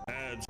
Ads.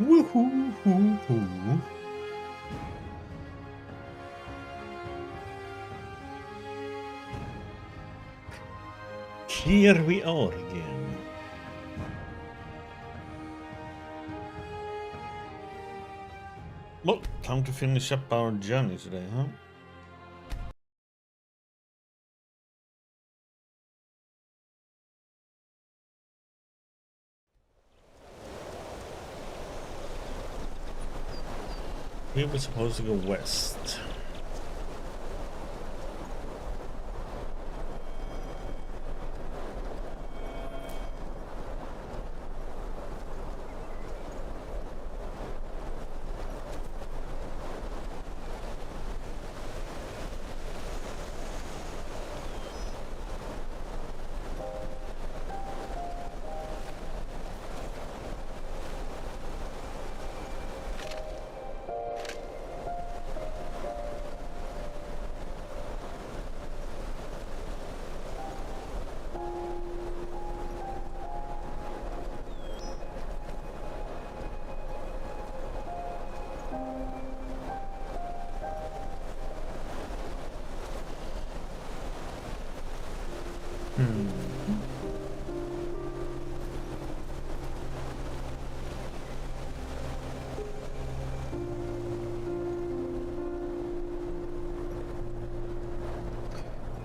Woohoo! Here we are again. Well, time to finish up our journey today, huh? We were supposed to go west.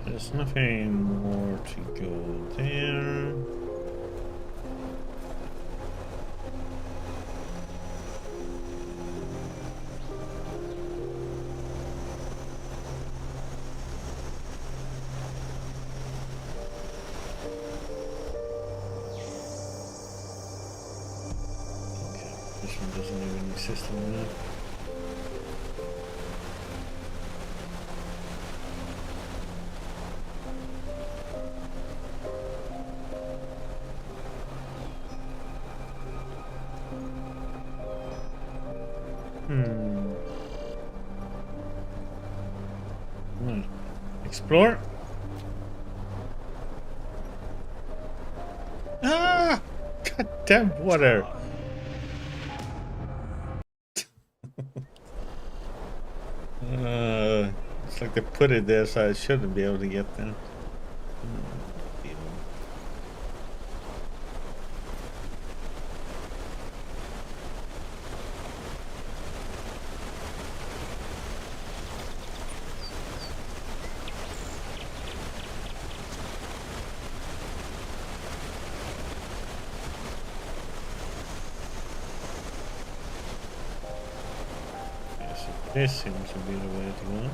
There's nothing more to go there. this one doesn't even exist anymore. Explore. Ah! Goddamn water. It's like they put it there so I shouldn't be able to get there. This seems to be the way to go.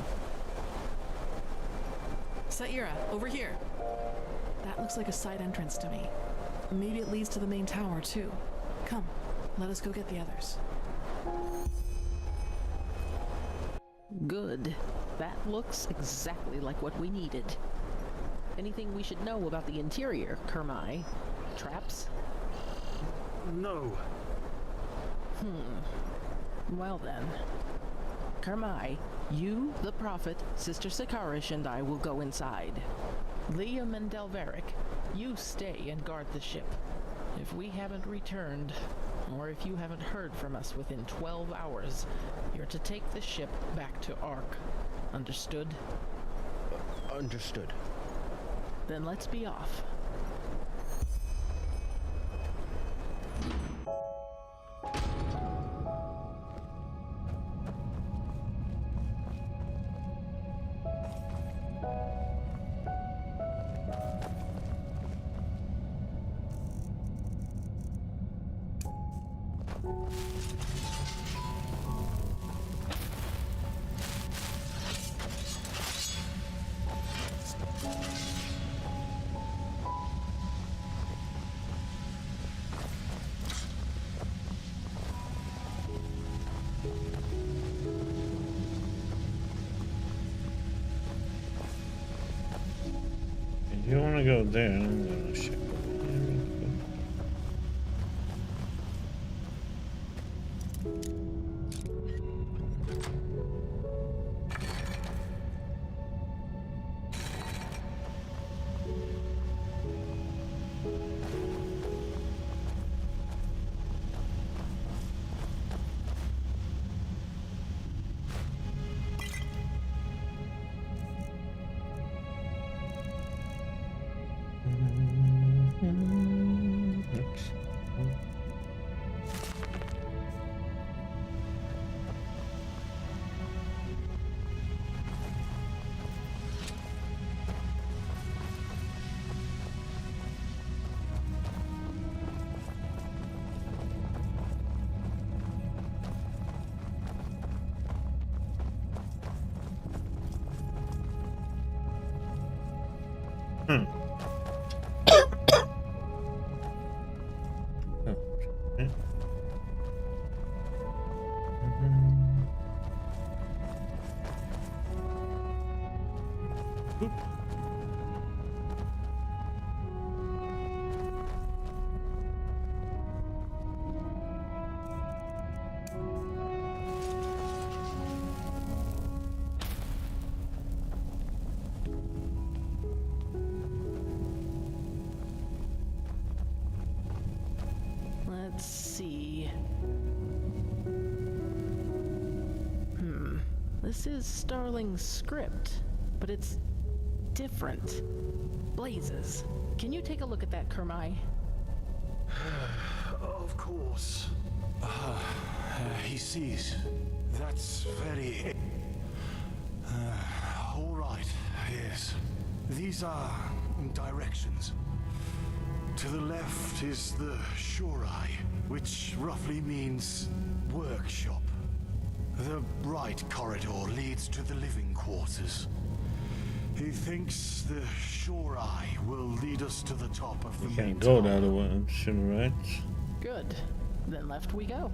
Saira, over here. That looks like a side entrance to me. Maybe it leads to the main tower, too. Come, let us go get the others. Good. That looks exactly like what we needed. Anything we should know about the interior, Kermai? Traps? No. Well then. Kermai, you, the Prophet, Sister Sakarish, and I will go inside. Liam and Delveric, you stay and guard the ship. If we haven't returned, or if you haven't heard from us within 12 hours, you're to take the ship back to Ark. Understood? Understood. Then let's be off. If you want to go there, I'm going to check. Let's see. This is Starling's script, but it's different. Blazes. Can you take a look at that, Kermai? Of course. He sees. That's very... all right, yes. These are directions. To the left is the Shorai, which roughly means workshop. The right corridor leads to the living quarters. He thinks the Shorai will lead us to the top of the main Can't go tower. the other way, right? Good. Then left we go.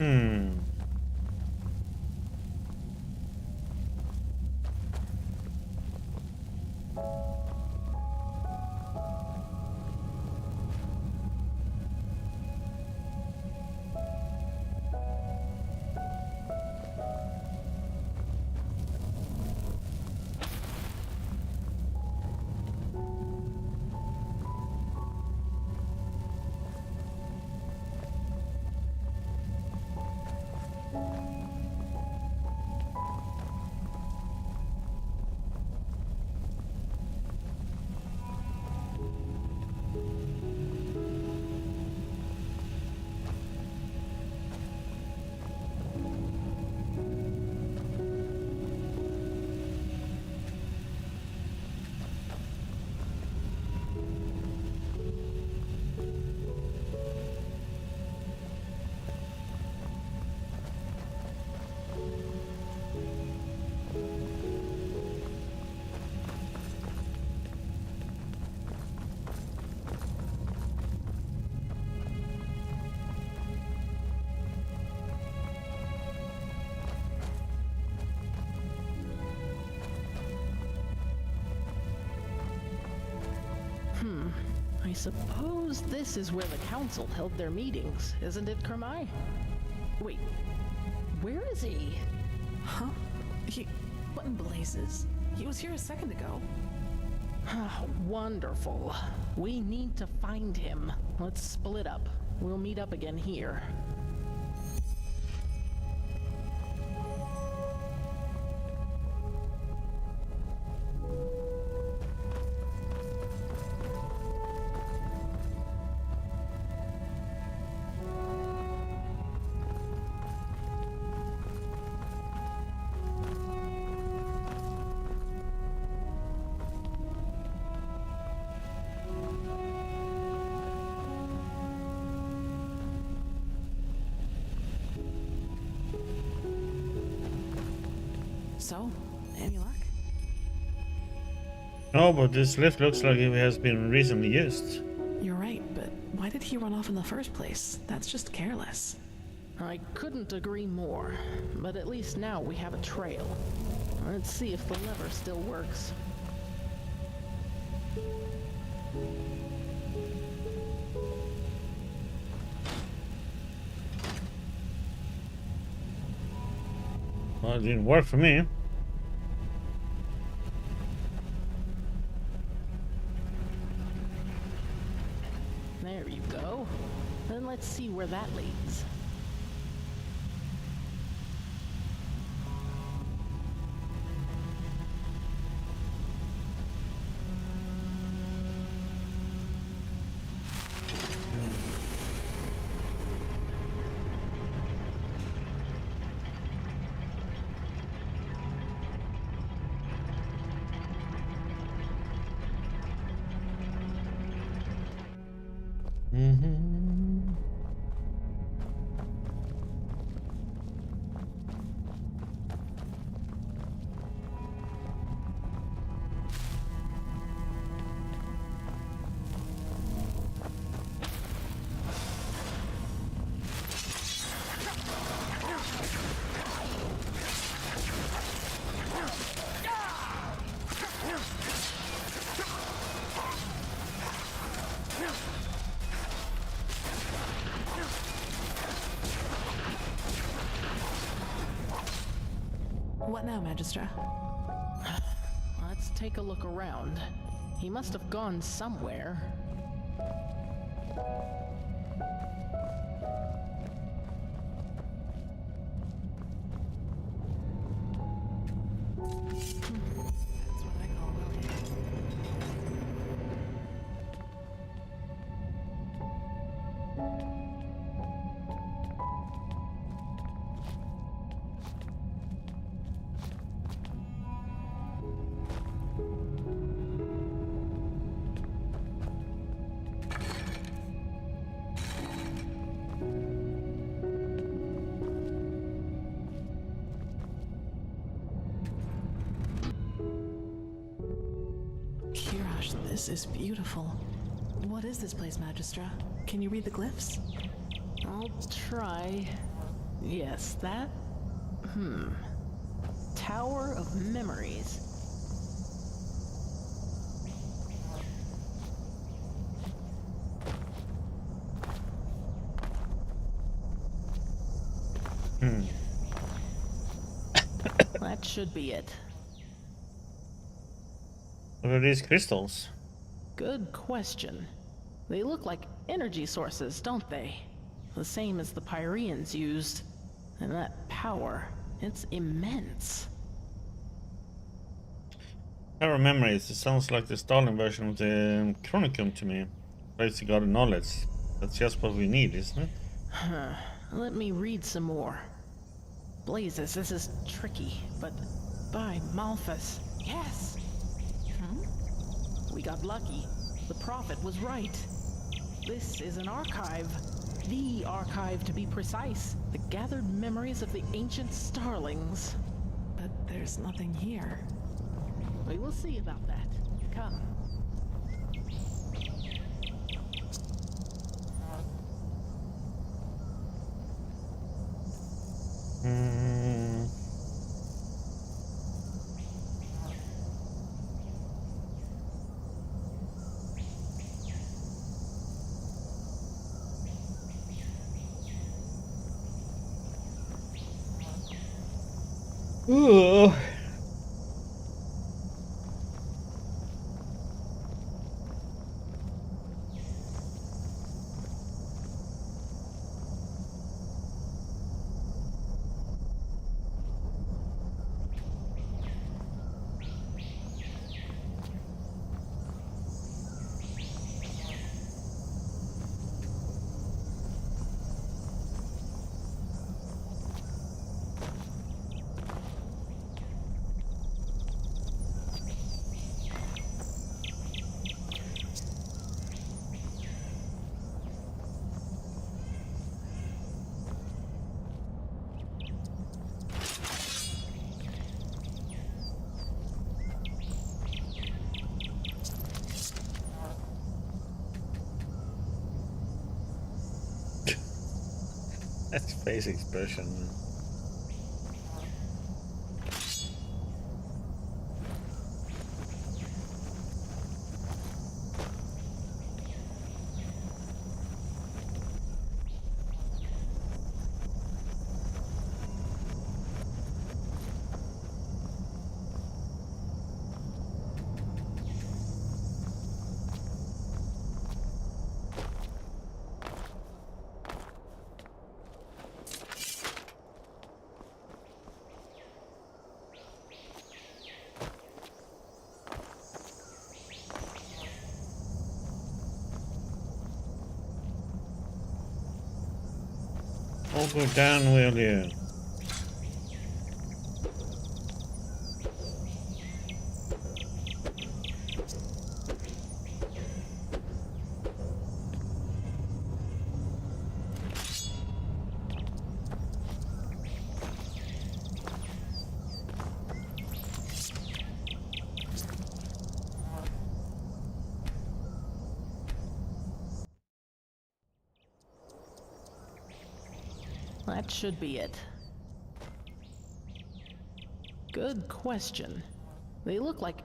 Hmm. I suppose this is where the council held their meetings, isn't it, Kermai? Wait, where is he? Huh? What in blazes? He was here a second ago. Wonderful. We need to find him. Let's split up. We'll meet up again here. So, any luck? No, but this lift looks like it has been recently used. You're right, but why did he run off in the first place? That's just careless. I couldn't agree more, but at least now we have a trail. Let's see if the lever still works. Well, it didn't work for me. There you go. Then let's see where that leads. What now, Magistra? Let's take a look around. He must have gone somewhere. That's what I call well hidden. Kirash, this is beautiful. What is this place, Magistra? Can you read the glyphs? I'll try. Yes, that... Tower of Memories. That should be it. What are these crystals? Good question. They look like energy sources, don't they? The same as the Pyreans used. And that power, it's immense. Tower of Memories. It sounds like the Stalin version of the Chronicum to me. Place the God of Knowledge. That's just what we need, isn't it? Let me read some more. Blazes, this is tricky, but by Malthus. Yes! We got lucky. The prophet was right. This is an archive. The archive, to be precise. The gathered memories of the ancient starlings. But there's nothing here. We will see about that. Come. Ooh. That's face expression. I'll go down with you. That should be it. Good question. They look like...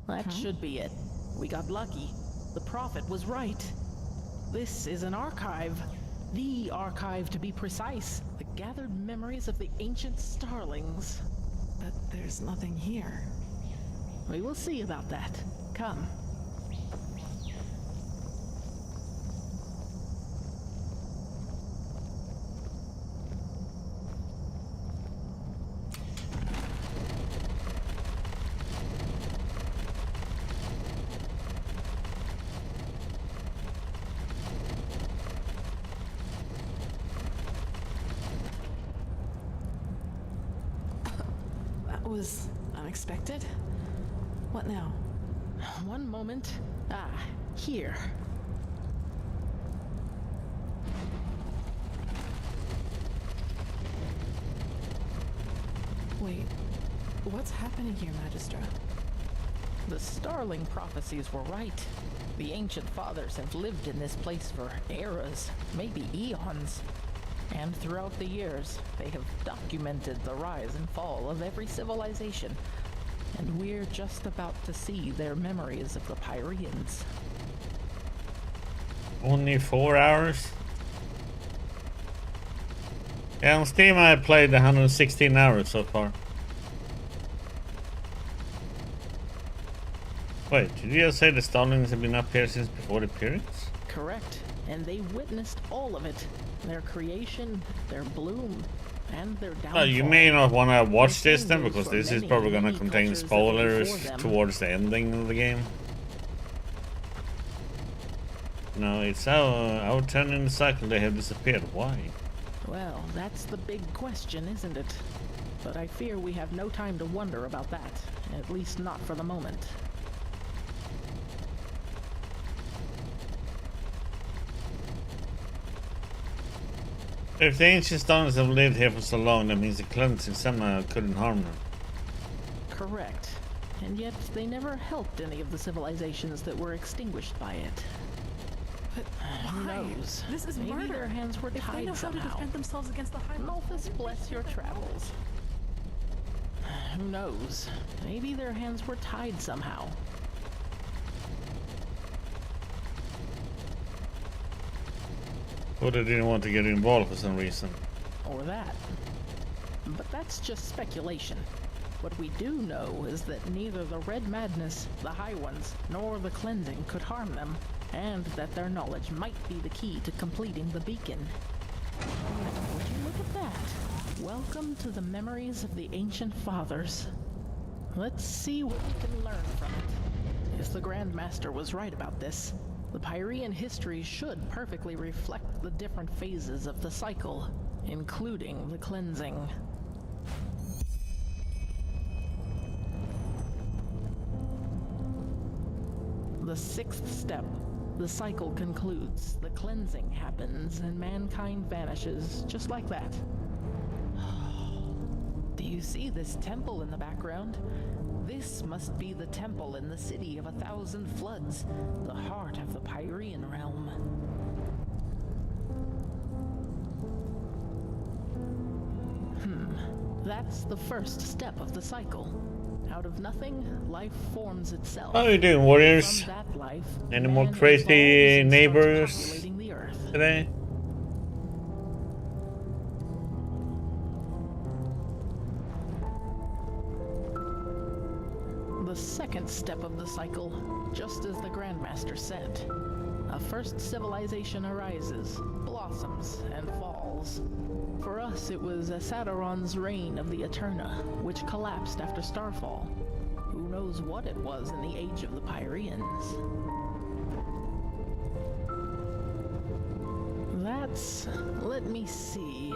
That should be it. We got lucky. The prophet was right. This is an archive. The archive, to be precise. The gathered memories of the ancient starlings. But there's nothing here. We will see about that. Come. That was unexpected. What now? One moment. Ah, here. Wait, what's happening here, Magistra? The Starling prophecies were right. The ancient fathers have lived in this place for eras, maybe eons. And throughout the years, they have documented the rise and fall of every civilization. And we're just about to see their memories of the Pyreans. Only 4 hours? Yeah, on Steam I played 116 hours so far. Wait, did you just say the Starlings have been up here since before the periods? Correct. And they witnessed all of it. Their creation, their bloom, and their downfall. You may not want to watch The this same then, goes because for this is many, probably going to many contain cultures that were spoilers before them. towards the ending of the game. No, it's our turn in the cycle. They have disappeared. Why? Well, that's the big question, isn't it? But I fear we have no time to wonder about that. At least not for the moment. If the ancient Starlings have lived here for so long, that means the cleansing somehow couldn't harm them. Correct. And yet they never helped any of the civilizations that were extinguished by it. But Who why? knows? This is Maybe murder. their hands were If they tied know how to somehow. defend themselves against the Highlands, Malthus, bless your travels. Who knows? Maybe their hands were tied somehow. Or they didn't want to get involved for some reason. Or that. But that's just speculation. What we do know is that neither the Red Madness, the High Ones, nor the Cleansing could harm them, and that their knowledge might be the key to completing the beacon. Would you look at that? Welcome to the memories of the Ancient Fathers. Let's see what we can learn from it. If the Grand Master was right about this, the Pyrean history should perfectly reflect the different phases of the cycle, including the cleansing. The sixth step. The cycle concludes, the cleansing happens, and mankind vanishes just like that. Do you see this temple in the background? This must be the temple in the city of 1,000 floods, the heart of the Pyrean realm. That's the first step of the cycle. Out of nothing, life forms itself. How are you doing, warriors? From that life, Any more man crazy evolves and starts neighbors populating the earth. today? The second step of the cycle, just as the Grandmaster said. A first civilization arises, blossoms, and falls. For us, it was Asadoron's reign of the Eterna, which collapsed after Starfall. Who knows what it was in the age of the Pyreans? That's... let me see...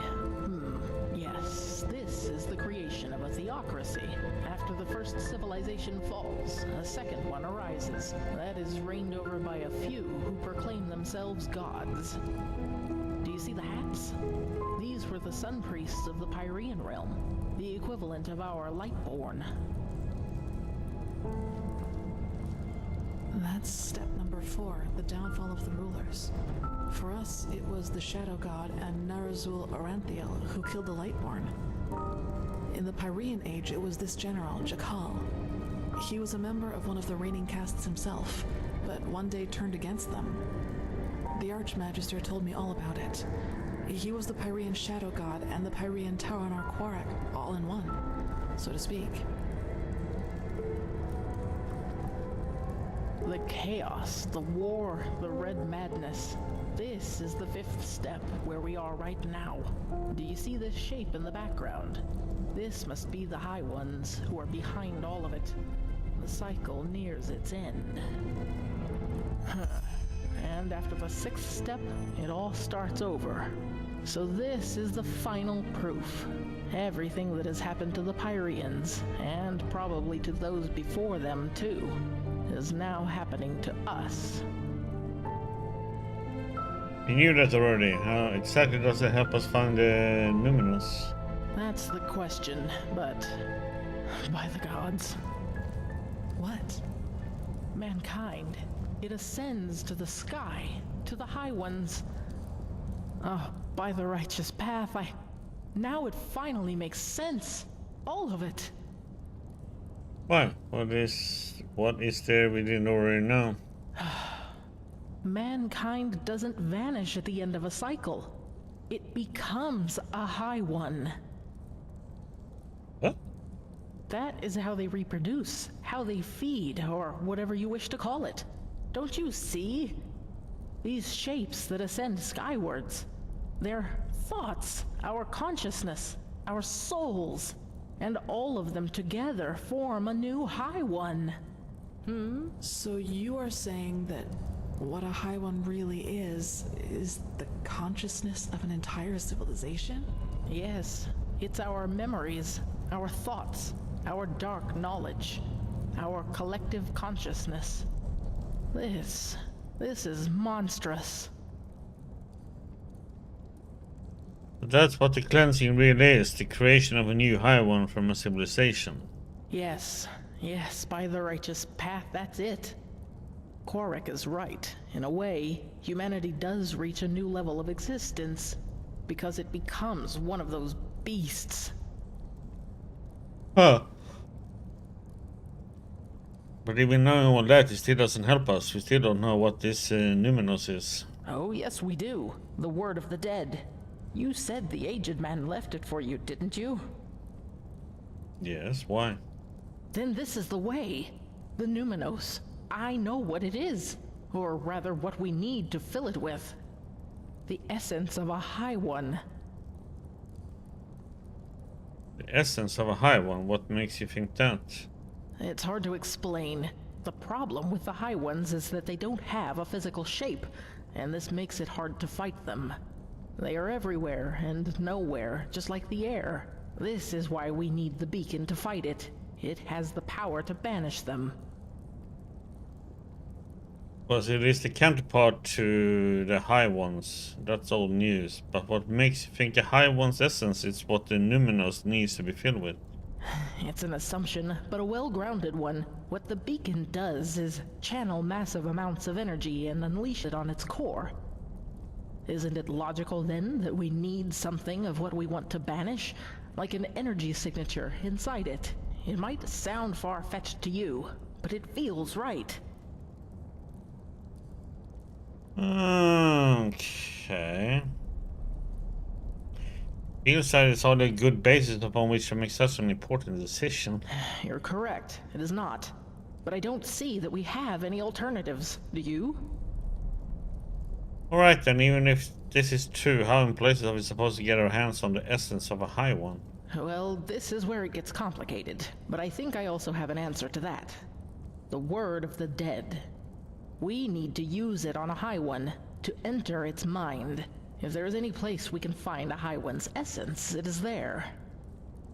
Yes, this is the creation of a theocracy. After the first civilization falls, a second one arises. That is reigned over by a few who proclaim themselves gods. Do you see the hats? These were the sun priests of the Pyrean realm, the equivalent of our Lightborn. That's step number 4, the downfall of the rulers. For us, it was the Shadow God and Narazul Aranthiel who killed the Lightborn. In the Pyrean Age, it was this general, Jakal. He was a member of one of the reigning castes himself, but one day turned against them. The Archmagister told me all about it. He was the Pyrean Shadow God and the Pyrean Taurenar Quarak, all in one, so to speak. The chaos, the war, the red madness. This is the fifth step, where we are right now. Do you see this shape in the background? This must be the High Ones, who are behind all of it. The cycle nears its end. And after the sixth step, it all starts over. So this is the final proof. Everything that has happened to the Pyreans, and probably to those before them too, is now happening to us. You knew that already. How exactly does it help us find the Numinous? That's the question, but by the gods, What? mankind, it ascends to the sky, to the High Ones. Oh, by the righteous path, Now it finally makes sense. All of it. Why? What is there we didn't already know? Mankind doesn't vanish at the end of a cycle. It becomes a High One. What? That is how they reproduce, how they feed, or whatever you wish to call it. Don't you see? These shapes that ascend skywards. They're thoughts, our consciousness, our souls, and all of them together form a new High One. So you are saying that what a High One really is the consciousness of an entire civilization? Yes, it's our memories, our thoughts, our dark knowledge, our collective consciousness. This is monstrous. But that's what the cleansing really is, the creation of a new High One from a civilization. Yes, by the righteous path, that's it. Korek is right. In a way, humanity does reach a new level of existence, because it becomes one of those beasts. Huh. But even knowing all that, it still doesn't help us. We still don't know what this Numenos is. Oh, yes, we do. The word of the dead. You said the aged man left it for you, didn't you? Yes, why? Then this is the way. The Numenos. I know what it is. Or rather, what we need to fill it with. The essence of a High One. The essence of a High One, what makes you think that? It's hard to explain. The problem with the High Ones is that they don't have a physical shape, and this makes it hard to fight them. They are everywhere and nowhere, just like the air. This is why we need the beacon to fight it. It has the power to banish them. Well, it is the counterpart to the High Ones. That's old news. But what makes you think the High One's essence is what the Numenos needs to be filled with? It's an assumption, but a well-grounded one. What the beacon does is channel massive amounts of energy and unleash it on its core. Isn't it logical, then, that we need something of what we want to banish? Like an energy signature inside it. It might sound far-fetched to you, but it feels right. Okay. Feels like it's all a good basis upon which to make such an important decision. You're correct. It is not. But I don't see that we have any alternatives. Do you? Alright then, even if this is true, how in places are we supposed to get our hands on the essence of a High One? Well, this is where it gets complicated. But I think I also have an answer to that. The word of the dead. We need to use it on a High One, to enter its mind. If there is any place we can find a High One's essence, it is there.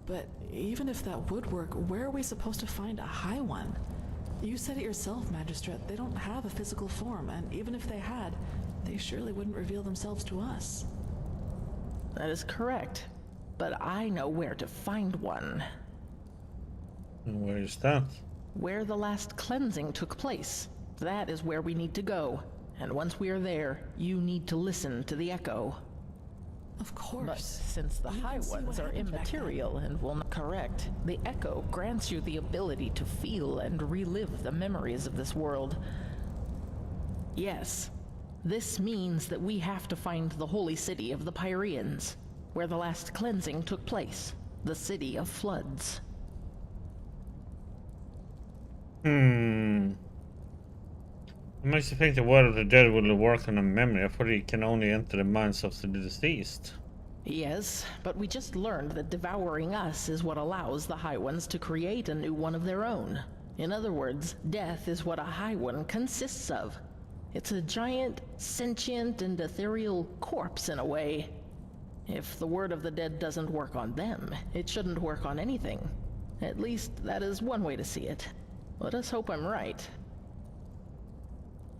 But even if that would work, where are we supposed to find a High One? You said it yourself, Magistrate. They don't have a physical form, and even if they had, they surely wouldn't reveal themselves to us. That is correct. But I know where to find one. And where is that? Where the last cleansing took place. That is where we need to go. And once we are there, you need to listen to the echo. Of course. But since the You High can see what Ones are happened back then. immaterial and will not correct, the echo grants you the ability to feel and relive the memories of this world. Yes, this means that we have to find the holy city of the Pyreans, where the last cleansing took place, the city of floods. It makes you think the word of the dead will work on a memory. I thought it can only enter the minds of the deceased. Yes, but we just learned that devouring us is what allows the High Ones to create a new one of their own. In other words, death is what a High One consists of. It's a giant, sentient, and ethereal corpse in a way. If the word of the dead doesn't work on them, it shouldn't work on anything. At least, that is one way to see it. Let us hope I'm right.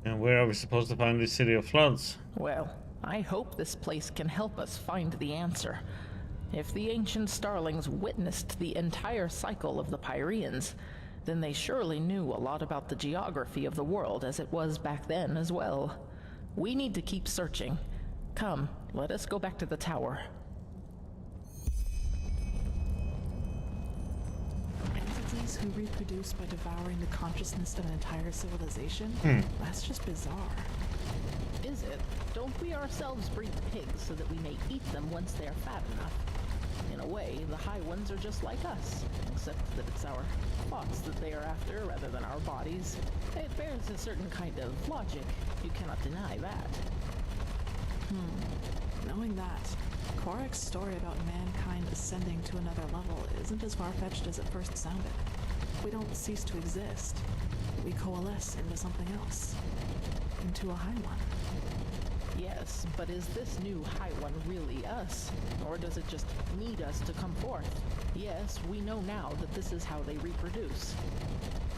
And where are we supposed to find the city of floods? Well, I hope this place can help us find the answer. If the ancient starlings witnessed the entire cycle of the Pyreans, then they surely knew a lot about the geography of the world as it was back then as well. We need to keep searching. Come, Let us go back to the tower. Entities who reproduce by devouring the consciousness of an entire civilization? That's just bizarre. Is it? Don't we ourselves breed pigs so that we may eat them once they are fat enough? In a way, the High Ones are just like us, except that it's our thoughts that they are after rather than our bodies. It bears a certain kind of logic. You cannot deny that. Knowing that, Korak's story about mankind ascending to another level isn't as far-fetched as it first sounded. We don't cease to exist. We coalesce into something else. Into a High One. Yes, but is this new High One really us? Or does it just need us to come forth? Yes, we know now that this is how they reproduce.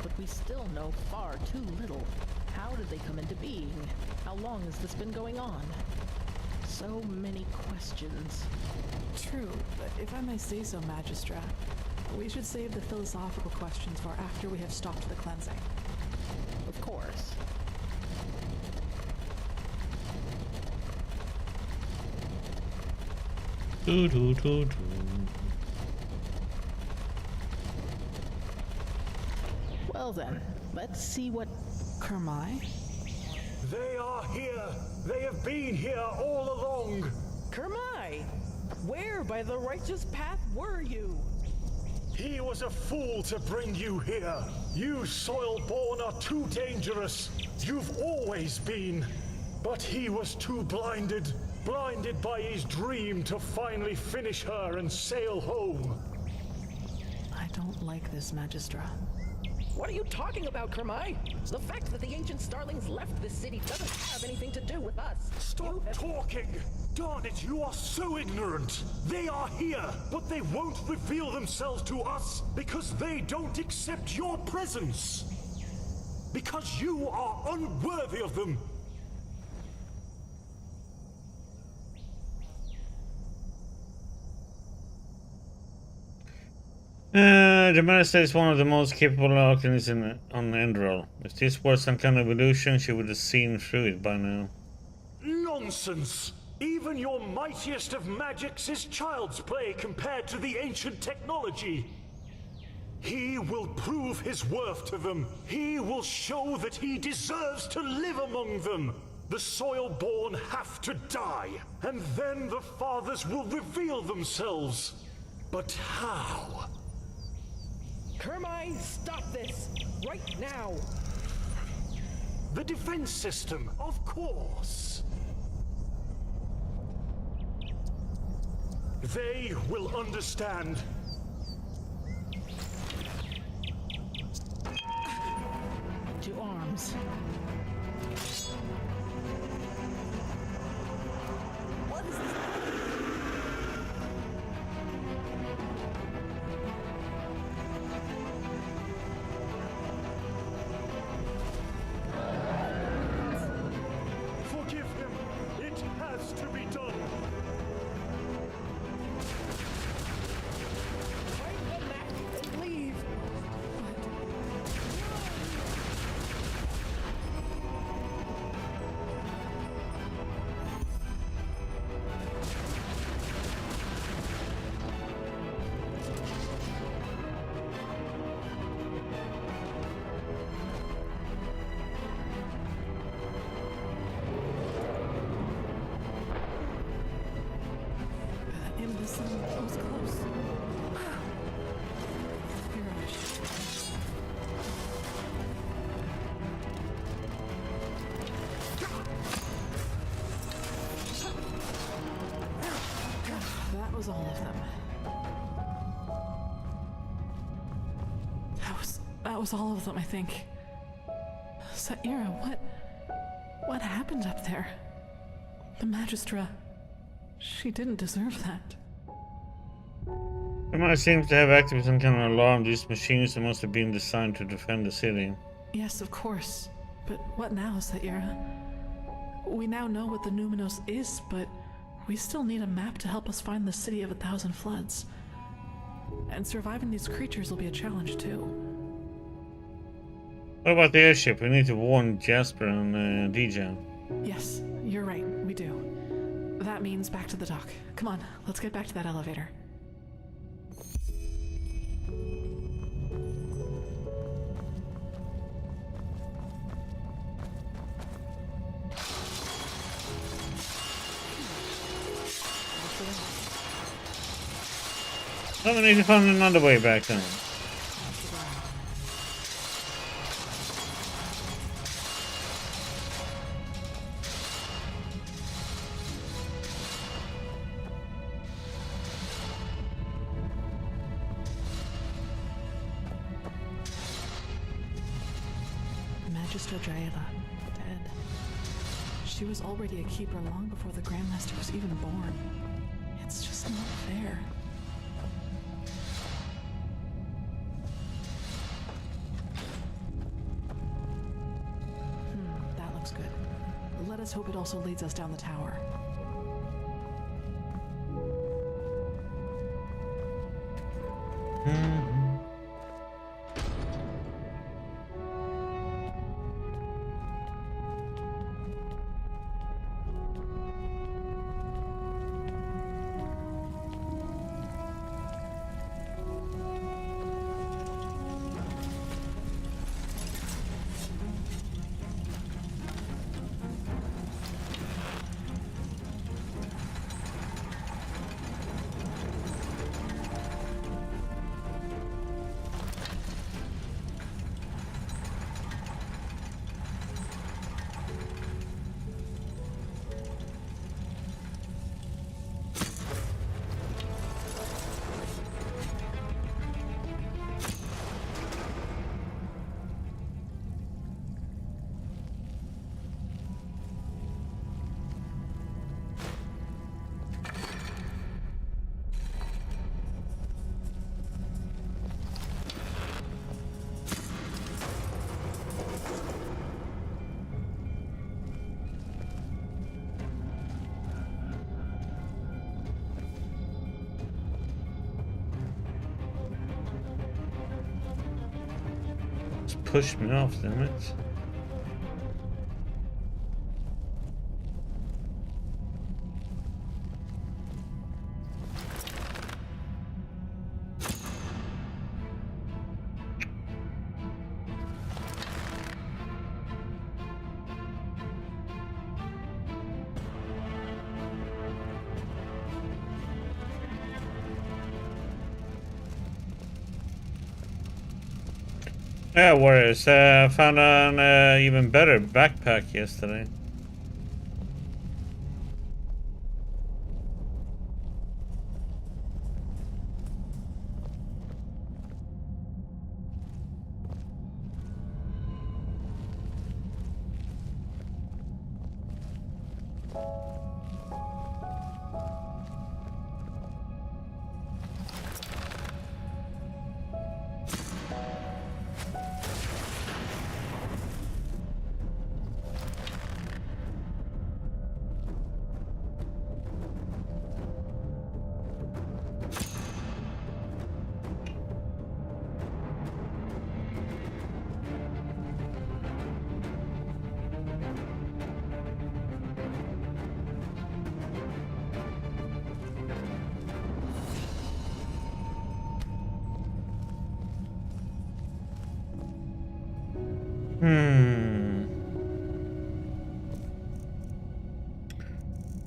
But we still know far too little. How did they come into being? How long has this been going on? So many questions. True, but if I may say so, Magistra, we should save the philosophical questions for after we have stopped the cleansing. Of course. Doo doo doo doo. Well then, let's see what... Kermai? They are here. They have been here all along. Kermai! Where by the righteous path were you? He was a fool to bring you here. You Soilborn are too dangerous. You've always been. But he was too blinded by his dream to finally finish her and sail home. I don't like this, Magistra. What are you talking about, Kermai? The fact that the ancient starlings left this city doesn't have anything to do with us. Stop talking! Darn it, you are so ignorant! They are here, but they won't reveal themselves to us because they don't accept your presence! Because you are unworthy of them! The Minister is one of the most capable alchemists on Enderal. If this were some kind of illusion, she would have seen through it by now. Nonsense! Even your mightiest of magics is child's play compared to the ancient technology. He will prove his worth to them. He will show that he deserves to live among them. The Soilborn have to die, and then the Fathers will reveal themselves. But how? Kermai, stop this! Right now! The defense system, of course. They will understand. To arms. What is this? Forgive him. It has to be done. Find the map and leave! That was close. That was all of them. That was all of them, I think. Saira, what happened up there? The Magistra, she didn't deserve that. Kermai seems to have activated some kind of alarm. These machines must have been designed to defend the city. Yes, of course. But what now, Saira? We now know what the Numinos is, but we still need a map to help us find the City of 1,000 Floods. And surviving these creatures will be a challenge, too. What about the airship? We need to warn Jasper and Dejan. Yes, you're right, we do. That means back to the dock. Come on, let's get back to that elevator. Oh, we need to find another way back then. Magister Jaela, dead. She was already a keeper long before the Grandmaster was even born. It's just not fair. That looks good. Let us hope it also leads us down the tower. Push me off, damn it. Yeah, Warriors. Found an even better backpack yesterday.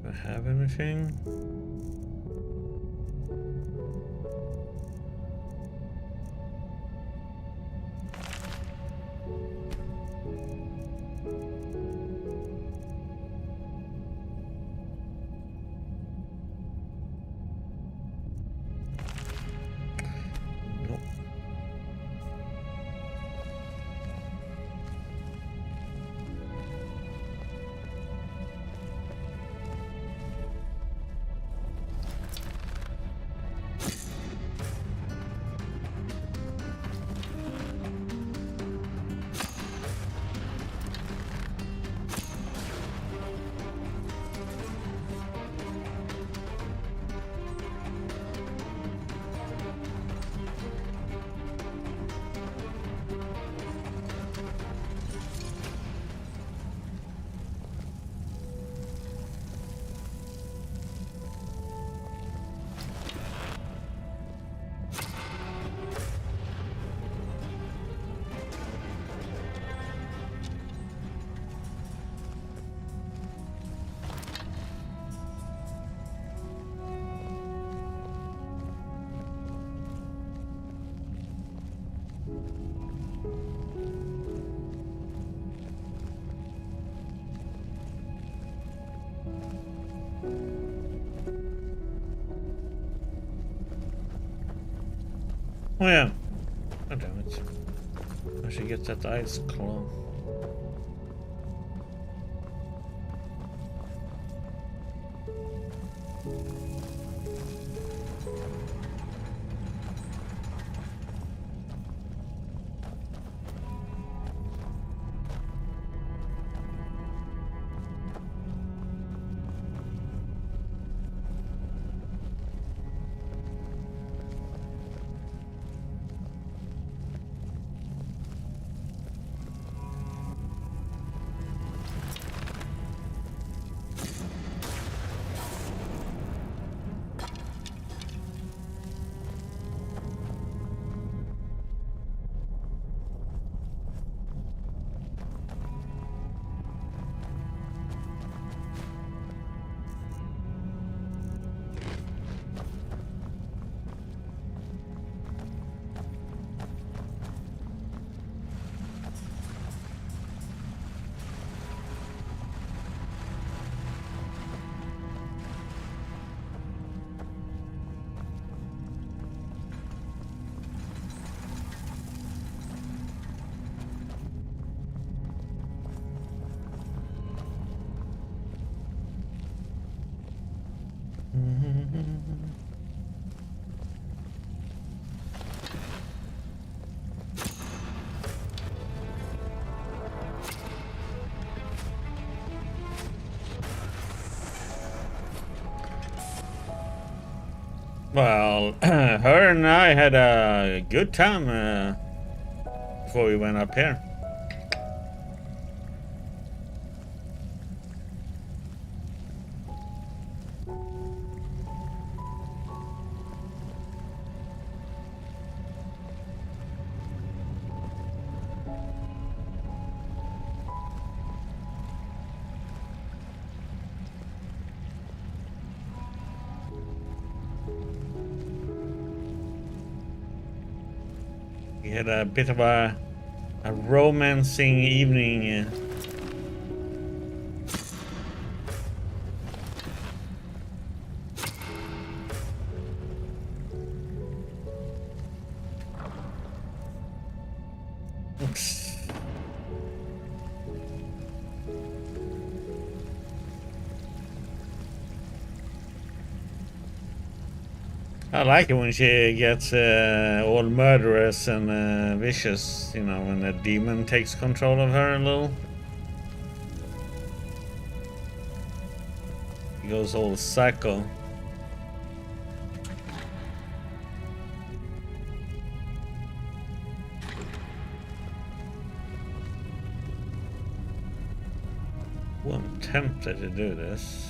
Do I have anything? Nope. Oh yeah. Oh damn it. I should get that ice claw. Well, her and I had a good time before we went up here. We had a bit of a romancing evening. I like it when she gets all murderous and vicious, you know, when the demon takes control of her a little. He goes all psycho. Oh, I'm tempted to do this.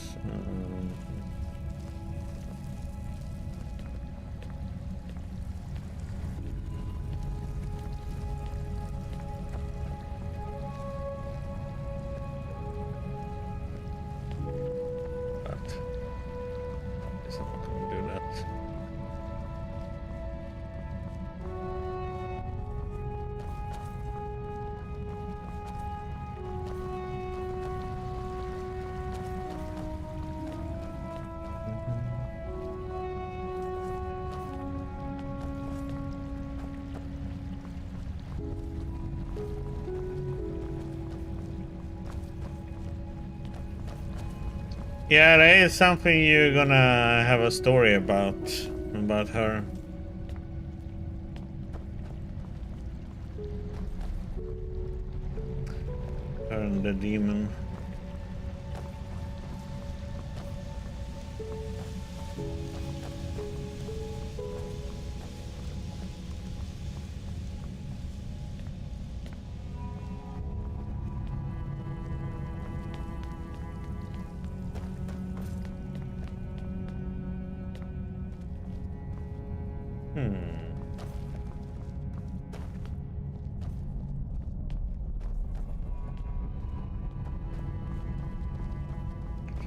Yeah, that is something you're gonna have a story about her. Her and the demon.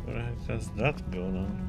What the heck does that go on?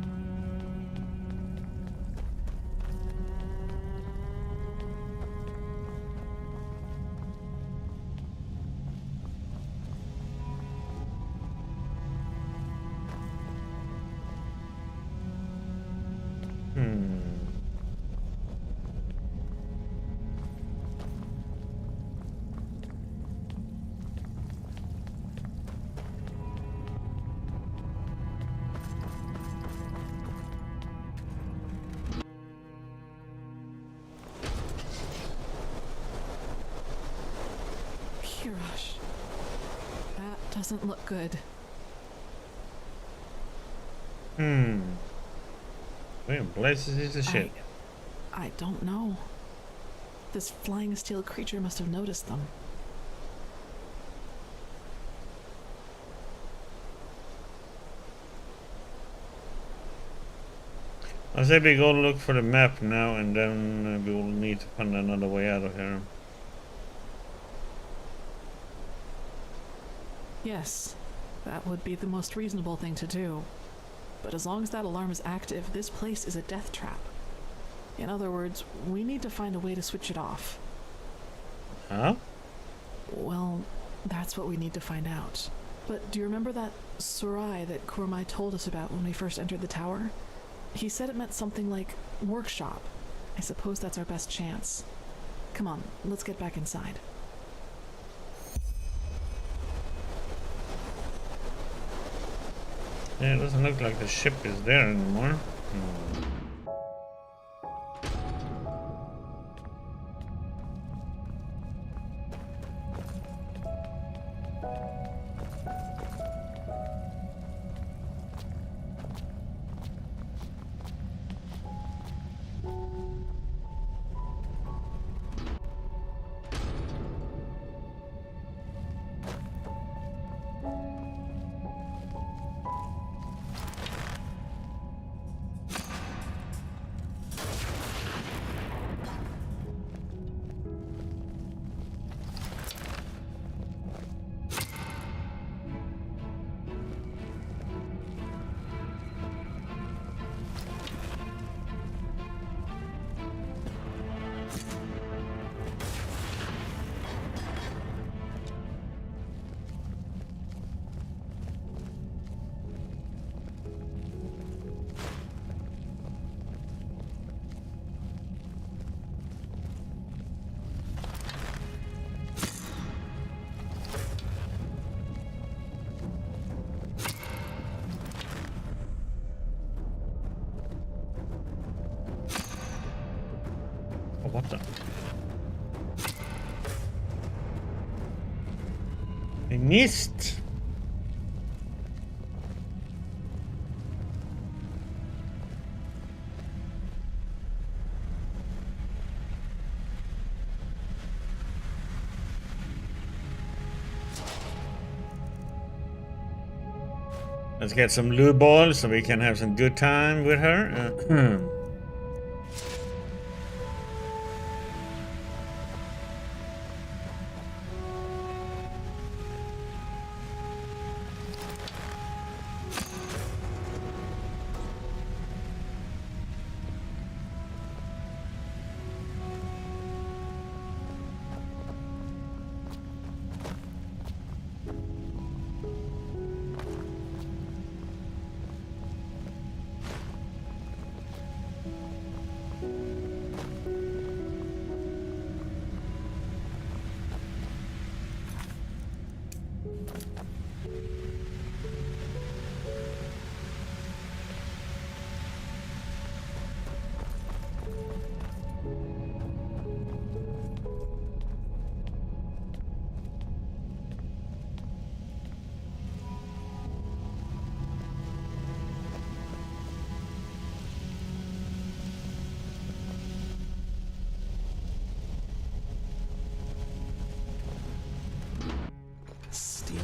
doesn't look good. Where in blazes is the ship? I don't know. This flying steel creature must have noticed them. I say we go look for the map now, and then we will need to find another way out of here. Yes, that would be the most reasonable thing to do. But as long as that alarm is active, this place is a death trap. In other words, we need to find a way to switch it off. Huh? Well, that's what we need to find out. But do you remember that Surai that Kurmai told us about when we first entered the tower? He said it meant something like workshop. I suppose that's our best chance. Come on, let's get back inside. Yeah, it doesn't look like the ship is there anymore. What the? I missed. Let's get some lube balls so we can have some good time with her. Steel.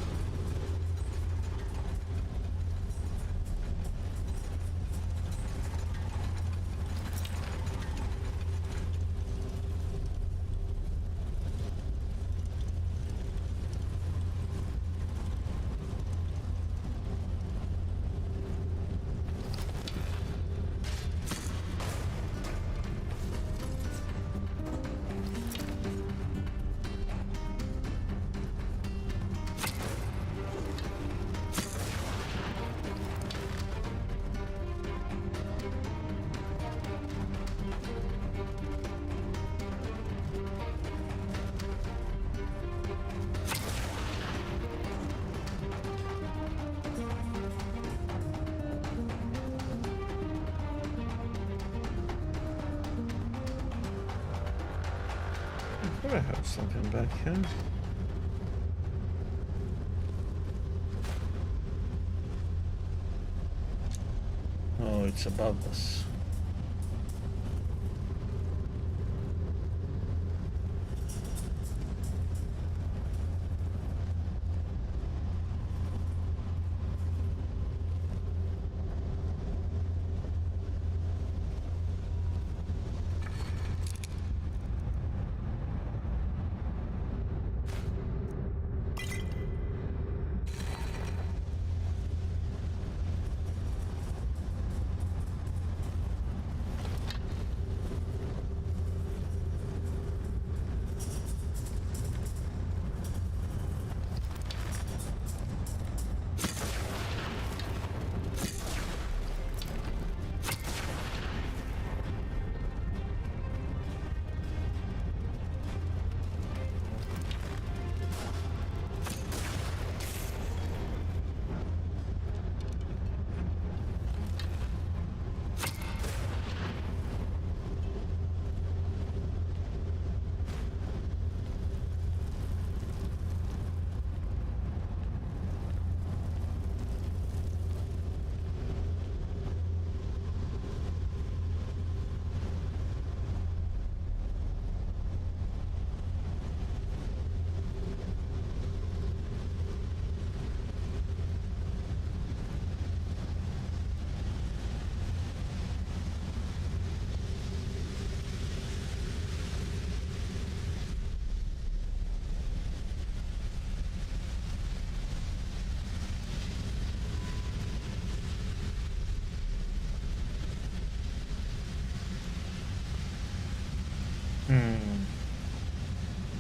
I have something back here. it's above us.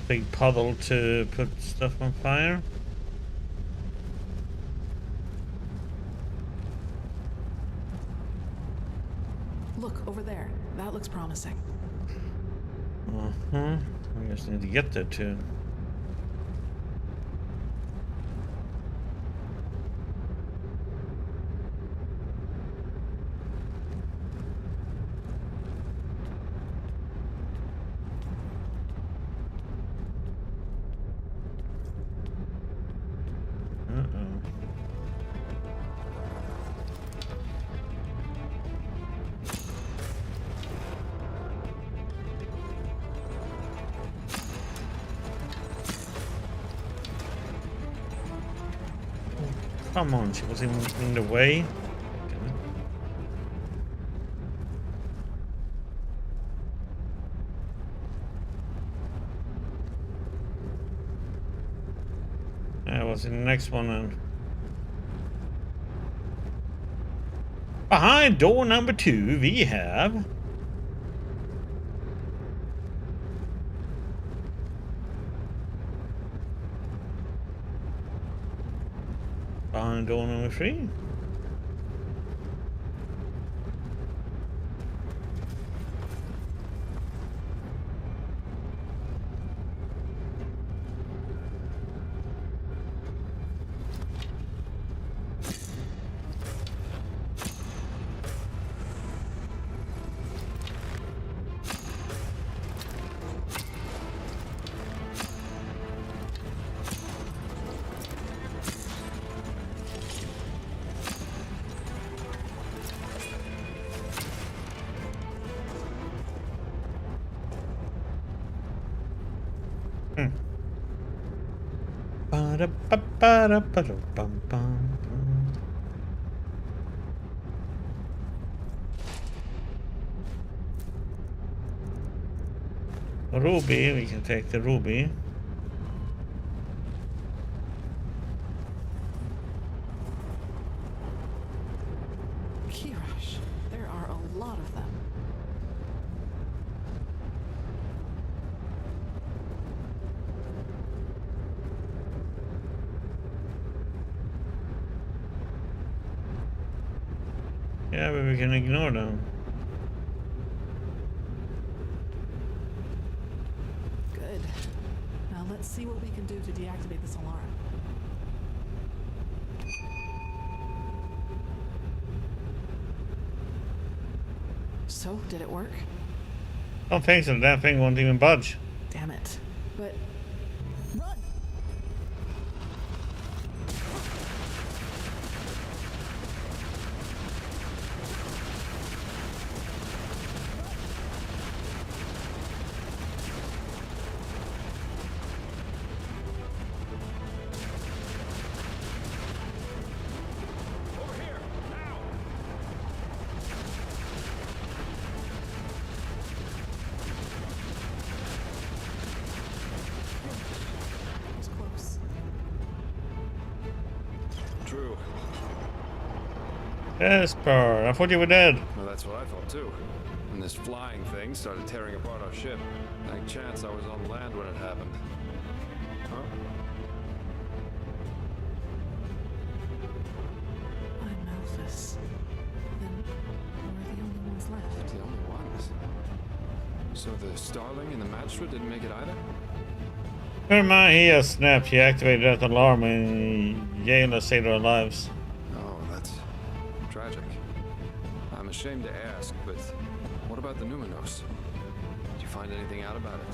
Big puddle to put stuff on fire. Look, over there. That looks promising. I just need to get there too. Come on, she was in the way. I was in the next one and behind door number 2 we have door number 3. Ruby, we can take the ruby. Kirash, there are a lot of them. Yeah, but we can ignore them. Good. Now let's see what we can do to deactivate this alarm. So, did it work? Don't think so. That thing won't even budge. Damn it. But run! Jesper, I thought you were dead. Well, that's what I thought too. And this flying thing started tearing apart our ship. Thank chance I was on land when it happened. Huh? I'm Malphus. Then we're the only ones left. The only ones. So the Starling and the Magistrate didn't make it either? Never mind, he has snapped. He activated that alarm and Yayla saved our lives. Oh, that's tragic. I'm ashamed to ask, but what about the Numinos? Did you find anything out about it?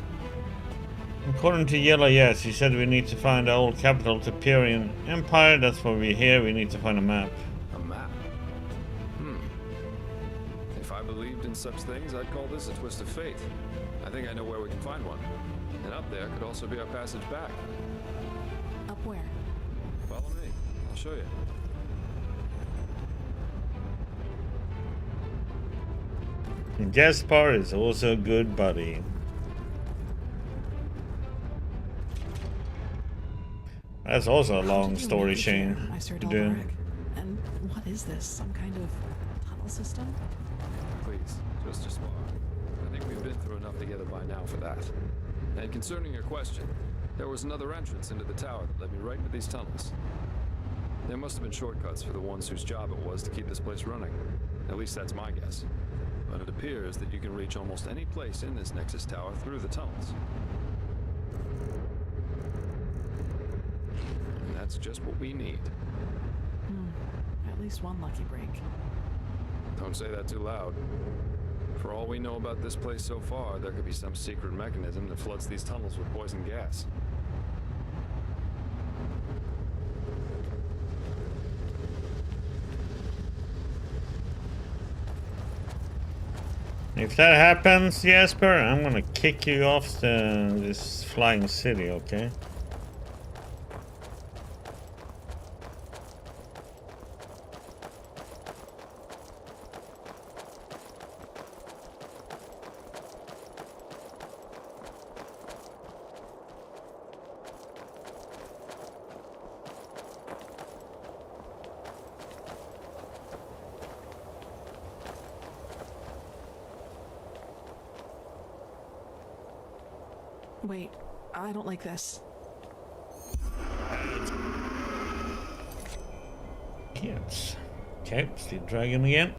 According to Yellow, yes, he said we need to find the old capital to Pyrian Empire. That's why we're here. We need to find a map. A map? If I believed in such things, I'd call this a twist of fate. I think I know where we can find one. And up there could also be our passage back. Up where? Follow me. I'll show you. And Gaspar is also a good buddy. That's also a How long did you story make it chain here, Meister to do. Delveric? And what is this? Some kind of tunnel system? Please, just a spark. I think we've been through enough together by now for that. And concerning your question, there was another entrance into the tower that led me right into these tunnels. There must have been shortcuts for the ones whose job it was to keep this place running. At least that's my guess. But it appears that you can reach almost any place in this Nexus Tower through the tunnels. And that's just what we need. At least one lucky break. Don't say that too loud. For all we know about this place so far, there could be some secret mechanism that floods these tunnels with poison gas. If that happens, Jasper, I'm gonna kick you off this flying city, okay? Wait, I don't like this. Yes. Okay, see the dragon again.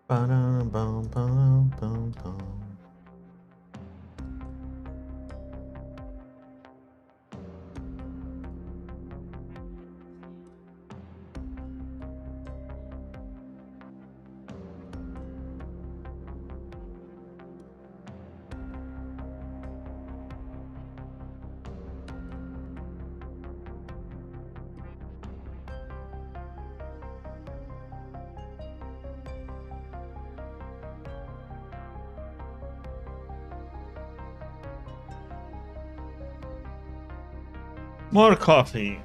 Ba-dum-bum-bum-bum-bum. More coffee.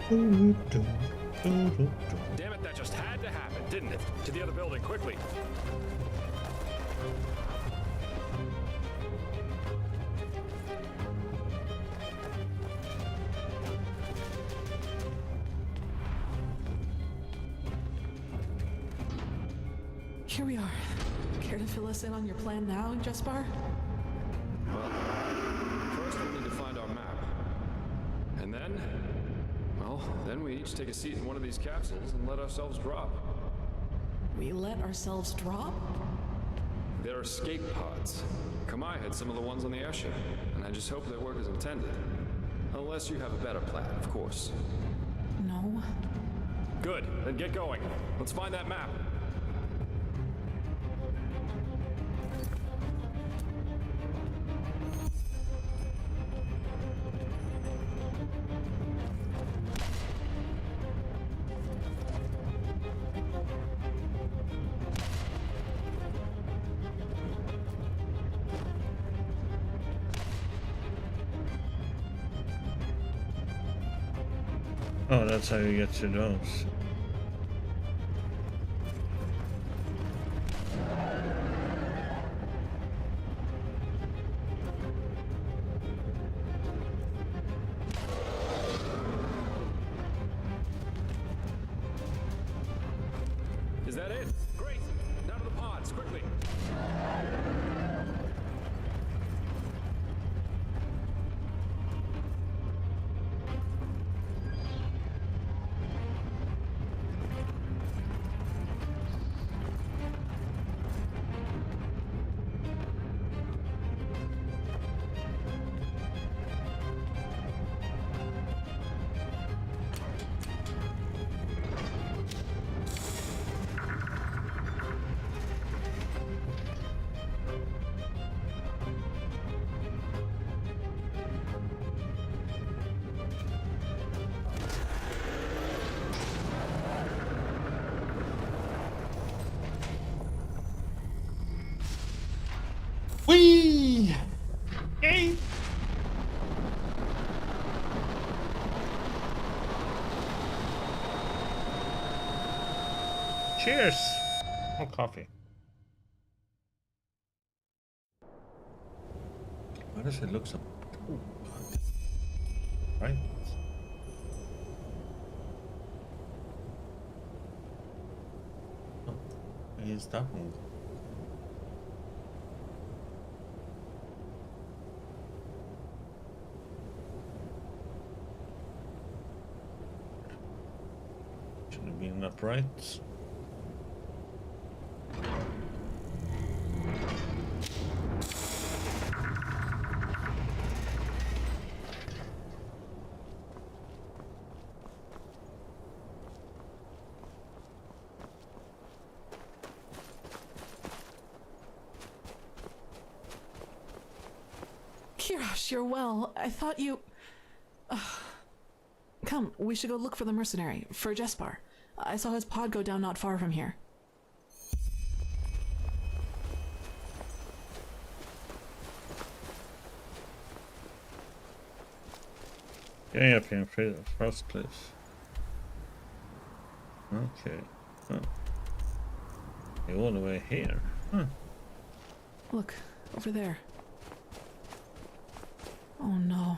Damn it, that just had to happen, didn't it? To the other building, quickly. Here we are. Care to fill us in on your plan now, Jespar? Well, first we need to find our map. And then, well, then we each take a seat in one of these capsules and let ourselves drop. We let ourselves drop? They're escape pods. Kamai had some of the ones on the airship, and I just hope they work as intended. Unless you have a better plan, of course. No. Good, then get going. Let's find that map. Oh, that's how you get to those. Is that it? Great! Down to the pods, quickly! Whee! Hey! Cheers! Oh, coffee. Why does it look so... Ooh. Right? Oh, here's that one. Should have been upright. Kirash, you're well. I thought you... Come, we should go look for the mercenary, for Jespar. I saw his pod go down not far from here. Getting up here in the first place. Okay. Huh. You're all the way here. Huh. Look, over there. Oh no.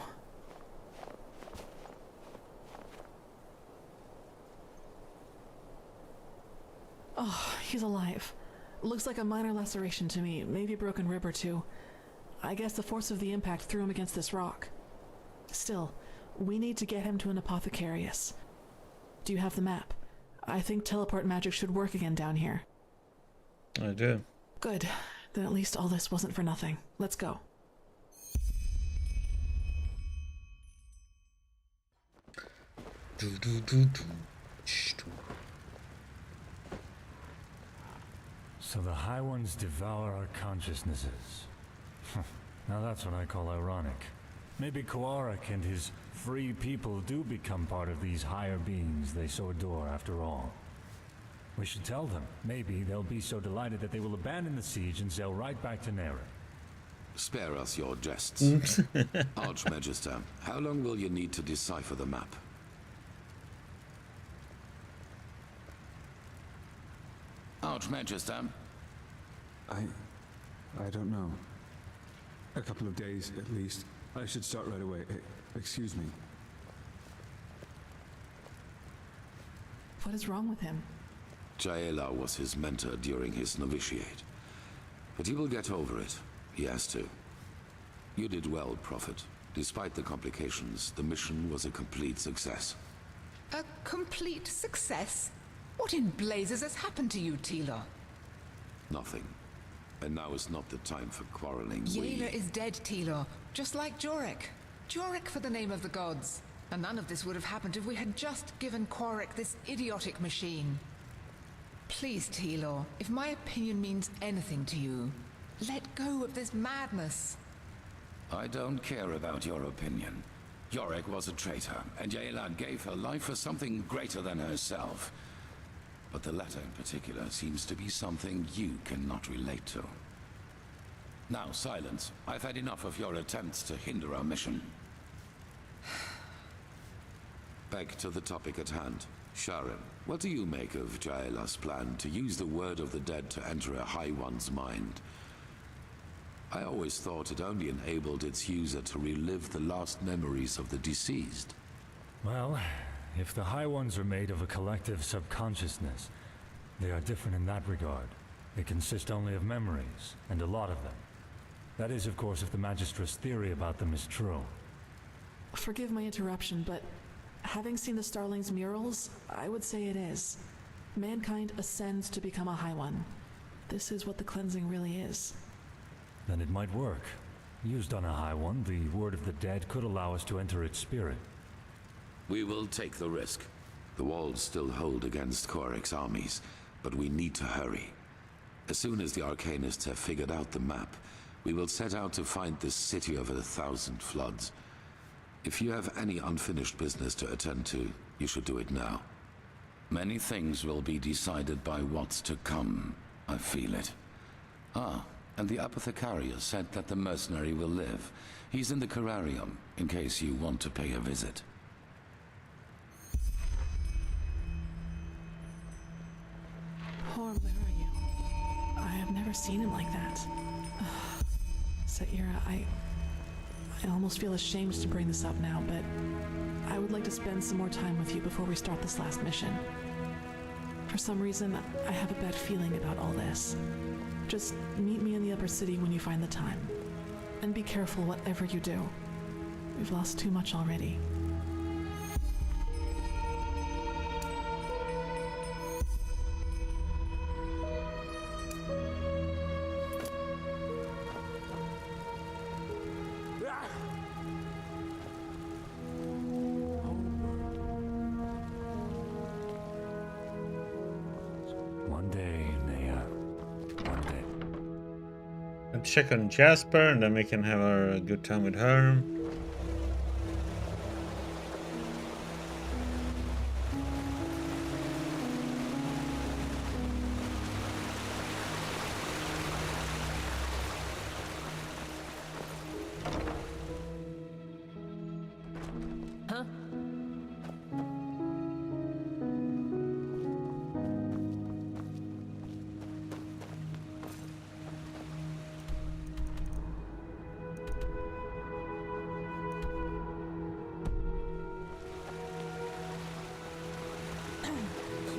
Oh, he's alive. Looks like a minor laceration to me, maybe a broken rib or two. I guess the force of the impact threw him against this rock. Still, we need to get him to an apothecarius. Do you have the map? I think teleport magic should work again down here. I do. Good. Then at least all this wasn't for nothing. Let's go. So the High Ones devour our consciousnesses. Now that's what I call ironic. Maybe Koarik and his free people do become part of these higher beings they so adore after all. We should tell them. Maybe they'll be so delighted that they will abandon the siege and sail right back to Nera. Spare us your jests. Archmagister, how long will you need to decipher the map? Archmagister? I don't know. A couple of days, at least. I should start right away. Excuse me. What is wrong with him? Jaela was his mentor during his novitiate. But he will get over it. He has to. You did well, Prophet. Despite the complications, the mission was a complete success. A complete success? What in blazes has happened to you, Tila? Nothing. And now is not the time for quarreling. Yela is dead, Tila. Just like Jorek. Jorek for the name of the gods. And none of this would have happened if we had just given Quarik this idiotic machine. Please, Tila, if my opinion means anything to you, let go of this madness. I don't care about your opinion. Yorick was a traitor, and Jaela gave her life for something greater than herself. But the latter in particular seems to be something you cannot relate to. Now, silence. I've had enough of your attempts to hinder our mission. Back to the topic at hand. Sharon, what do you make of Jaela's plan to use the word of the dead to enter a High One's mind? I always thought it only enabled its user to relive the last memories of the deceased. Well, if the High Ones are made of a collective subconsciousness, they are different in that regard. They consist only of memories, and a lot of them. That is, of course, if the Magistra's theory about them is true. Forgive my interruption, but having seen the Starlings' murals, I would say it is. Mankind ascends to become a High One. This is what the cleansing really is. Then it might work. Used on a High One, the word of the dead could allow us to enter its spirit. We will take the risk. The walls still hold against Quarik's armies, but we need to hurry. As soon as the Arcanists have figured out the map, we will set out to find this city of 1,000 floods. If you have any unfinished business to attend to, you should do it now. Many things will be decided by what's to come. I feel it. Ah, and the apothecarius said that the mercenary will live. He's in the Cararium, in case you want to pay a visit. Horm, where are you? I have never seen him like that. Saira, I almost feel ashamed to bring this up now, but I would like to spend some more time with you before we start this last mission. For some reason, I have a bad feeling about all this. Just meet me in the upper city when you find the time. And be careful whatever you do. We've lost too much already. One day, Nea. One day. And check on Jasper, and then we can have a good time with her. Huh?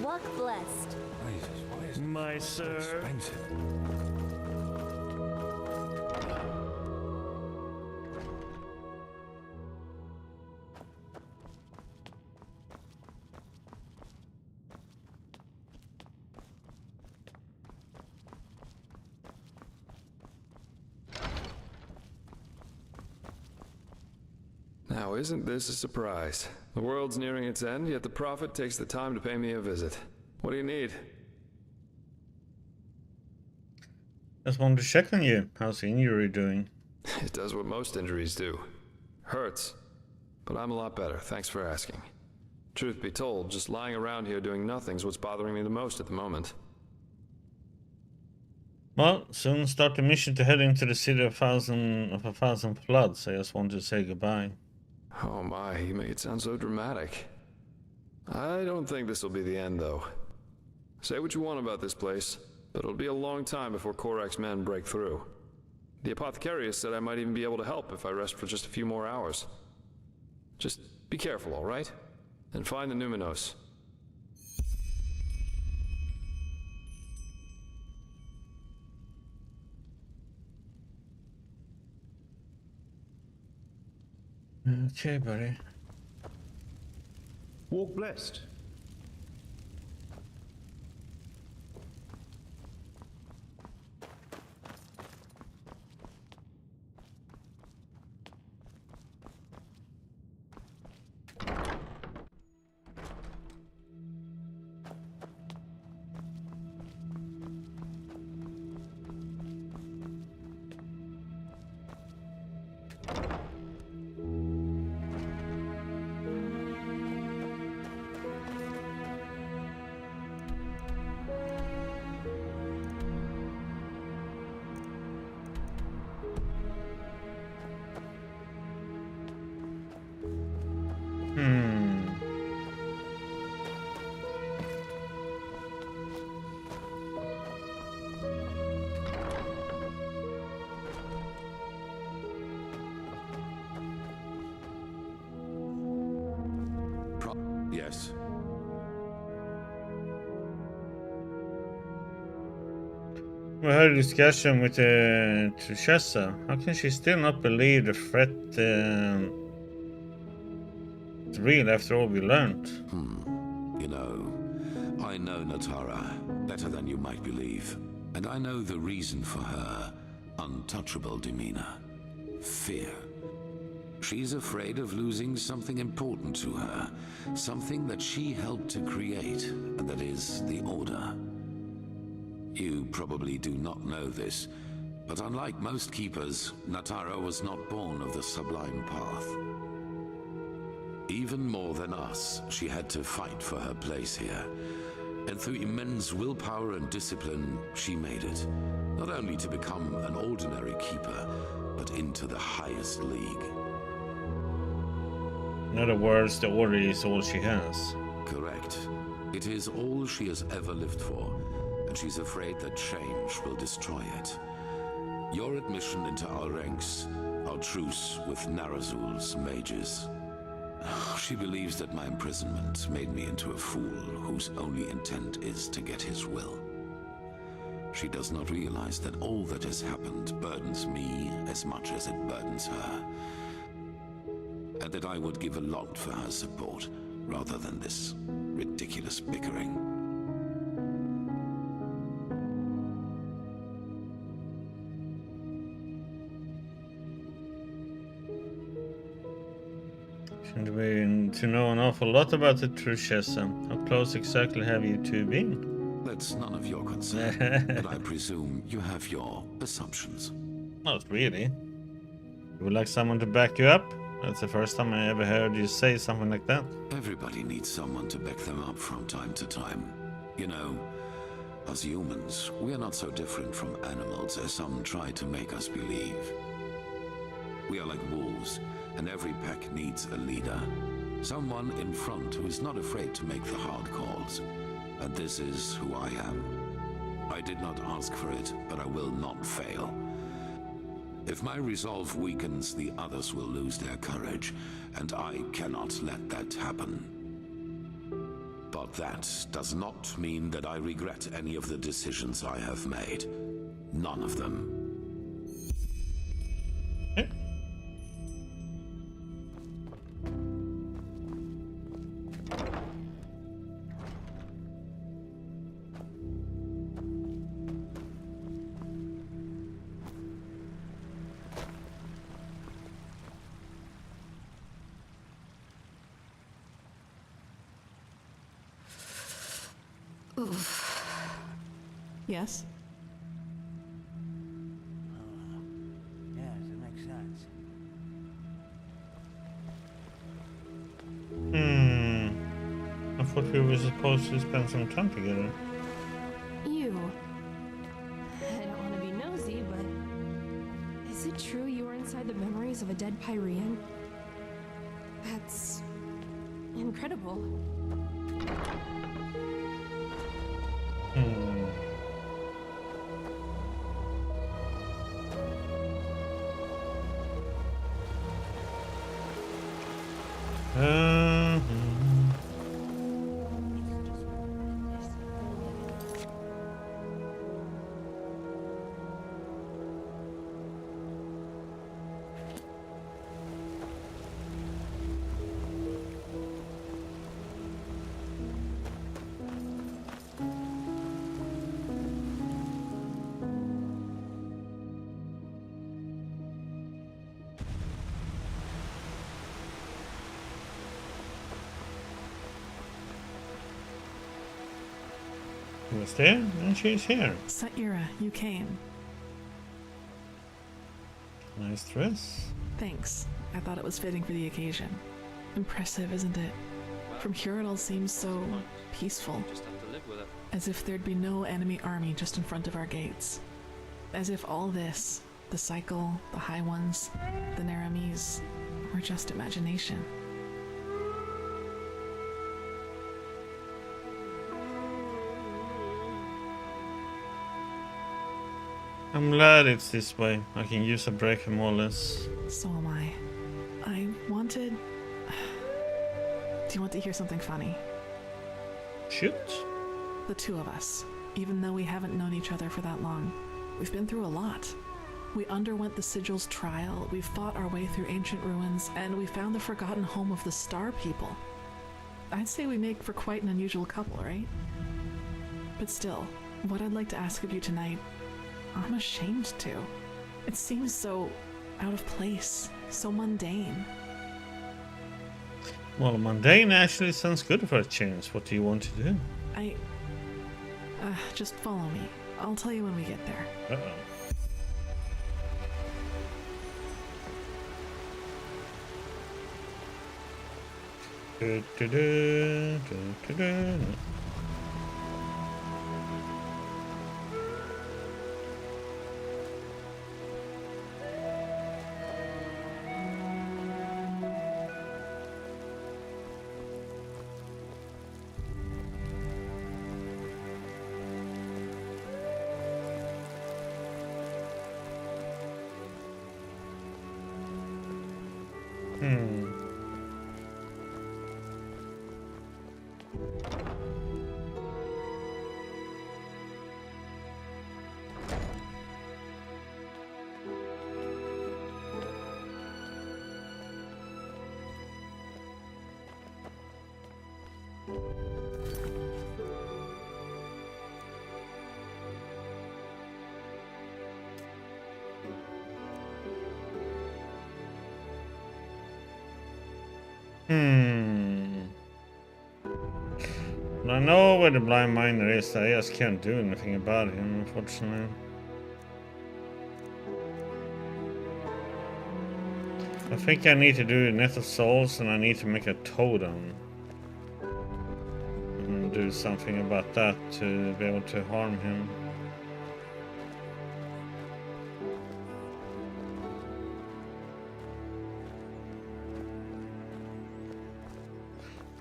Walk blessed. Jesus, why is My it so sir. expensive? Now, isn't this a surprise? The world's nearing its end, yet the Prophet takes the time to pay me a visit. What do you need? Just wanted to check on you. How's the injury doing? It does what most injuries do. Hurts. But I'm a lot better, thanks for asking. Truth be told, just lying around here doing nothing's what's bothering me the most at the moment. Well, soon start the mission to head into the city of a thousand floods. I just wanted to say goodbye. Oh my, you make it sound so dramatic. I don't think this will be the end, though. Say what you want about this place. but it'll be a long time before Korak's men break through. The Apothecarius said I might even be able to help if I rest for just a few more hours. Just be careful, all right? And find the Numinos. Okay, buddy. Walk blessed. Yes. We had a discussion with Trishessa. How can she still not believe the threat is real after all we learned? You know, I know Natara better than you might believe. And I know the reason for her untouchable demeanor. Fear. She's afraid of losing something important to her. Something that she helped to create, and that is the Order. You probably do not know this, but unlike most keepers, Natara was not born of the Sublime Path. Even more than us, she had to fight for her place here. And through immense willpower and discipline, she made it. Not only to become an ordinary keeper, but into the highest league. In other words, the Order is all she has. Correct. It is all she has ever lived for, and she's afraid that change will destroy it. Your admission into our ranks, our truce with Narazul's mages. She believes that my imprisonment made me into a fool whose only intent is to get his will. She does not realize that all that has happened burdens me as much as it burdens her. And that I would give a lot for her support, rather than this ridiculous bickering. Seem to know an awful lot about the Trishessa. How close exactly have you two been? That's none of your concern, but I presume you have your assumptions. Not really. You would like someone to back you up? That's the first time I ever heard you say something like that. Everybody needs someone to back them up from time to time. You know, as humans, we are not so different from animals as some try to make us believe. We are like wolves, and every pack needs a leader. Someone in front who is not afraid to make the hard calls. And this is who I am. I did not ask for it, but I will not fail. If my resolve weakens, the others will lose their courage, and I cannot let that happen. But that does not mean that I regret any of the decisions I have made. None of them. Yes? Yes, it makes sense. I thought we were supposed to spend some time together. You. I don't want to be nosy, but is it true you were inside the memories of a dead Pyrean? That's incredible. He was there, and she's here. Saira, you came. Nice dress. Thanks. I thought it was fitting for the occasion. Impressive, isn't it? From here it all seems so peaceful. Just have to live with it. As if there'd be no enemy army just in front of our gates. As if all this, the cycle, the High Ones, the Naramis, were just imagination. I'm glad it's this way. I can use a break more or less. So am I. I wanted... Do you want to hear something funny? Shoot. The two of us, even though we haven't known each other for that long, we've been through a lot. We underwent the Sigil's trial, we fought our way through ancient ruins, and we found the forgotten home of the Star People. I'd say we make for quite an unusual couple, right? But still, what I'd like to ask of you tonight, I'm ashamed to. It seems so out of place, so mundane. Well, mundane actually sounds good for a change. What do you want to do? Just follow me. I'll tell you when we get there. Uh-oh. I know where the blind miner is. I just can't do anything about him, unfortunately. I think I need to do a Net of Souls, and I need to make a totem. And do something about that to be able to harm him.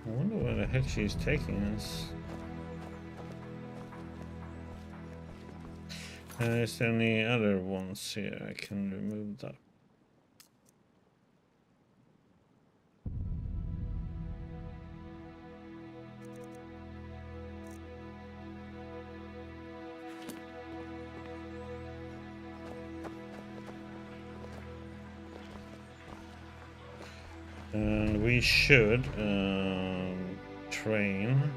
I wonder where the heck she's taking us. Is there any other ones here? I can remove that. And we should train.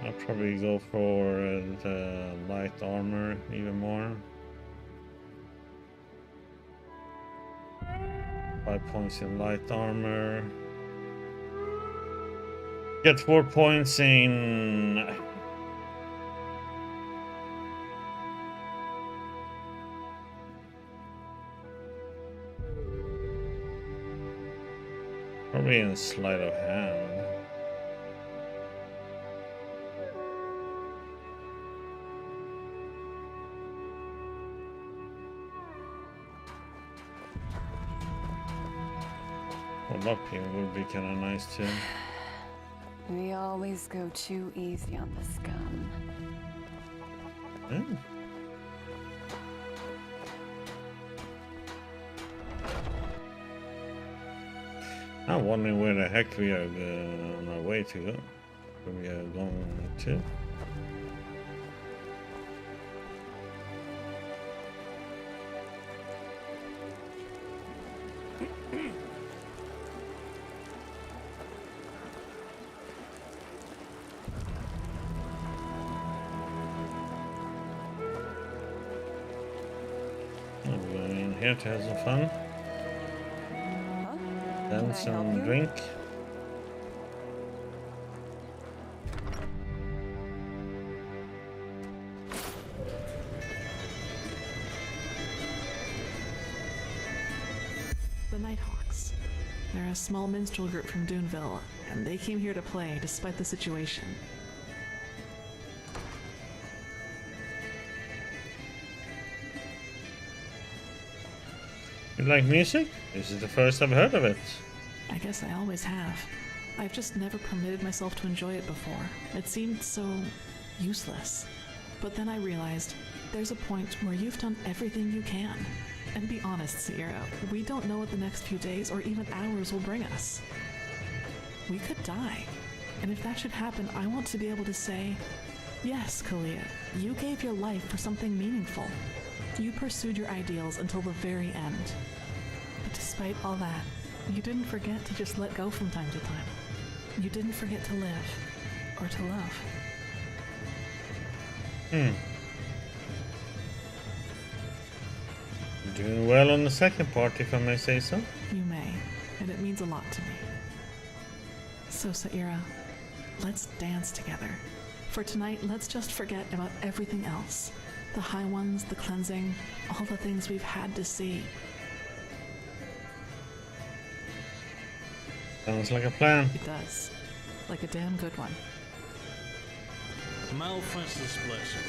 I'll probably go for the light armor even more. 5 points in light armor. Get 4 points in... Probably in sleight of hand. Well, up here would be kind of nice too. We always go too easy on the scum. Hmm. I'm wondering where the heck we are on our way to go. Where we are going to. I'm going in here to have some fun. Dance and drink. The Nighthawks. They're a small minstrel group from Duneville, and they came here to play despite the situation. You like music? This is the first I've heard of it. I guess I always have. I've just never permitted myself to enjoy it before. It seemed so useless. But then I realized there's a point where you've done everything you can. And be honest, Sierra, we don't know what the next few days or even hours will bring us. We could die. And if that should happen, I want to be able to say, yes, Kalia, you gave your life for something meaningful. You pursued your ideals until the very end. But despite all that, you didn't forget to just let go from time to time. You didn't forget to live, or to love. Doing well on the second part, if I may say so. You may, and it means a lot to me. So, Saira, let's dance together. For tonight, let's just forget about everything else. The High Ones, the cleansing, all the things we've had to see. Sounds like a plan. It does. Like a damn good one. Malfest's blessing.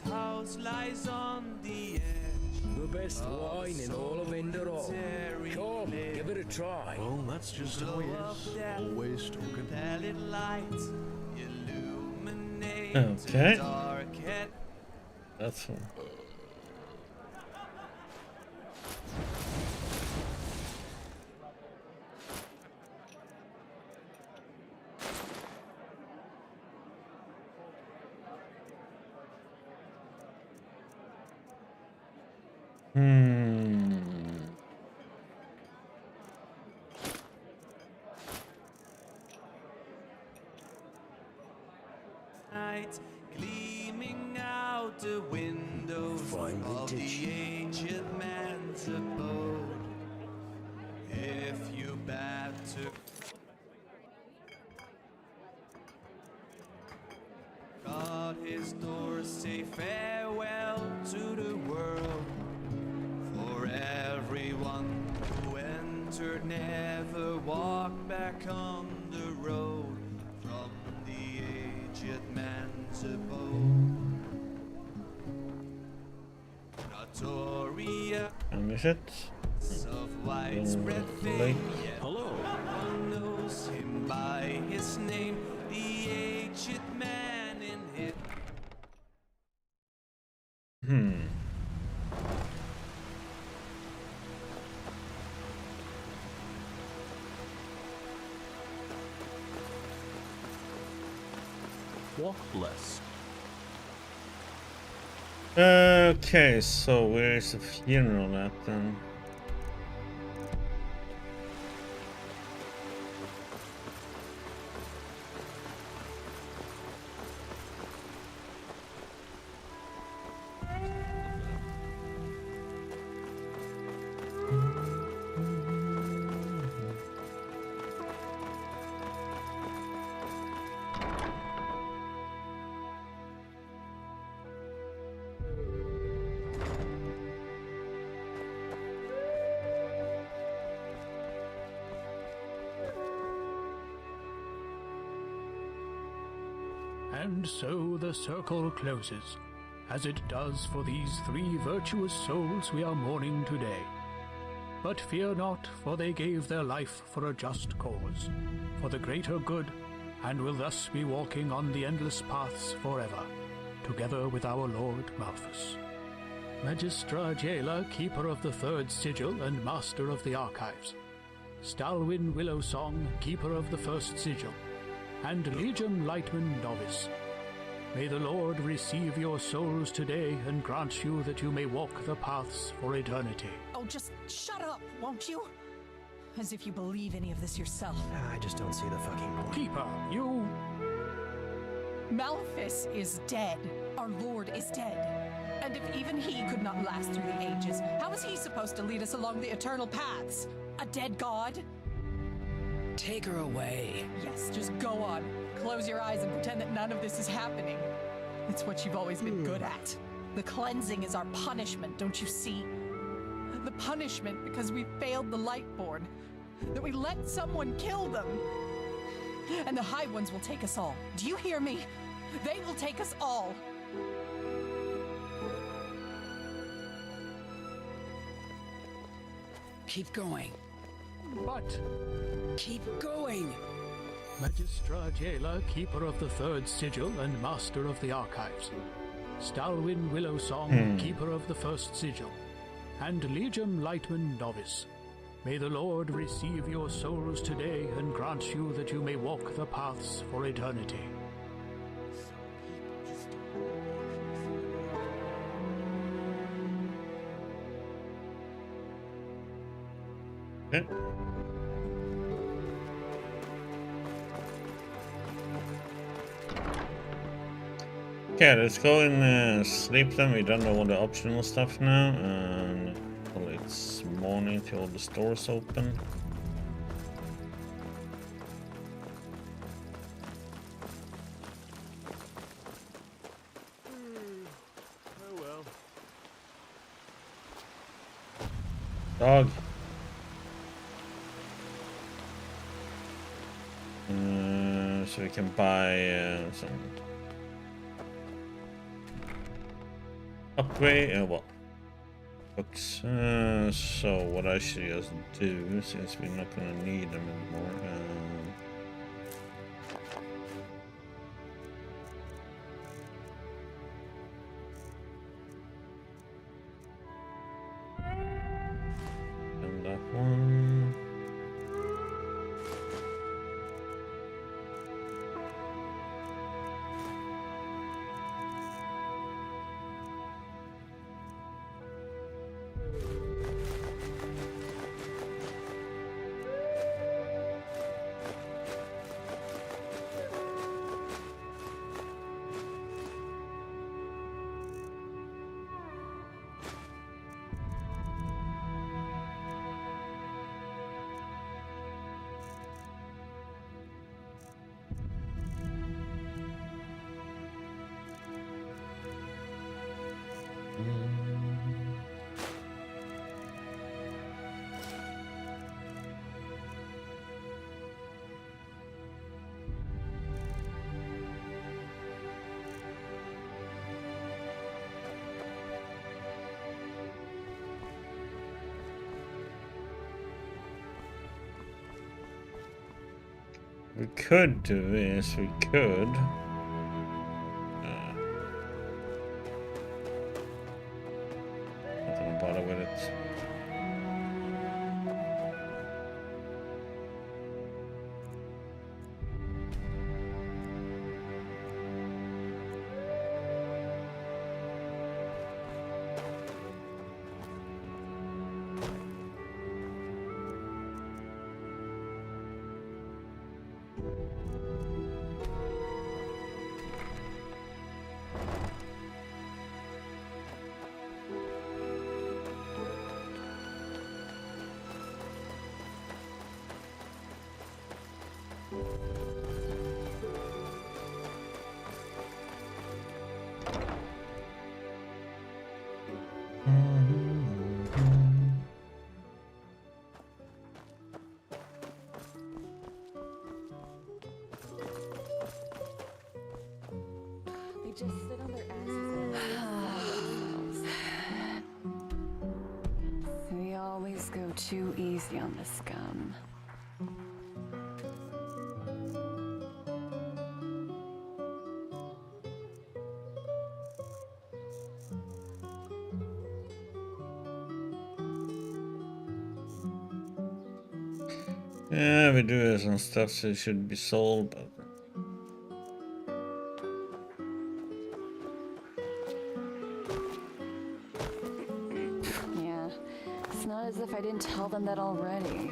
House lies on the edge. The best wine in all of Indorol. Come, give it a try. Well, that's just how he is. Always talking. Pallid lights illuminate Okay. dark head. That's fun. Night gleaming out the windows of the aged man's abode. If you bat to God his doors, say farewell to the world. For everyone who entered never walked back on the road from the aged man's abode. Notoria And is it? of widespread Lake. fame, yet Hello. no one knows him by his name. The aged man in his Walk blessed. Okay, so where is the funeral at then? And so the circle closes, as it does for these 3 virtuous souls we are mourning today. But fear not, for they gave their life for a just cause, for the greater good, and will thus be walking on the endless paths forever, together with our Lord Malthus. Magistra Jailer, Keeper of the Third Sigil and Master of the Archives. Stalwyn Willowsong, Keeper of the First Sigil, and Legion Lightman Novice. May the Lord receive your souls today and grant you that you may walk the paths for eternity. Oh, just shut up, won't you? As if you believe any of this yourself. I just don't see the fucking point. Keeper, you... Malthus is dead. Our Lord is dead. And if even he could not last through the ages, how is he supposed to lead us along the eternal paths? A dead god? Take her away. Yes, just go on. Close your eyes and pretend that none of this is happening. It's what you've always been good at. The cleansing is our punishment, don't you see? The punishment because we failed the Lightborn. That we let someone kill them. And the High Ones will take us all. Do you hear me? They will take us all. Keep going. But... Keep going! Magistra Jailer, Keeper of the Third Sigil and Master of the Archives. Stalwyn Willowsong, Keeper of the First Sigil. And Legion Lightman Novice. May the Lord receive your souls today and grant you that you may walk the paths for eternity. Okay. Okay, let's go and sleep then. We done all the optional stuff now, and well, it's morning till all the stores open. Oh well. Dog. So we can buy some upgrade. What? Books. So what I should just do, since we're not gonna need them anymore. And that one. We could do is we could not gonna bother with it. just sit on their asses. We always go too easy on the scum. Yeah, we do have some stuff that should be sold, but Yeah, it's not as if I didn't tell them that already.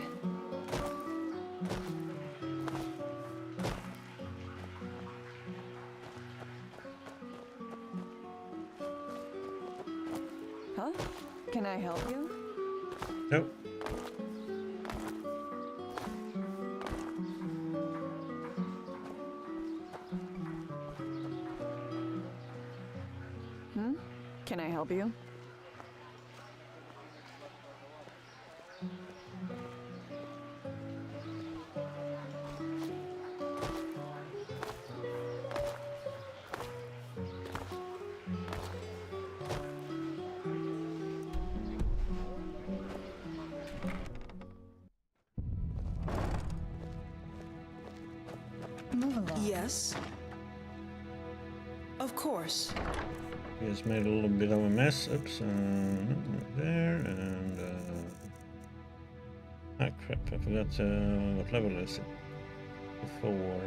Huh? Can I help you? nope. Can I help you? Move along. Yes. Of course. We just made a little bit of a mess. Oops, there, and ah crap, I forgot what level is it? Before.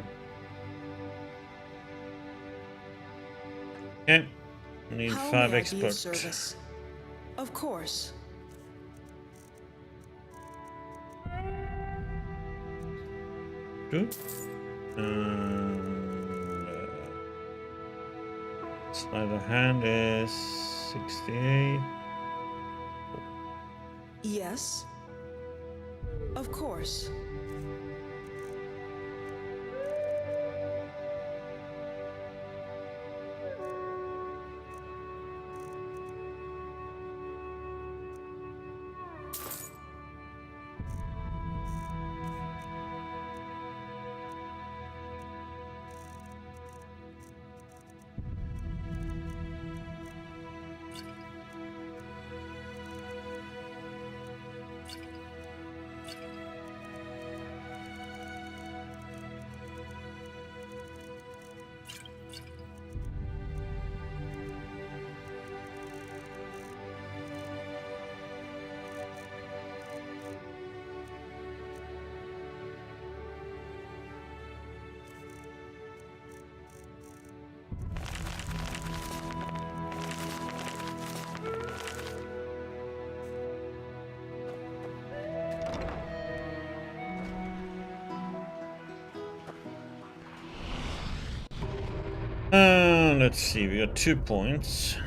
Okay, need How 5 may I be of experts. service? Of course. Good. And sleight of hand is 68. Yes. Of course. Let's see, we got 2 points.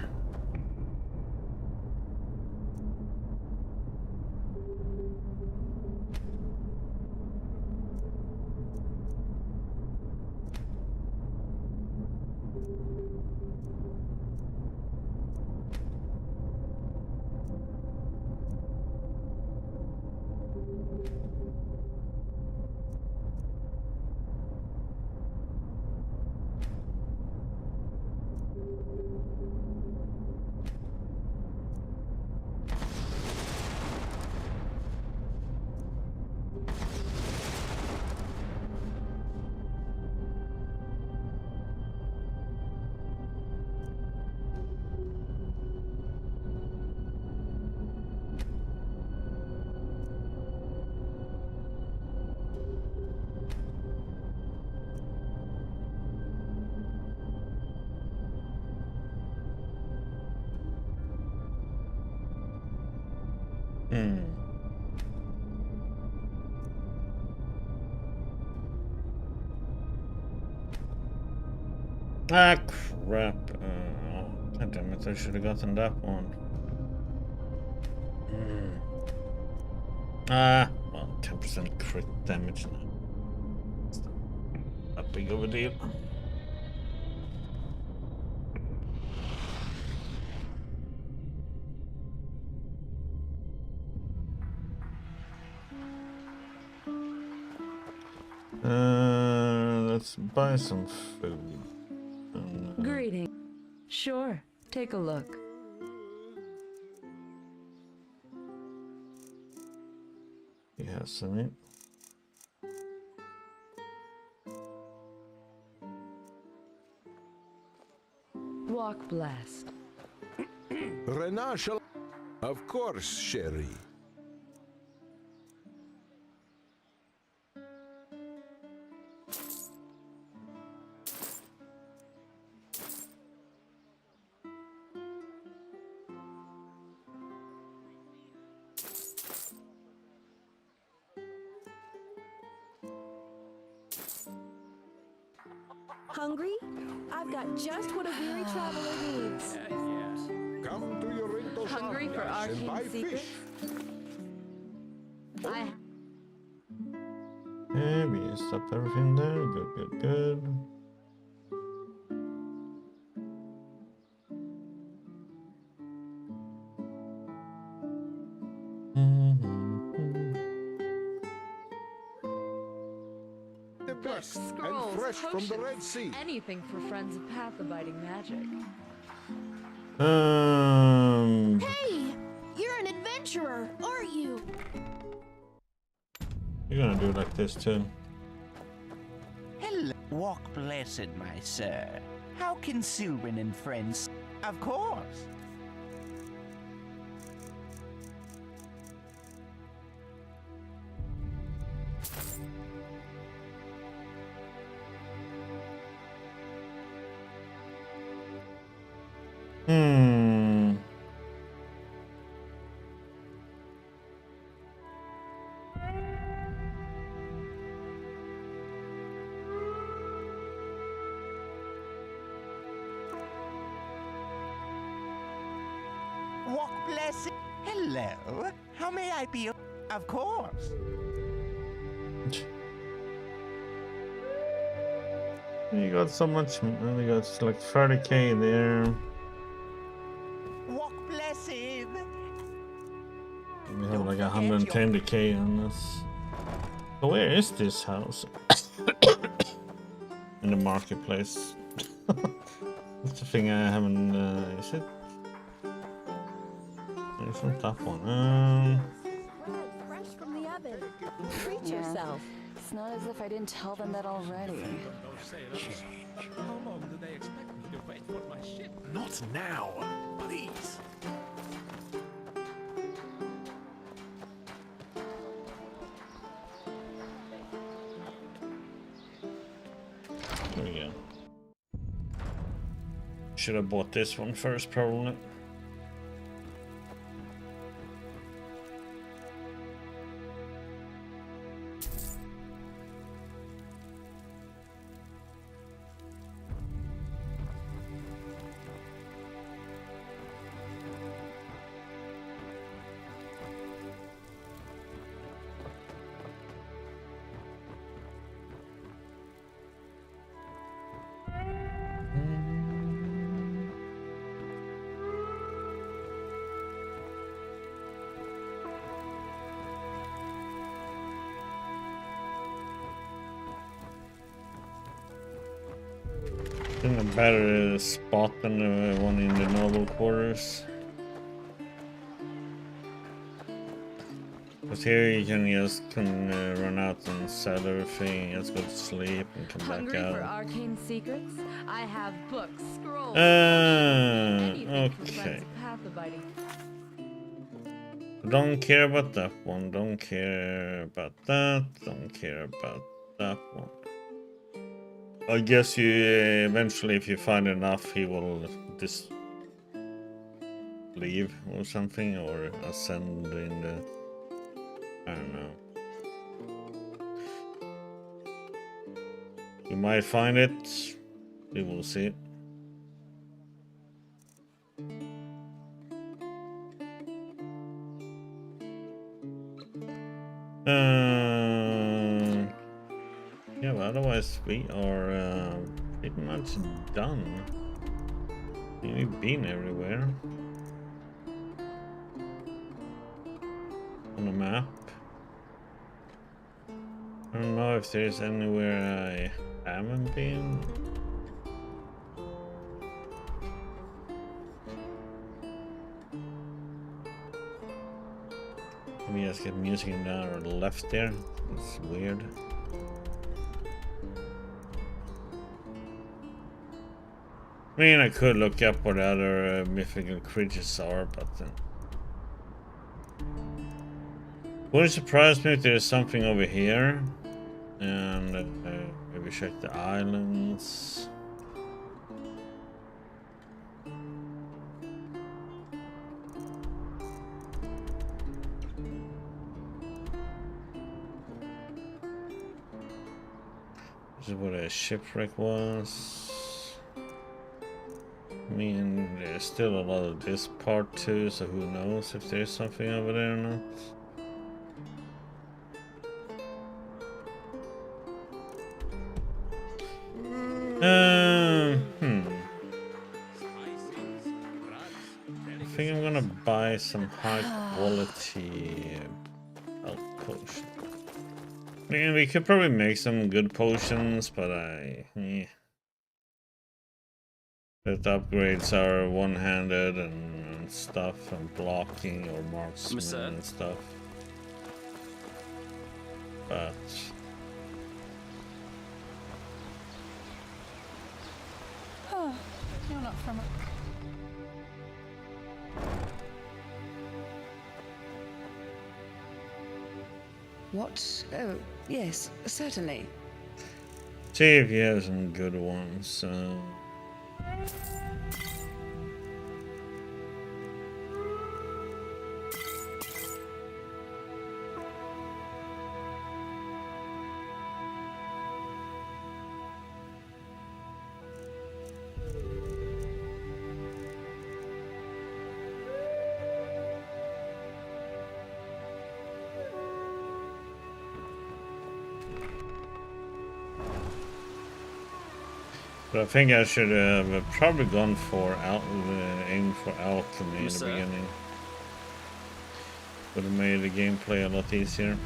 Ah, crap. God damn it, I should have gotten that one. Ah, well, 10% crit damage now. It's not that big of a deal. Let's buy some food. Greeting. Sure, take a look. He has it. Walk blessed. Renard shall... Of course, Sherry. Hungry? I've got just what a weary traveler needs. Come to your Rinto Hungry for and buy arcane secrets? fish. Yeah, we used up everything there. Good, good, good. The best and Scrolls, fresh from the potions, Red Sea. anything for friends of path-abiding magic. Hey! You're an adventurer, aren't you? You're gonna do it like this too. Hello, walk blessed, my sir. How can Sylvan and friends? Of course. Walk blessed. Hello. How may I be? Of course. You got so much. You got like 30k there. Walk blessed. We have like 110k on this. So where is this house? In the marketplace. That's the thing I haven't. Is it? It's not that one. Fresh from the oven. Treat yourself. It's not as if I didn't tell them that already. How long do they expect me to wait for my ship? Not now, please. There we go. Should have bought this one first, probably. In a better spot than the one in the noble quarters. Because here you can just run out and sell everything, just go to sleep and come Hungry back for out. arcane secrets? I have books, scrolls, anything for Okay. friends of path-abiding. Don't care about that one, don't care about that, don't care about that one. I guess you eventually, if you find enough, he will just leave or something, or ascend in the. I don't know. You might find it. We will see. Yeah, but otherwise we are pretty much done. We've been everywhere on the map. I don't know if there's anywhere I haven't been. We just get music in our left there. It's weird. I mean, I could look up what other mythical creatures are, but wouldn't surprise me if there's something over here. And maybe check the islands. This is what a shipwreck was. I mean, there's still a lot of this part too, so who knows if there's something over there or not. I think I'm gonna buy some high quality health potion. I mean, we could probably make some good potions, but the upgrades are one-handed and stuff, and blocking or marksman and stuff. But Oh, you're not from a... What? Oh, yes, certainly. see if he has some good ones. But I think I should have probably gone for aim for alchemy in the beginning. Would have made the gameplay a lot easier.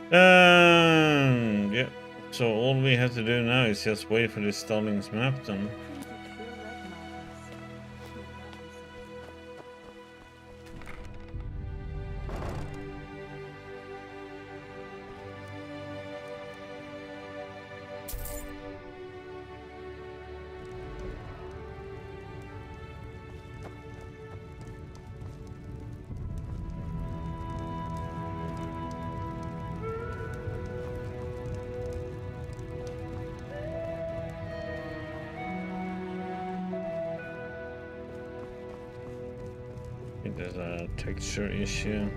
Yeah. So all we have to do now is just wait for the Stallings map then. I think there's a texture issue.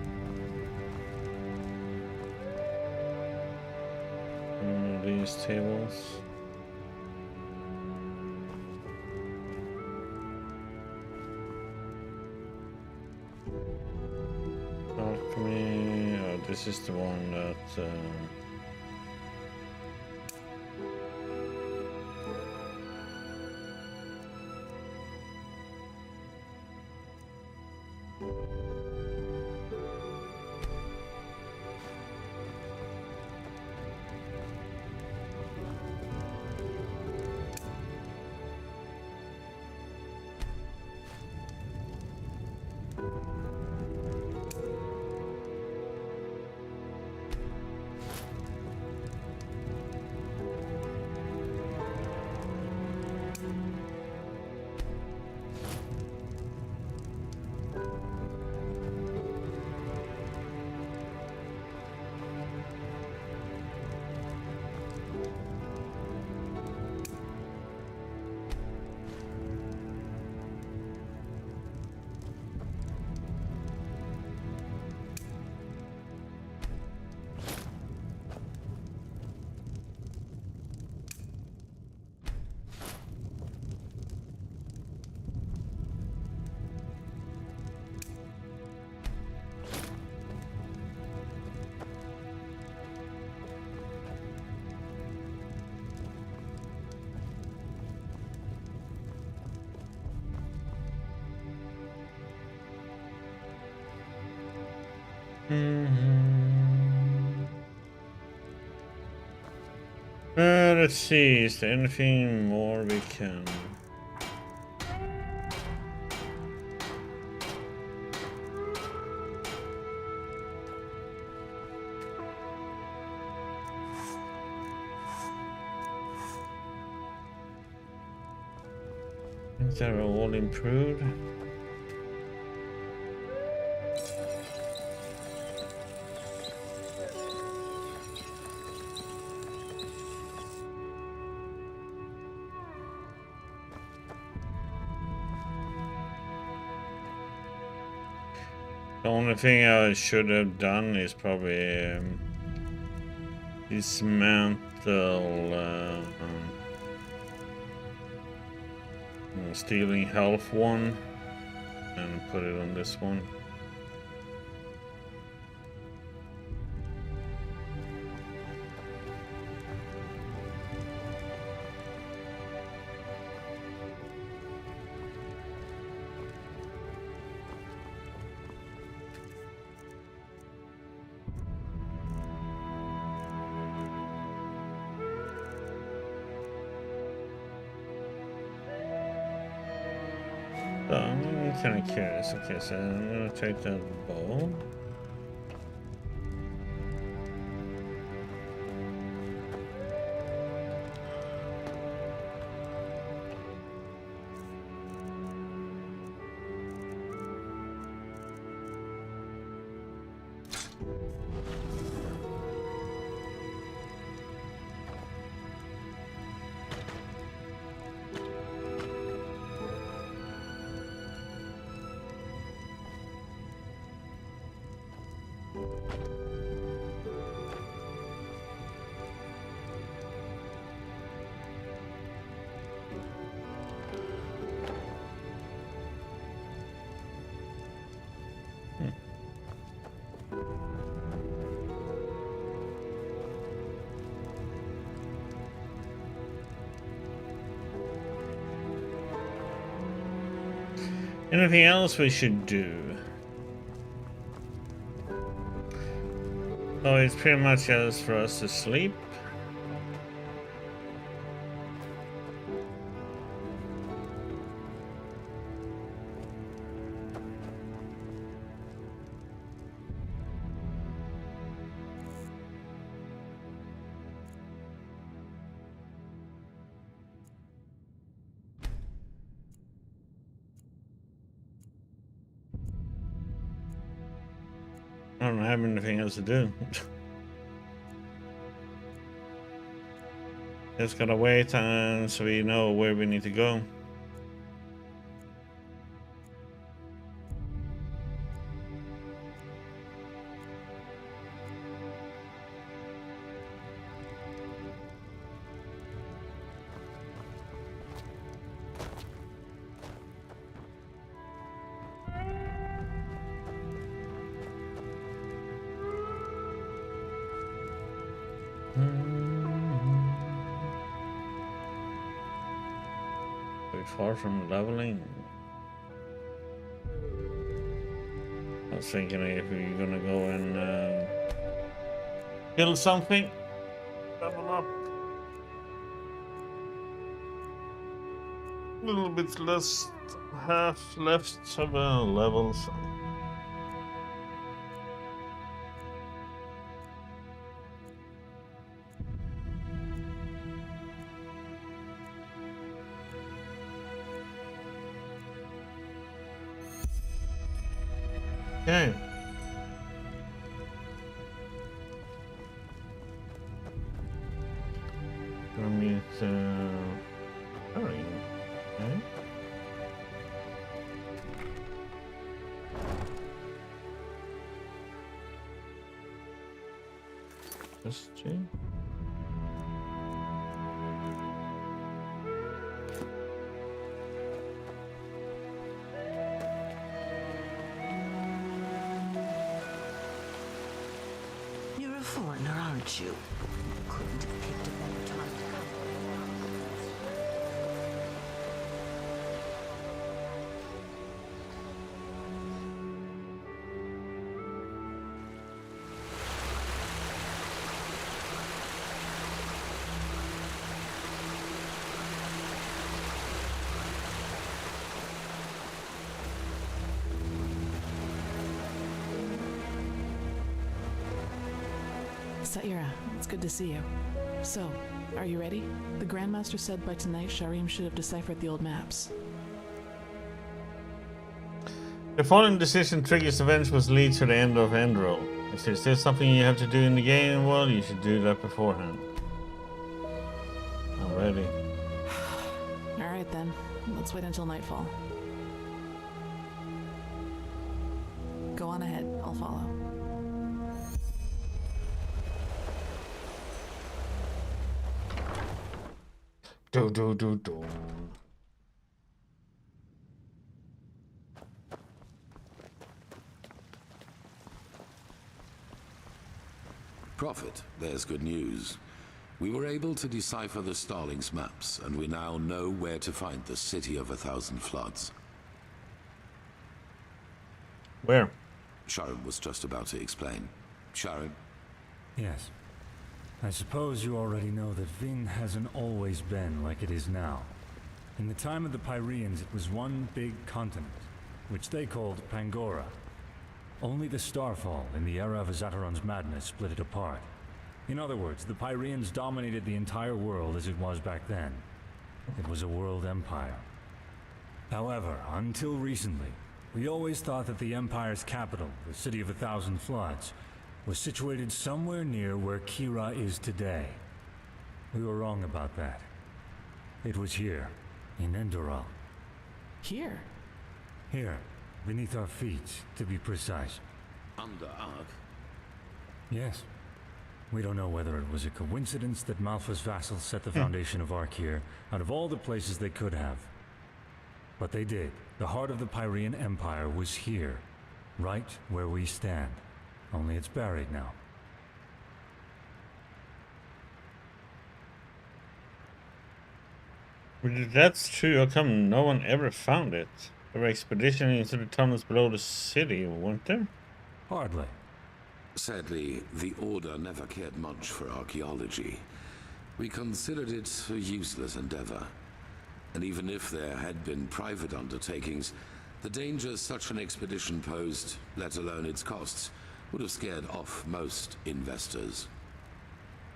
On one of these tables. Alchemy. Oh, this is the one that. Let's see, is there anything more we can... They're all improved. The only thing I should have done is probably dismantle stealing health one and put it on this one. I'm kind of curious. Okay, so I'm gonna take that bow. Anything else we should do? Oh, it's pretty much just for us to sleep. I don't have anything else to do. Just gotta wait so we know where we need to go. Far from leveling. I was thinking if we're gonna go and kill something, level up a little bit less, half left of a level. So. Okay. Gonna meet Harry. Okay. Just G. Foreigner, aren't you? Couldn't have picked a better time to come. Saira, it's good to see you. So, are you ready? The Grandmaster said by tonight Sharim should have deciphered the old maps. The following decision triggers events which lead to the end of Endrol. If there's still something you have to do in the game, well, you should do that beforehand. I'm ready. Alright then, let's wait until nightfall. Go on ahead, I'll follow. Do. Prophet, there's good news. We were able to decipher the Starling's maps, and we now know where to find the City of 1,000 Floods. Where? Sharon was just about to explain. Sharon? Yes. I suppose you already know that Vin hasn't always been like it is now. In the time of the Pyreans, it was one big continent, which they called Pangora. Only the Starfall in the era of Azataron's madness split it apart. In other words, the Pyreans dominated the entire world as it was back then. It was a world empire. However, until recently, we always thought that the Empire's capital, the City of 1,000 Floods, was situated somewhere near where Kira is today. We were wrong about that. It was here, in Endoral. Here? Here, beneath our feet, to be precise. Under Ark? Yes. We don't know whether it was a coincidence that Malphas vassals set the foundation of Ark here, out of all the places they could have. But they did. The heart of the Pyrean Empire was here, right where we stand. Only it's buried now. If that's true, how come no one ever found it? There were expeditions into the tunnels below the city, weren't there? Hardly. Sadly, the Order never cared much for archaeology. We considered it a useless endeavor. And even if there had been private undertakings, the dangers such an expedition posed, let alone its costs, would have scared off most investors.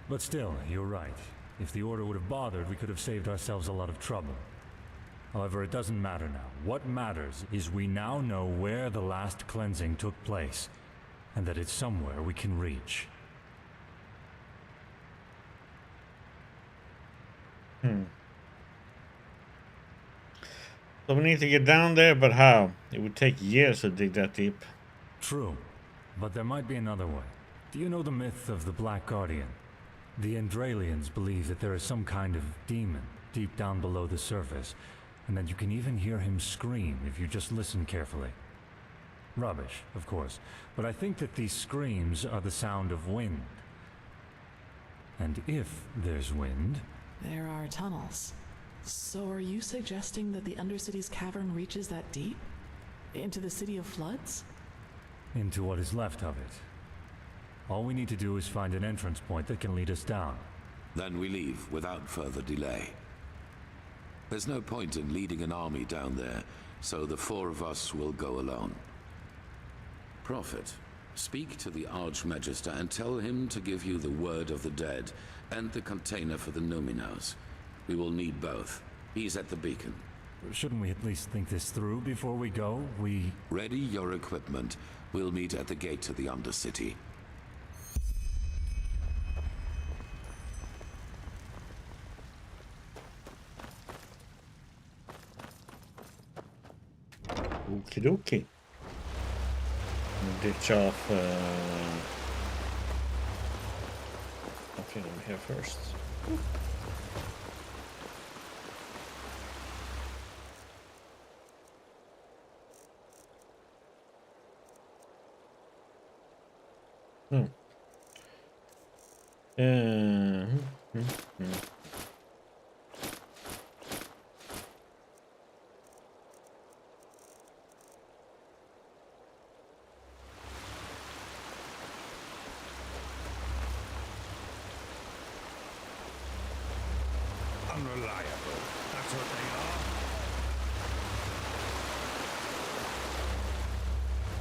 But still, you're right. If the Order would have bothered, we could have saved ourselves a lot of trouble. However, it doesn't matter now. What matters is we now know where the last cleansing took place, and that it's somewhere we can reach. So we need to get down there, but how? It would take years to dig that deep. True, but there might be another way. Do you know the myth of the Black Guardian? The Andralians believe that there is some kind of demon deep down below the surface, and that you can even hear him scream if you just listen carefully. Rubbish, of course, but I think that these screams are the sound of wind. And if there's wind... There are tunnels. So are you suggesting that the Undercity's cavern reaches that deep? Into the City of Floods? Into what is left of it. All we need to do is find an entrance point that can lead us down. Then we leave without further delay. There's no point in leading an army down there, so the four of us will go alone. Prophet, speak to the Archmagister and tell him to give you the word of the dead and the container for the Numinos. We will need both. He's at the beacon. Shouldn't we at least think this through before we go? Ready your equipment. We'll meet at the gate to the Undercity. Okie dokie. Ditch off. Okay, I'm here first. Unreliable. That's what they are.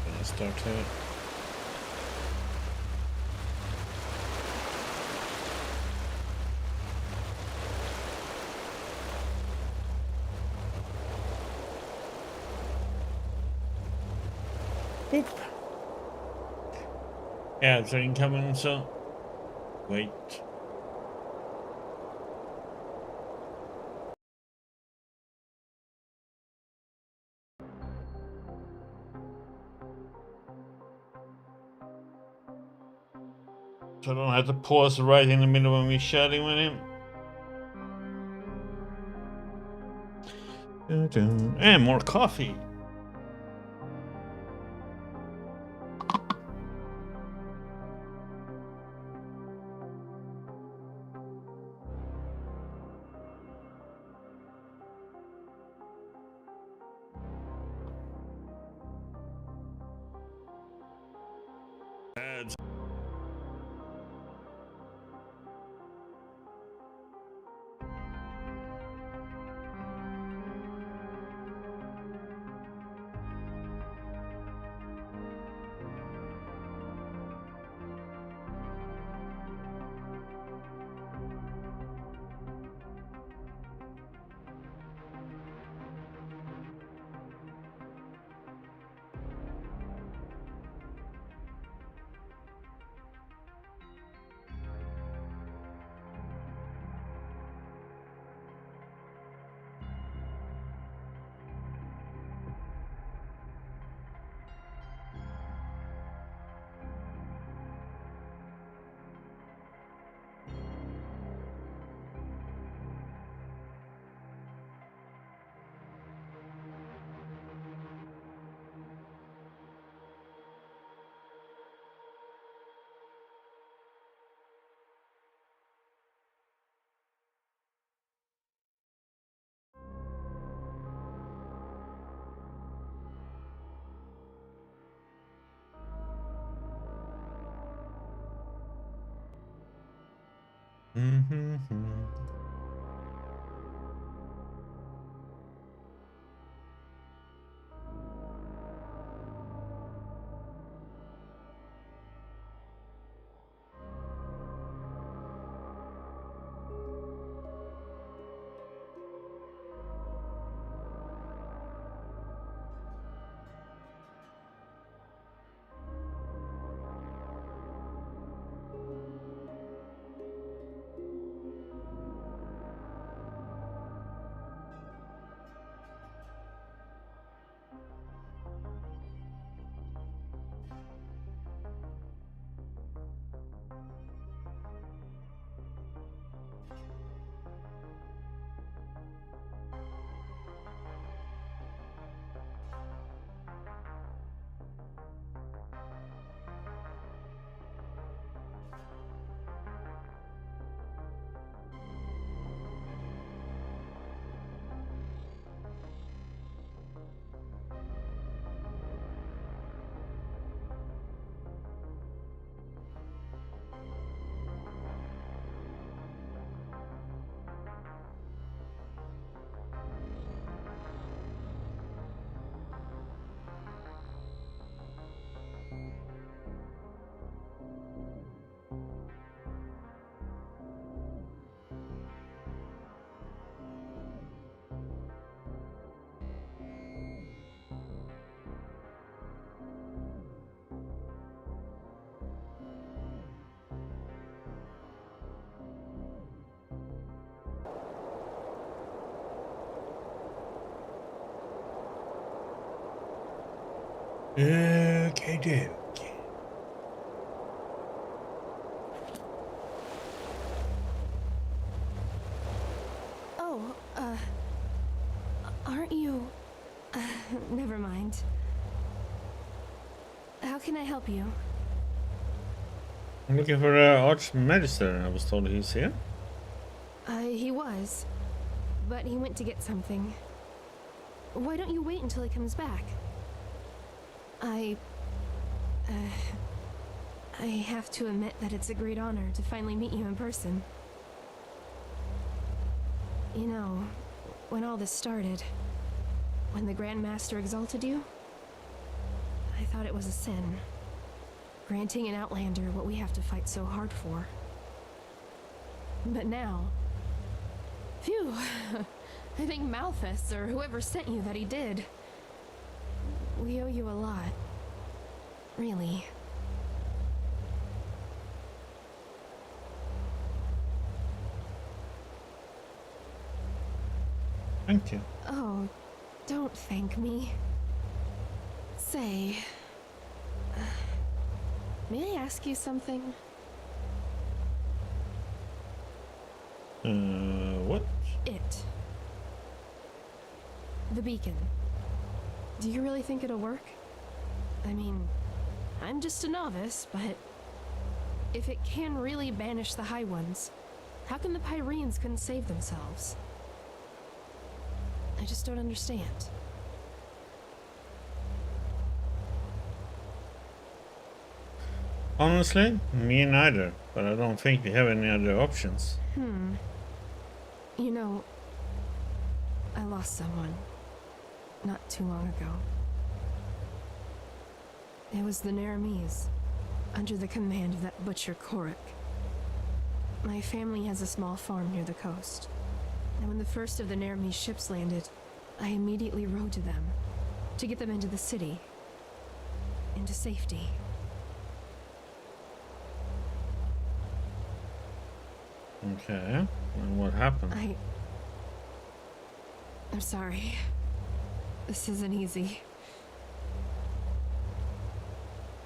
Gonna start it. Boop. Ads are incoming, so wait. So I don't have to pause right in the middle of me chatting with him. And more coffee. Ads. Okay, dude. Oh, aren't you... never mind. How can I help you? I'm looking for Archmagister. I was told he's here. He was. But he went to get something. Why don't you wait until he comes back? I have to admit that it's a great honor to finally meet you in person. You know, when all this started, when the Grand Master exalted you, I thought it was a sin. Granting an Outlander what we have to fight so hard for. But now... Phew! I think Malthus, or whoever sent you, that he did. We owe you a lot. really. Thank you. Oh, don't thank me. Say, may I ask you something? What? It. The beacon. Do you really think it'll work? I mean, I'm just a novice, but if it can really banish the High Ones, how come the Pyreans couldn't save themselves? I just don't understand. Honestly, me neither, but I don't think we have any other options. You know, I lost someone not too long ago. It was the Naramis, under the command of that butcher Korik. My family has a small farm near the coast, and when the first of the Naramis ships landed, I immediately rode to them to get them into the city, into safety. Okay, and what happened? I'm sorry. This isn't easy.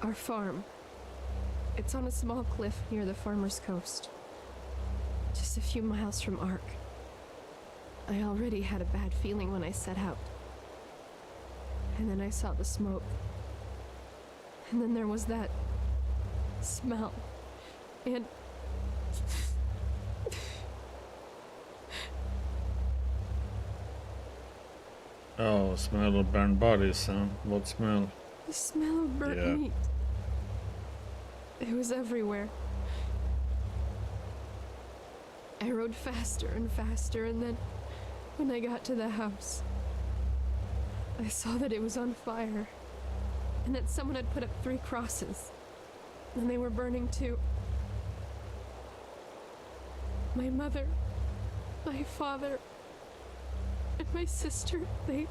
Our farm. It's on a small cliff near the farmer's coast. Just a few miles from Ark. I already had a bad feeling when I set out. And then I saw the smoke. And then there was that smell. And Oh, smell of burned bodies, huh? What smell? the smell of burnt Yeah. meat. It was everywhere. I rode faster and faster, and then when I got to the house, I saw that it was on fire, and that someone had put up 3 crosses, and they were burning too. My mother, my father, and my sister, they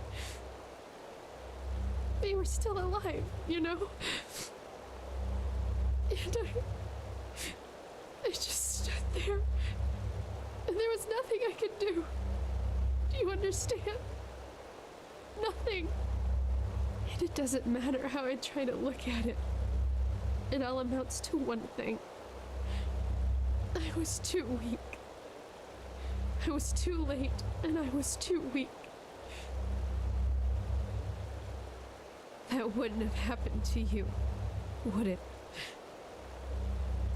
were still alive, you know? And I just stood there, and there was nothing I could do. Do you understand? Nothing. And it doesn't matter how I try to look at it. It all amounts to one thing. I was too weak. I was too late, and I was too weak. That wouldn't have happened to you, would it?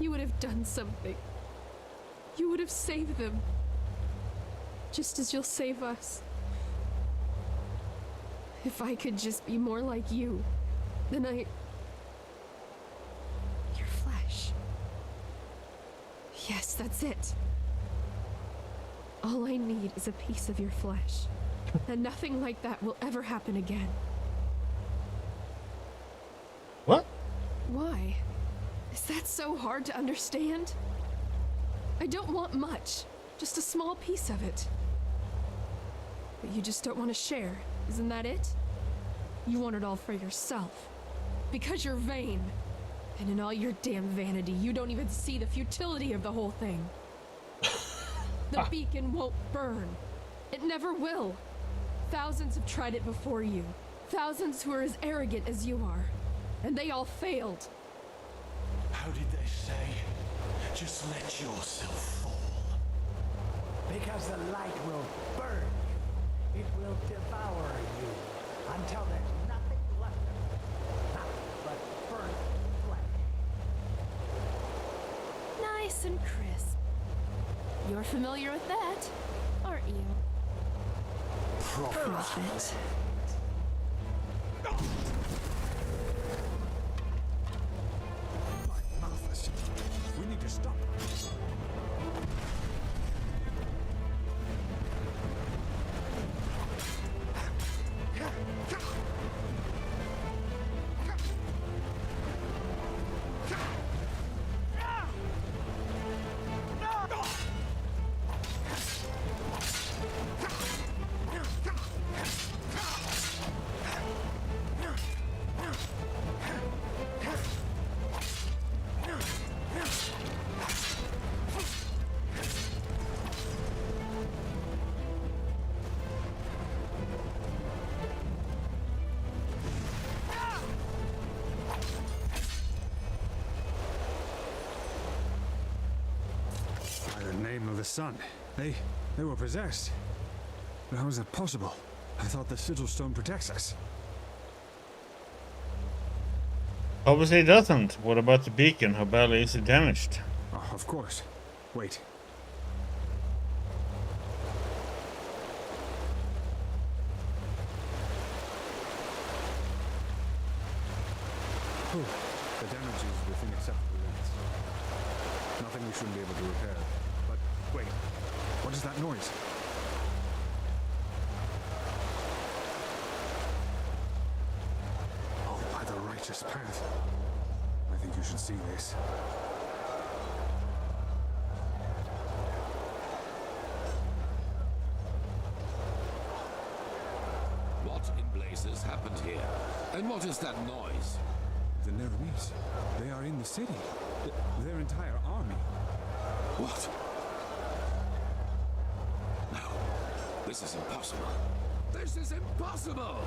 You would have done something. You would have saved them. Just as you'll save us. If I could just be more like you, then your flesh. Yes, that's it. All I need is a piece of your flesh. And nothing like that will ever happen again. What? Why? Is that so hard to understand? I don't want much. Just a small piece of it. But you just don't want to share. Isn't that it? You want it all for yourself. Because you're vain. And in all your damn vanity, you don't even see the futility of the whole thing. The beacon won't burn. It never will. Thousands have tried it before you. Thousands who are as arrogant as you are. And they all failed. How did they say? Just let yourself fall. Because the light will burn you. It will devour you. Until there's nothing left of you. Nothing but burnt flesh. Nice and crisp. You're familiar with that, aren't you? Prophet. Malthus, we need to stop. the sun. They were possessed. But how is that possible? I thought the sigil stone protects us. Obviously it doesn't. What about the beacon? How badly is it damaged? Oh, of course. Wait. Whew. The damage is within acceptable limits. Nothing we shouldn't be able to repair. But wait, what is that noise? Oh, by the righteous path. I think you should see this. What in blazes happened here? And what is that noise? The Nervese. They are in the city. Their entire army. What? No. This is impossible. This is impossible!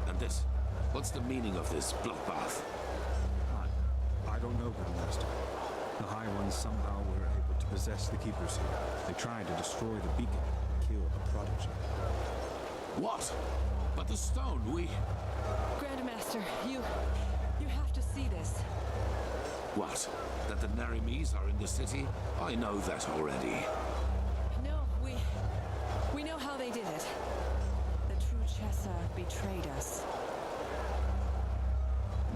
And this? What's the meaning of this bloodbath? I don't know, Good Master. The High Ones somehow were able to possess the Keepers here. They tried to destroy the beacon and kill the Prodigy. What? But the stone, we... Grandmaster, you have to see this. What? That the Neremese are in the city? I know that already. No, we know how they did it. The Truchessa betrayed us.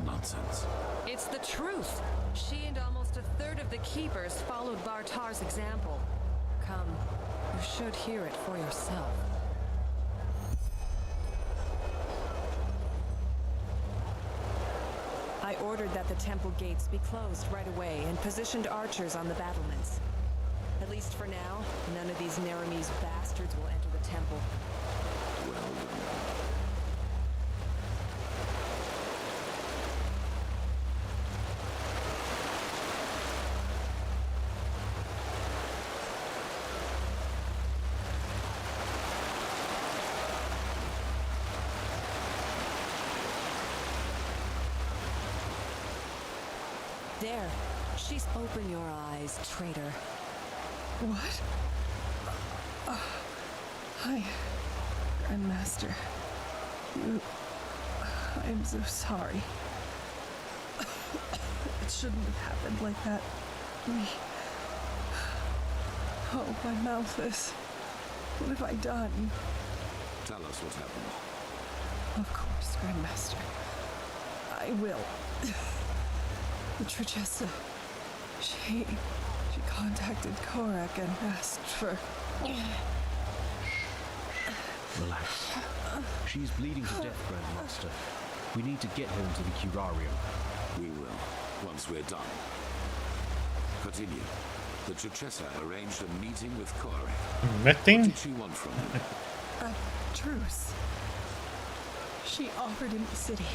Nonsense. It's the truth. She and almost a third of the Keepers followed Bartar's example. Come, you should hear it for yourself. I ordered that the temple gates be closed right away and positioned archers on the battlements. At least for now, none of these Neremese bastards will enter the temple. Well done. There. She's... Open your eyes, traitor. What? Hi, Grandmaster. I am so sorry. It shouldn't have happened like that. Oh, my Malthus. What have I done? Tell us what happened. Of course, Grandmaster. I will. The Truchessa. She contacted Korak and asked for... Relax. She's bleeding to death, Grandmaster. We need to get her into the curarium. We will, once we're done. Continue. The Truchessa arranged a meeting with Korak. Meeting? What did she want from him? A truce. She offered him the city.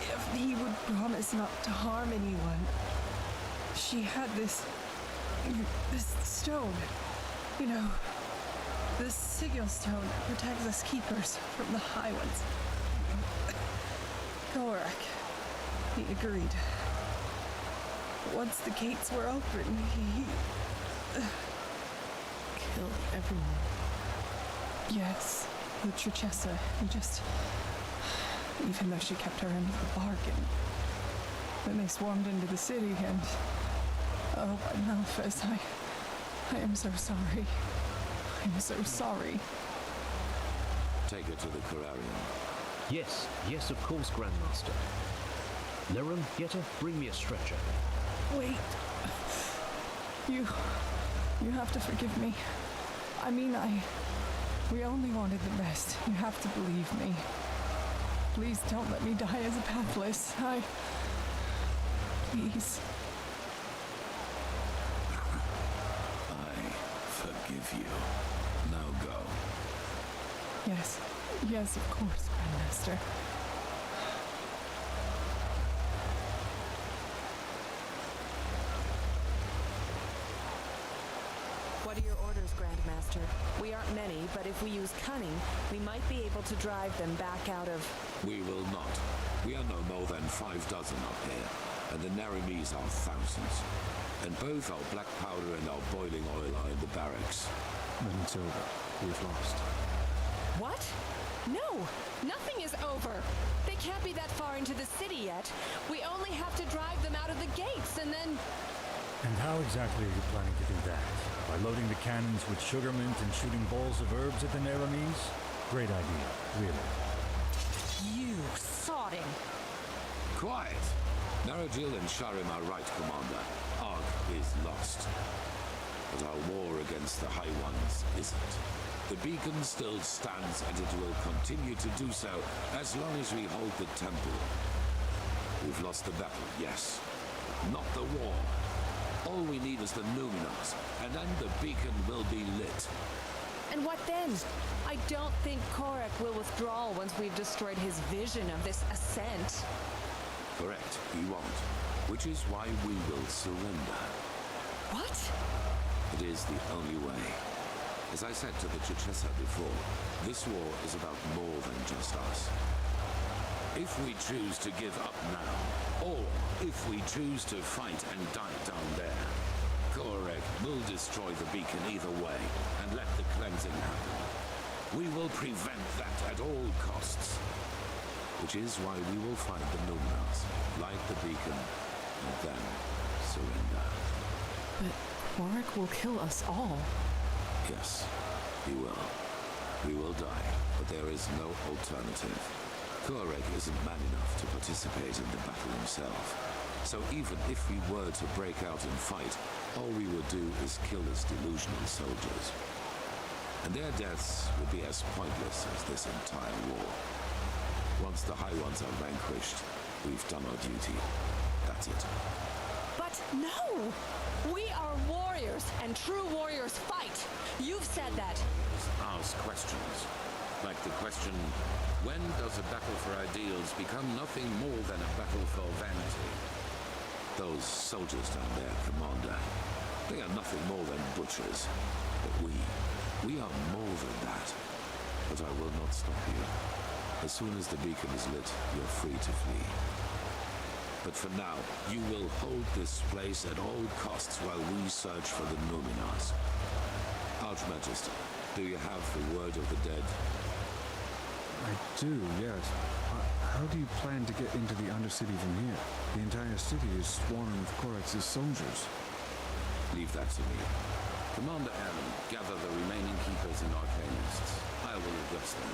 If he would promise not to harm anyone. She had this stone. You know, this sigil stone that protects us Keepers from the High Ones. Korak, he agreed. Once the gates were open, he... Kill everyone. Yes, the Truchessa. He just... Even though she kept her end of the bargain. Then they swarmed into the city and... Oh, my Malphas, I am so sorry. I'm so sorry. Take her to the Curarium. Yes, of course, Grandmaster. Nerem, Yetta, bring me a stretcher. Wait. You have to forgive me. I mean, we only wanted the best. You have to believe me. Please don't let me die as a pathless. Please. I forgive you. Now go. Yes, of course, Grandmaster. What are your orders, Grandmaster? We aren't many, but if we use cunning, we might be able to drive them back out of... We will not. We are no more than 5 dozen up here, and the Neremese are thousands. And both our black powder and our boiling oil are in the barracks. Then it's over. We've lost. What? No! Nothing is over! They can't be that far into the city yet. We only have to drive them out of the gates and then... And how exactly are you planning to do that? By loading the cannons with sugar mint and shooting balls of herbs at the Naramis? Great idea, really. You sodding! Quiet! Narajil and Sharim are right, Commander. Arg is lost. But our war against the High Ones isn't. The beacon still stands, and it will continue to do so as long as we hold the temple. We've lost the battle, yes, but not the war. All we need is the Numenors, and then the beacon will be lit. And what then? I don't think Korek will withdraw once we've destroyed his vision of this ascent. Correct, he won't. Which is why we will surrender. What? It is the only way. As I said to the Chichesa before, this war is about more than just us. If we choose to give up now, or if we choose to fight and die down there, Korek will destroy the beacon either way and let the cleansing happen. We will prevent that at all costs. Which is why we will find the Numenors, light the beacon, and then surrender. But Korek will kill us all. Yes, he will. We will die, but there is no alternative. Korek isn't man enough to participate in the battle himself. So even if we were to break out and fight, all we would do is kill his delusional soldiers. And their deaths would be as pointless as this entire war. Once the High Ones are vanquished, we've done our duty. That's it. But no! We are warriors, and true warriors fight! You've said that. Ask questions. Like the question, when does a battle for ideals become nothing more than a battle for vanity? Those soldiers down there, Commander, they are nothing more than butchers. But we are more than that. But I will not stop you. As soon as the beacon is lit, you're free to flee. But for now, you will hold this place at all costs while we search for the Numenors. Archmagister, do you have the word of the dead? I do, yes. How do you plan to get into the Undercity from here? The entire city is swarming with Korek's soldiers. Leave that to me. Commander Aaron, gather the remaining keepers and arcanists. I will address them.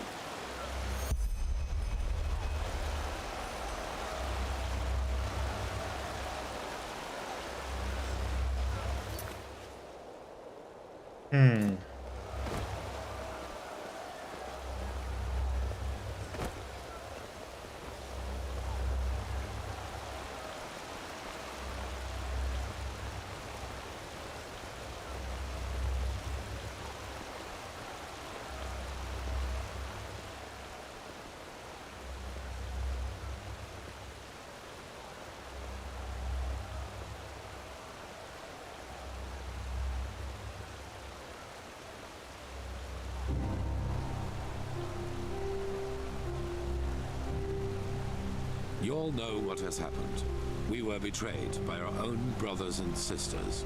You all know what has happened. We were betrayed by our own brothers and sisters.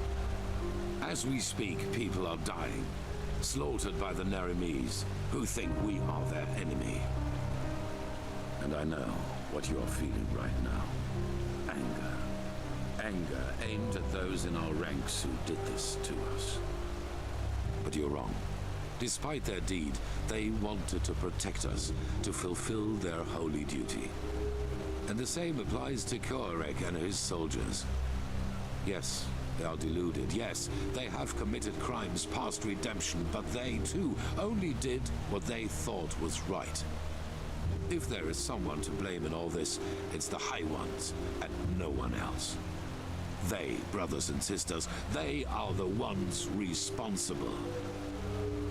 As we speak, people are dying, slaughtered by the Naramis, who think we are their enemy. And I know what you are feeling right now. Anger. Anger aimed at those in our ranks who did this to us. But you're wrong. Despite their deed, they wanted to protect us, to fulfill their holy duty. And the same applies to Korek and his soldiers. Yes, they are deluded. Yes, they have committed crimes past redemption, but they, too, only did what they thought was right. If there is someone to blame in all this, it's the High Ones, and no one else. They, brothers and sisters, they are the ones responsible.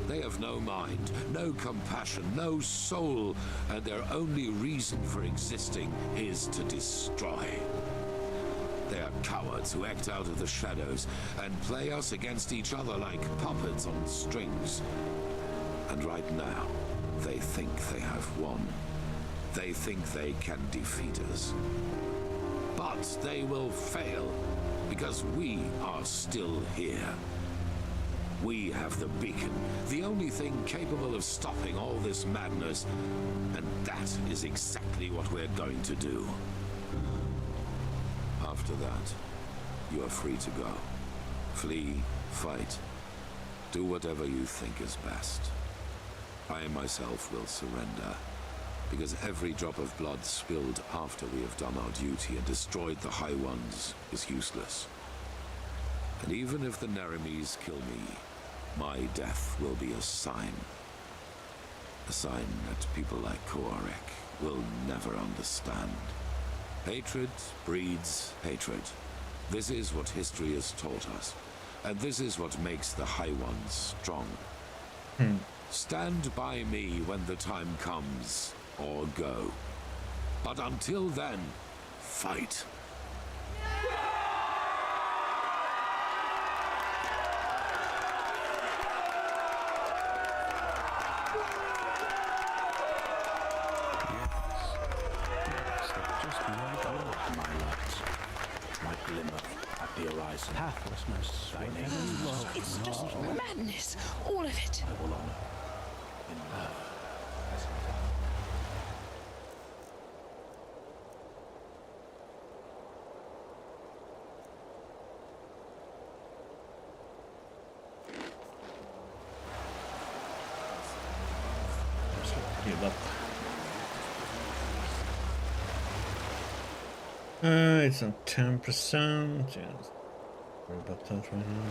They have no mind, no compassion, no soul, and their only reason for existing is to destroy. They are cowards who act out of the shadows and play us against each other like puppets on strings. And right now, they think they have won. They think they can defeat us. But they will fail, because we are still here. We have the beacon, the only thing capable of stopping all this madness, and that is exactly what we're going to do. After that, you are free to go. Flee, fight, do whatever you think is best. I myself will surrender, because every drop of blood spilled after we have done our duty and destroyed the High Ones is useless. And even if the Neramis kill me, my death will be a sign. A sign that people like Koarek will never understand. Hatred breeds hatred. This is what history has taught us. And this is what makes the High Ones strong. Stand by me when the time comes, or go. But until then, fight. Pathlessness. Thy name is love. It's just madness. All of it. I will honor in love. Give up. It's on 10%. Yes. Worry about that right now.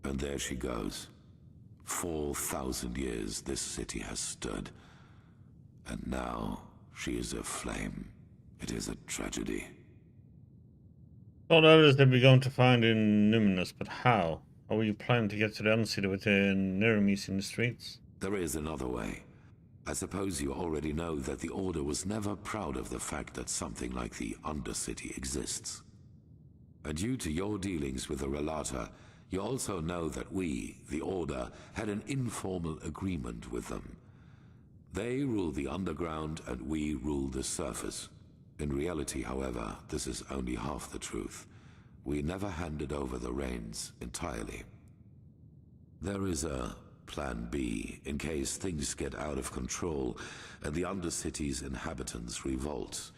And there she goes. 4,000 years this city has stood. And now she is aflame. It is a tragedy. All others that we're going to find in Numinous, but how? How will you plan to get to the Undercity with the Neramis in the streets? There is another way. I suppose you already know that the Order was never proud of the fact that something like the Undercity exists. And due to your dealings with the Relata, you also know that we, the Order, had an informal agreement with them. They rule the underground and we rule the surface. In reality, however, this is only half the truth. We never handed over the reins entirely. There is a Plan B in case things get out of control and the Undercity's inhabitants revolt,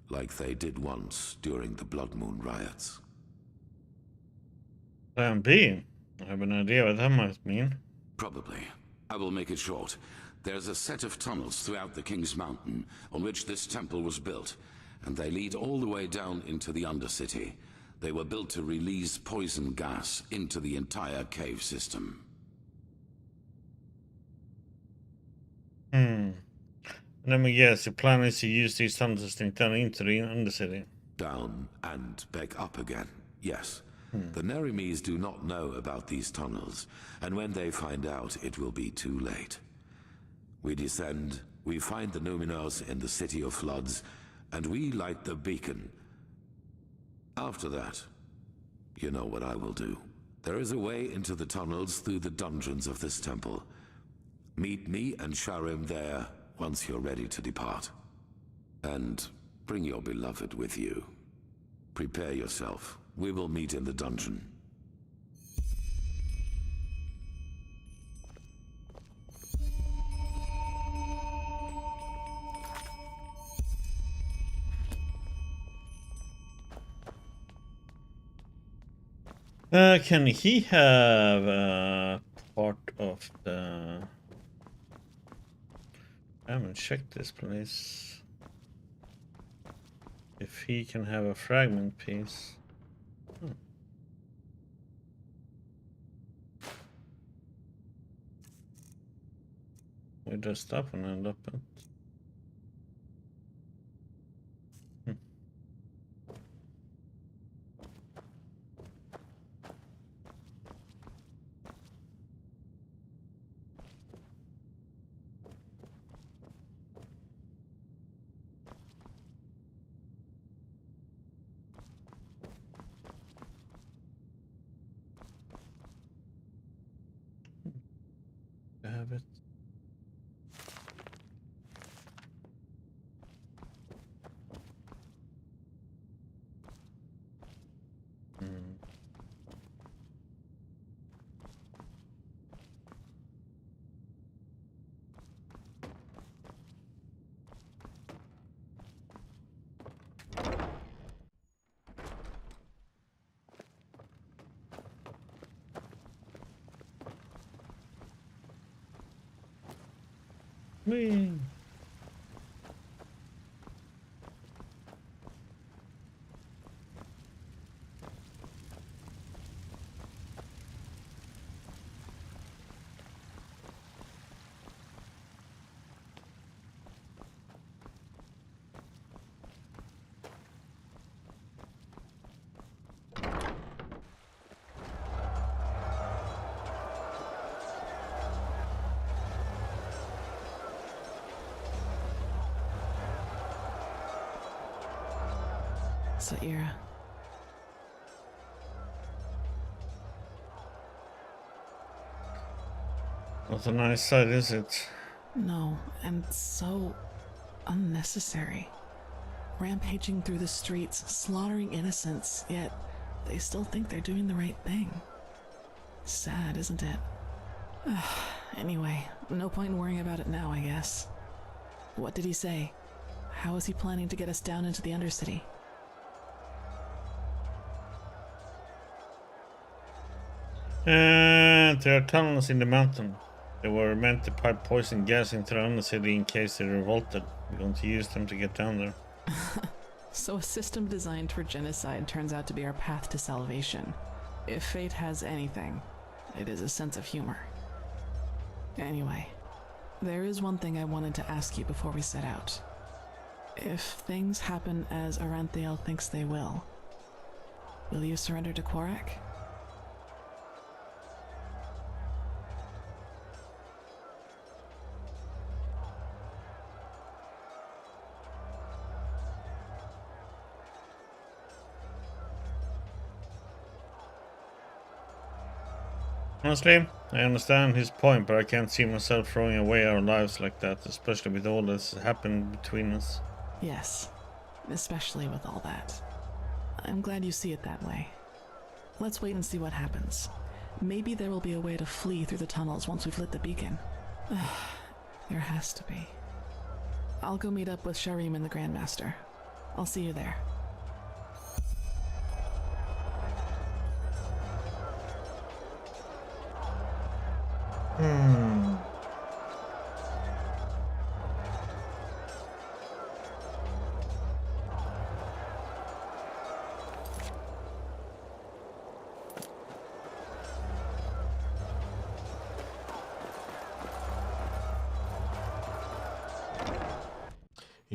like they did once during the Blood Moon riots. Plan B? I have an idea what that might mean. Probably. I will make it short. There's a set of tunnels throughout the King's Mountain on which this temple was built, and they lead all the way down into the Undercity. They were built to release poison gas into the entire cave system. Let me guess, your plan is to use these tunnels to sneak down into the Undercity. Down and back up again, yes. The Neramis do not know about these tunnels, and when they find out, it will be too late. We descend, we find the Numinos in the City of Floods, and we light the beacon. After that, you know what I will do. There is a way into the tunnels through the dungeons of this temple. Meet me and Sharim there once you're ready to depart. And bring your beloved with you. Prepare yourself. We will meet in the dungeon. Can he have part of the... I haven't checked this place. If he can have a fragment piece. Where does that one end up at? Have it. Whee. Saira. Not a nice sight, is it? No, and so unnecessary. Rampaging through the streets, slaughtering innocents, yet they still think they're doing the right thing. Sad, isn't it? Anyway, no point in worrying about it now, I guess. What did he say? How is he planning to get us down into the Undercity? There are tunnels in the mountain. They were meant to pipe poison gas into the Undercity in case they revolted. We're going to use them to get down there. So a system designed for genocide turns out to be our path to salvation. If fate has anything, it is a sense of humor. Anyway, there is one thing I wanted to ask you before we set out. If things happen as Aranthiel thinks they will you surrender to Quarak? Honestly, I understand his point, but I can't see myself throwing away our lives like that, especially with all that's happened between us. Yes, especially with all that. I'm glad you see it that way. Let's wait and see what happens. Maybe there will be a way to flee through the tunnels once we've lit the beacon. There has to be. I'll go meet up with Sharim and the Grandmaster. I'll see you there. In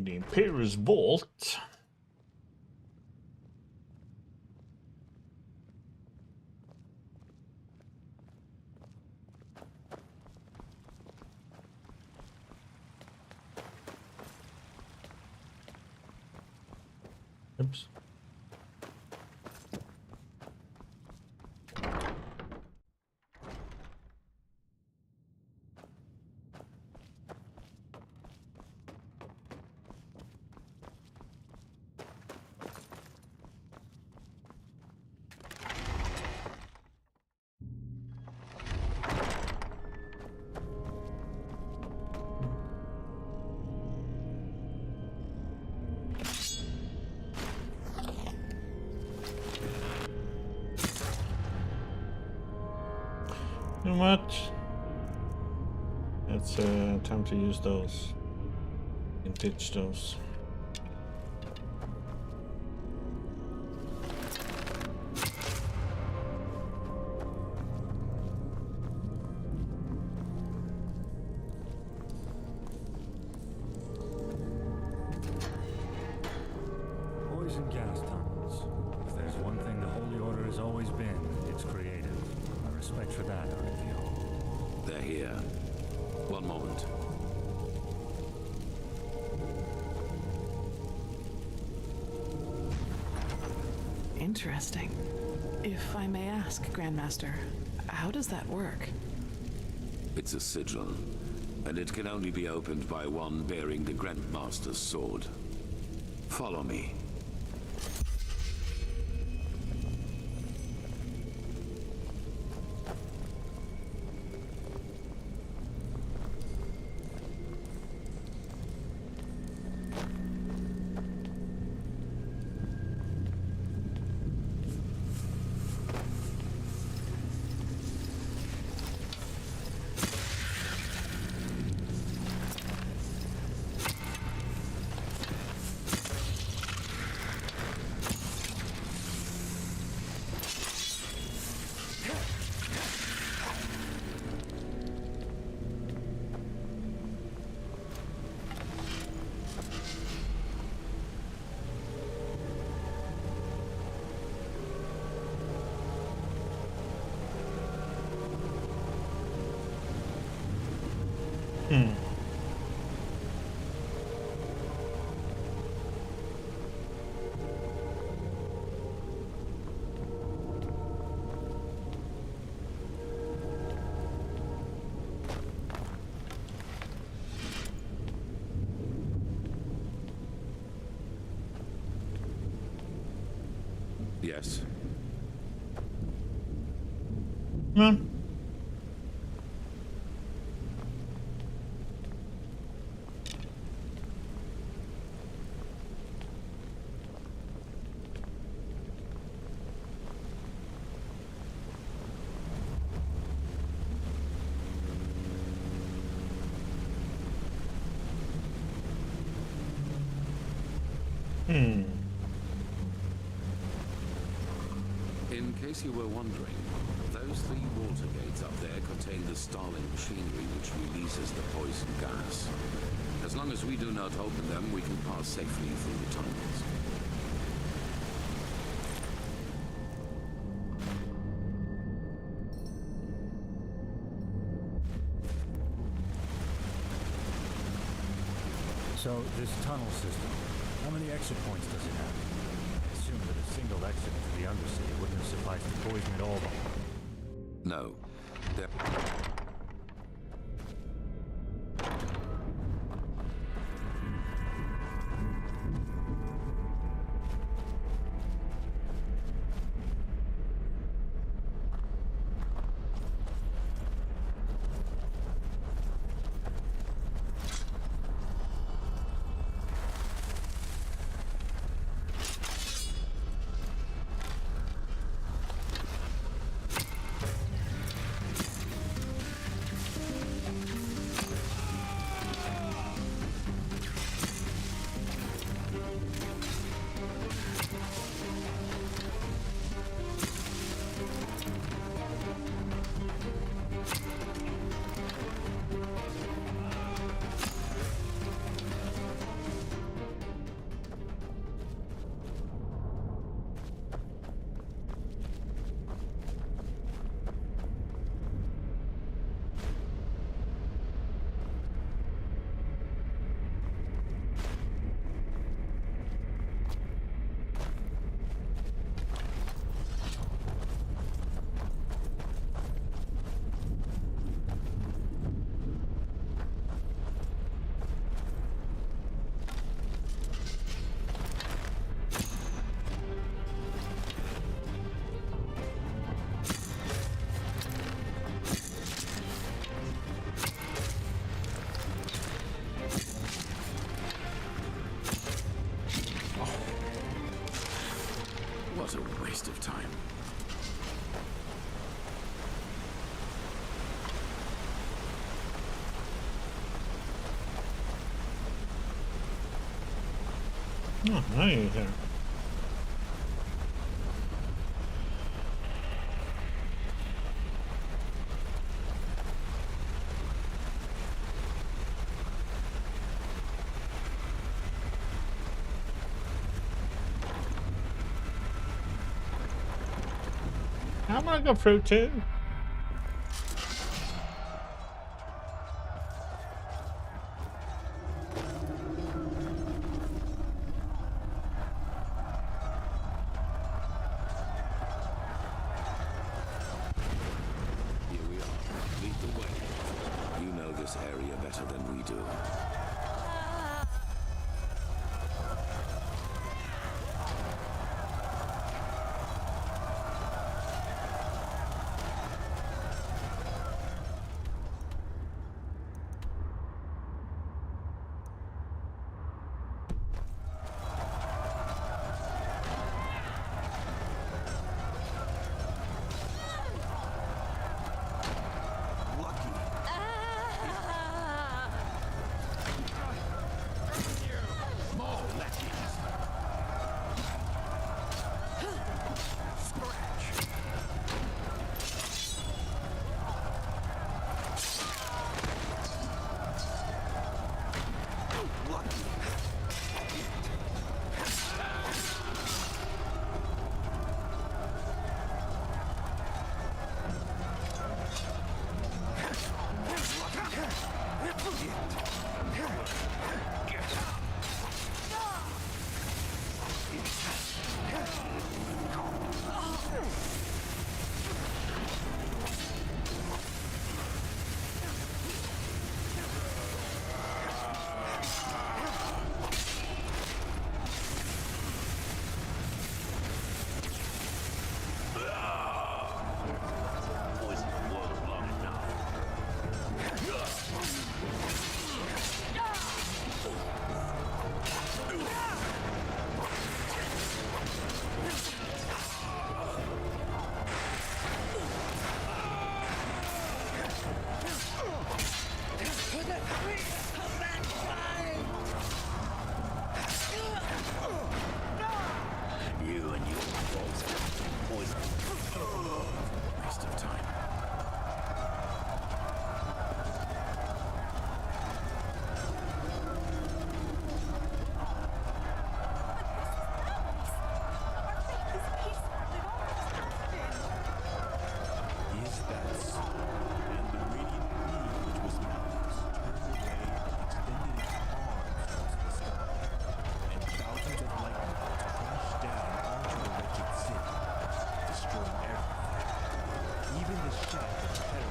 the Imperius Vault. Oops. Too much. It's time to use those. And ditch those. Poison gas tunnels. If there's one thing the Holy Order has always been, it's creative. My respect for that, Arenthio. They're here. One moment. Interesting. If I may ask, Grandmaster, how does that work? It's a sigil, and it can only be opened by one bearing the Grandmaster's sword. Follow me. Yes. In case you were wondering, those 3 water gates up there contain the Starling machinery which releases the poison gas. As long as we do not open them, we can pass safely through the tunnels. So, this tunnel system, how many exit points does it have? I assume that a single exit into the Undercity wouldn't have sufficed to poison it all. No. What a waste of time. Oh, now you're here. I'm gonna go through too. Here we are. Lead the way. You know this area better than we do. Waste of time. Is that so? And the radiant beam which was Malthus turned away and extended its arms towards the sky, and thousands of lightning bolts crashed down onto the wretched city, destroying everything, even the shaft of terror.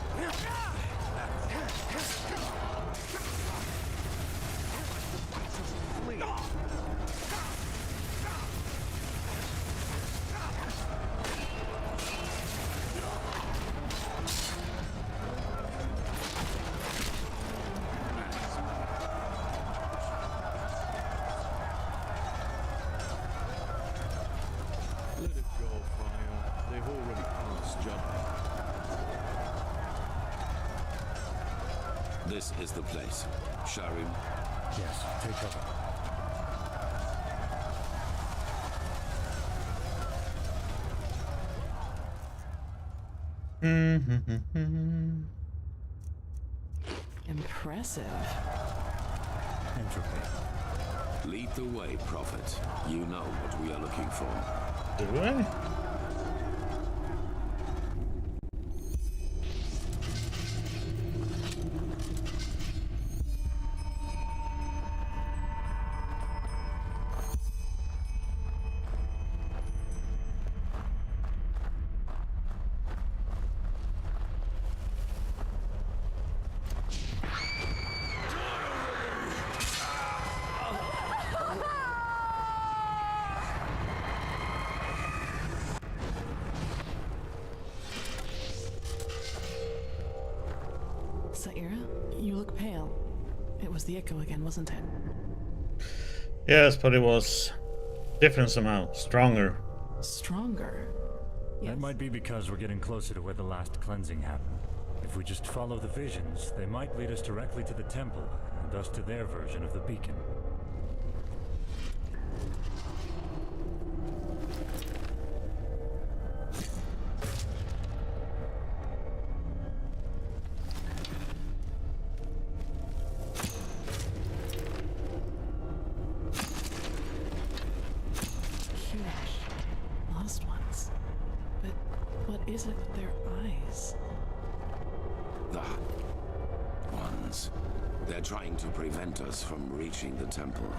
Let it go, Fire. They've already passed judgment. This is the place. Sharim. Yes, take cover. Impressive. Entropy. Lead the way, Prophet. You know what we are looking for. Do I? Saira, you look pale. It was the echo again, wasn't it? Yes, but it was different somehow. Stronger. Stronger? That might be because we're getting closer to where the last cleansing happened. If we just follow the visions, they might lead us directly to the temple, and thus to their version of the beacon. eyes. But what is it with their eyes? The ones. They're trying to prevent us from reaching the temple.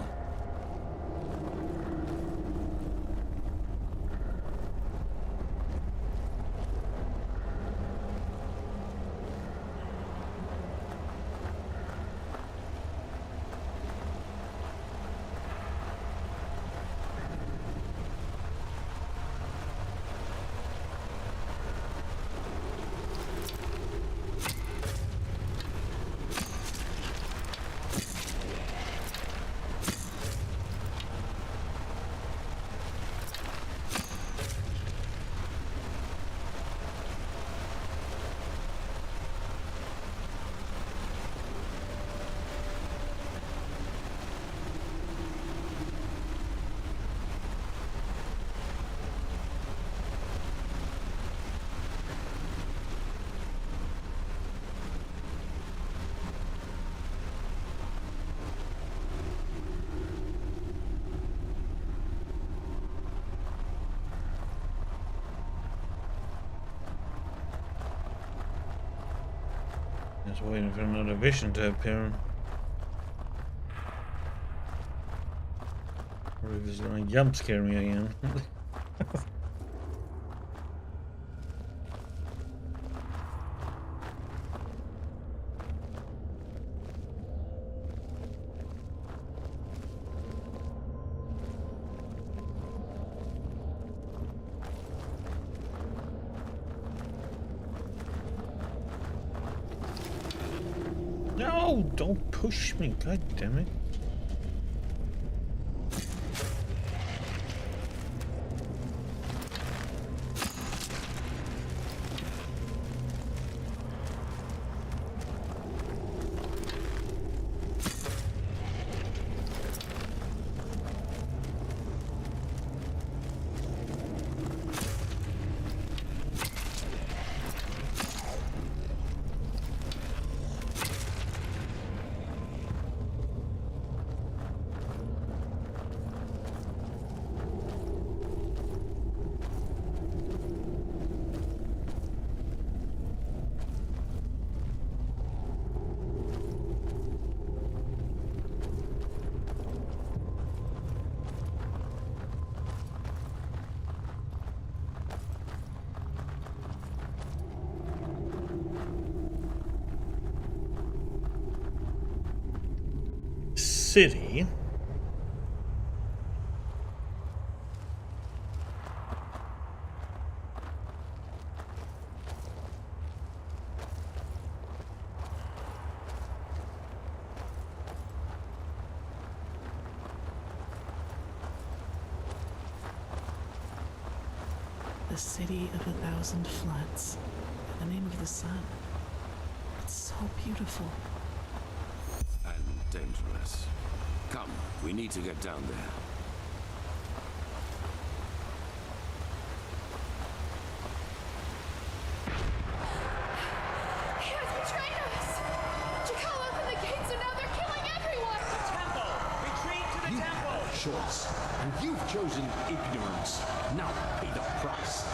Just waiting for another vision to appear. Or if it's gonna jump scare me again. No, don't push me, god damn it. City. The City of 1,000 Floods. The name of the sun. It's so beautiful. And dangerous. Come, we need to get down there. He has betrayed us! Jakal opened the gates and now they're killing everyone! The temple! Retreat to the temple! You had a choice, and you've chosen ignorance. Now pay the price.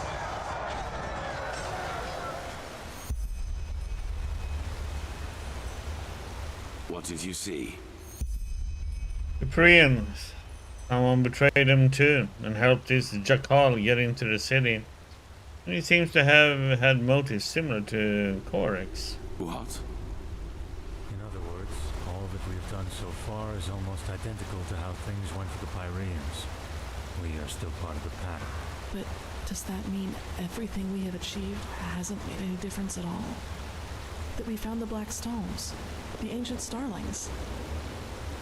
What did you see? The Prians. Someone betrayed him too and helped this Jakal get into the city. And he seems to have had motives similar to Corax. What? In other words, all that we've done so far is almost identical to how things went for the Pyreans. We are still part of the pattern. But does that mean everything we have achieved hasn't made any difference at all? That we found the Black Stones, the ancient starlings.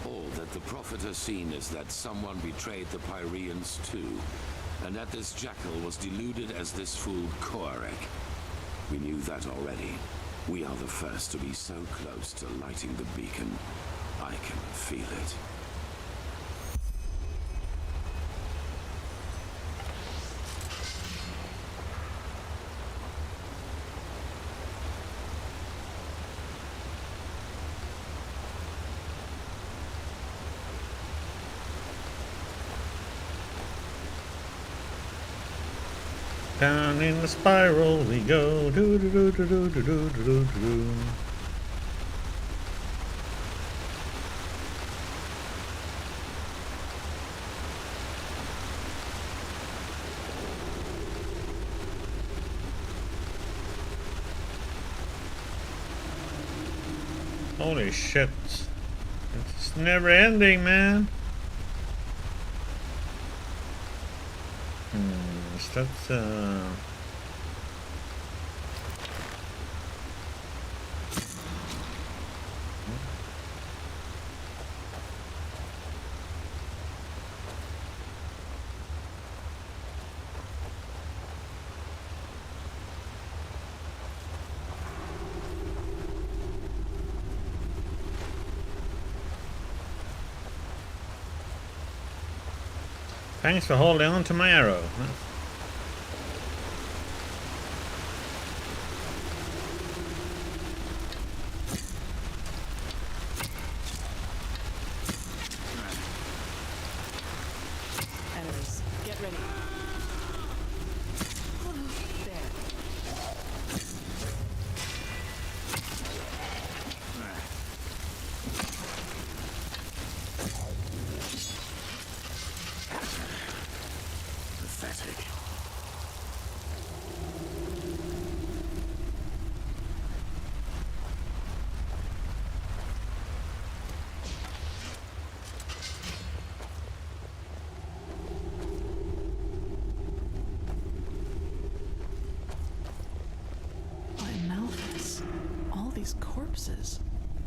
All that the Prophet has seen is that someone betrayed the Pyreans too, and that this jackal was deluded as this fool Koarek. We knew that already. We are the first to be so close to lighting the beacon. I can feel it. Down in the spiral we go. Do do do do do do do do do. Holy shit. It's never ending, man. That's Thanks for holding on to my arrow. Enemies, get ready. There. Pathetic. Why, Malphas, all these corpses.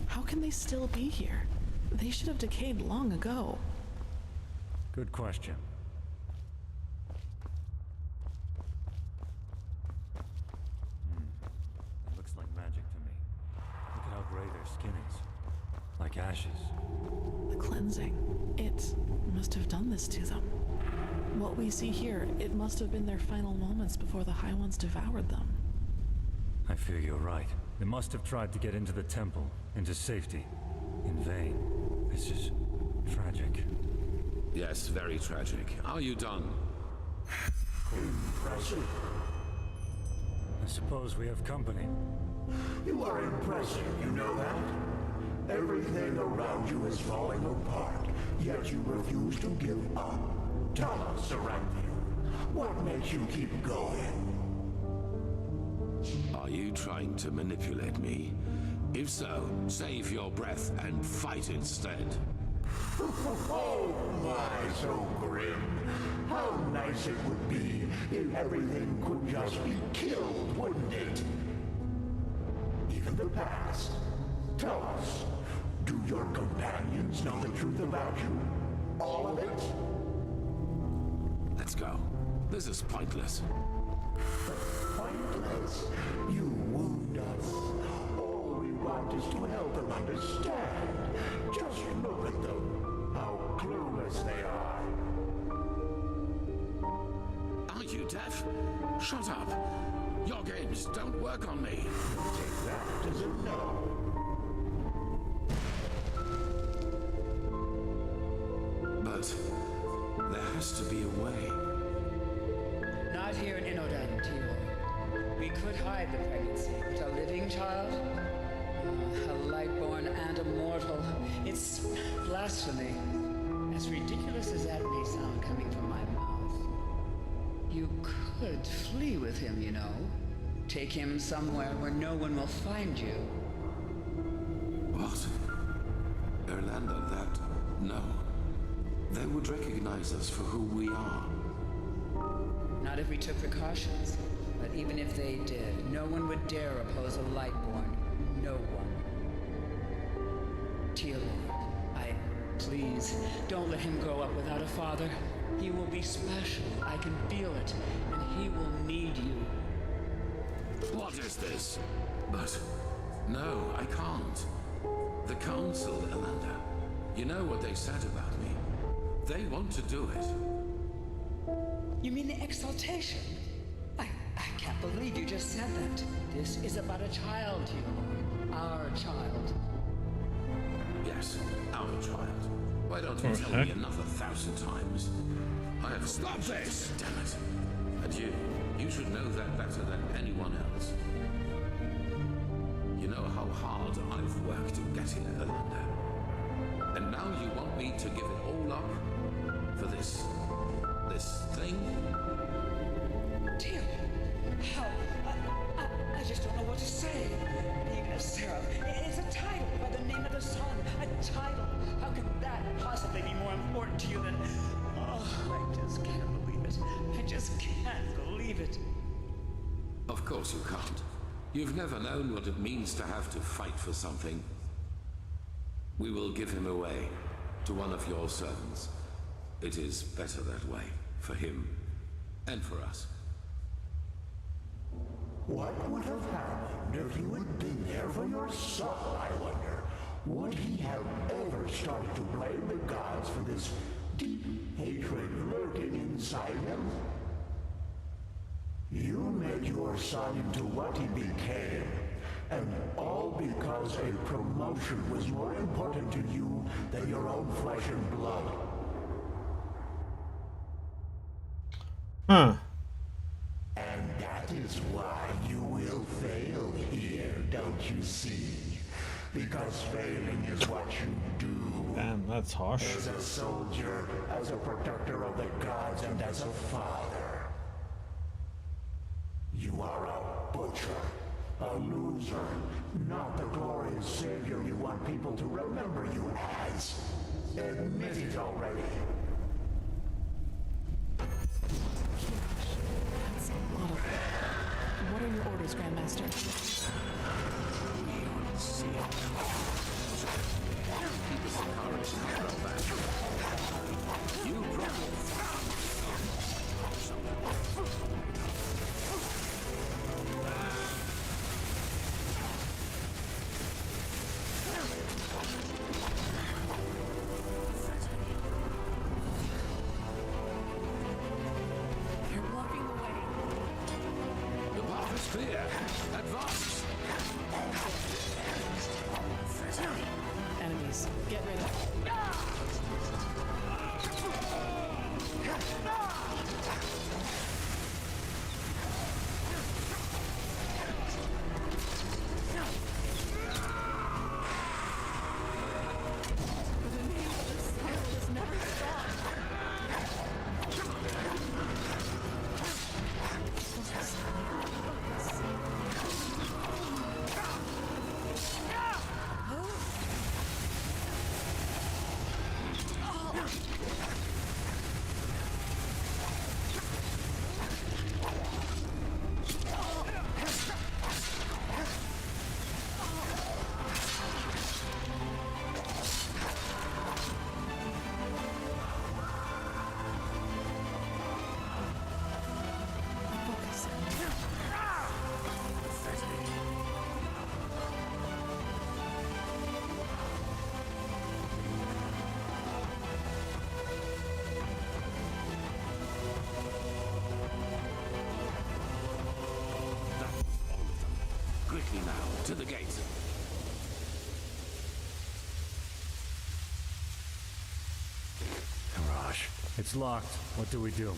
How can they still be here? They should have decayed long ago. Good question. It looks like magic to me. Look at how gray their skin is. Like ashes. The cleansing. It must have done this to them. What we see here, it must have been their final moments before the High Ones devoured them. I fear you're right. They must have tried to get into the temple, into safety. In vain. This is tragic. Yes, very tragic. Are you done? Impressive. I suppose we have company. You are impressive, you know that? Everything around you is falling apart, yet you refuse to give up. Tell us, Aranthio, what makes you keep going? Are you trying to manipulate me? If so, save your breath and fight instead. Oh my, so grim. How nice it would be if everything could just be killed, wouldn't it? Even the past. Tell us, do your companions know the truth about you? All of it? Let's go. This is pointless. Pointless? You wound us. All we want is to help them understand. Just look at them. How clueless they are. Are you deaf? Shut up. Your games don't work on me. Take that as a no. But there has to be a way. Not here in Inodan, Tior. We could hide the pregnancy, but a living child? A lightborn and a mortal. It's blasphemy. As ridiculous as that may sound coming from my mouth. You could flee with him, you know. Take him somewhere where no one will find you. What? Erlander, that... No. They would recognize us for who we are. Not if we took precautions. But even if they did, no one would dare oppose a Lightborn. No one. Tialor, please, don't let him grow up without a father. He will be special. I can feel it. And he will need you. What is this? But... No, I can't. The Council, Erlander. You know what they said about me. They want to do it. You mean the exaltation? I can't believe you just said that. This is about a child, you know. Our child. Yes, our child. Why don't you tell me another 1,000 times? I have... Stop this! Damn it. And you should know that better than anyone else. You know how hard I've worked to get here, Erlander. And now you want me to give it all up for this thing? Dear, how? I just don't know what to say. Being a seraph, it's a title by the name of the sun. A title. How can that possibly be more important to you than... Oh, I just can't believe it. I just can't believe it. Of course you can't. You've never known what it means to have to fight for something. We will give him away to one of your servants. It is better that way, for him and for us. What would have happened if you had been there for your son, I wonder? Would he have ever started to blame the gods for this deep hatred lurking inside him? You made your son into what he became, and all because a promotion was more important to you than your own flesh and blood. Huh. And that is why you will fail here, don't you see? Because failing is what you do. Damn, that's harsh. As a soldier, as a protector of the gods, and as a father. You are a butcher, a loser, not the glorious savior you want people to remember you as. Admit it already. That's a lot of it. What are your orders, Grandmaster? You You're blocking the way. The path is clear. Advance. Enemies, get rid of. Quickly now, to the gate. Mirage, it's locked. What do we do?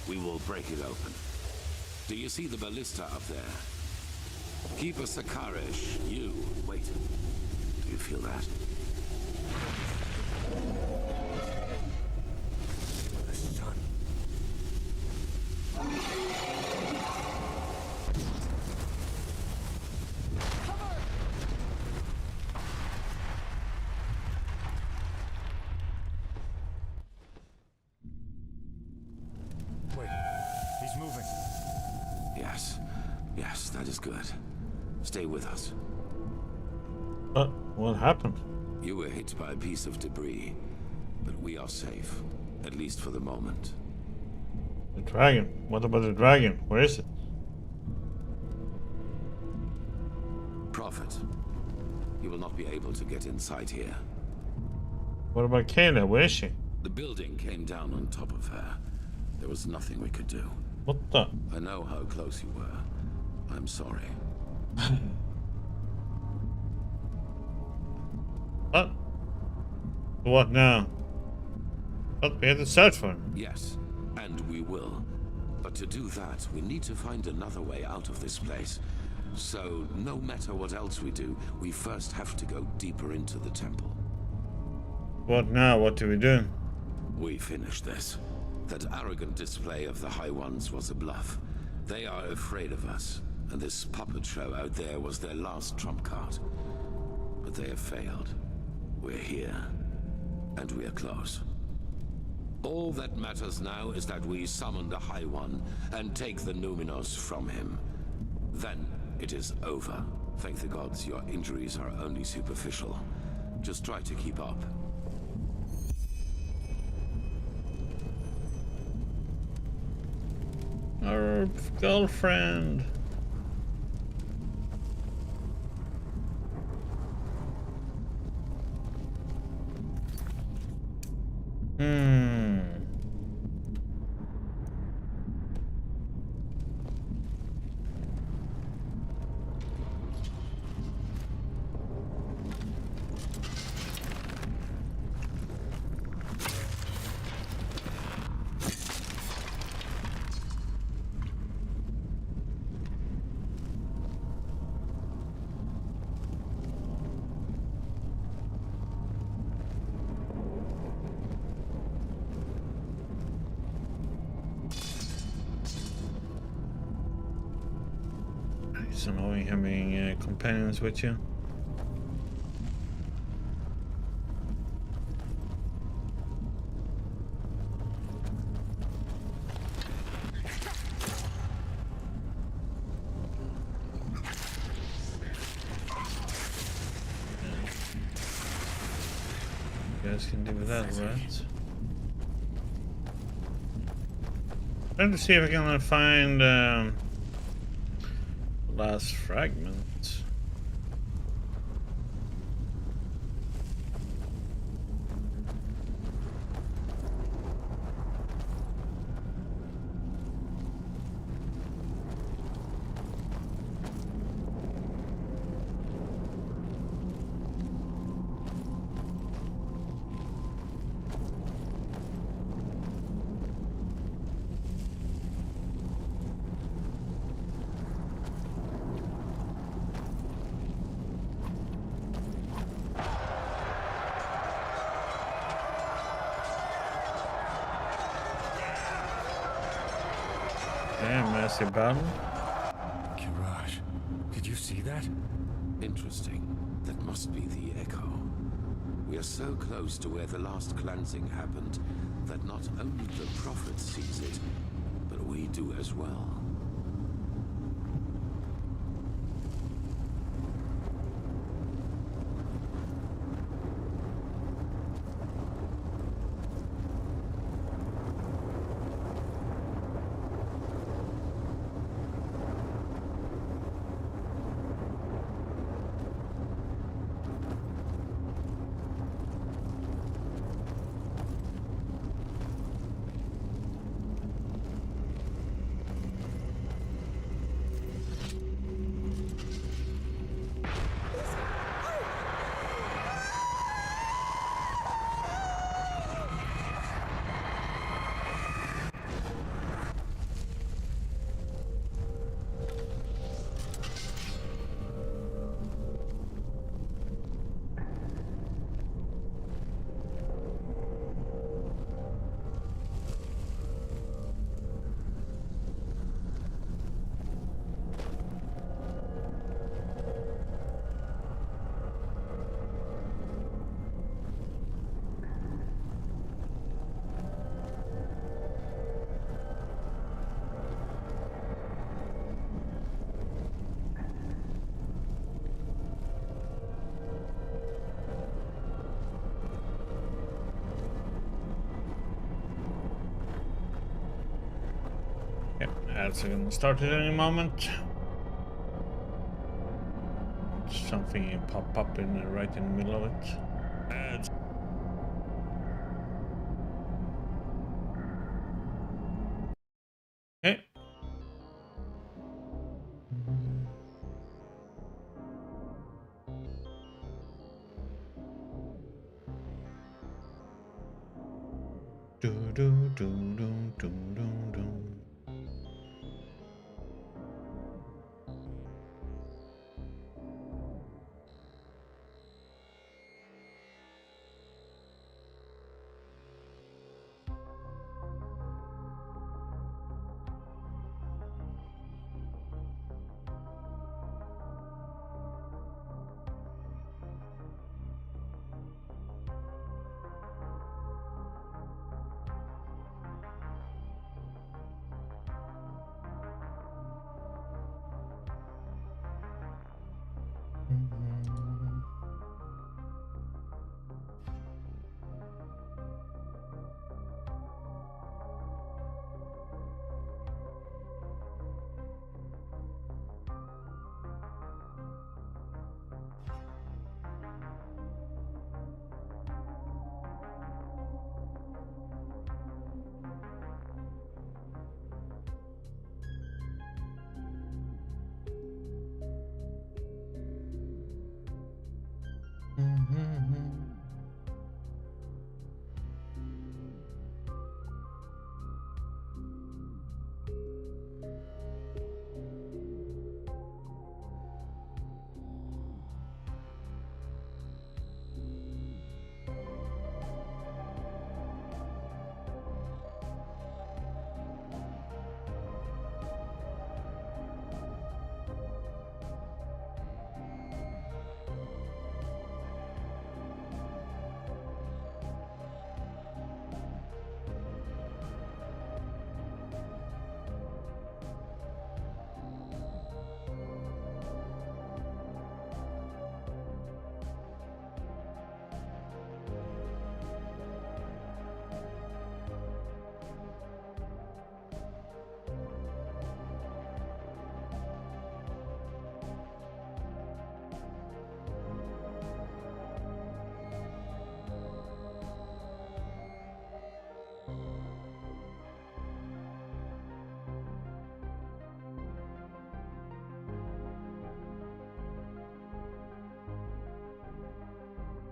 We will break it open. Do you see the ballista up there? Keeper Sakarish, you, wait. Do you feel that? The sun. Wait, he's moving. Yes, that is good. Stay with us. What happened? You were hit by a piece of debris, but we are safe, at least for the moment. The dragon. What about the dragon? Where is it? Prophet, you will not be able to get inside here. What about Kayla? Where is she? The building came down on top of her. There was nothing we could do. What the? I know how close you were. I'm sorry. What? What now? But we have to search for him. Yes, and we will. But to do that, we need to find another way out of this place. So, no matter what else we do, we first have to go deeper into the temple. What now? What do we do? We finish this. That arrogant display of the High Ones was a bluff. They are afraid of us, and this puppet show out there was their last trump card. But they have failed. We're here, and we're close. All that matters now is that we summon the High One and take the Numinos from him. Then it is over. Thank the gods, your injuries are only superficial. Just try to keep up. Our girlfriend. It's annoying having companions with you. You guys can deal with that, right? Trying to see if I can find last fragment. Massive battle. Kiraj, did you see that? Interesting. That must be the echo. We are so close to where the last cleansing happened that not only the Prophet sees it, but we do as well. Ads are gonna start at any moment. Something pop up right in the middle of it. Ads. Okay. Do do do do do do do.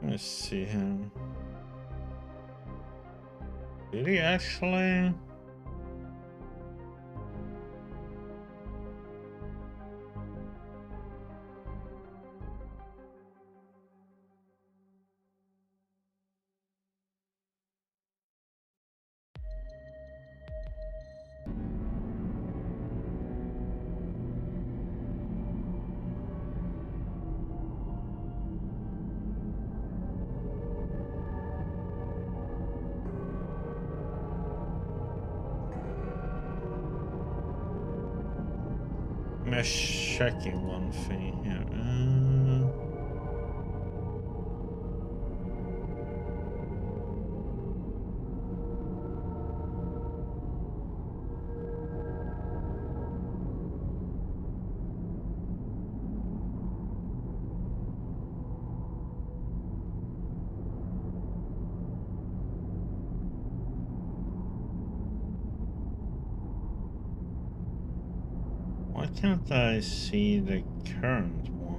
Let's see him. Did he actually? I'm just checking one thing here. Why can't I see the current one?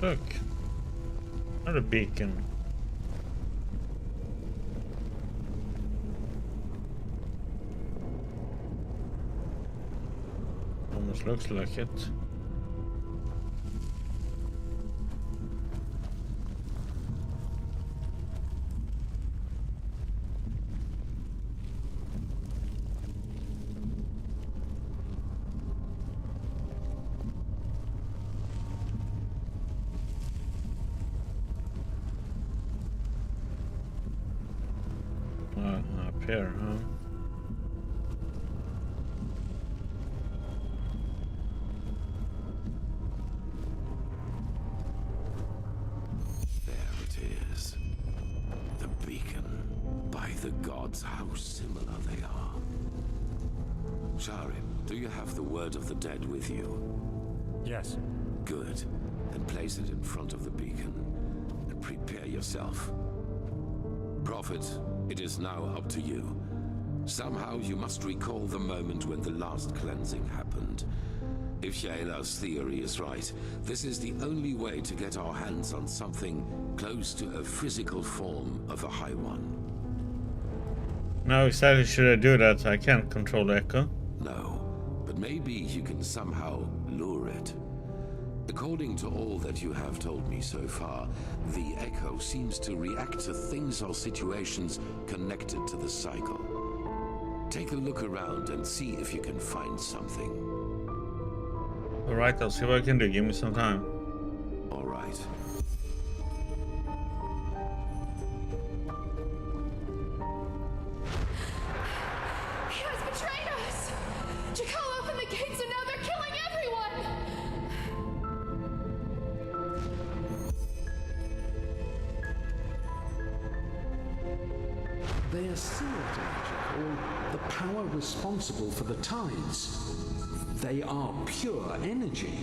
Look, another beacon. Almost looks like it. Up here, huh? But how similar they are. Sharim, do you have the word of the dead with you? Yes. Good. Then place it in front of the beacon and prepare yourself. Prophet, it is now up to you. Somehow you must recall the moment when the last cleansing happened. If Shayla's theory is right, this is the only way to get our hands on something close to a physical form of the High One. Now exactly should I do that? I can't control the echo. No, but maybe you can somehow lure it. According to all that you have told me so far, the echo seems to react to things or situations connected to the cycle. Take a look around and see if you can find something. Alright, I'll see what I can do. Give me some time. Alright. He has betrayed us! Jakal opened the gates and now they're killing everyone! They are similar to magic, or the power responsible for the tides. They are pure energy.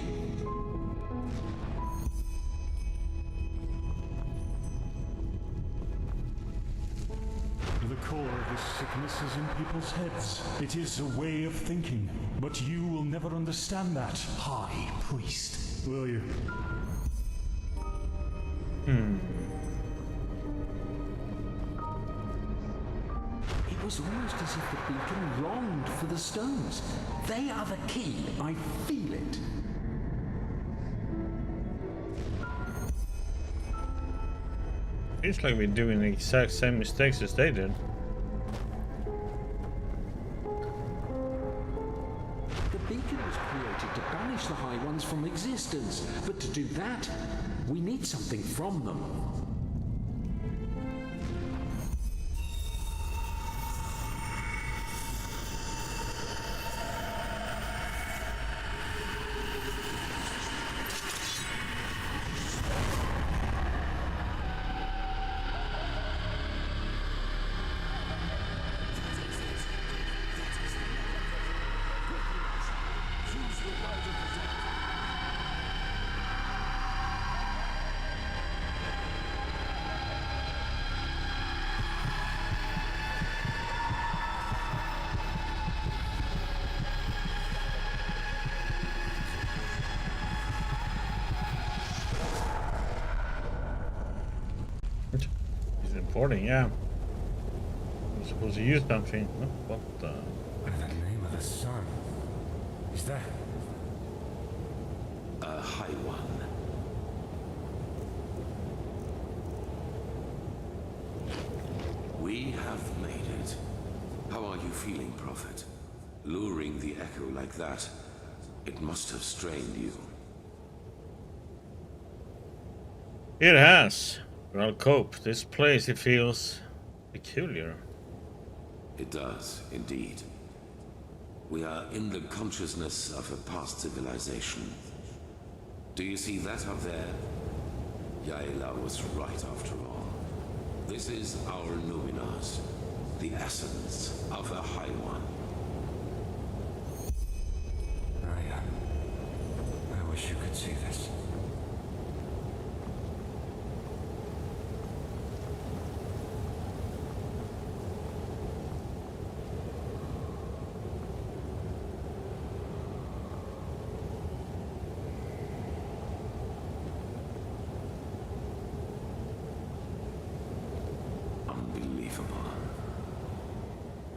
The core of this sickness is in people's heads. It is a way of thinking, but you will never understand that, High Priest. Will you? It was almost as if the beacon longed for the stones. They are the key. I feel it. Feels like we're doing the exact same mistakes as they did. The beacon was created to banish the High Ones from existence, but to do that, we need something from them. He's importing, yeah. I'm supposed to use something. What the? In the name of the sun. Is that? A High One. We have made it. How are you feeling, Prophet? Luring the echo like that, it must have strained you. It has. But I'll cope. This place, it feels peculiar. It does, indeed. We are in the consciousness of a past civilization. Do you see that up there? Yaela was right after all. This is our Numenors, the essence of a High One. I wish you could see this. Unbelievable.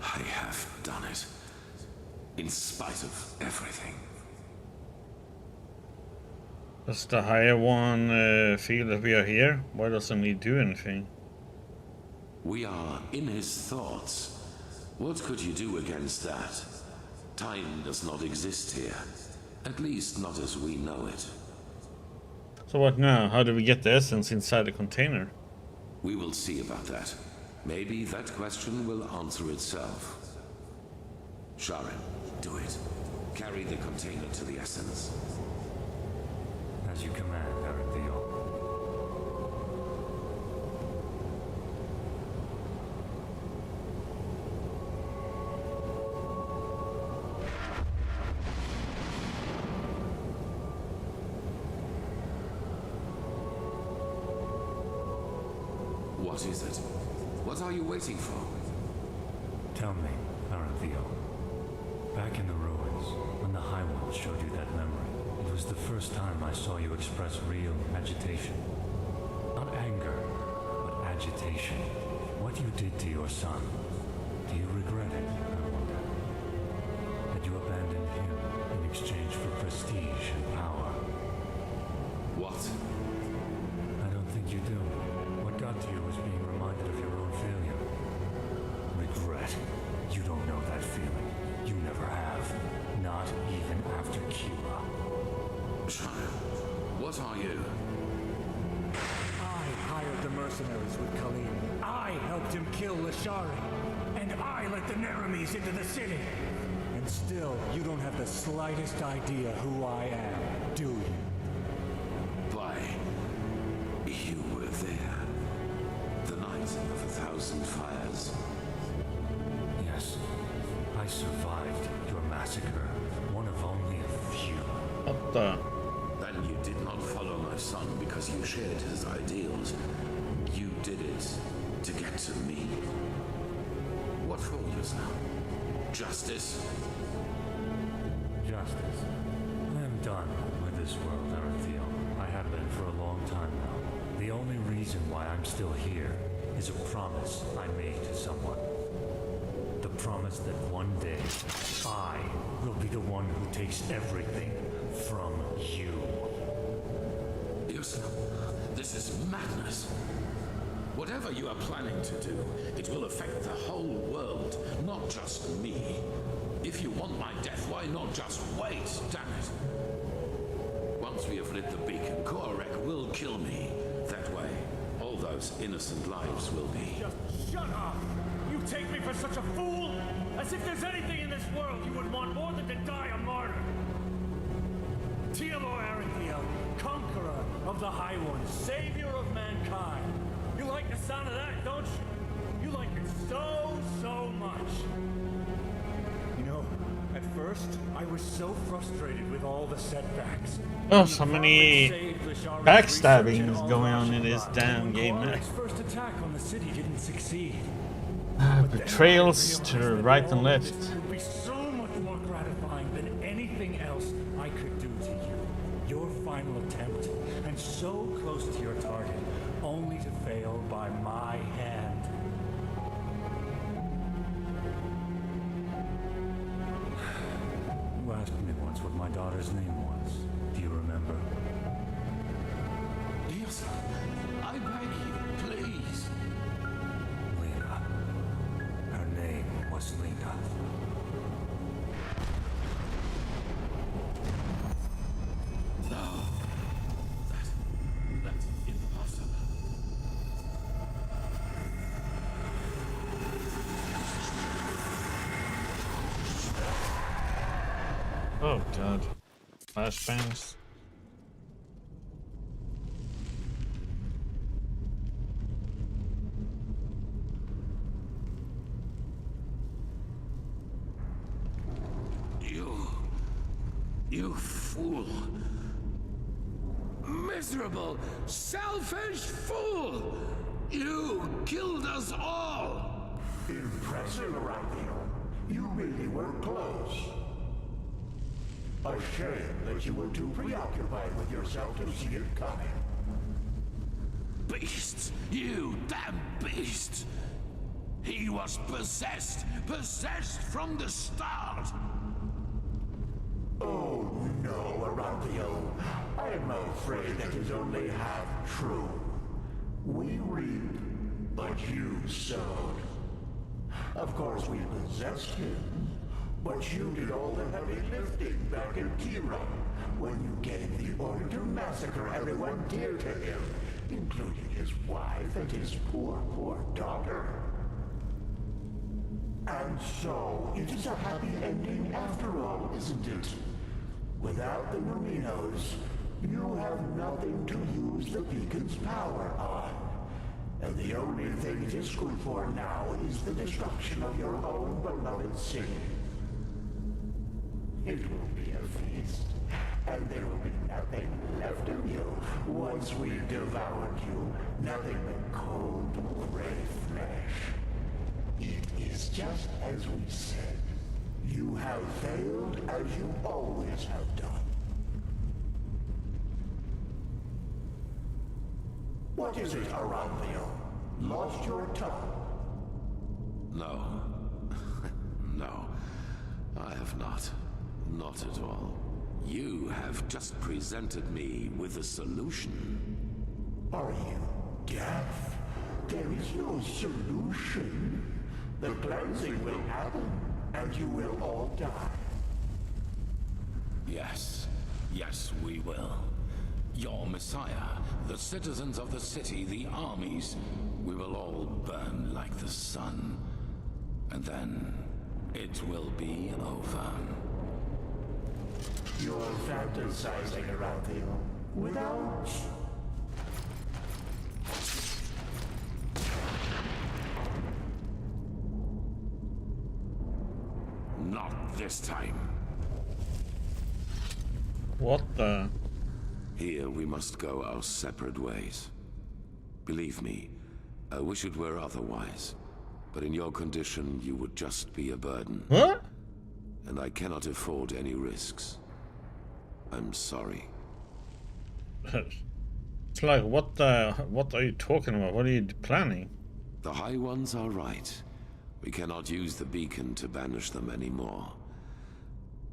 I have done it. In spite of everything. Does the higher one feel that we are here? Why doesn't he do anything? We are in his thoughts. What could you do against that? Time does not exist here. At least not as we know it. So what now? How do we get the essence inside the container? We will see about that. Maybe that question will answer itself. Sharon, do it. Carry the container to the essence. As you command, Arantheal. What is it? What are you waiting for? Tell me, Aranthio. Back in the ruins, when the High Ones showed you that memory, it was the first time I saw you express real agitation. Not anger, but agitation. What you did to your son. Do you regret it, I wonder? That you abandoned him in exchange for prestige and power? What? I don't think you do. What got to you was being reminded of your own failure. Regret? You don't know that feeling. You never have. Not even after Kira. Child, what are you? I hired the mercenaries with Khalid. I helped him kill Lashari. And I let the Naramis into the city. And still, you don't have the slightest idea who I am, do you? Why, you were there. The night of 1,000 fires. Yes, I survived your massacre. One of only a few. What the? Then you did not follow my son because you shared his ideals. You did it to get to me. What follows now? Justice? Justice. I am done with this world, Aranthio. I have been for a long time now. The only reason why I'm still here is a promise I made to someone. The promise that one day, I will be the one who takes everything from you. Yusuf, this is madness. Whatever you are planning to do, it will affect the whole world, not just me. If you want my death, why not just wait, damn it? Once we have lit the beacon, Korek will kill me. That way, all those innocent lives will be... Just shut up! You take me for such a fool? As if there's anything in this world you would want more than to die a martyr! Teodor Aranthio, conqueror of the High Ones, savior of mankind. You like the sound of that, don't you? You like it so much. You know, at first, I was so frustrated with all the setbacks. Oh, so many backstabbings going on in this damn game now. Korek's first attack on the city didn't succeed. Betrayals to the right and left. It would be so much more gratifying than anything else I could do to you. Your final attempt, and so close to your target, only to fail by my hand. You asked me once what my daughter's name was. Do you remember? Yes, I beg you, please. Lena. Her name was Lena. No. That's impossible. Oh god. Flashbangs. You fool. Miserable, selfish fool! You killed us all! Impressive, Aranthio. You really were close. A shame that you were too preoccupied with yourself to see it coming. Beasts! You damn beasts! He was possessed! Possessed from the start! Oh no, Aranthio. I'm afraid that is only half true. We reap, but you sowed. Of course, we possessed him, but you did all the heavy lifting back in Kira when you gave the order to massacre everyone dear to him, including his wife and his poor daughter. And so, it is a happy ending after all, isn't it? Without the Narinos, you have nothing to use the beacon's power on. And the only thing it is good for now is the destruction of your own beloved city. It will be a feast. and there will be nothing left of you once we've devoured you. Nothing but cold, gray flesh. It is just as we said. You have failed as you always have done. What is it, Aranthio? Lost your tongue? No. No. I have not. Not at all. You have just presented me with a solution. Are you deaf? There is no solution. The cleansing will happen, and you will all die. Yes. Yes, we will. Your Messiah, the citizens of the city, the armies, we will all burn like the sun. And then it will be over. You're fantasizing, Aranthio. Without... Not this time. What the? Here we must go our separate ways. Believe me, I wish it were otherwise. But in your condition, you would just be a burden. What? And I cannot afford any risks. I'm sorry. It's like, what are you talking about? What are you planning? The High Ones are right. We cannot use the beacon to banish them anymore.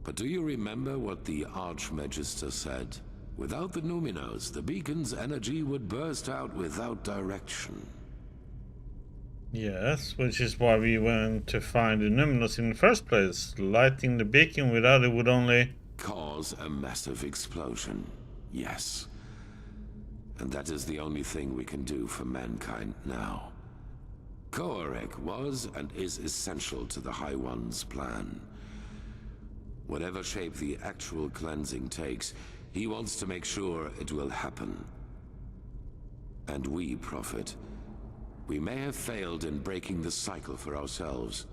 But do you remember what the Archmagister said? Without the Numinos, the beacon's energy would burst out without direction. Yes, which is why we went to find the Numinos in the first place. Lighting the beacon without it would only... cause a massive explosion. Yes. And that is the only thing we can do for mankind now. Koarek was and is essential to the High One's plan. Whatever shape the actual cleansing takes, he wants to make sure it will happen. And we, Prophet, we may have failed in breaking the cycle for ourselves,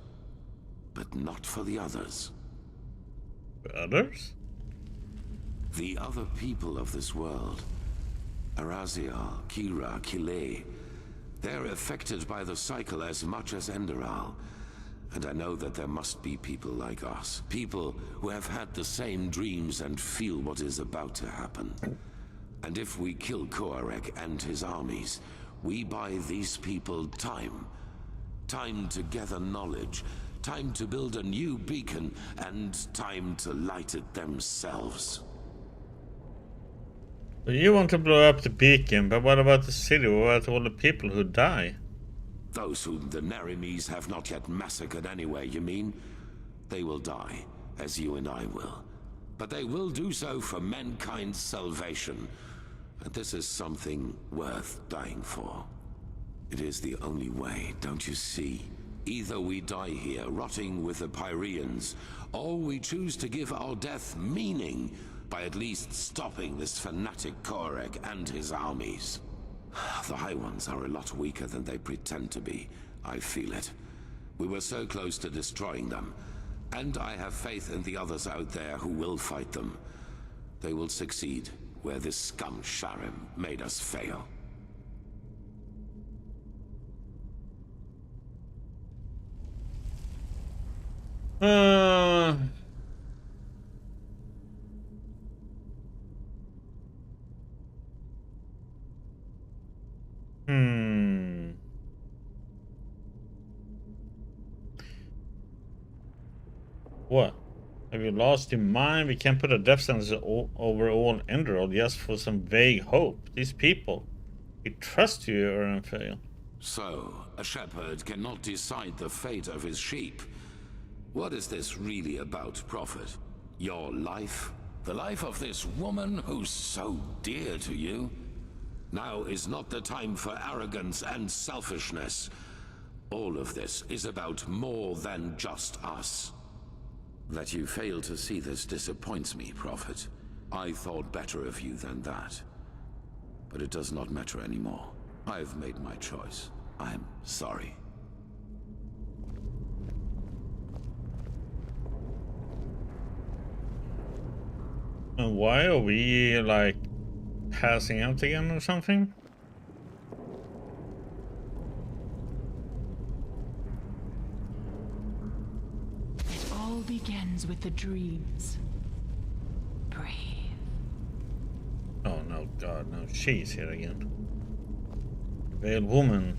but not for the others. The others? The other people of this world. Arazial, Kira, Kile. They're affected by the cycle as much as Enderal. And I know that there must be people like us. People who have had the same dreams and feel what is about to happen. And if we kill Koarek and his armies, we buy these people time. Time to gather knowledge. Time to build a new beacon. And time to light it themselves. You want to blow up the beacon, but what about the city? What about all the people who die? Those whom the Nerimes have not yet massacred anyway, you mean? They will die, as you and I will. But they will do so for mankind's salvation. And this is something worth dying for. It is the only way, don't you see? Either we die here, rotting with the Pyreans, or we choose to give our death meaning by at least stopping this fanatic Koarek and his armies. The High Ones are a lot weaker than they pretend to be. I feel it. We were so close to destroying them, and I have faith in the others out there who will fight them. They will succeed where this scum Sharim made us fail. What? Have you lost your mind? We can't put a death sentence over all Enderal just for some vague hope. These people, we trust you, Aranthio. So, a shepherd cannot decide the fate of his sheep. What is this really about, Prophet? Your life? The life of this woman who's so dear to you? Now is not the time for arrogance and selfishness. All of this is about more than just us. That you fail to see this disappoints me, Prophet. I thought better of you than that. But it does not matter anymore. I've made my choice. I'm sorry. And why are we like passing out again or something? It all begins with the dreams. Breathe. Oh no, God, no, she's here again. Veiled woman.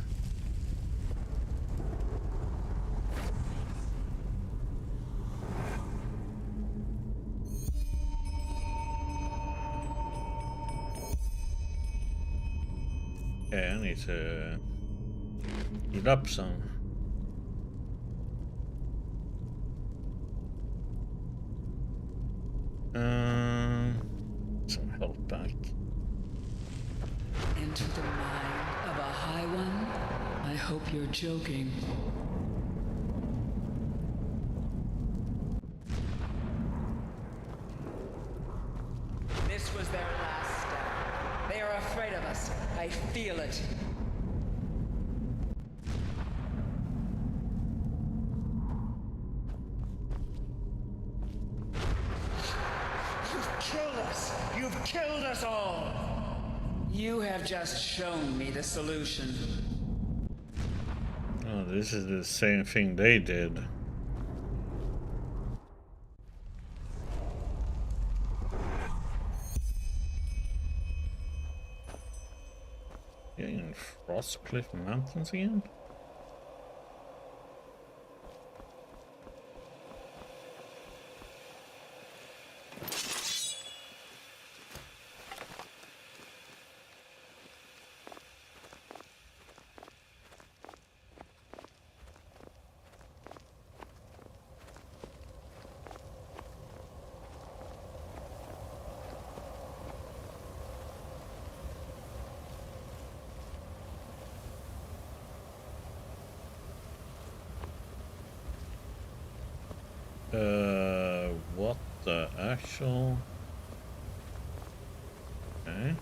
Okay, I need to heat up some. Some health back. Into the mind of a High One? I hope you're joking. This was their last stand. They are afraid of us. I feel it. You've killed us! You've killed us all! You have just shown me the solution. Oh, this is the same thing they did. Yeah, in Frostcliff Mountains again? What the actual? Okay.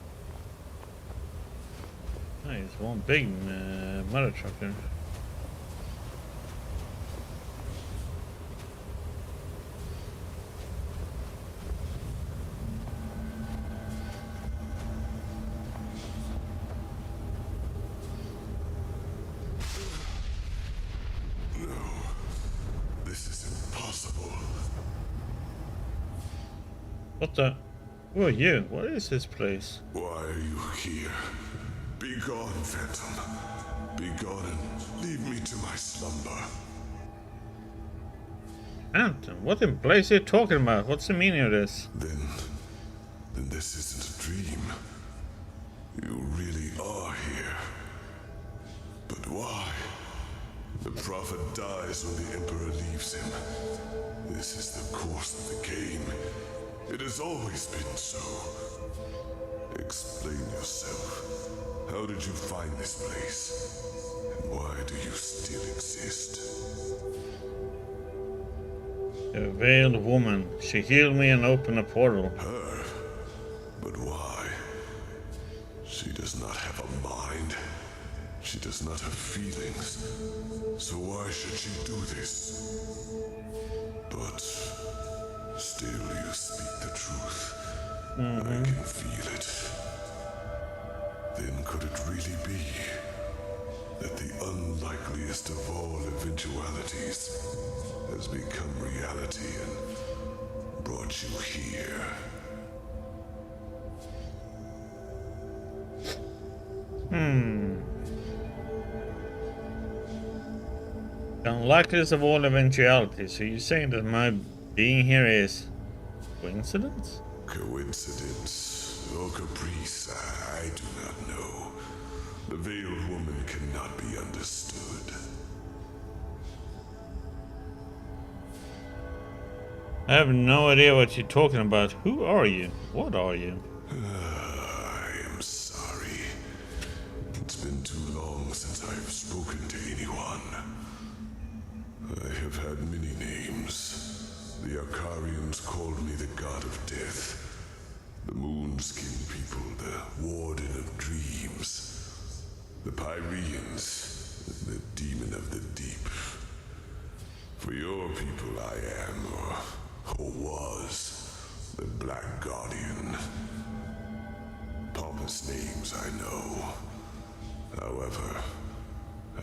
Nice, one big mother trucker. What the? Who are you? What is this place? Why are you here? Be gone, Phantom. Be gone and leave me to my slumber. Phantom? What in place are you talking about? What's the meaning of this? Then this isn't a dream. You really are here. But why? The Prophet dies when the Emperor leaves him. This is the course of the game. It has always been so. Explain yourself. How did you find this place? And why do you still exist? A veiled woman. She healed me and opened a portal. Her? But why? She does not have a mind. She does not have feelings. So why should she do this? But still you speak the truth. I can feel it. Then could it really be that the unlikeliest of all eventualities has become reality and brought you here? The unlikeliest of all eventualities. So you're saying that my being here is coincidence? Coincidence or caprice, I do not know. The veiled woman cannot be understood. I have no idea what you're talking about. Who are you? What are you? I am sorry. It's been too long since I've spoken to anyone. I have had many names. The Akarians called me the God of Death. The Moonskin people, the Warden of Dreams. The Pyreans, the Demon of the Deep. For your people I am, or was, the Black Guardian. countless names I know. However,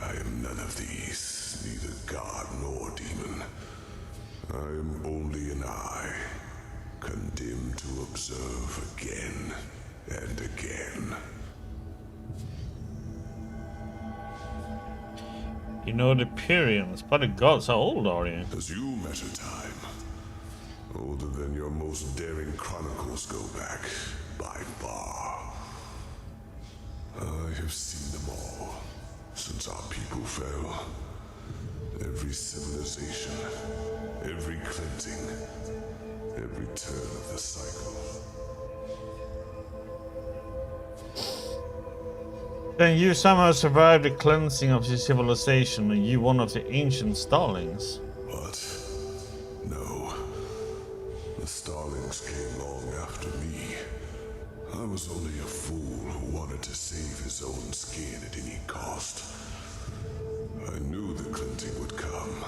I am none of these, neither god nor demon. I am only an eye, condemned to observe again and again. You know the Pyrians, but the gods, how old are you? As you measure time, older than your most daring chronicles go back, by far. I have seen them all, since our people fell. Every civilization, every cleansing, every turn of the cycle. Then you somehow survived the cleansing of the civilization, and you one of the ancient Starlings. What? No. The Starlings came long after me. I was only a fool who wanted to save his own skin at any cost. I knew the cleansing would come.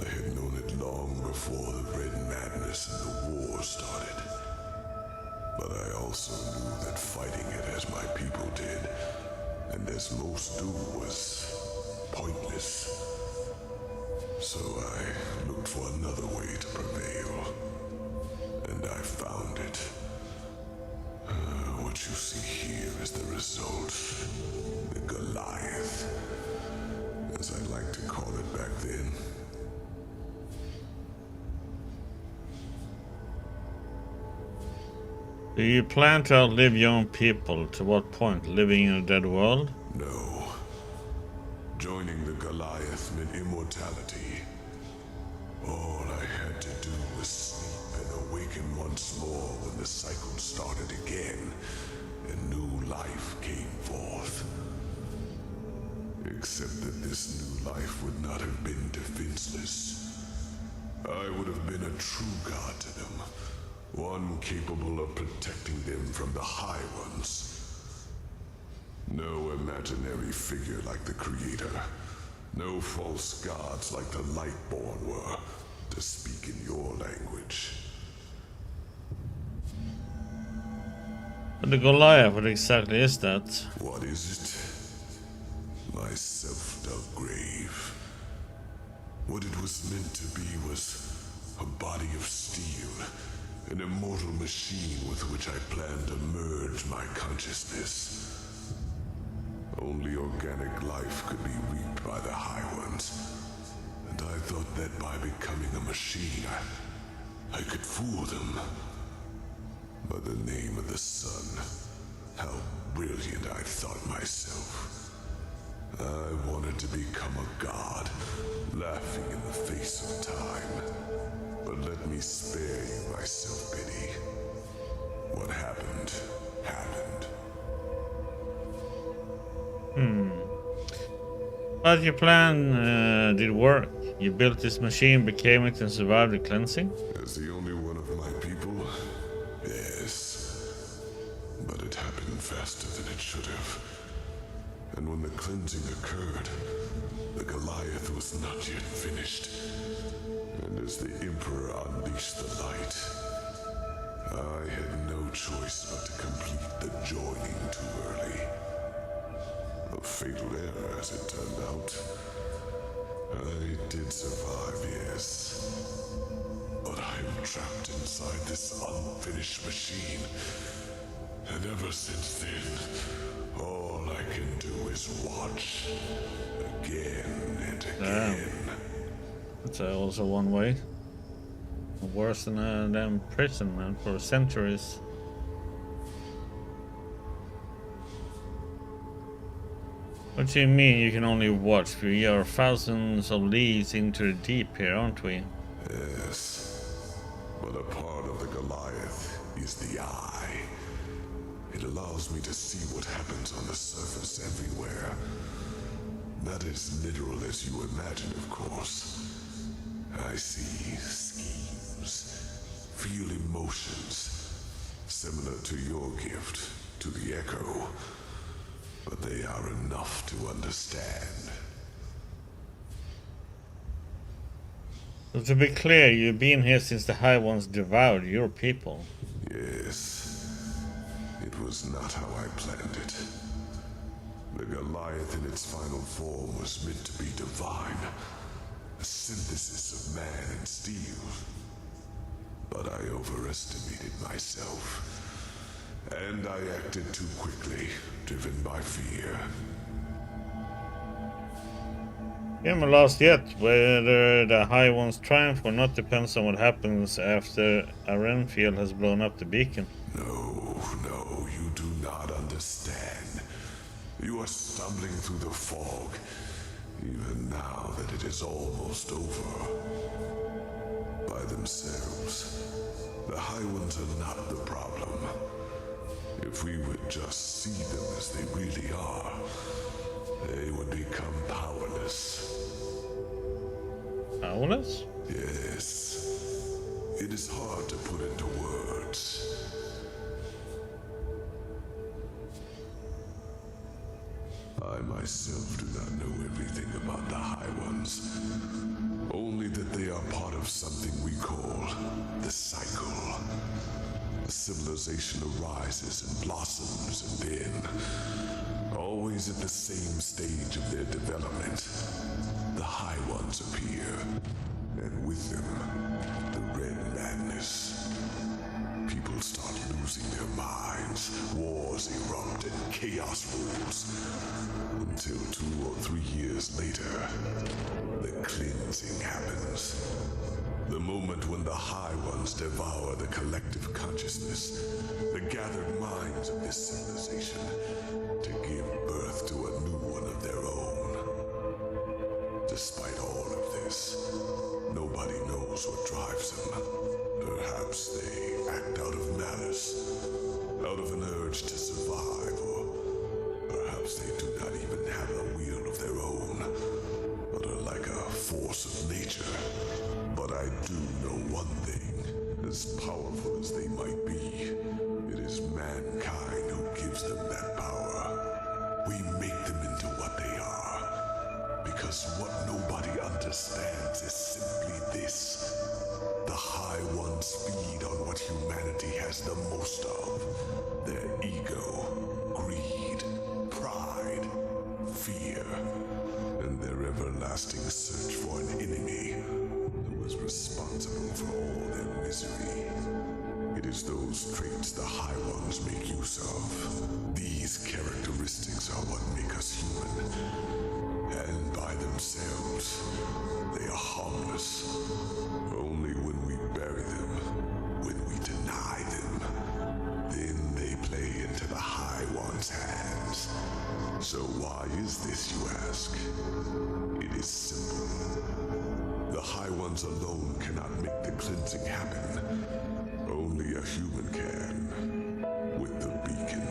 I had known it long before the Red Madness and the war started. But I also knew that fighting it as my people did, and as most do, was pointless. So I looked for another way to prevail. And I found it. What you see here is the result. The Goliath. As I like to call it back then. Do you plan to outlive your own people? To what point? Living in a dead world? No. Joining the Goliath meant immortality. All I had to do was sleep and awaken once more when the cycle started again, and new life came forth. Except that this new life would not have been defenseless. I would have been a true god to them. One capable of protecting them from the High Ones. No imaginary figure like the Creator. No false gods like the Lightborn were, to speak in your language. But the Goliath, what exactly is that? What is it? My self-dug grave. What it was meant to be was a body of steel. An immortal machine with which I plan to merge my consciousness. Only organic life could be reaped by the High Ones. And I thought that by becoming a machine, I could fool them. By the name of the sun, how brilliant I thought myself. I wanted to become a god, laughing in the face of time. But let me spare you my self-pity. What happened, happened. But your plan did work. You built this machine, became it, and survived the cleansing? As the only one of my people, yes. But it happened faster than it should have. And when the cleansing occurred, the Goliath was not yet finished. And as the Emperor unleashed the light, I had no choice but to complete the joining too early. A fatal error, as it turned out. I did survive, yes. But I am trapped inside this unfinished machine. And ever since then, all I can do is watch. Again and again. That's also one way. Worse than a damn prison, man, for centuries. What do you mean you can only watch? We are thousands of leagues into the deep here, aren't we? Yes. But a part of the Goliath is the eye. It allows me to see what happens on the surface everywhere. Not as literal as you imagine, of course. I see schemes, feel emotions, similar to your gift, to the Echo. But they are enough to understand. So to be clear, you've been here since the High Ones devoured your people. Yes. It It was not how I planned it. The Goliath in its final form was meant to be divine, a synthesis of man and steel. But I overestimated myself, and I acted too quickly, driven by fear. We haven't lost yet. Whether the High Ones triumph or not depends on what happens after Arenfield has blown up the beacon. No, you do not understand. You are stumbling through the fog, even now that it is almost over. By themselves, the High Ones are not the problem. If we would just see them as they really are, they would become powerless. Powerless? Yes. It is hard to put into words. I myself do not know everything about the High Ones. Only that they are part of something we call the Cycle. A civilization arises and blossoms, and then, always at the same stage of their development, the High Ones appear, and with them, the Red Madness. People start losing their minds, wars erupt, and chaos rules. Until 2 or 3 years later, the cleansing happens. The moment when the High Ones devour the collective consciousness, the gathered minds of this civilization, to give birth to a new one of their own. Despite all of this, nobody knows what drives them. Perhaps they act out of malice, out of an urge to survive, or perhaps they do not even have a will of their own, but are like a force of nature. But I do know one thing. As powerful as they might be, it is mankind who gives them that power. We make them into what they are. Because what nobody understands is simply this. The High Ones feed on what humanity has the most of. Their ego, greed, pride, fear, and their everlasting search for an enemy who is responsible for all their misery. It is those traits the High Ones make use of. These characteristics are what make us human. And by themselves, they are harmless. Only when we bury them, when we deny them, then they play into the High One's hands. So why is this, you ask? It is simple. The High Ones alone cannot make the cleansing happen. Only a human can. With the beacon.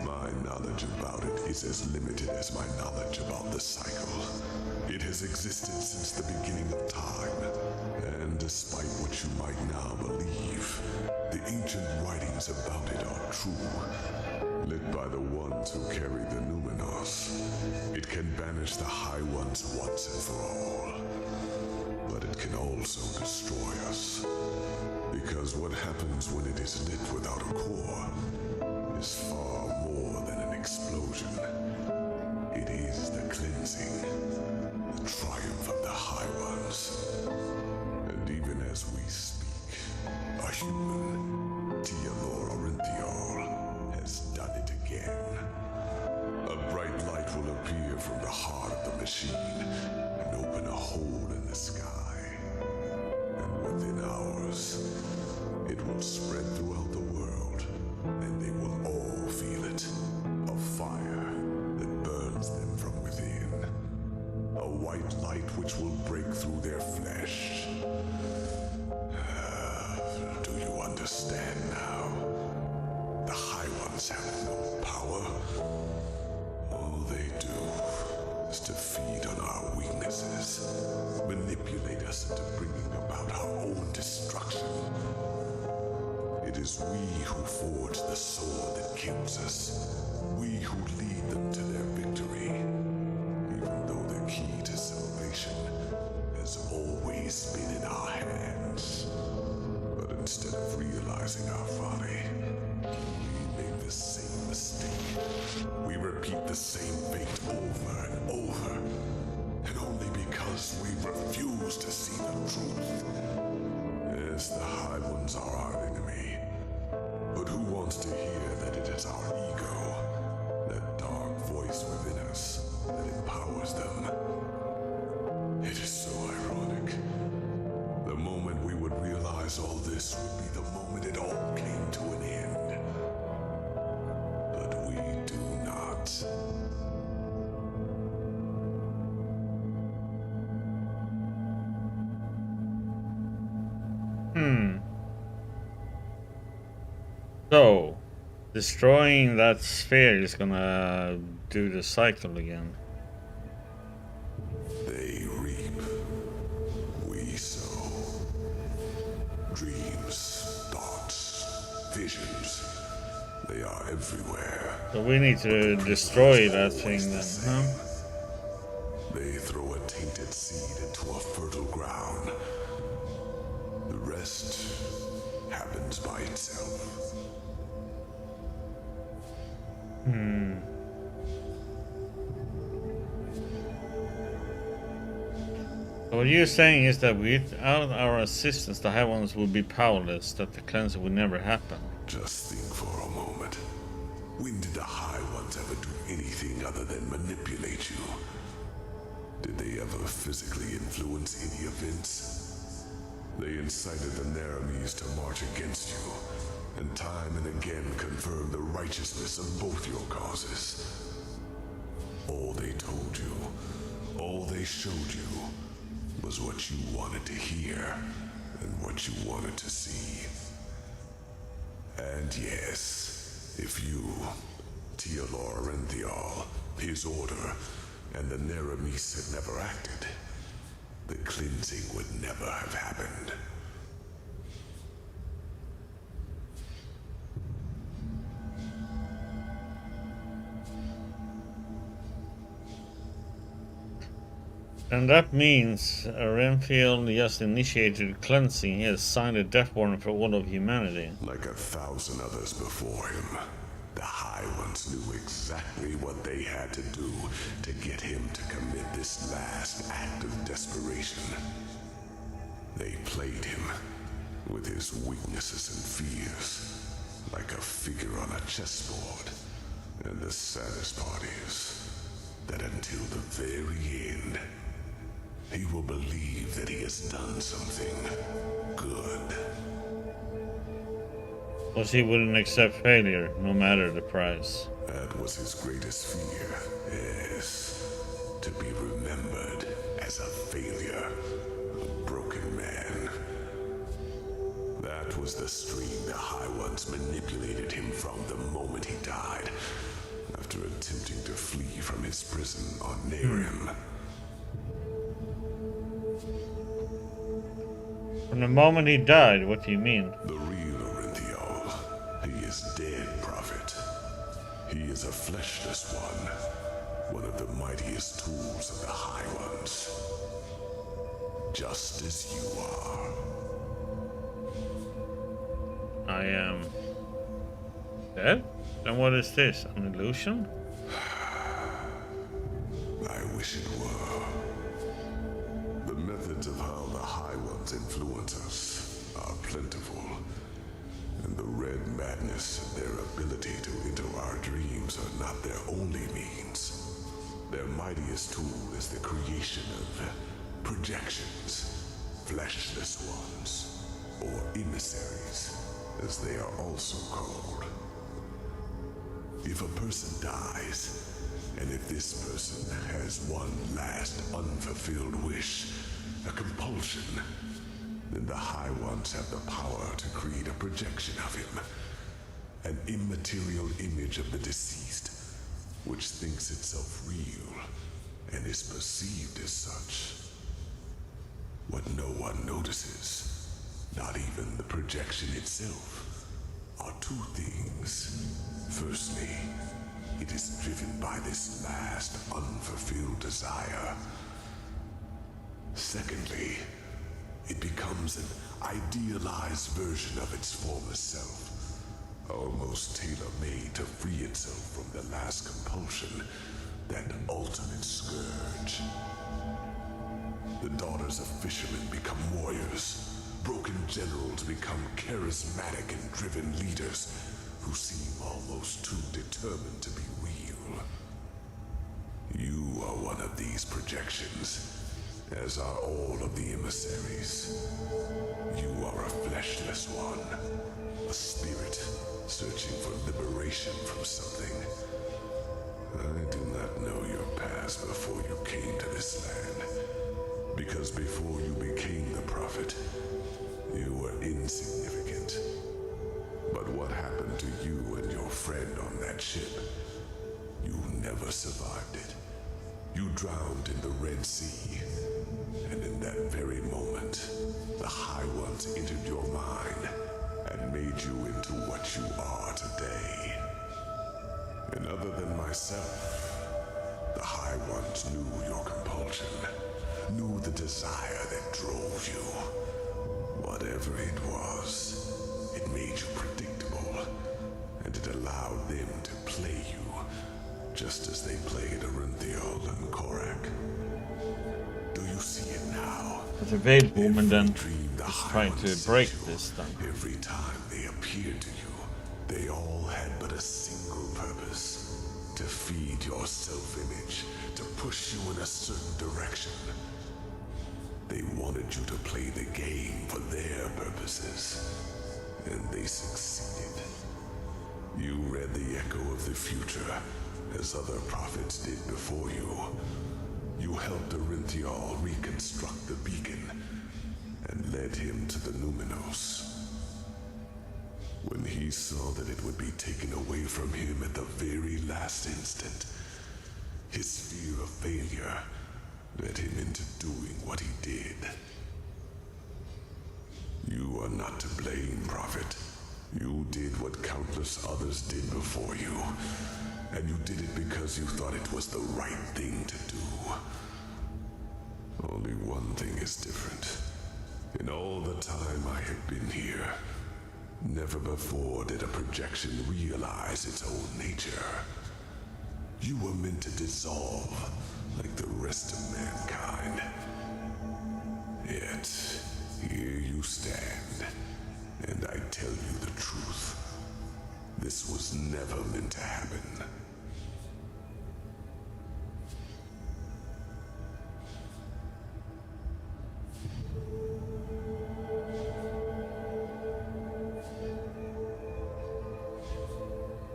My knowledge about it is as limited as my knowledge about the Cycle. It has existed since the beginning of time, and despite what you might now believe, the ancient writings about it are true. Lit by the ones who carry the Numenos, it can banish the High Ones once and for all. But it can also destroy us. Because what happens when it is lit without a core is far more than an explosion. It is the cleansing, the triumph of the High Ones. And even as we speak, a human, Tealor Orinthiol, has done it again. A bright light will appear from the heart of the machine and open a hole in the sky. And within hours, it will spread throughout the world, and they will all feel it. A fire that burns them from within. A white light which will break through their flesh. Do you understand now? The High Ones have no power. All they do is to feed on our weaknesses, manipulate us into bringing about our own destruction. It is we who forge the sword that kills us. We who lead them to their victory. Even though the key to salvation has always been in our hands. But instead of realizing our folly, we make the same mistake. We repeat the same fate over and over. And only because we refuse to see the truth. Yes, the High Ones are our enemy. But who wants to hear that it is our ego, that dark voice within us, that empowers them? It is so ironic. The moment we would realize all this would be the moment it all came to an end. But we do not. So, destroying that sphere is gonna do the cycle again. They reap, we sow. Dreams, thoughts, visions, they are everywhere. So we need to destroy that thing then, huh? They throw a tainted seed into a fertile ground. The rest happens by itself. So what you're saying is that without our assistance, the High Ones would be powerless, that the cleanse would never happen. Just think for a moment. When did the High Ones ever do anything other than manipulate you? Did they ever physically influence any events? They incited the Naramis to march against you, and time and again confirmed the righteousness of both your causes. All they told you, all they showed you, was what you wanted to hear, and what you wanted to see. And yes, if you, Tealor Arenthial, his order, and the Naramis had never acted, the cleansing would never have happened. And that means Renfield just initiated cleansing. He has signed a death warrant for all of humanity. Like 1,000 others before him, the High Ones knew exactly what they had to do to get him to commit this last act of desperation. They played him with his weaknesses and fears, like a figure on a chessboard. And the saddest part is that until the very end, he will believe that he has done something good. Because he wouldn't accept failure, no matter the price. That was his greatest fear, yes. To be remembered as a failure, a broken man. That was the stream the High Ones manipulated him from the moment he died, after attempting to flee from his prison on Nehrim. From the moment he died, what do you mean? The real Arenthial. He is dead, Prophet. He is a fleshless one of the mightiest tools of the High Ones. Just as you are. I am dead? Then what is this? An illusion? I wish it were. The methods of how the High Ones influence us are plentiful, and the Red Madness and their ability to enter our dreams are not their only means. Their mightiest tool is the creation of projections, fleshless ones, or emissaries, as they are also called. If a person dies, and if this person has one last unfulfilled wish, a compulsion, then the High Ones have the power to create a projection of him, an immaterial image of the deceased, which thinks itself real and is perceived as such. What no one notices, not even the projection itself, are two things. Firstly, it is driven by this last unfulfilled desire. Secondly, it becomes an idealized version of its former self, almost tailor-made to free itself from the last compulsion, that ultimate scourge. The daughters of fishermen become warriors. Broken generals become charismatic and driven leaders who seem almost too determined to be real. You are one of these projections, as are all of the emissaries. You are a fleshless one, a spirit searching for liberation from something. I do not know your past before you came to this land, because before you became the prophet, you were insignificant. But what happened to you and your friend on that ship? You never survived it. You drowned in the Red Sea. And in that very moment, the High Ones entered your mind and made you into what you are today. And other than myself, the High Ones knew your compulsion, knew the desire that drove you. Whatever it was, it made you predictable, and it allowed them to play you, just as they played Arinthiel and Korak. Do you see it now? The Veil Woman then is trying to break this thing. Every time they appeared to you, they all had but a single purpose: to feed your self-image, to push you in a certain direction. They wanted you to play the game for their purposes, and they succeeded. You read the echo of the future, as other prophets did before you. You helped Arinthiel reconstruct the beacon, and led him to the Numinos. When he saw that it would be taken away from him at the very last instant, his fear of failure led him into doing what he did. You are not to blame, Prophet. You did what countless others did before you, and you did it because you thought it was the right thing to do. Only one thing is different. In all the time I have been here, never before did a projection realize its own nature. You were meant to dissolve like the rest of mankind. Yet, here you stand, and I tell you the truth. This was never meant to happen.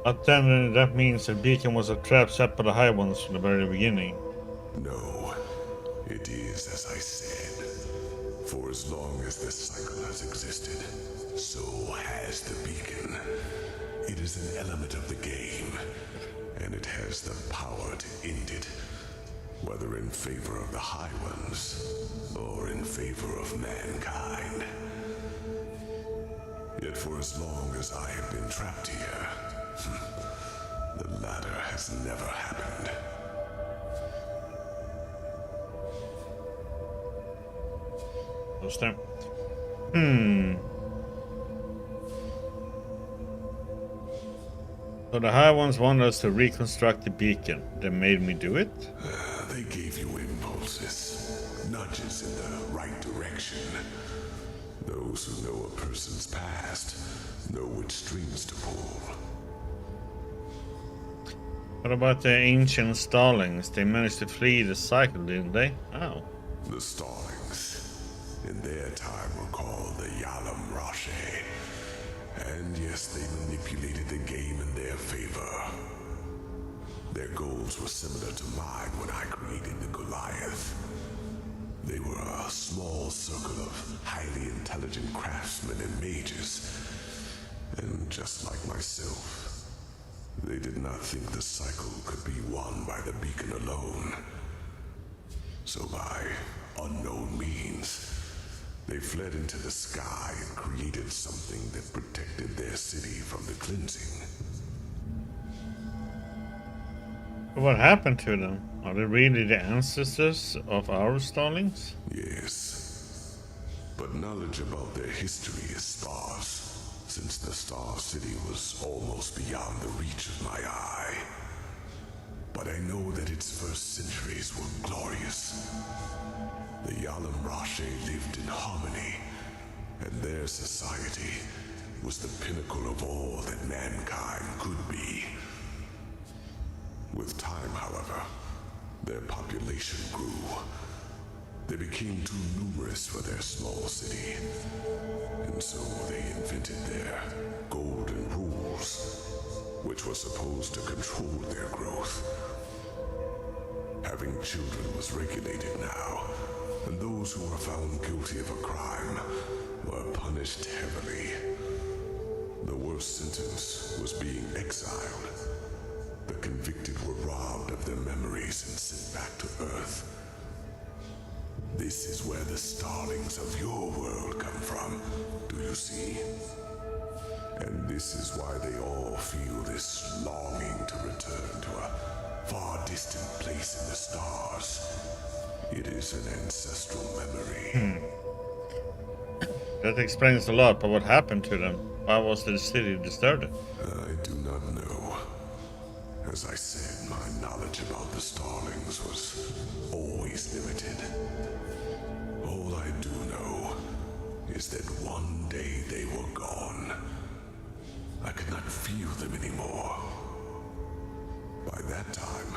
But then that means the beacon was a trap set by the High Ones from the very beginning. No, it is as I said. For as long as this cycle has existed, so has the beacon. It is an element of the game, and it has the power to end it, whether in favor of the High Ones or in favor of mankind. Yet for as long as I have been trapped here, the latter has never happened. Understand? So the High Ones want us to reconstruct the beacon. They made me do it? They gave you impulses, nudges in the right direction. Those who know a person's past know which strings to pull. What about the ancient Starlings? They managed to flee the cycle, didn't they? Oh. The Starlings, in their time, were called the Yalam Rashe. And yes, they manipulated the game in their favor. Their goals were similar to mine when I created the Goliath. They were a small circle of highly intelligent craftsmen and mages. And just like myself, they did not think the cycle could be won by the beacon alone. So by unknown means, they fled into the sky and created something that protected their city from the cleansing. What happened to them? Are they really the ancestors of our Starlings? Yes. But knowledge about their history is sparse. since the Star City was almost beyond the reach of my eye. But I know that its first centuries were glorious. The Yalam Rashe lived in harmony, and their society was the pinnacle of all that mankind could be. With time, however, their population grew. They became too numerous for their small city, and so they invented their golden rules, which were supposed to control their growth. Having children was regulated now, and those who were found guilty of a crime were punished heavily. The worst sentence was being exiled. The convicted were robbed of their memories and sent back to Earth. This is where the starlings of your world come from, do you see? And this is why they all feel this longing to return to a far distant place in the stars. It is an ancestral memory. That explains a lot, but what happened to them? Why was the city disturbed? I do not know. As I said, my knowledge about the starlings was always limited. All I do know is that one day they were gone. I could not feel them anymore. By that time,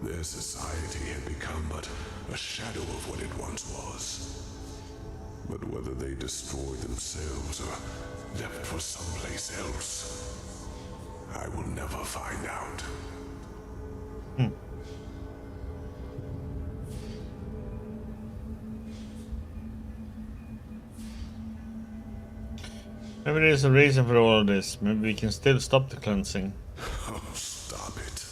their society had become but a shadow of what it once was. But whether they destroyed themselves or left for someplace else, I will never find out. Maybe there's a reason for all this. Maybe we can still stop the cleansing. Oh, stop it.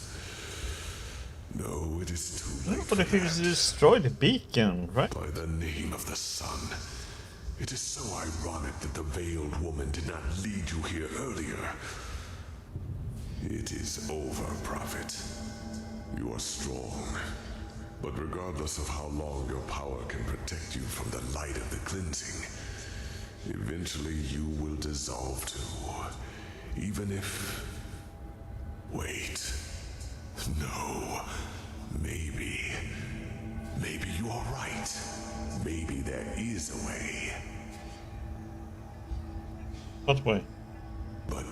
No, it is too late. No, but if you destroy the beacon, right? By the name of the sun. It is so ironic that the veiled woman did not lead you here earlier. It is over, Prophet. You are strong. But regardless of how long your power can protect you from the light of the cleansing, eventually you will dissolve too. Even if... Wait. No. Maybe you are right. Maybe there is a way. What way? But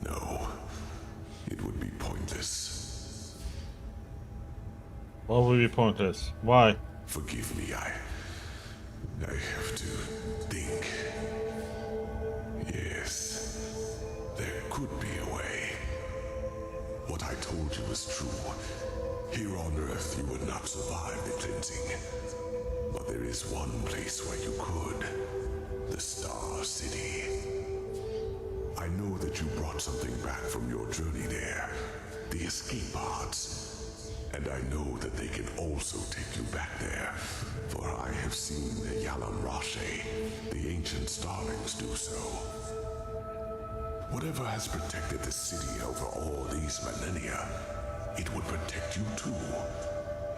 no. It would be pointless. What would be pointless? Why? Forgive me, I have to think. Yes, there could be a way. What I told you is true. Here on Earth, you would not survive the cleansing. But there is one place where you could. The Star City. I know that you brought something back from your journey there. The escape pods. And I know that they can also take you back there. For I have seen the Yalam Rashe, the ancient starlings, do so. Whatever has protected the city over all these millennia, it would protect you too.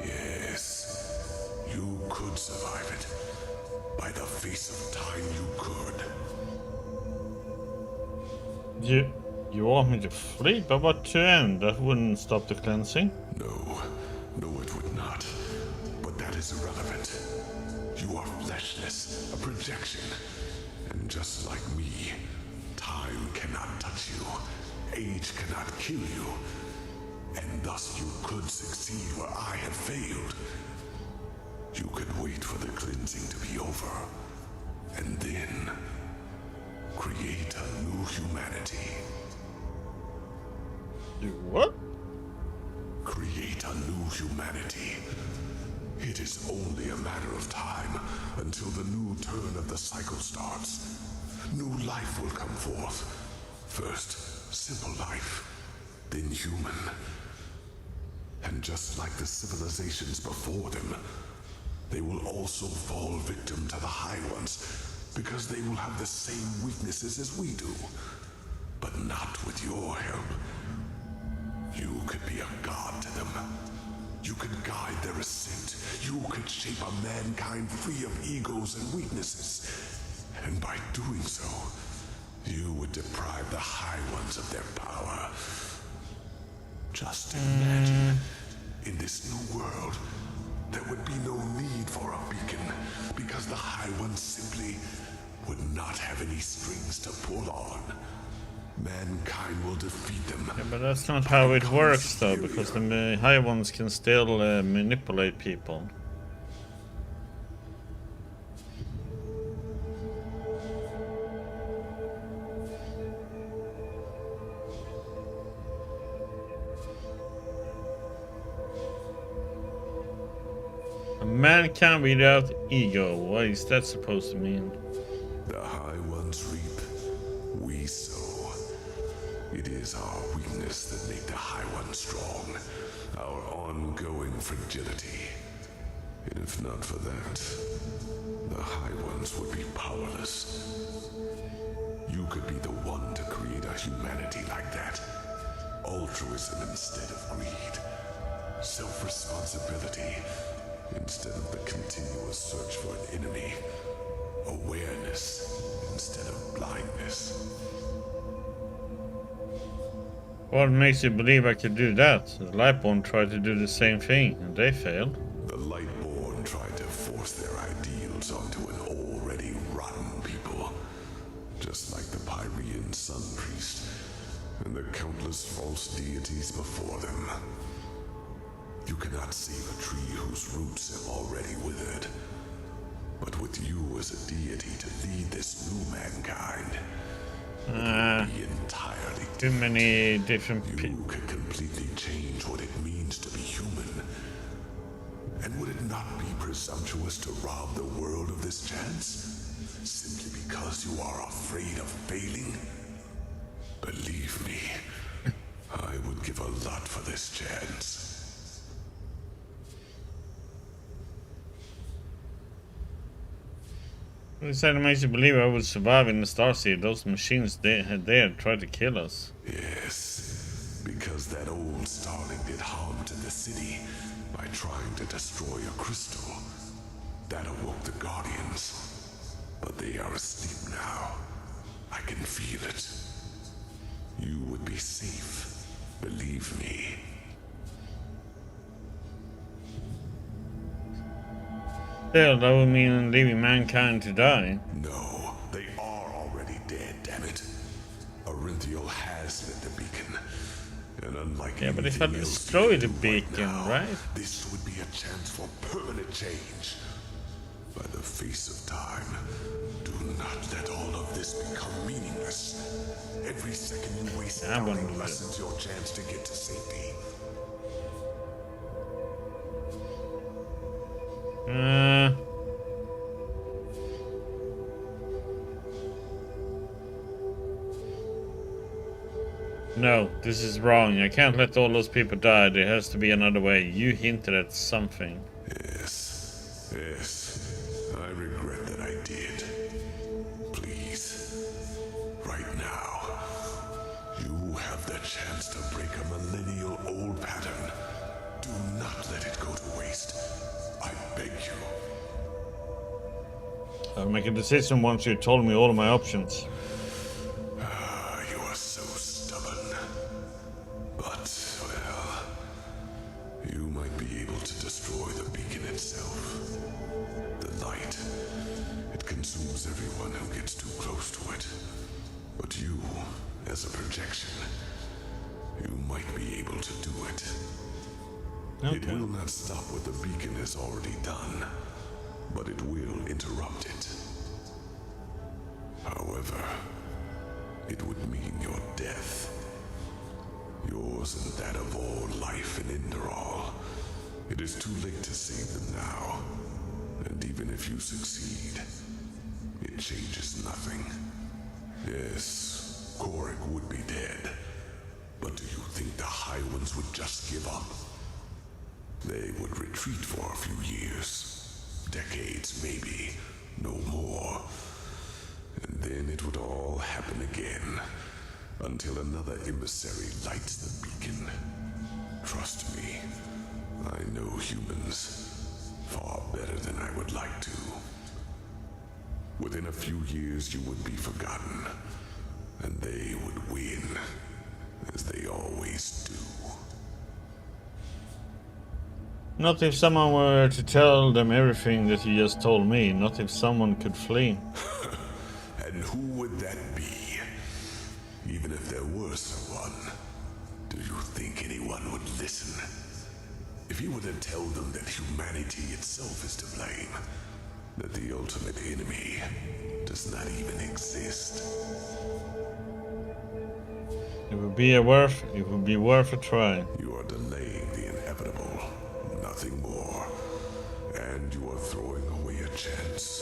Yes, you could survive it. By the face of time, you could. You want me to flee? But what to end? That wouldn't stop the cleansing. No, it would not. But that is irrelevant. You are fleshless, a projection. And just like me, time cannot touch you. Age cannot kill you. And thus you could succeed where I have failed. You could wait for the cleansing to be over. And then create a new humanity. Do what? Create a new humanity. It is only a matter of time until the new turn of the cycle starts. New life will come forth. First, simple life, then human. And just like the civilizations before them, they will also fall victim to the High Ones, because they will have the same weaknesses as we do. But not with your help. You could be a god to them. You could guide their ascent. You could shape a mankind free of egos and weaknesses. And by doing so, You would deprive the High Ones of their power. Just imagine, in this new world, there would be no need for a beacon, because the High Ones simply would not have any strings to pull on. Mankind will defeat them. Yeah, but that's not how it works, though, because the High Ones can still manipulate people. Mankind without ego. What is that supposed to mean? The High Ones reap, we sow. It is our weakness that make the High Ones strong. Our ongoing fragility. And if not for that, the High Ones would be powerless. You could be the one to create a humanity like that. Altruism instead of greed. Self-responsibility instead of the continuous search for an enemy. Awareness instead of blindness. What makes you believe I could do that? The Lightborn tried to do the same thing, and they failed. The Lightborn tried to force their ideals onto an already rotten people. Just like the Pyrean Sun Priest and the countless false deities before them. You cannot save a tree whose roots have already withered. But with you as a deity to lead this new mankind, it would be entirely too many different people. You could completely change what it means to be human. And would it not be presumptuous to rob the world of this chance? Simply because you are afraid of failing? Believe me, I would give a lot for this chance. They said it makes you believe I would survive in the Starseed. Those machines they had tried to kill us. Yes, because that old starling did harm to the city by trying to destroy a crystal. That awoke the Guardians. But they are asleep now. I can feel it. You would be safe. Believe me. Still, that would mean leaving mankind to die. No, they are already dead, damn it. Arinthiel has lit the beacon. And unlike yeah, but if I destroy the beacon, right? This would be a chance for permanent change. By the face of time, do not let all of this become meaningless. Every second you waste doubting lessens your chance to get to safety. No, this is wrong. I can't let all those people die. There has to be another way. You hinted at something. Yes. Yes. I regret that I did. Please. Right now. You have the chance to break a millennial-old pattern. Do not let it go to waste. I beg you. I'll make a decision once you told me all of my options. You are so stubborn. But, well, you might be able to destroy the beacon itself. The light. It consumes everyone who gets too close to it. But you, as a projection, you might be able to do it. Okay. It will not stop what the beacon has already done, but it will interrupt it. However, it would mean your death. Yours and that of all life in Inderal. It is too late to save them now. And even if you succeed, it changes nothing. Yes, Korik would be dead. But do you think the High Ones would just give up? They would retreat for a few years. Decades, maybe. No more. And then it would all happen again. Until another emissary lights the beacon. Trust me, I know humans far better than I would like to. Within a few years you would be forgotten. Not if someone were to tell them everything that you just told me. Not if someone could flee. And who would that be? Even if there were someone, do you think anyone would listen? If you were to tell them that humanity itself is to blame, that the ultimate enemy does not even exist. It would be worth a try. You are delaying the inevitable, nothing more. And you are throwing away a chance,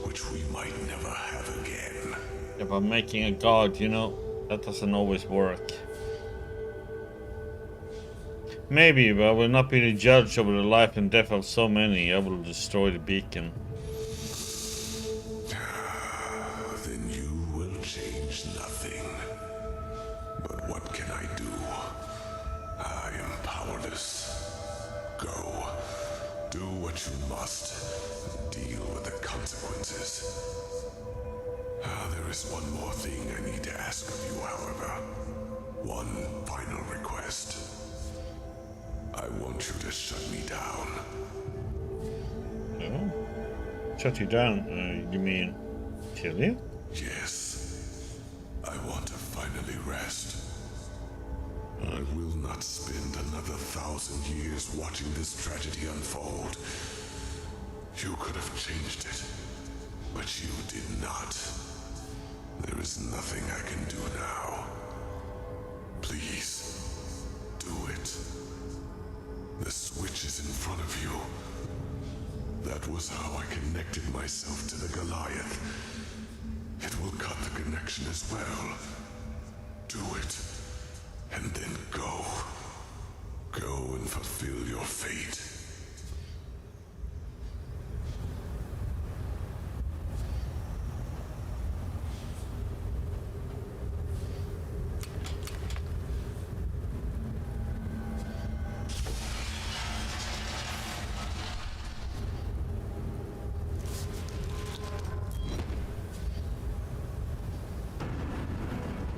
which we might never have again. Yeah, but making a god, you know, that doesn't always work. Maybe, but I will not be the judge over the life and death of so many. I will destroy the beacon. Then you will change nothing. But what can I do? I am powerless. Go. Do what you must. Deal with the consequences. There is one more thing I need to ask of you, however. One final request. I want you to shut me down. No? Shut you down? You mean kill you? Yes. I want to finally rest. I will not spend another 1,000 years watching this tragedy unfold. You could have changed it, but you did not. There is nothing I can do now. Please, do it. The switch is in front of you. That was how I connected myself to the Goliath. It will cut the connection as well. Do it, and then go. Go and fulfill your fate.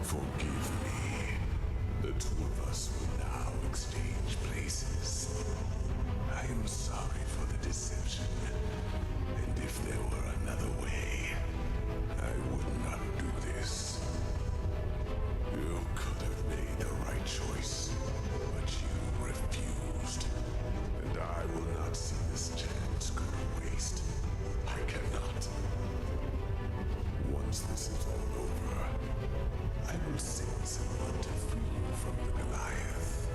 Forgive me. The two of us will now exchange places. I am sorry for the deception. And if there were another way, I would not do this. You could have made the right choice, but you refused. And I will not see this chance go to waste. I cannot. Once this is all over, I will send someone to free you from the Goliath.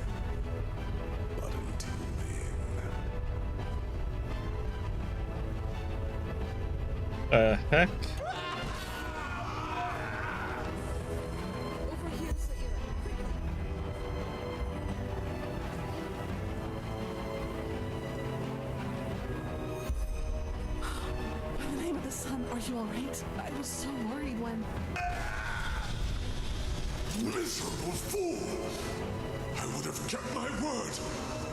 But until then... Heck? By the name of the sun, are you alright? I was so worried when... Miserable fool! I would have kept my word.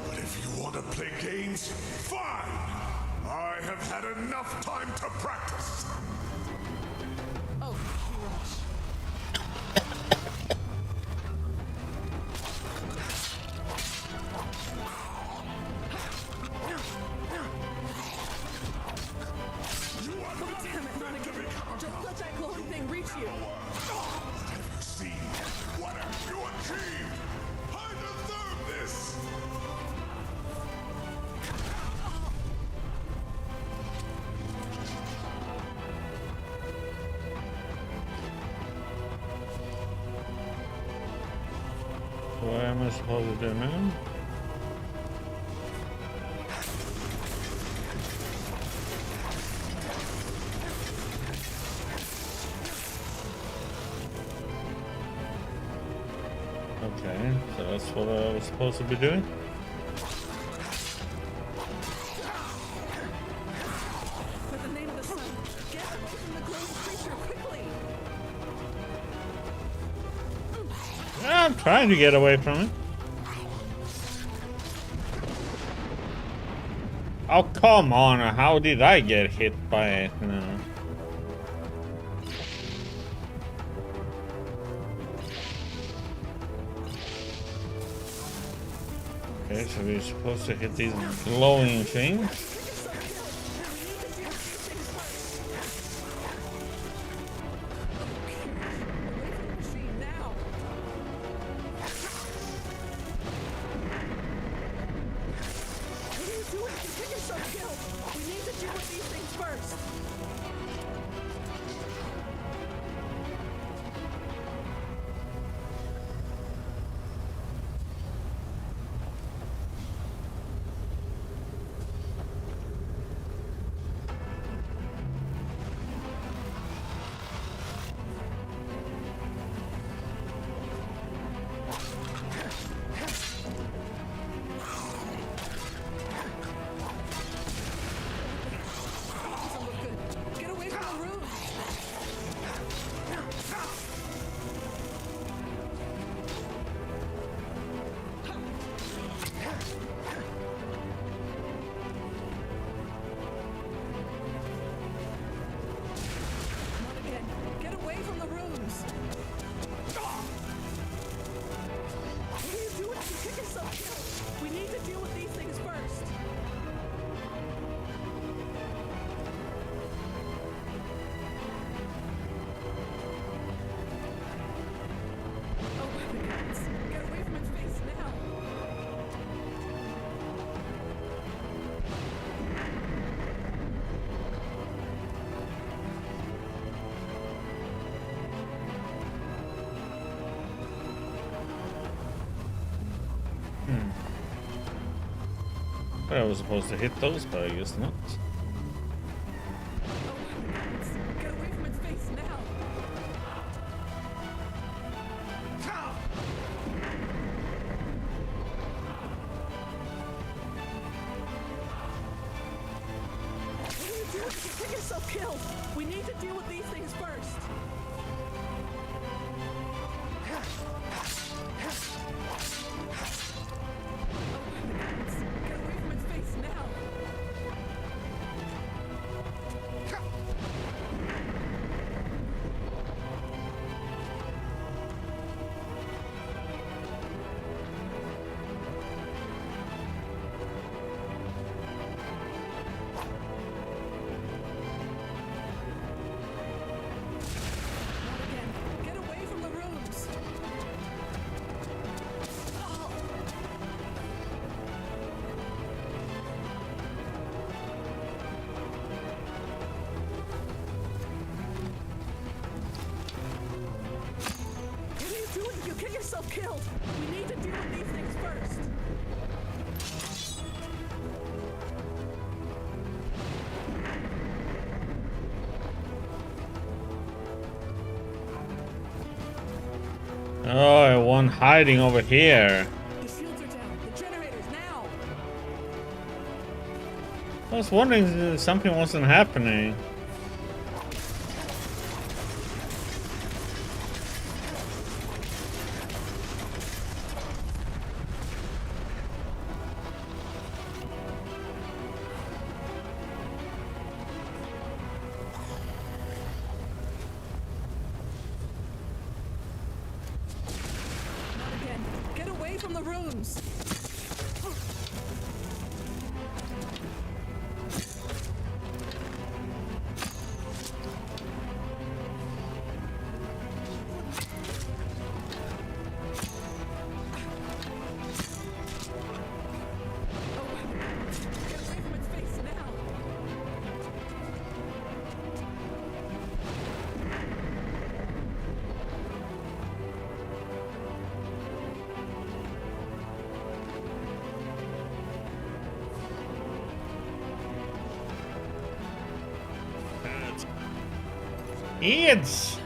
But if you want to play games, fine! I have had enough time to practice. Oh, gosh. Damn it, not again. Don't let that glowing thing reach you. Have you seen what have you achieved? I deserve this! What am I supposed to do now? Okay, so that's what I was supposed to be doing? By the name of the sun, get away from the glowing creature quickly. I'm trying to get away from it. Oh, come on. How did I get hit by it? No. Okay, so we're supposed to hit these glowing things. I was supposed to hit those, but I guess not. Get yourself killed! We need to deal with these things first! Get away from its face now! Get away from the rooms! What are you doing? You'll get yourself killed! We need to deal with these things first! Oh, one hiding over here. The shields are down! The generators, now! I was wondering if something wasn't happening. Not again! Get away from the rooms! Get away from its face now! Idiots!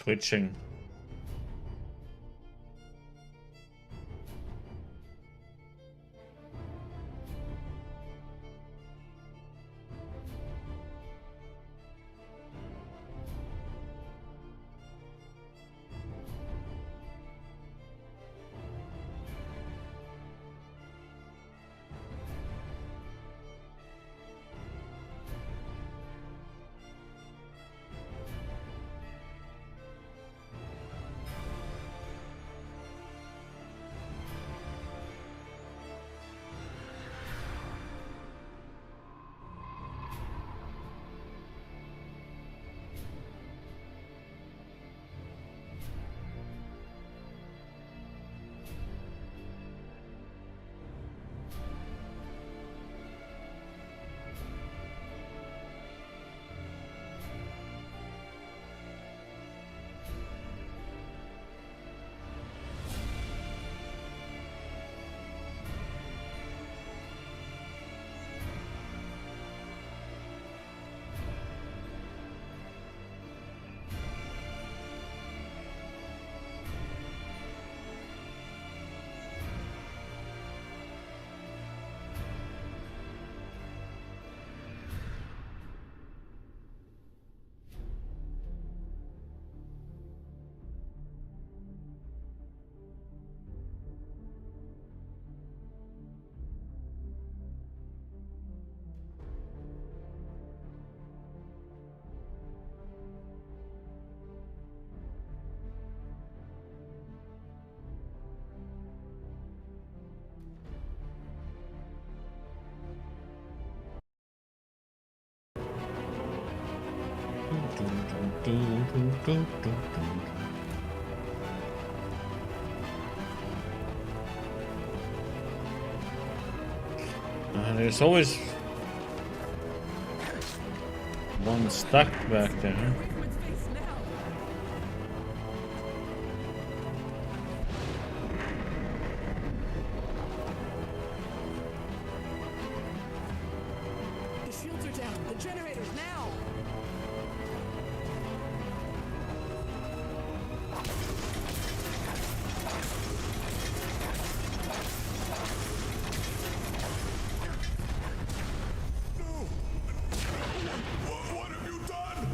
twitching. There's always one stuck back there. The shields are down. The generators now. What have you done?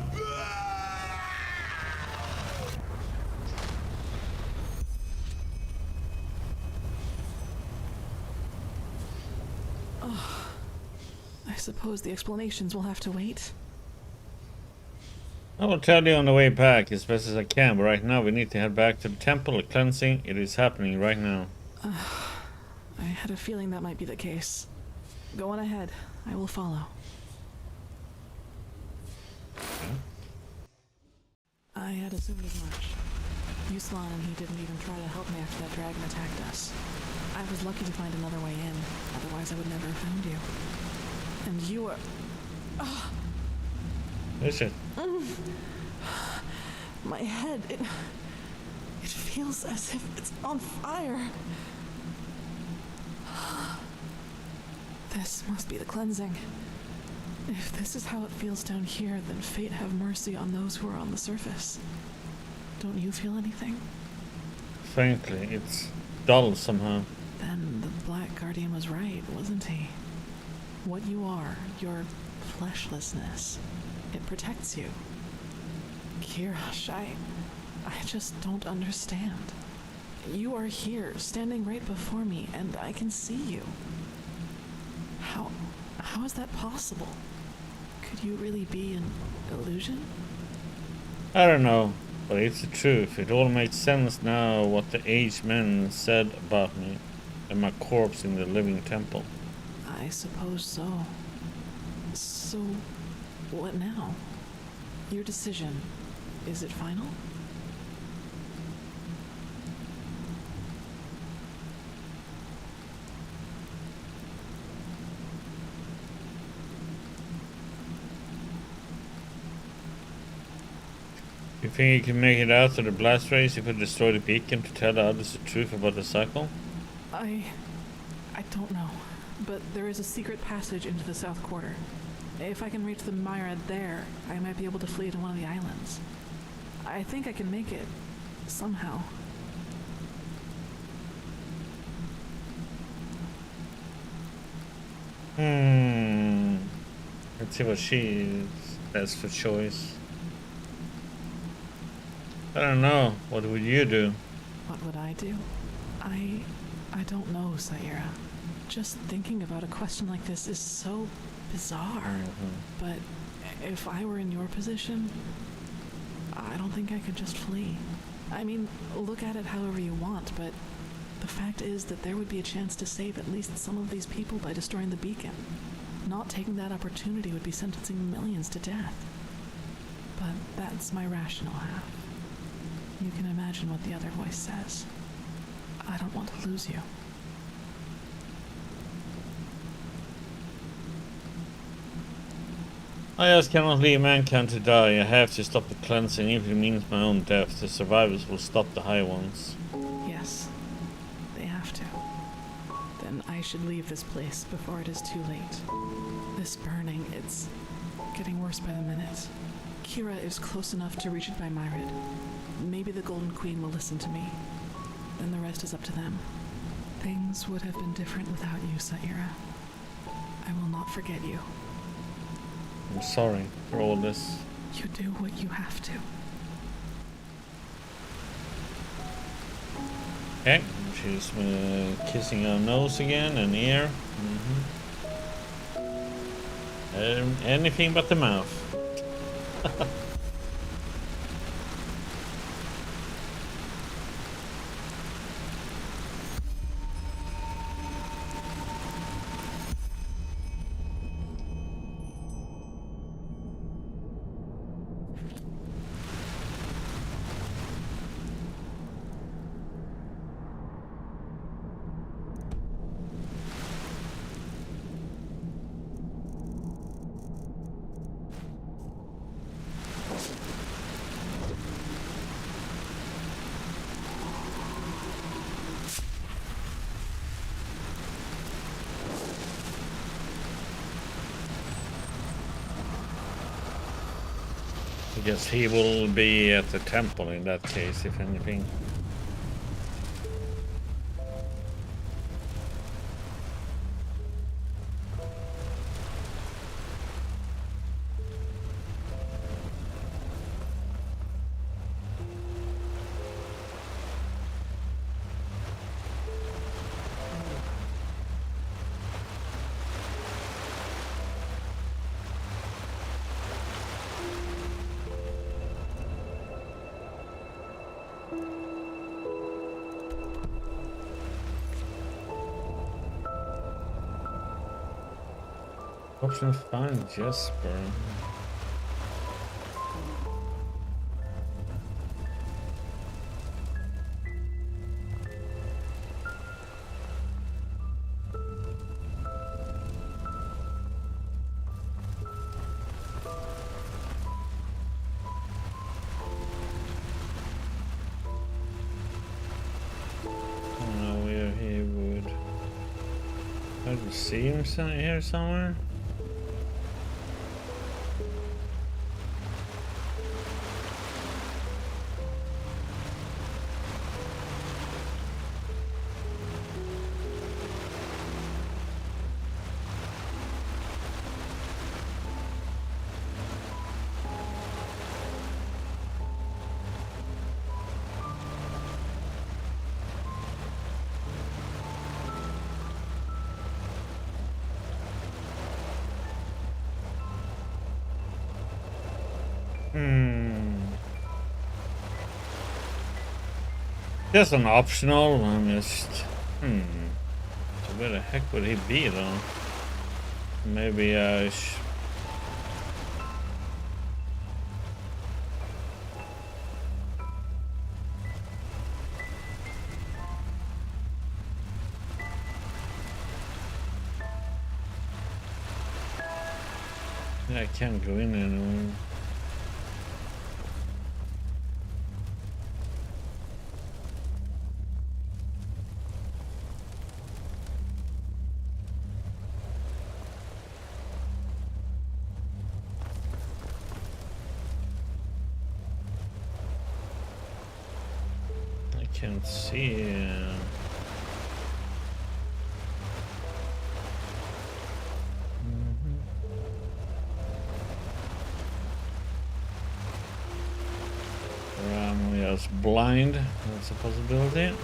Oh, I suppose the explanations will have to wait. I will tell you on the way back as best as I can, but right now we need to head back to the temple of cleansing. It is happening right now. I had a feeling that might be the case. Go on ahead. I will follow. I had assumed as much. Yuslan and he didn't even try to help me after that dragon attacked us. I was lucky to find another way in. Otherwise I would never have found you. And you are... Oh. Listen. My head, it feels as if it's on fire. This must be the cleansing. If this is how it feels down here, then fate have mercy on those who are on the surface. Don't you feel anything? Frankly, it's dull somehow. Then the Black Guardian was right, wasn't he? What you are, your fleshlessness, it protects you. Kirash, I just don't understand. You are here, standing right before me, and I can see you. How is that possible? Could you really be an illusion? I don't know, but it's the truth. It all makes sense now what the aged men said about me and my corpse in the living temple. I suppose so. So, what now? Your decision, is it final? You think you can make it out to the blast race if we destroy the beacon to tell the others the truth about the cycle? I don't know, but there is a secret passage into the South Quarter. If I can reach the Myriad there, I might be able to flee to one of the islands. I think I can make it. Somehow. Let's see what she has for choice. I don't know. What would you do? What would I do? I don't know, Saira. Just thinking about a question like this is so bizarre. But if I were in your position, I don't think I could just flee. I mean, look at it however you want, but the fact is that there would be a chance to save at least some of these people by destroying the beacon. Not taking that opportunity would be sentencing millions to death. But that's my rational half. You can imagine what the other voice says. I don't want to lose you. I just cannot leave mankind to die. I have to stop the cleansing, even if it means my own death. The survivors will stop the High Ones. Yes, they have to. Then I should leave this place before it is too late. This burning, it's getting worse by the minute. Kira is close enough to reach it by Myrid. Maybe the Golden Queen will listen to me. Then the rest is up to them. Things would have been different without you, Saira. I will not forget you. I'm sorry for all this. You do what you have to. Okay, she's kissing her nose again and ear. Anything but the mouth. I guess he will be at the temple in that case, if anything. Option find Jesper. Where he would. I can see him here somewhere. Just an optional. I'm just. So where the heck would he be though? Maybe I. I can't go in anymore. Can't see. Ram is blind. That's a possibility.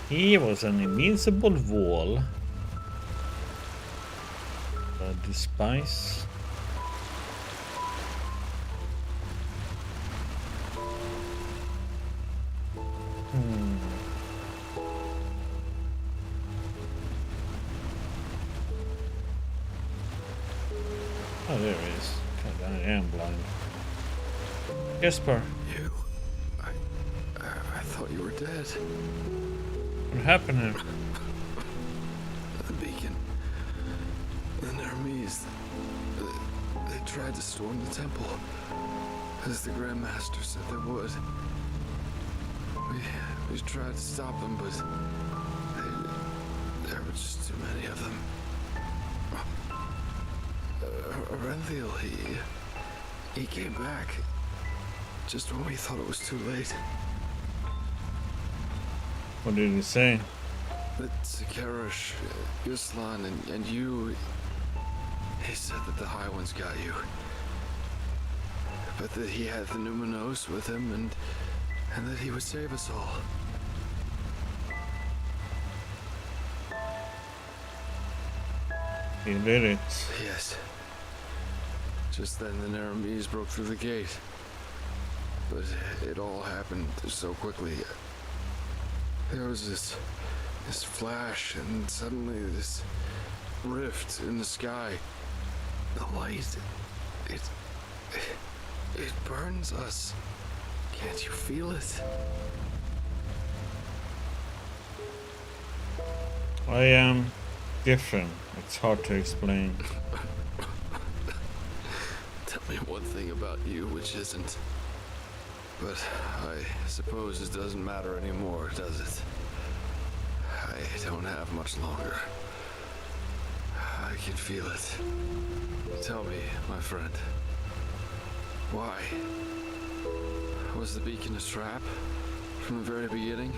He was an invincible wall. Despise. Oh, there he is. God, I am blind. Jesper. You. I thought you were dead. What happened here? The beacon. The Nermese. They tried to storm the temple. As the Grand Master said they would. We tried to stop them, but there were just too many of them. Aurenthiel, he came back. Just when we thought it was too late. What did he say? That Sikarosh, Yuslan, and you... He said that the High Ones got you. But that he had the Numinos with him, and that he would save us all. He did it. Yes. Just then the Nermese broke through the gate. But it all happened so quickly. There was this flash, and suddenly this rift in the sky. The light, it burns us. Can't you feel it? I am different. It's hard to explain. Tell me one thing about you which isn't. But I suppose it doesn't matter anymore, does it? I don't have much longer. I can feel it. Tell me, my friend. Why? Was the beacon a trap from the very beginning?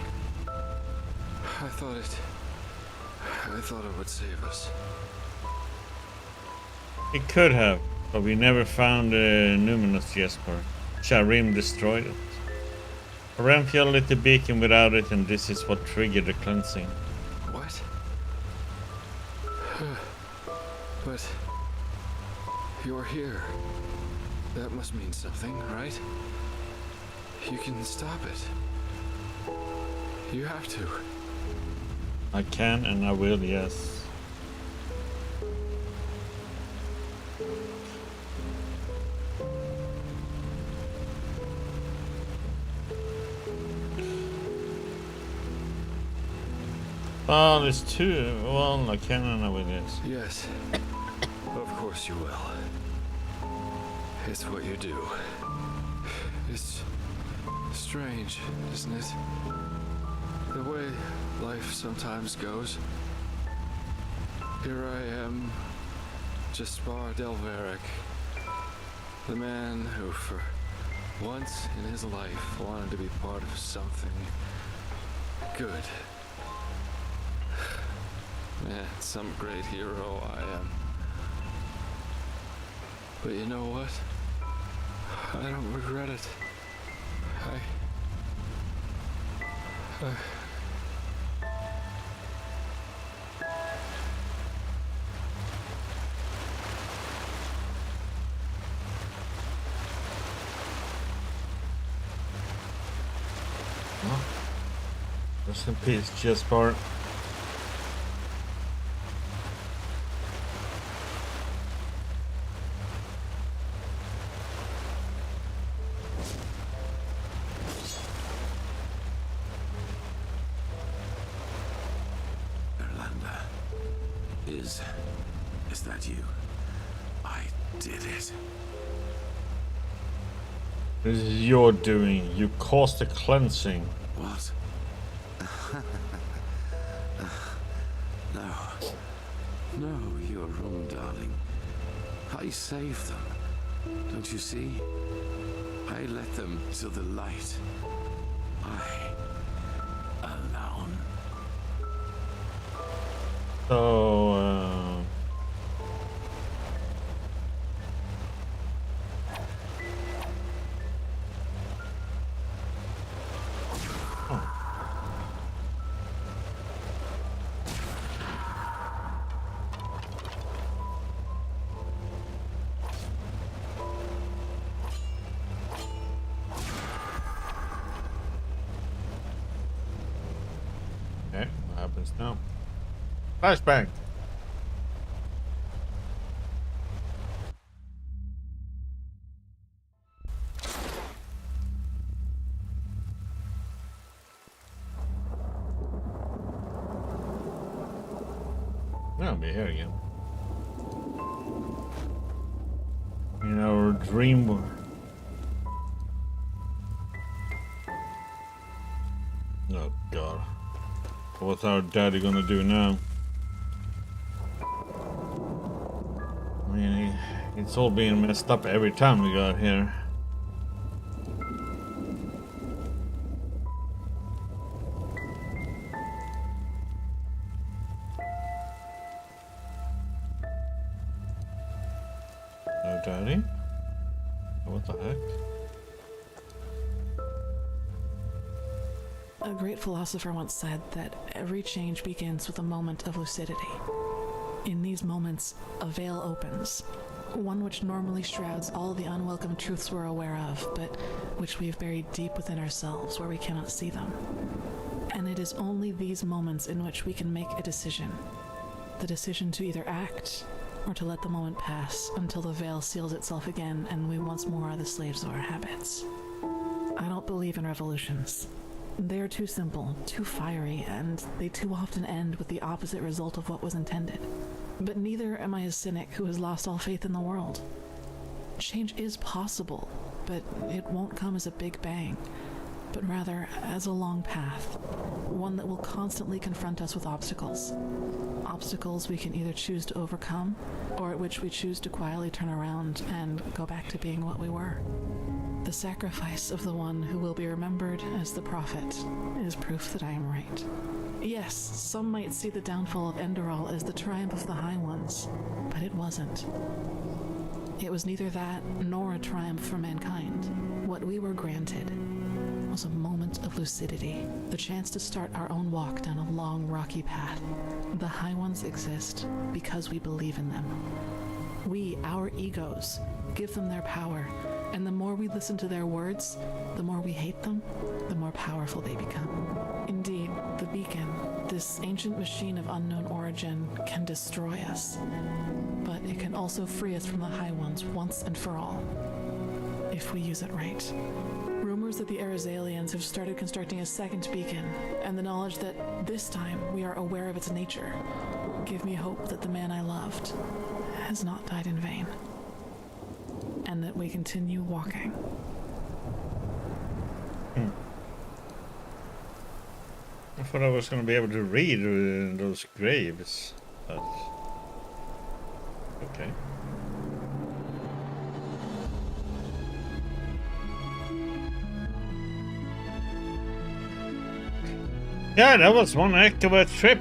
I thought it would save us. It could have, but we never found Numinous Jesper. Sharim destroyed it. Aurenthiel lit the beacon without it, and this is what triggered the cleansing. What? But you're here. That must mean something, right? You can stop it. You have to. I can and I will, yes. Oh, there's two. Well, I can and I will, yes. Yes. Of course you will. It's what you do. It's strange, isn't it? The way life sometimes goes. Here I am, Jaspar Delveric, the man who for once in his life wanted to be part of something good. Man, some great hero I am. But you know what? I don't regret it. Rest in peace, Jesper. Is that you? I did it. This is your doing. You caused the cleansing. What? No. No, you're wrong, darling. I saved them. Don't you see? I led them to the light. Alone. So, okay, what happens now? Flashbang. I'll be here again. In our dream world. Oh God. What's our daddy gonna do now? I mean, it's all being messed up every time we got here. No daddy? What the heck? A great philosopher once said that every change begins with a moment of lucidity. In these moments, a veil opens, one which normally shrouds all the unwelcome truths we're aware of, but which we have buried deep within ourselves where we cannot see them. And it is only these moments in which we can make a decision. The decision to either act or to let the moment pass until the veil seals itself again and we once more are the slaves of our habits. I don't believe in revolutions. They are too simple, too fiery, and they too often end with the opposite result of what was intended. But neither am I a cynic who has lost all faith in the world. Change is possible, but it won't come as a big bang, but rather as a long path, one that will constantly confront us with obstacles. Obstacles we can either choose to overcome, or at which we choose to quietly turn around and go back to being what we were. The sacrifice of the one who will be remembered as the prophet is proof that I am right. Yes, some might see the downfall of Enderal as the triumph of the High Ones, but it wasn't. It was neither that nor a triumph for mankind. What we were granted was a moment of lucidity, the chance to start our own walk down a long, rocky path. The High Ones exist because we believe in them. We, our egos, give them their power, and the more we listen to their words, the more we hate them, the more powerful they become. Indeed, the beacon, this ancient machine of unknown origin, can destroy us. But it can also free us from the High Ones once and for all, if we use it right. Rumors that the Arizalians have started constructing a second beacon, and the knowledge that this time we are aware of its nature, give me hope that the man I loved has not died in vain, and that we continue walking. I thought I was going to be able to read those graves, but okay. Yeah, that was one heck of a trip.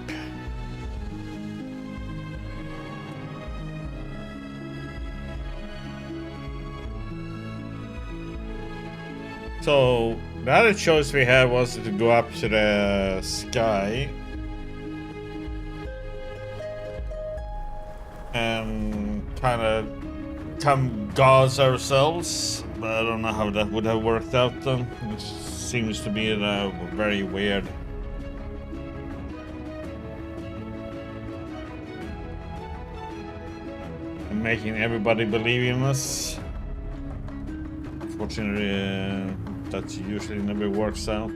So the other choice we had was to go up to the sky and kind of become gods ourselves, but I don't know how that would have worked out then. It seems to be very weird. Making everybody believe in us. Unfortunately, that usually never works out.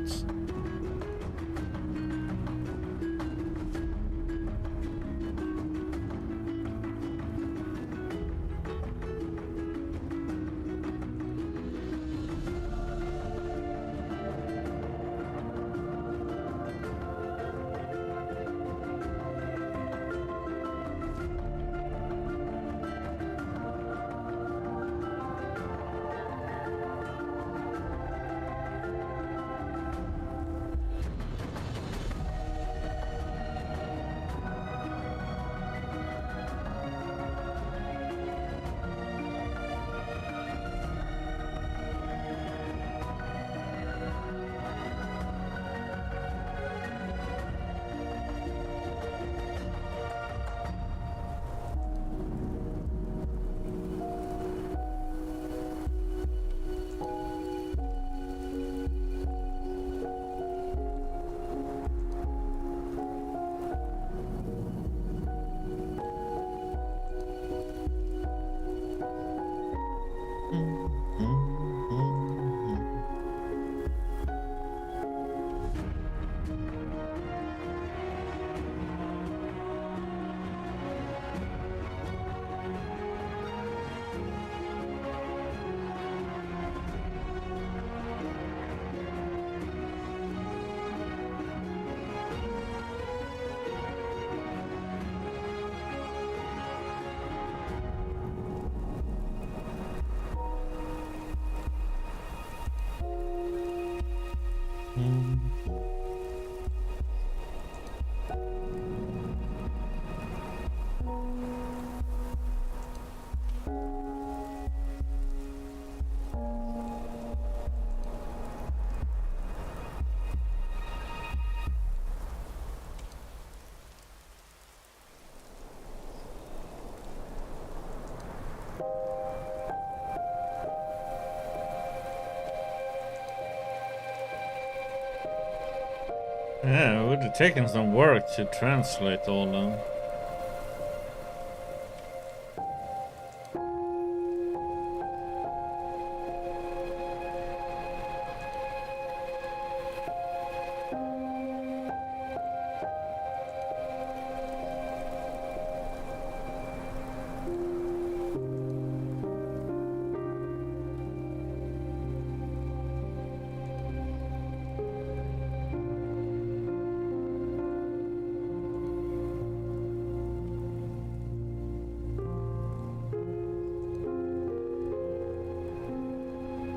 Yeah, it would have taken some work to translate all them.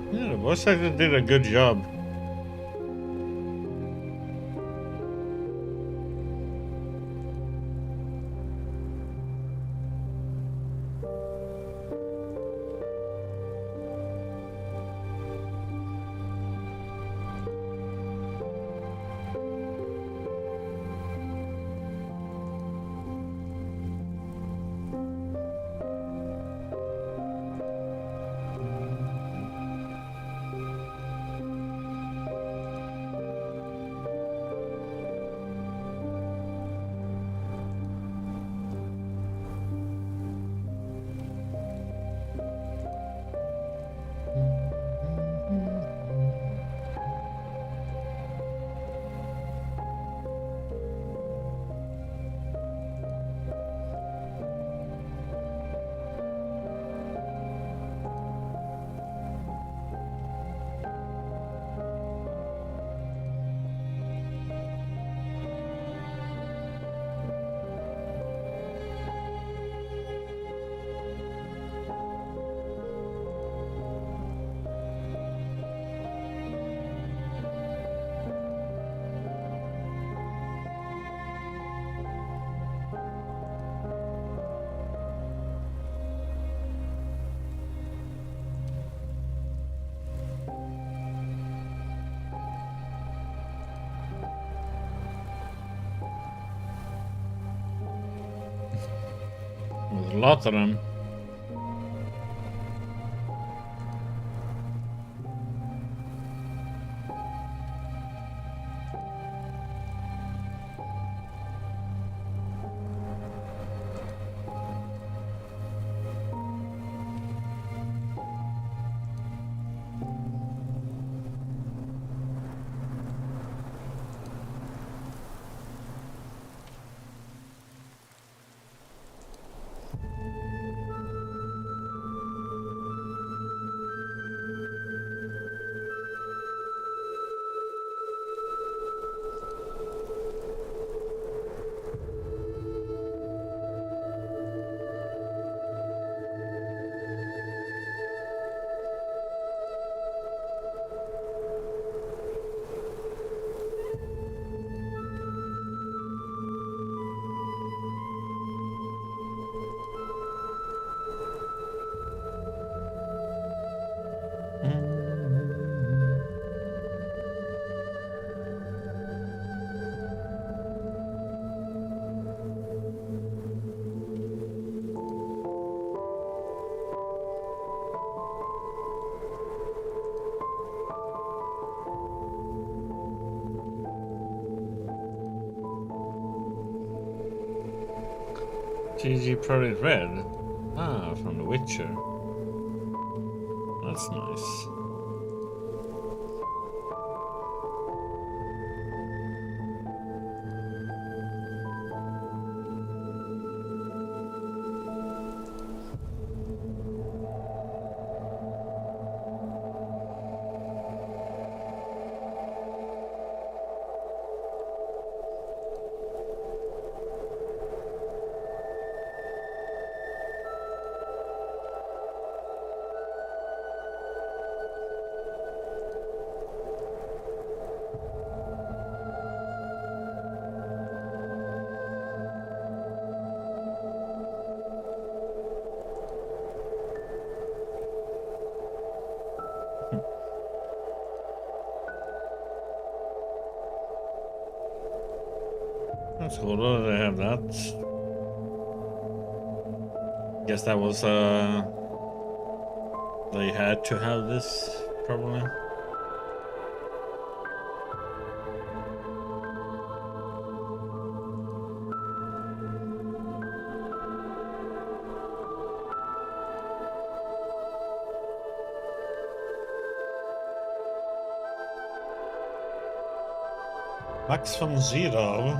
Yeah, the voice actor did a good job. There's a lot of them. GG Project Red. Ah, from The Witcher. That's nice. That's cool that they have that. Guess that was they had to have this probably. Max von Sydow.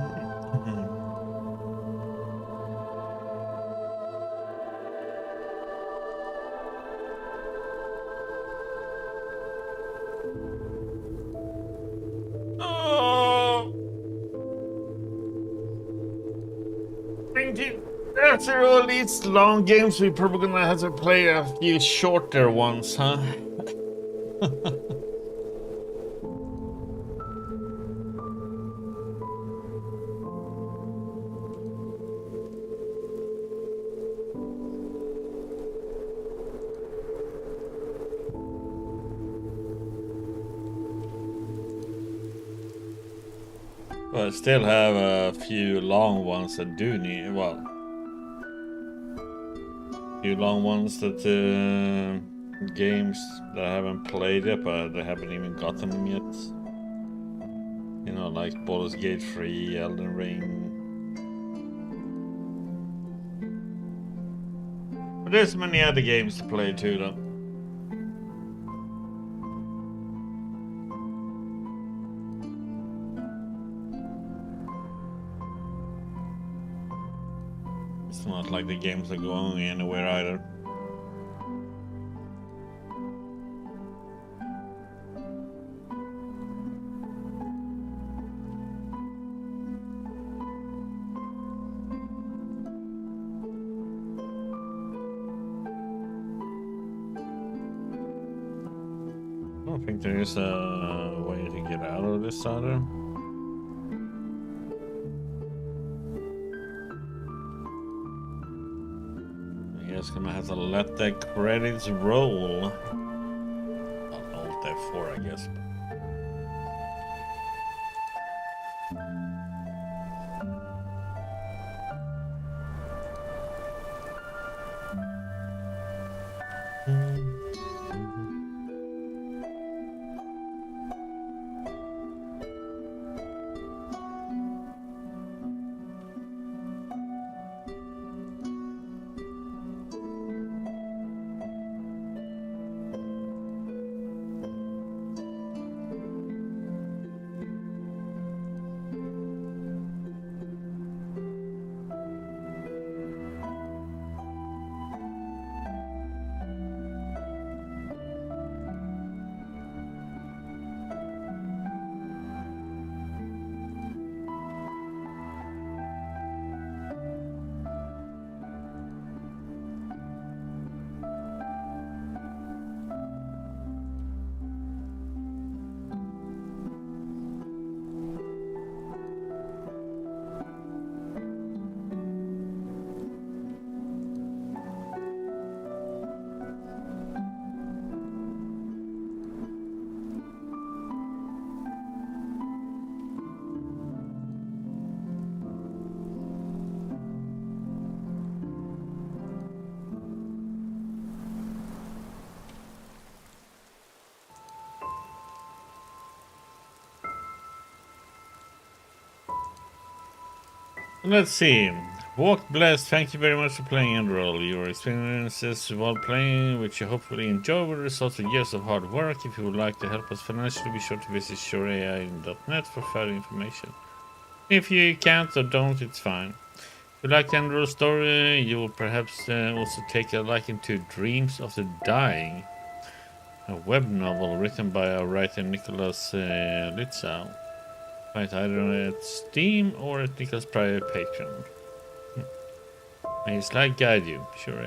After all these long games, we're probably gonna have to play a few shorter ones, huh? But I still have a few long ones that do need, well, few long ones that games that I haven't played yet, but I haven't even gotten them yet. You know, like Baldur's Gate 3, Elden Ring. But there's many other games to play too, though. It's not like the games are going anywhere either. I don't think there is a way to get out of this either. Just gonna have to let the credits roll. Alt F4, I guess. Let's see. Walk Blessed, thank you very much for playing Enroll. Your experiences while playing, which you hopefully enjoy, will result in years of hard work. If you would like to help us financially, be sure to visit sureai.net for further information. If you can't or don't, it's fine. If you like the Enroll story, you will perhaps also take a liking to Dreams of the Dying, a web novel written by our writer Nicholas Litzau. Find either at Steam or at Nicholas' private Patreon. May his light guide you, sure.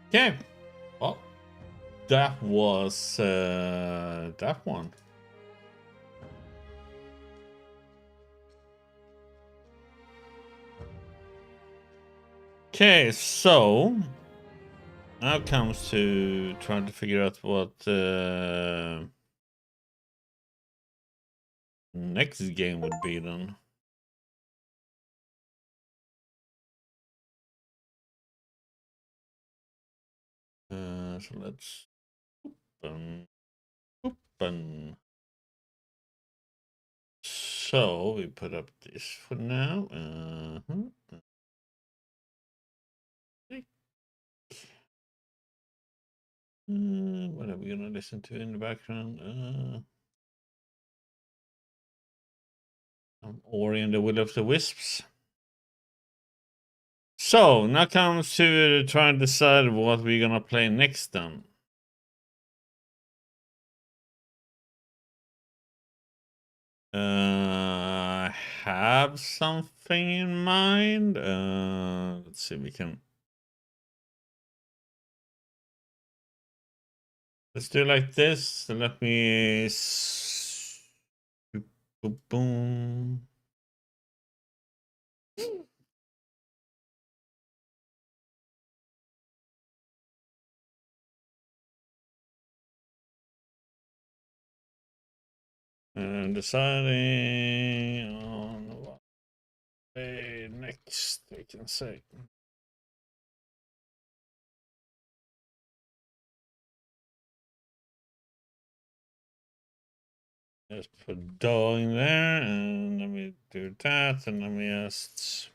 Okay, well, that was that one. Okay, so now comes to trying to figure out what next game would be then. So let's open. So we put up this for now. What are we gonna listen to in the background? Ori and the Will of the Wisps. So now comes to try and decide what we're gonna play next then. I have something in mind. Let's see if we can. Let's do it like this. So let me. Boom. And deciding on what next we can say. Let's put doll in there, and let me do that, and let me just.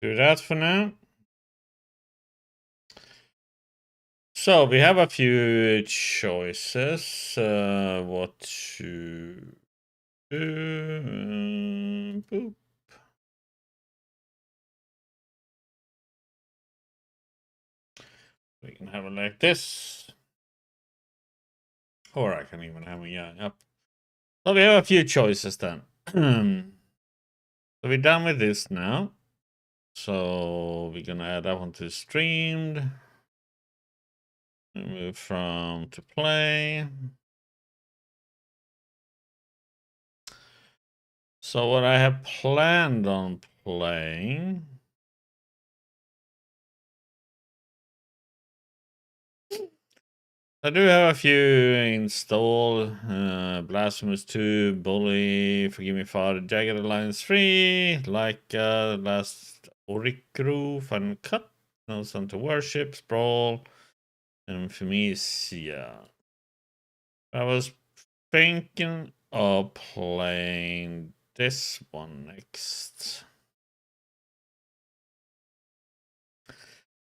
Do that for now. So we have a few choices. What to do? Boop. We can have it like this. Or I can even have it up. So we have a few choices then. So we're done with this now. So we're gonna add that one to streamed. Move from to play. So what I have planned on playing. I do have a few installed. Blasphemous 2, Bully, Forgive Me Father, Jagged Alliance 3, Last Oricru, Final Cut, No Sun to Worship, Sprawl, and Femecia. I was thinking of playing this one next.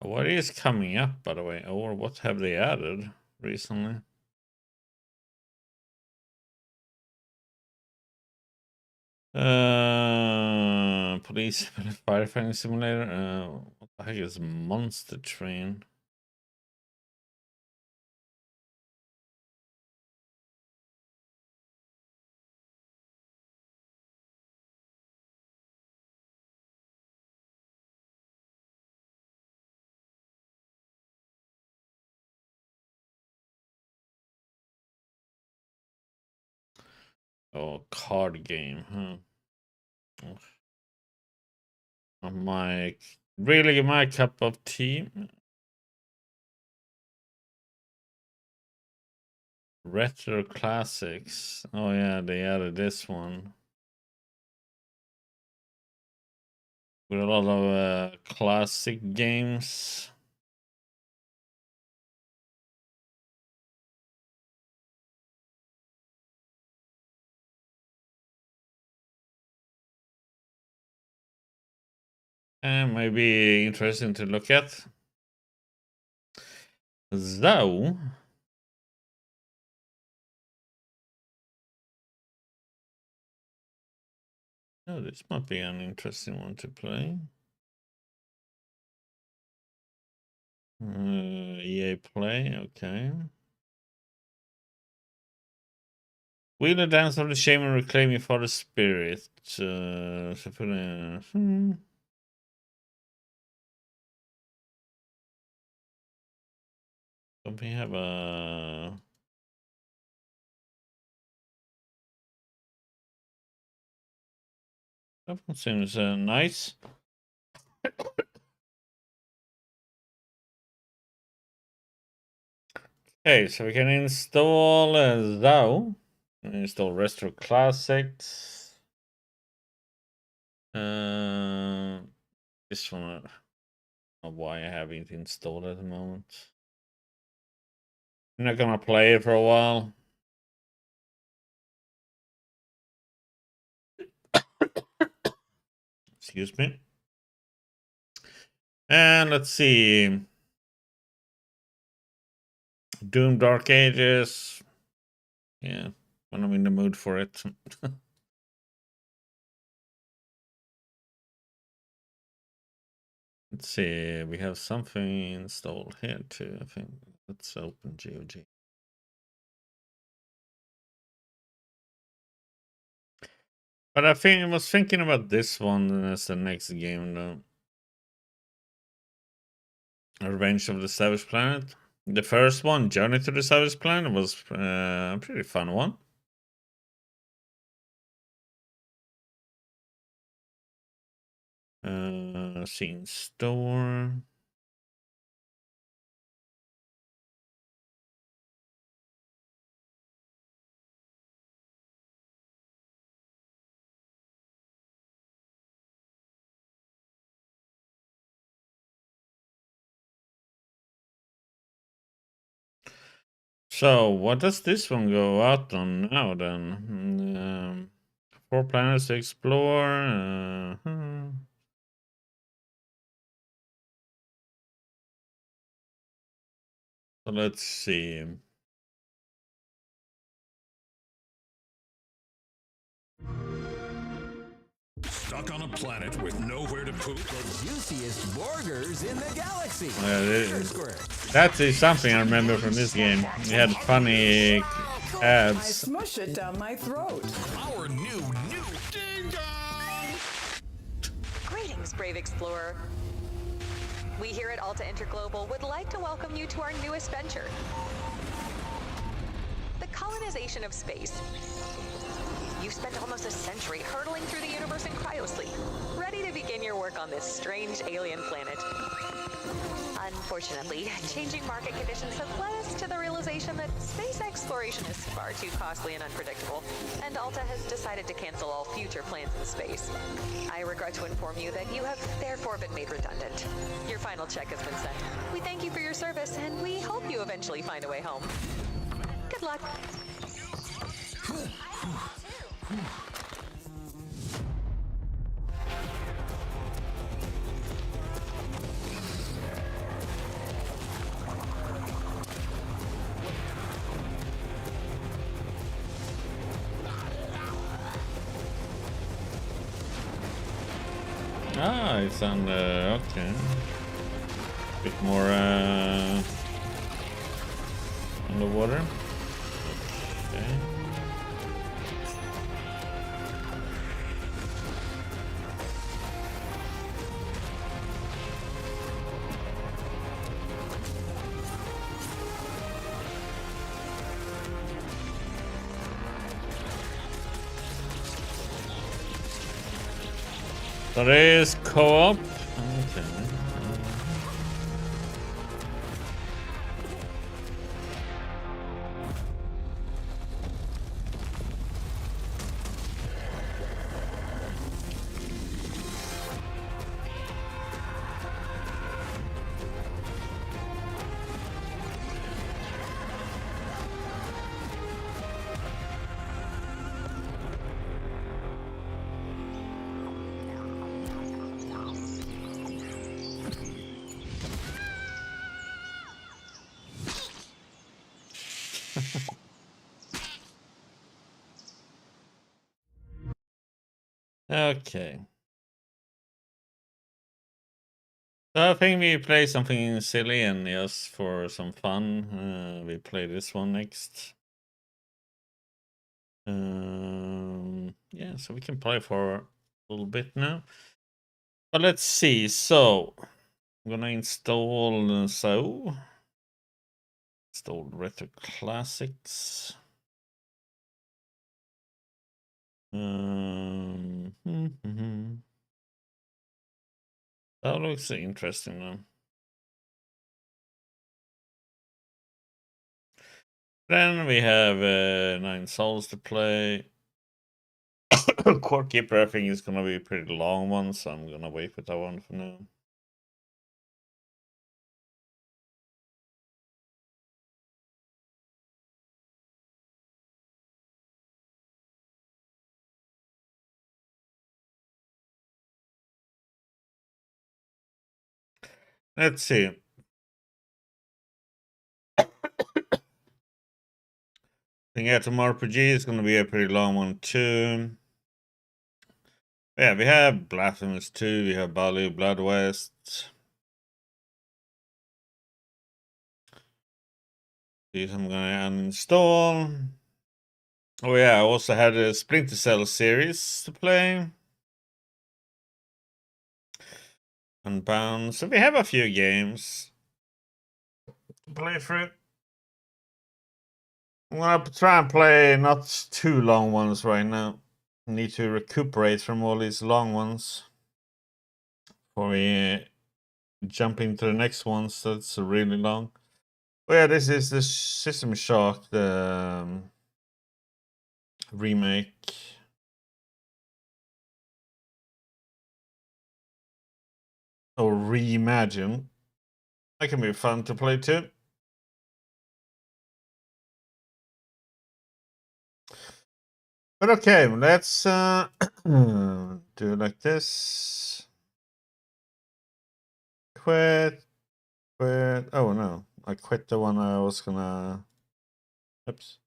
What is coming up, by the way, or what have they added recently? Police Firefighting Simulator. What the heck is Monster Train? Oh, card game, huh? Really my cup of tea. Retro classics. Oh yeah, they added this one. With a lot of classic games. Might be interesting to look at. Though, oh, this might be an interesting one to play. EA Play, okay. Wheel the dance of the shame and reclaim your father's spirit. So put in. Don't we have a? That one seems nice. Okay, so we can install Zao. Install Retro Classics. This one, I don't know why I have it installed at the moment. I'm not gonna play it for a while. Excuse me. And let's see. Doom Dark Ages. Yeah, when I'm in the mood for it. Let's see, we have something installed here too, I think. Let's open GOG. But I was thinking about this one as the next game though. Revenge of the Savage Planet. The first one, Journey to the Savage Planet, was a pretty fun one. Scene store. So, what does this one go out on now then? 4 planets to explore. So let's see. Stuck on a planet with nowhere to poop. The juiciest burgers in the galaxy. That is something I remember from this game. We had funny I ads. smush it down my throat. Our new Ding Dong! Greetings, brave explorer. We here at Alta Interglobal would like to welcome you to our newest venture, the colonization of space. You've spent almost a century hurtling through the universe in cryosleep, ready to begin your work on this strange alien planet. Unfortunately, changing market conditions have led us to the realization that space exploration is far too costly and unpredictable, and Alta has decided to cancel all future plans in space. I regret to inform you that you have therefore been made redundant. Your final check has been sent. We thank you for your service, and we hope you eventually find a way home. Good luck. Ah, it's on the okay. Bit more on the water. Okay. So there is co-op. Okay. Okay. So I think we play something silly and just for some fun. We play this one next. Yeah, so we can play for a little bit now. But let's see. So I'm gonna install install Retro Classics. That looks interesting though. Then we have 9 Souls to play. Core Keeper, I think, is gonna be a pretty long one, so I'm gonna wait with that one for now. Let's see. Think Atom RPG is gonna be a pretty long one too. Yeah, we have Blasphemous 2, we have Balu Blood West. These I'm gonna uninstall. Oh yeah, I also had a Splinter Cell series to play. Unbound. So we have a few games to play through. I'm gonna try and play not too long ones right now. Need to recuperate from all these long ones before we jump into the next ones. That's really long. Oh yeah, this is the System Shock, the remake. Or reimagine. That can be fun to play too. But okay, let's do it like this. Quit. Oh no, I quit the one I was gonna. Oops.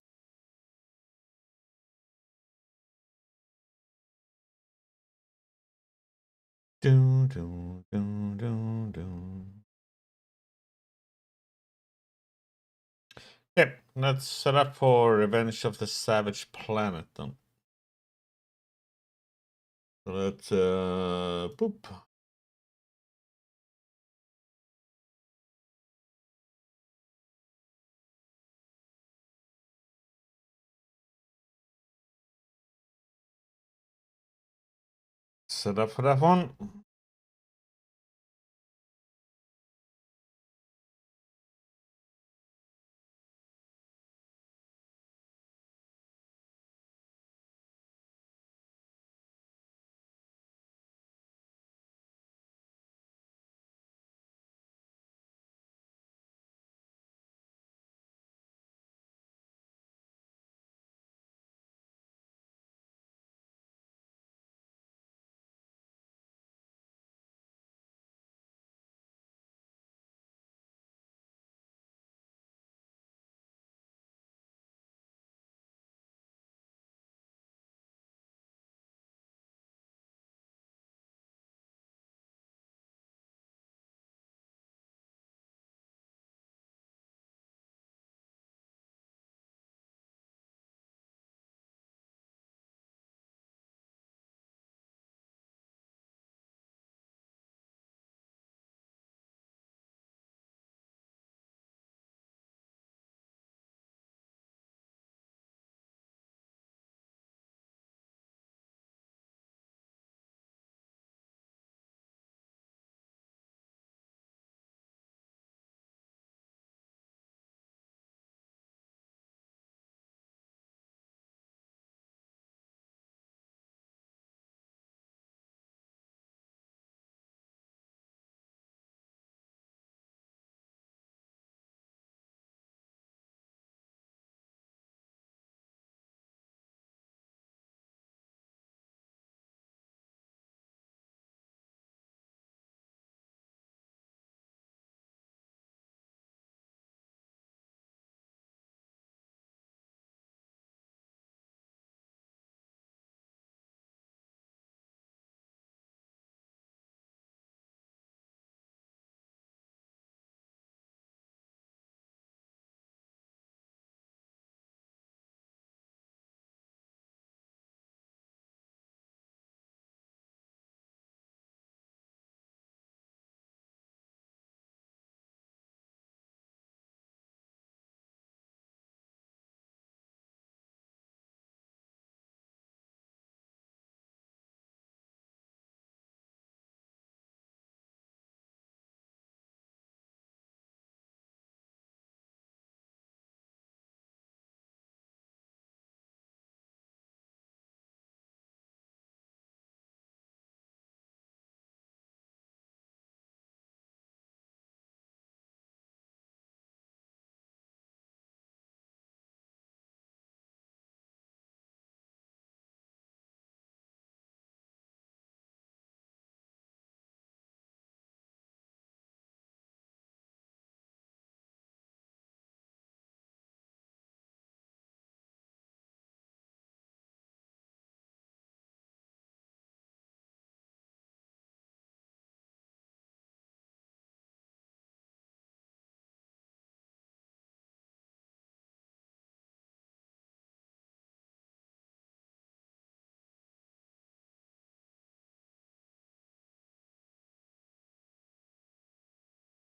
Okay, let's set up for Revenge of the Savage Planet then. So let's boop. Set up for that one.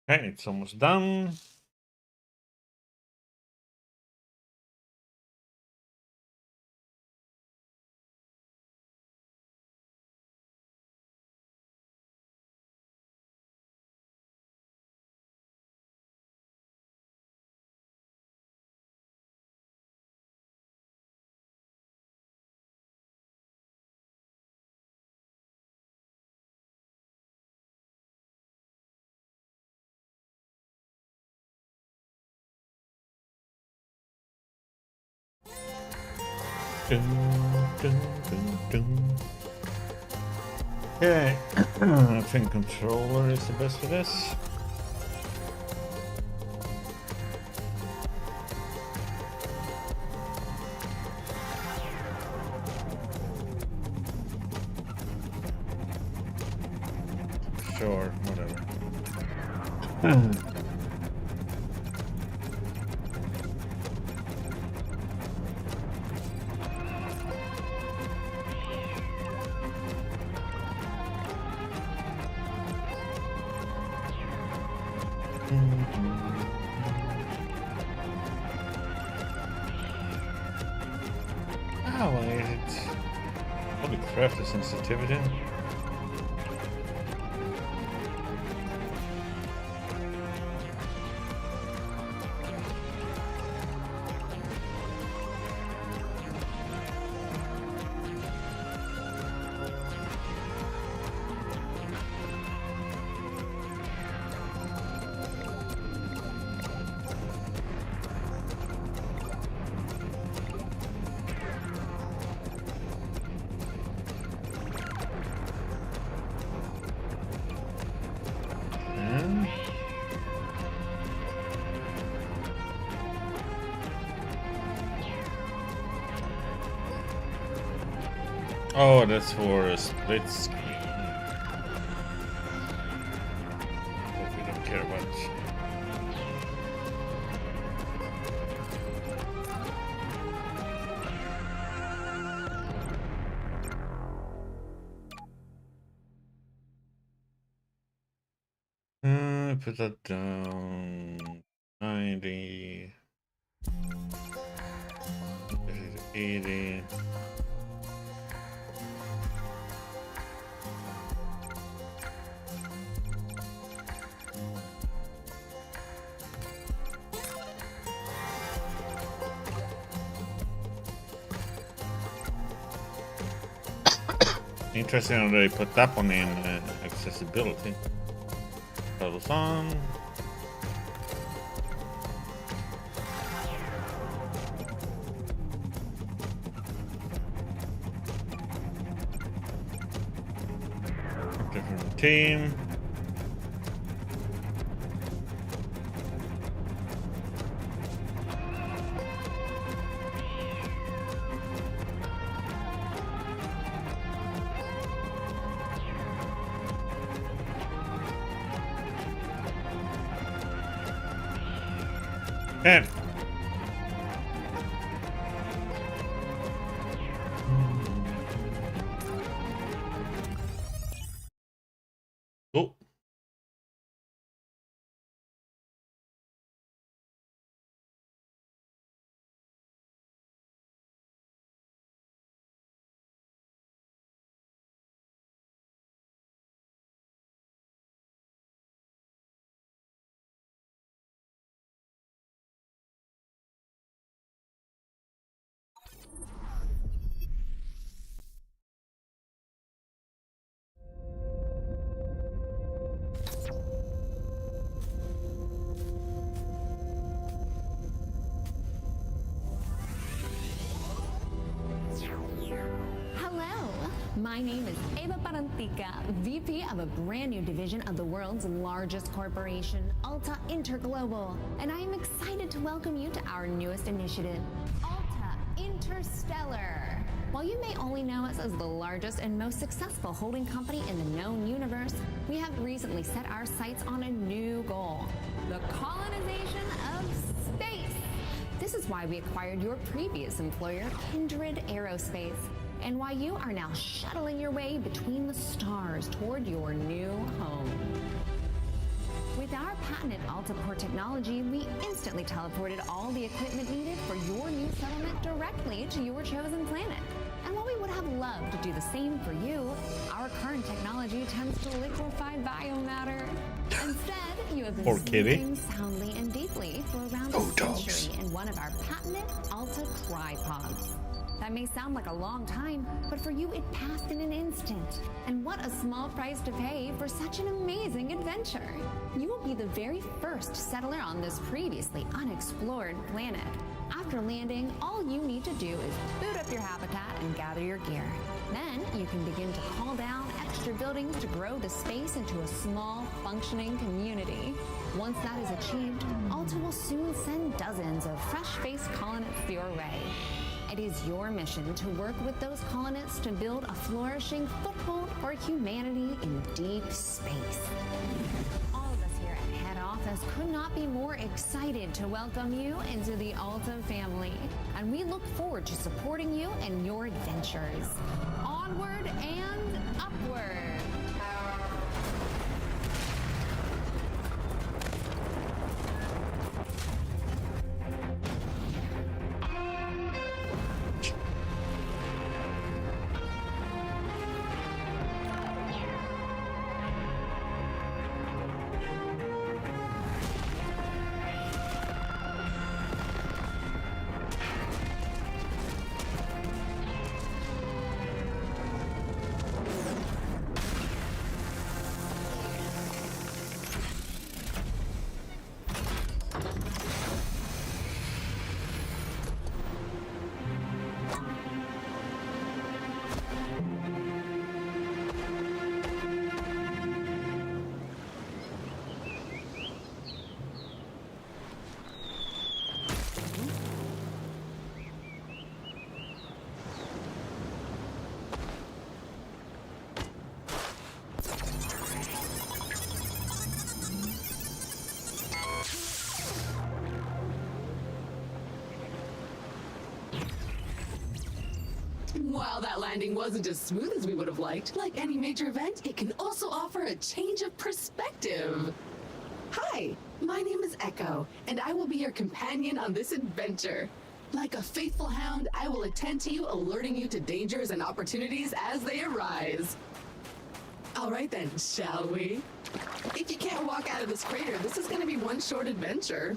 Okay, it's almost done. Okay, I think controller is the best for this. Sure, whatever. Oh, why is it? Holy crap, the sensitivity. Oh, that's for a split screen. Hope we don't care about. Put that down. 90. 80. Interesting how they put that one in accessibility. Totals on. Different team. And oh, My name is Eva Parantica, VP of a brand new division of the world's largest corporation, Alta Interglobal, and I am excited to welcome you to our newest initiative, Alta Interstellar. While you may only know us as the largest and most successful holding company in the known universe, we have recently set our sights on a new goal, the colonization of space. This is why we acquired your previous employer, Kindred Aerospace, and why you are now shuttling your way between the stars toward your new home. With our patented Altaport technology, we instantly teleported all the equipment needed for your new settlement directly to your chosen planet. And while we would have loved to do the same for you, our current technology tends to liquefy biomatter. Instead, you have Poor been kitty. sleeping soundly and deeply for around a century in one of our patented Alta Tripods. That may sound like a long time, but for you it passed in an instant. And what a small price to pay for such an amazing adventure. You will be the very first settler on this previously unexplored planet. After landing, all you need to do is boot up your habitat and gather your gear. Then you can begin to call down extra buildings to grow the space into a small, functioning community. Once that is achieved, Alta will soon send dozens of fresh-faced colonists your way. It is your mission to work with those colonists to build a flourishing foothold for humanity in deep space. All of us here at Head Office could not be more excited to welcome you into the Alta family, and we look forward to supporting you in your adventures. Onward and upward! While that landing wasn't as smooth as we would have liked, like any major event, it can also offer a change of perspective. Hi, my name is Echo, and I will be your companion on this adventure. Like a faithful hound, I will attend to you, alerting you to dangers and opportunities as they arise. All right then, shall we? If you can't walk out of this crater, this is going to be one short adventure.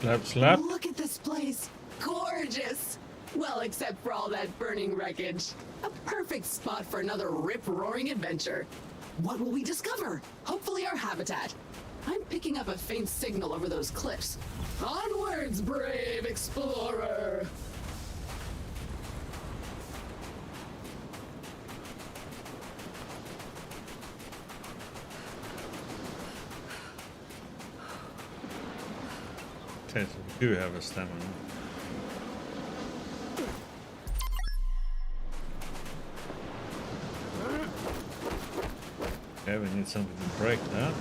Slap, slap. Look at this place. Gorgeous. Well, except for all that burning wreckage. A perfect spot for another rip-roaring adventure. What will we discover? Hopefully our habitat. I'm picking up a faint signal over those cliffs. Onwards, brave explorer! Okay, so we do have a stamina. Okay, we need something to break that.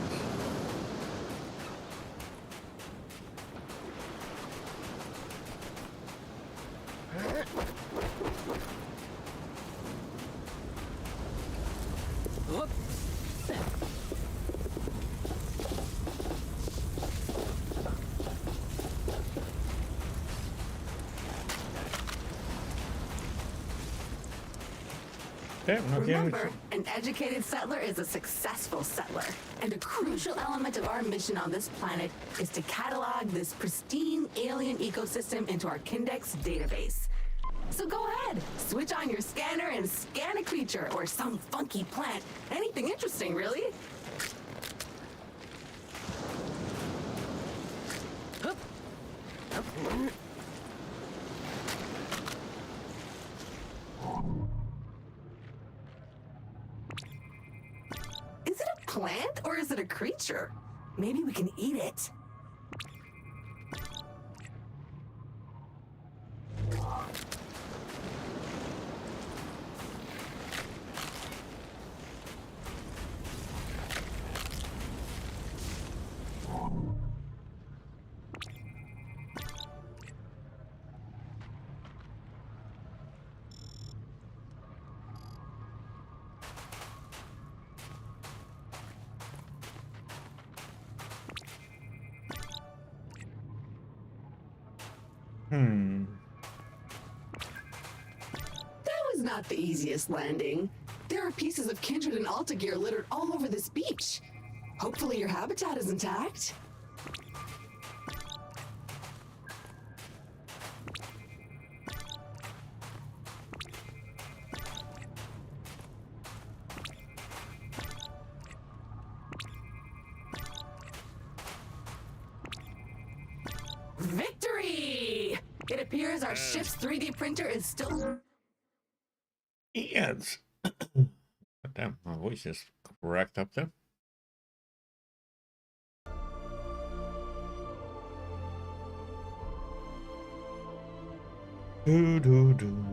Remember, an educated settler is a successful settler, and a crucial element of our mission on this planet is to catalog this pristine alien ecosystem into our Kindex database. So go ahead, switch on your scanner and scan a creature or some funky plant. Anything interesting, really. Is it a plant or is it a creature? Maybe we can eat it. That was not the easiest landing. There are pieces of Kindred and Alta gear littered all over this beach. Hopefully your habitat is intact. Victory! It appears our ship's 3D printer is still... Yes. Damn, my voice is cracked up there. Do do do.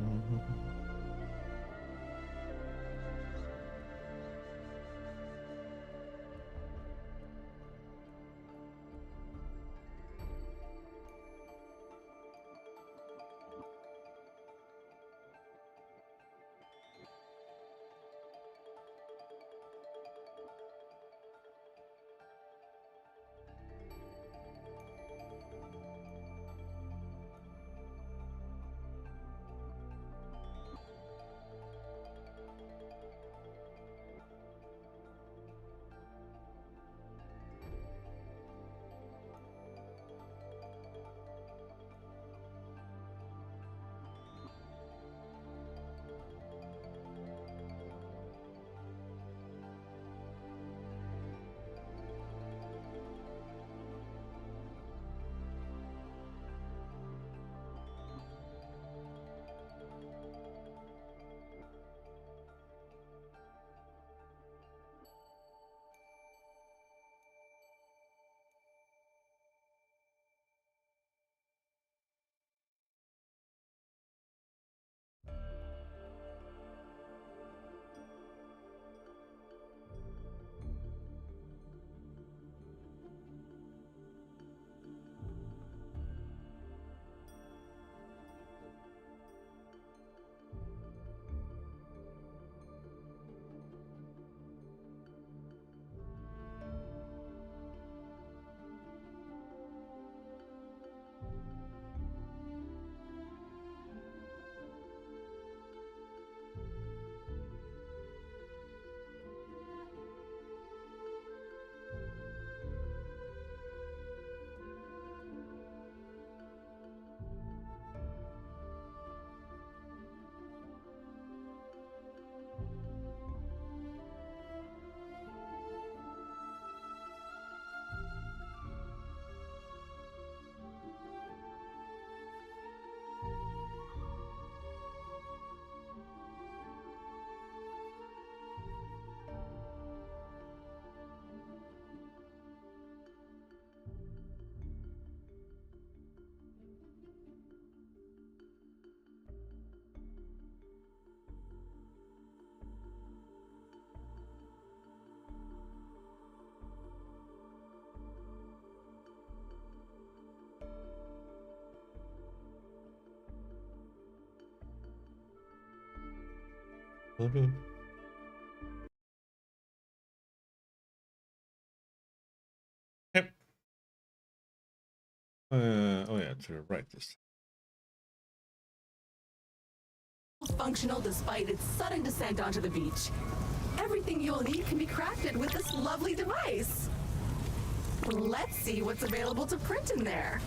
Yep. Oh yeah, to the right this. functional despite its sudden descent onto the beach. Everything you'll need can be crafted with this lovely device. Let's see what's available to print in there.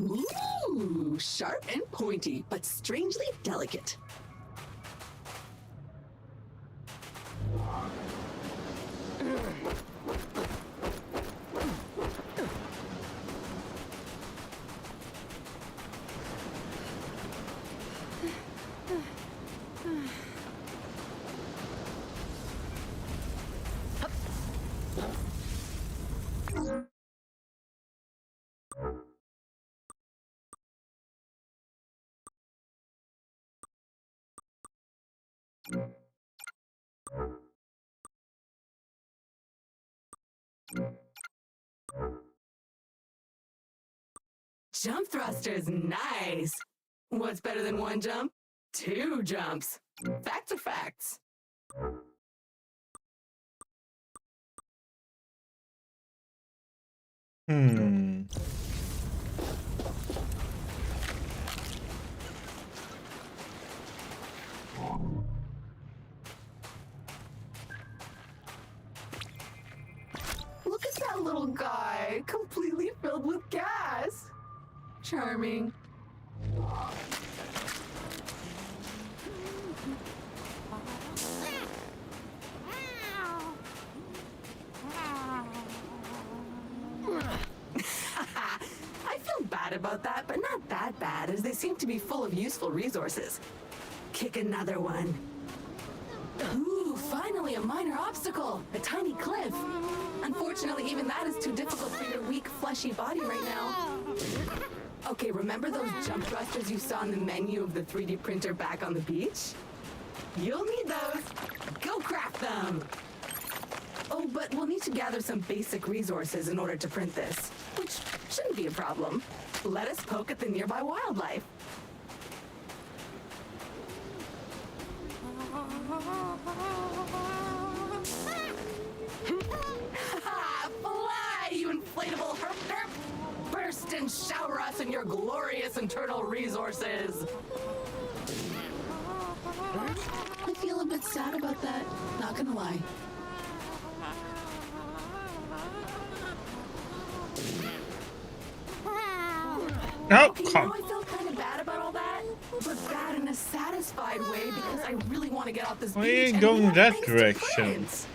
Ooh, sharp and pointy, but strangely delicate. Jump thrusters, nice. What's better than one jump? 2 jumps. Facts are facts. Look at that little guy, completely filled with gas. Charming. I feel bad about that, but not that bad, as they seem to be full of useful resources. Kick another one. Ooh, finally a minor obstacle, a tiny cliff. Unfortunately, even that is too difficult for your weak, fleshy body right now. Okay, remember those jump thrusters you saw in the menu of the 3D printer back on the beach? You'll need those. Go craft them. Oh, but we'll need to gather some basic resources in order to print this, which shouldn't be a problem. Let us poke at the nearby wildlife. Fly, you inflatable herp derp! Burst and shower us in your glorious internal resources! I feel a bit sad about that, not gonna lie. No, okay, come. I feel kind of bad about all that, but bad in a satisfied way because I really want to get off this Why are beach you and going we have that things to direction? print.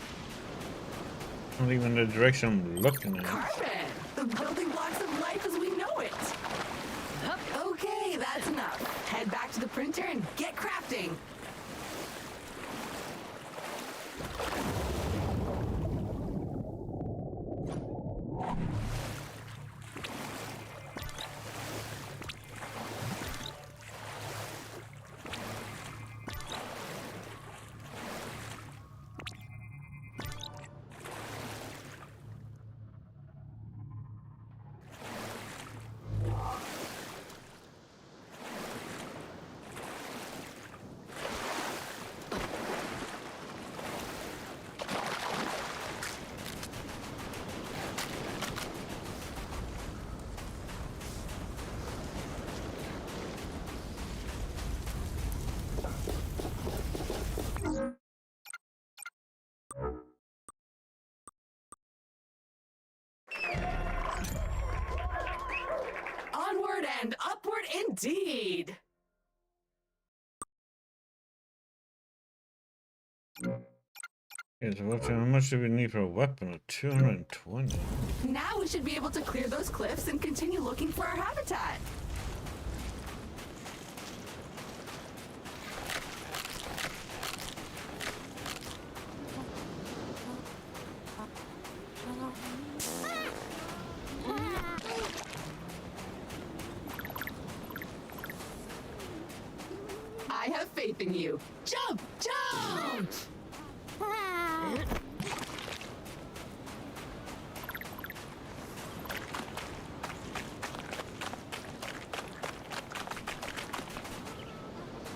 Not even the direction I'm looking at. Carbon, the building blocks of life as we know it. Okay, that's enough. Head back to the printer and get crafting. Onward and upward indeed. Yes, how much do we need for a weapon? 220. Now we should be able to clear those cliffs and continue looking for our habitat. I have faith in you. Jump! Jump!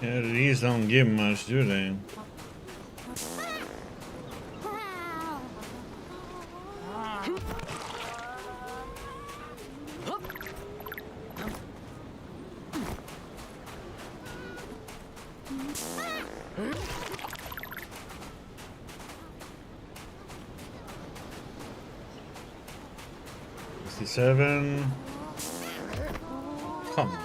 Yeah, these don't give much, do they? Seven. Come on.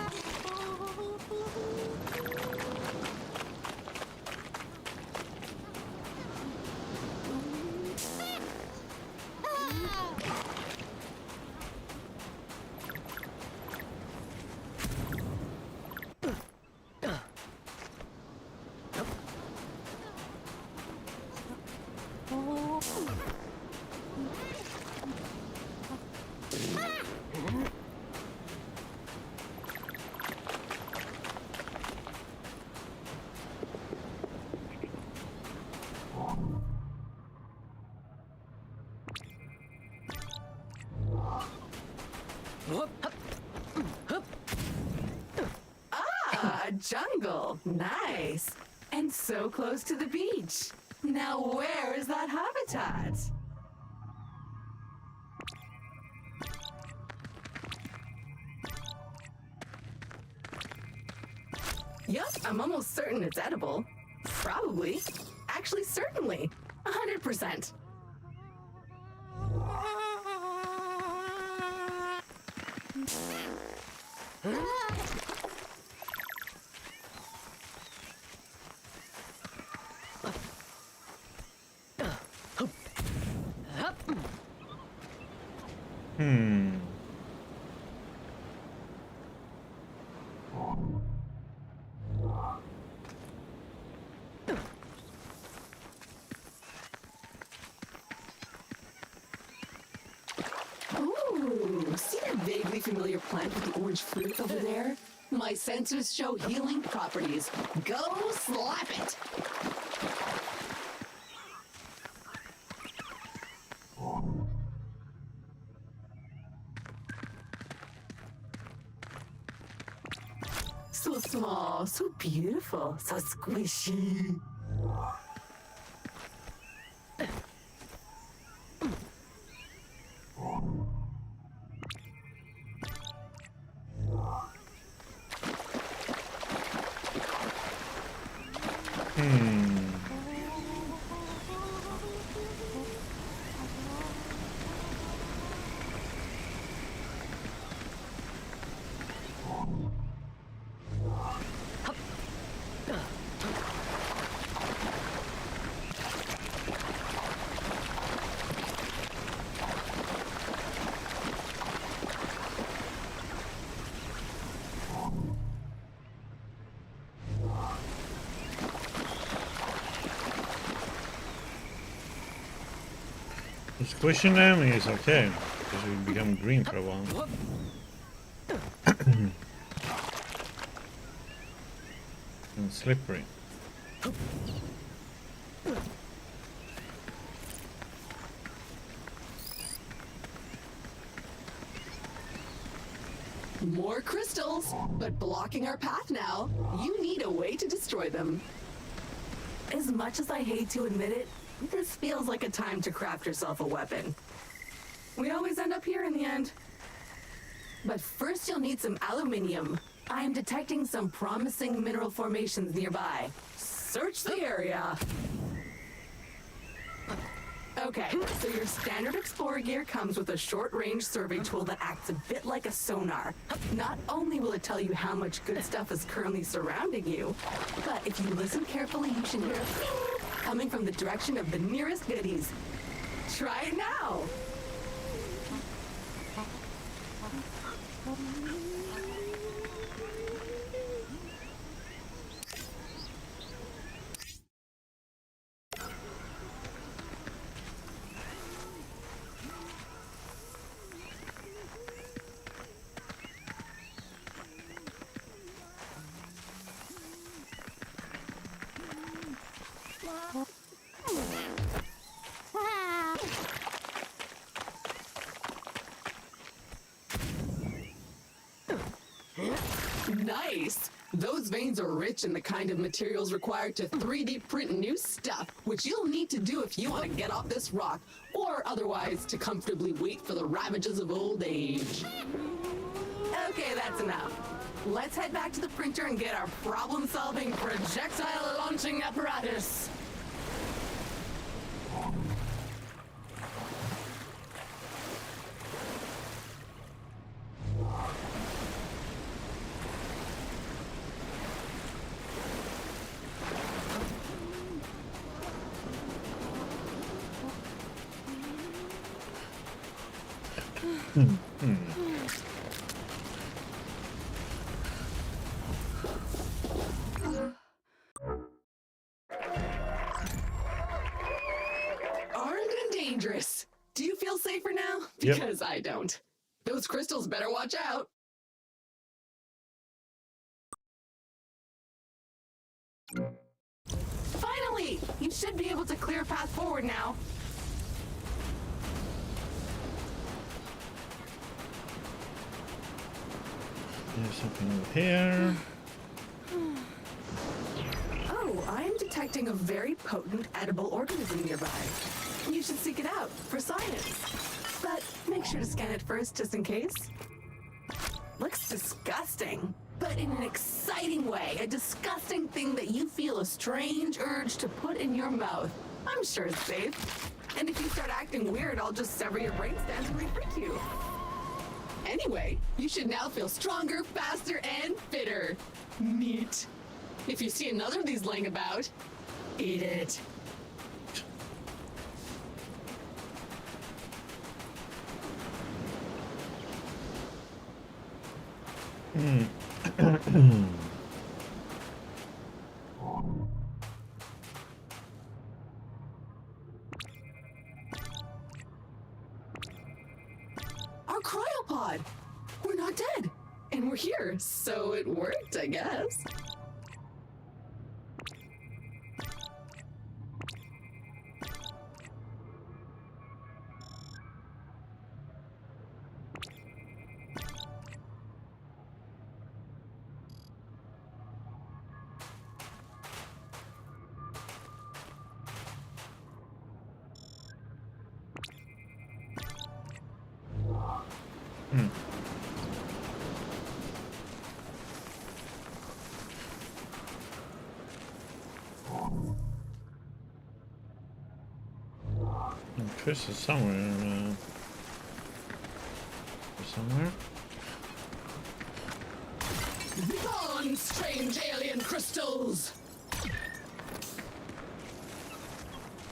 jungle. Nice. And so close to the beach. Now where is that habitat? Yup, I'm almost certain it's edible. Probably. Actually, certainly. 100%. Ooh, see that vaguely familiar plant with the orange fruit over there? My sensors show healing properties. Go slap it! So small, so beautiful, so squishy. Squishing them is okay, because we become green for a while. And slippery. More crystals, but blocking our path now. You need a way to destroy them. As much as I hate to admit it, this feels like a time to craft yourself a weapon. We always end up here in the end. But first you'll need some aluminium. I am detecting some promising mineral formations nearby. Search the area. Okay, so your standard explorer gear comes with a short-range survey tool that acts a bit like a sonar. Not only will it tell you how much good stuff is currently surrounding you, but if you listen carefully, you should hear a beep coming from the direction of the nearest goodies. Try it now! Nice! Those veins are rich in the kind of materials required to 3D print new stuff, which you'll need to do if you want to get off this rock, or otherwise to comfortably wait for the ravages of old age. Okay, that's enough. Let's head back to the printer and get our problem-solving projectile launching apparatus. Armed and dangerous. Do you feel safer now? Yep. Because I don't. Those crystals better watch out. Finally! You should be able to clear a path forward now. There's something over here. detecting a very potent edible organism nearby. You should seek it out for science. But make sure to scan it first, just in case. Looks disgusting, but in an exciting way. A disgusting thing that you feel a strange urge to put in your mouth. I'm sure it's safe. And if you start acting weird, I'll just sever your brainstems and refreak you. Anyway, you should now feel stronger, faster, and fitter. Neat. If you see another of these laying about, eat it. Our cryopod! We're not dead. And we're here, so it worked, I guess. Chris is somewhere. Somewhere. Begone, strange alien crystals!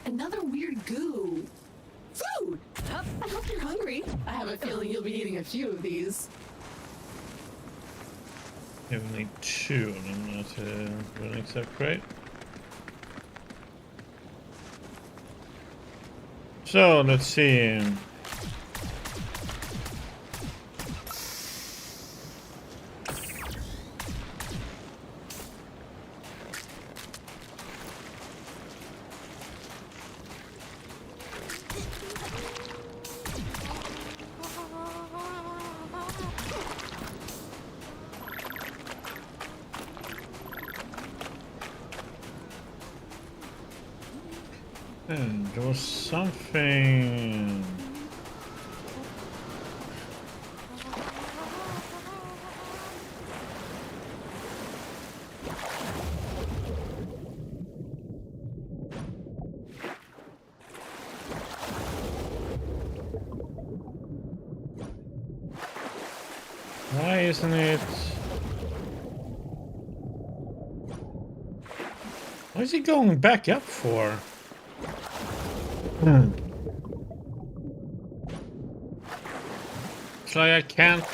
Another weird goo. Food! I hope you're hungry. I have a feeling you'll be eating a few of these. You only need 2 of them, not really except great. So let's see. There was something. Why isn't it? What is he going back up for? It's like I can't.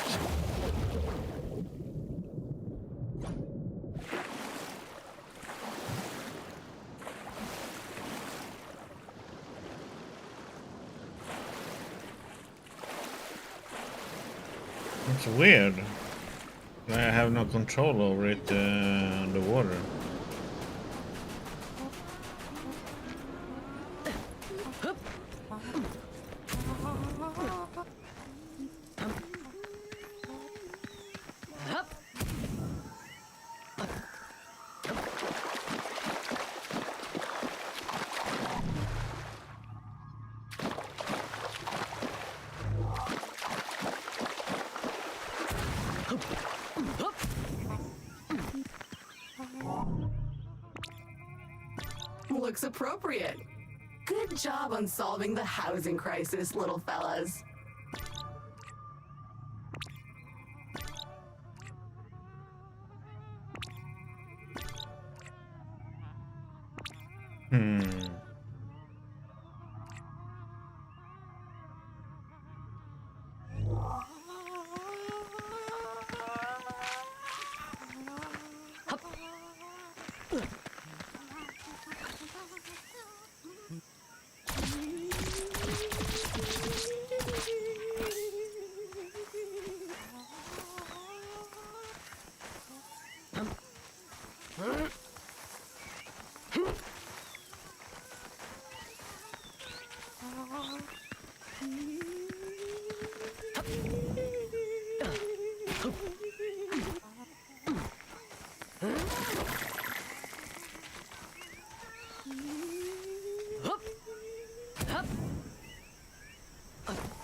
It's weird. I have no control over it, the water. Looks appropriate. Good job on solving the housing crisis, little fellas.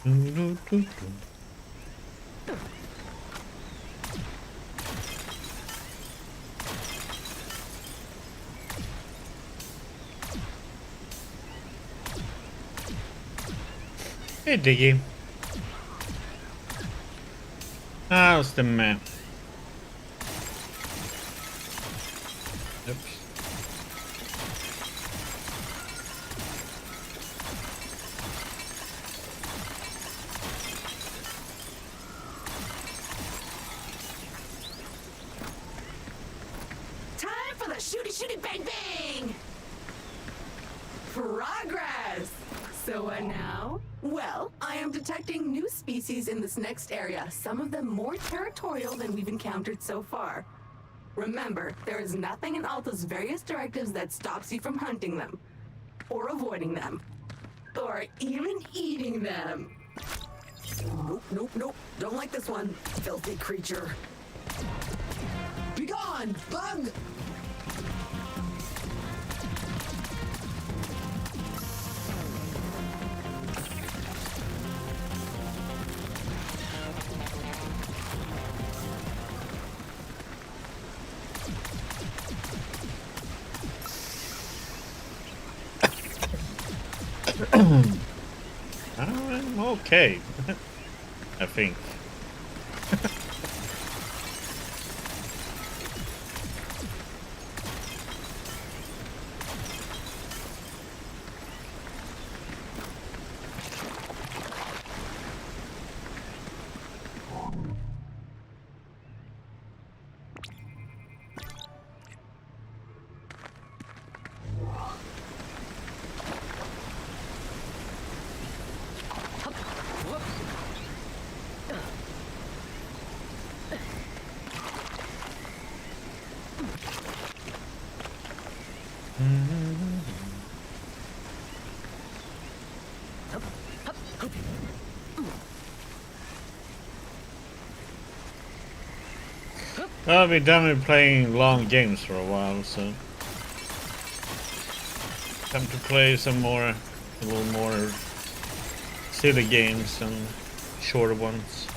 Hey, Diggy. How's the map? Oops. Time for the shooty bang bang! Progress! So what now? Well, I am detecting new species in this next area, some of them more territorial than we've encountered so far. Remember, there is nothing in Alta's various directives that stops you from hunting them, or avoiding them, or even eating them. Nope. Don't like this one, filthy creature. Begone, bug! I'm okay. I think. Well, I've been done with playing long games for a while, so time to play some more, a little more silly games and shorter ones.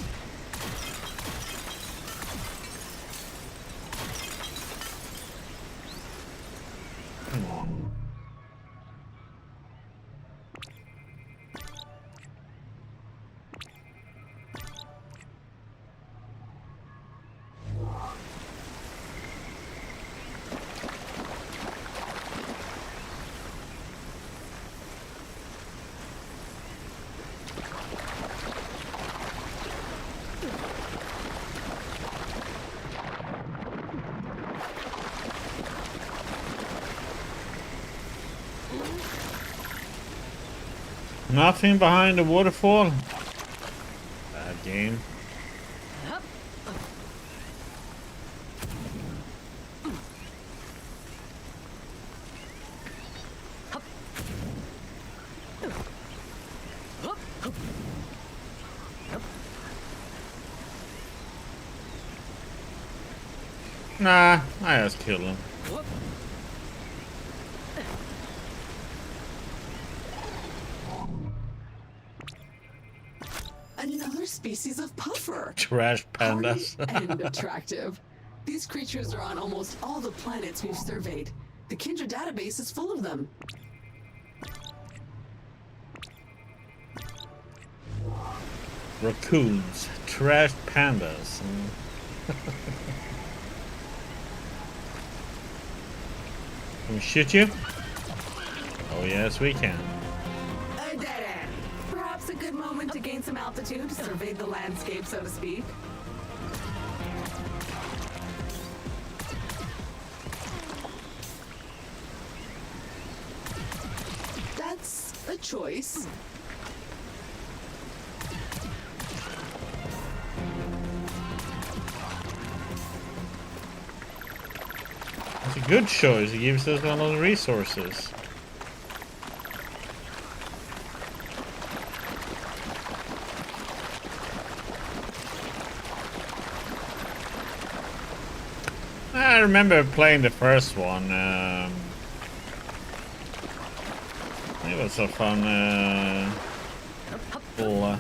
Nothing behind the waterfall? Bad game. Nah, I just kill him. Another species of puffer. Trash pandas. And attractive. These creatures are on almost all the planets we've surveyed. The Kindred database is full of them. Raccoons. Trash pandas. Can we shoot you? Oh yes, we can. A dead end. Perhaps a good moment to gain some altitude, survey the landscape, so to speak. That's a choice. It's a good choice. It gives us a lot of resources. I remember playing the first one. It was a fun little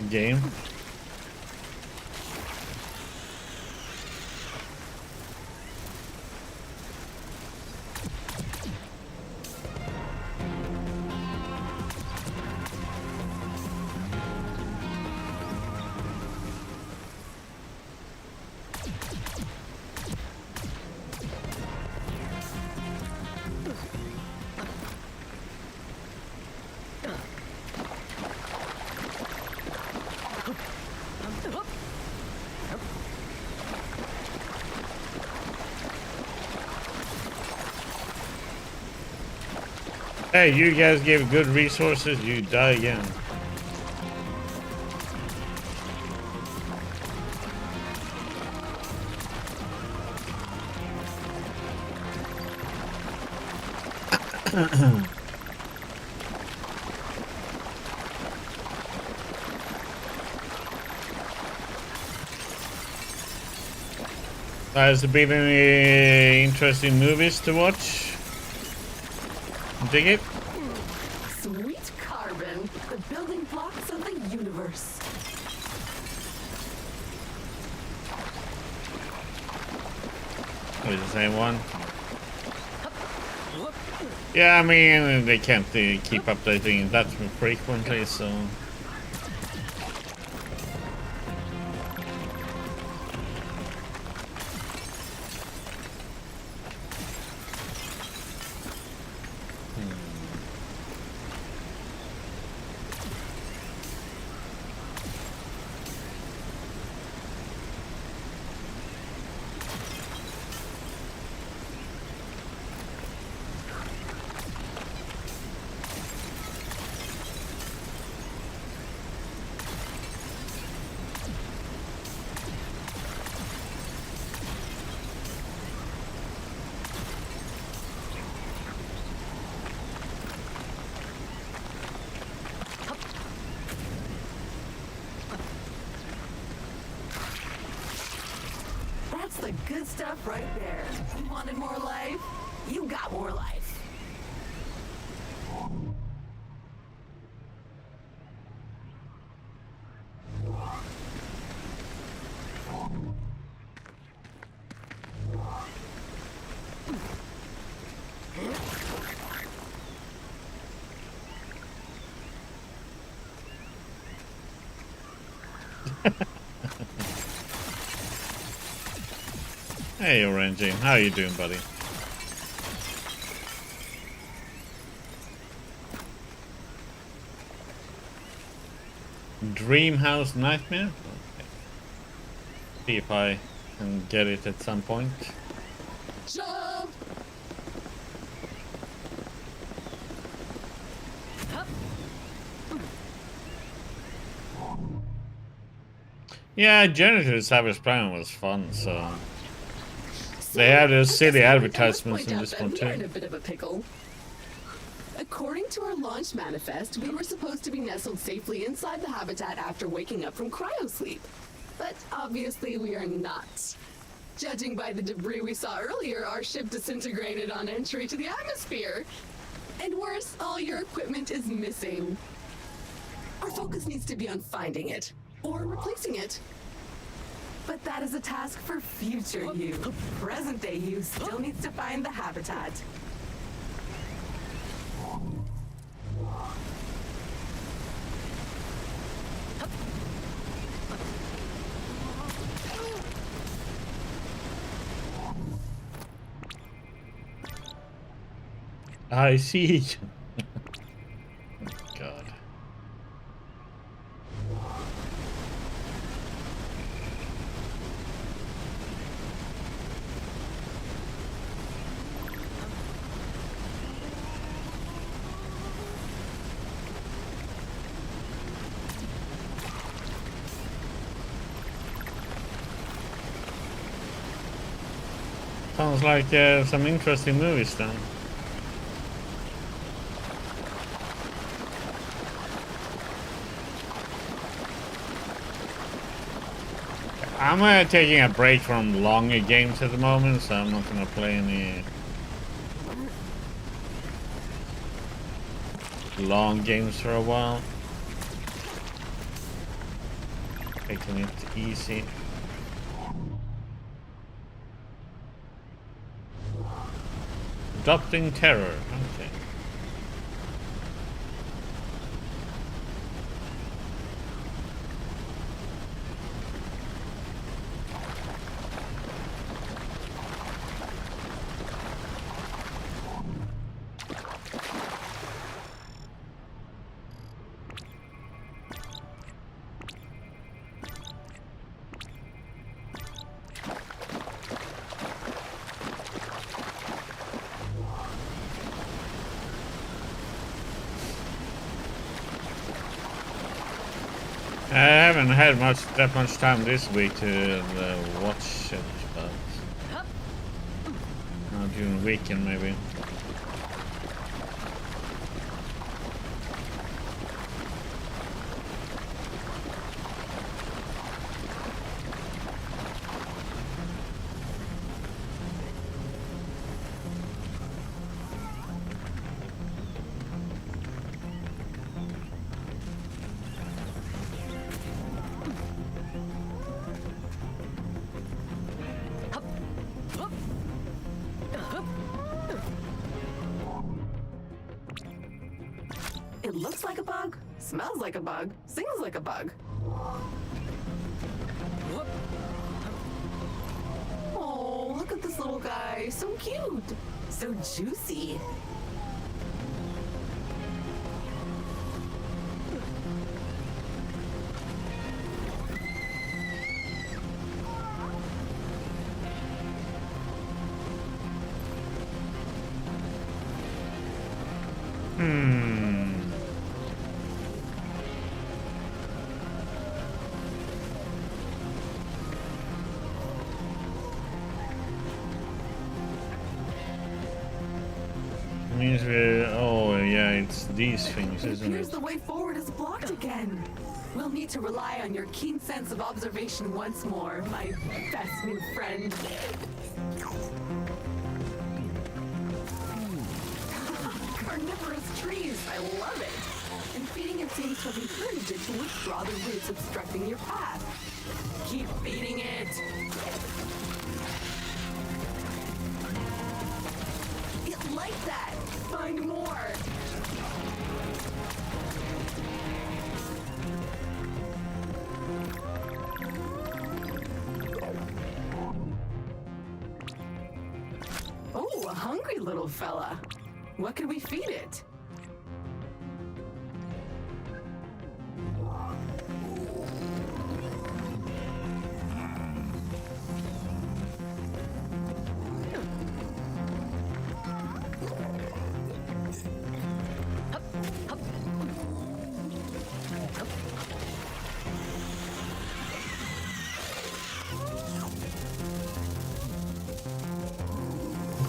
game. Hey, you guys gave good resources, you die again. Has there been any interesting movies to watch? Dig it? Sweet carbon, the building blocks of the universe. Oh, it's the same one? Yeah, I mean, they can't keep updating that frequently, so... That's the good stuff right there. You wanted more life? You got more life. Hey, Orangey, how you doing, buddy? Dreamhouse Nightmare? Okay. See if I can get it at some point. Jump! Yeah, Genesis Savage Plan was fun, so... They had a silly advertisements in this one We're in too. a bit of a pickle. According to our launch manifest, we were supposed to be nestled safely inside the habitat after waking up from cryosleep. But obviously we are not. Judging by the debris we saw earlier, our ship disintegrated on entry to the atmosphere. And worse, all your equipment is missing. Our focus needs to be on finding it, or replacing it. But that is a task for future you. Present-day you still needs to find the habitat. I see. God. Sounds like some interesting movies then. I'm taking a break from longer games at the moment, so I'm not gonna play any long games for a while. taking it easy. Adopting terror. Okay. I haven't had that much time this week to watch it, but during the weekend maybe. It looks like a bug, smells like a bug, sings like a bug. Oh, look at this little guy. So cute. So juicy. Means we're, oh yeah, it's these things, It isn't appears it? the way forward is blocked again. We'll need to rely on your keen sense of observation once more, my best new friend. Carnivorous trees, I love it. And feeding it seems to have encouraged it to withdraw the roots obstructing your path. Keep feeding it. It liked that. Find more. Oh, a hungry little fella. What could we feed it?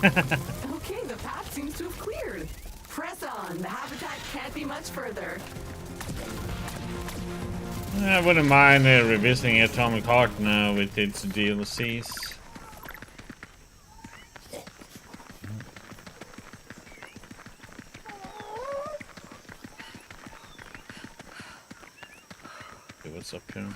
Okay, the path seems to have cleared. Press on. The habitat can't be much further. I wouldn't mind revisiting Atomic Heart now with its DLCs. See what's up here.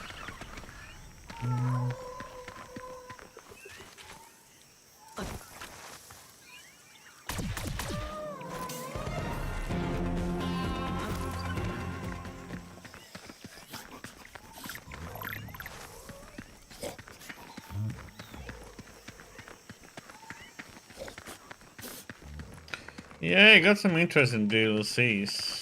Yeah, I got some interesting DLCs.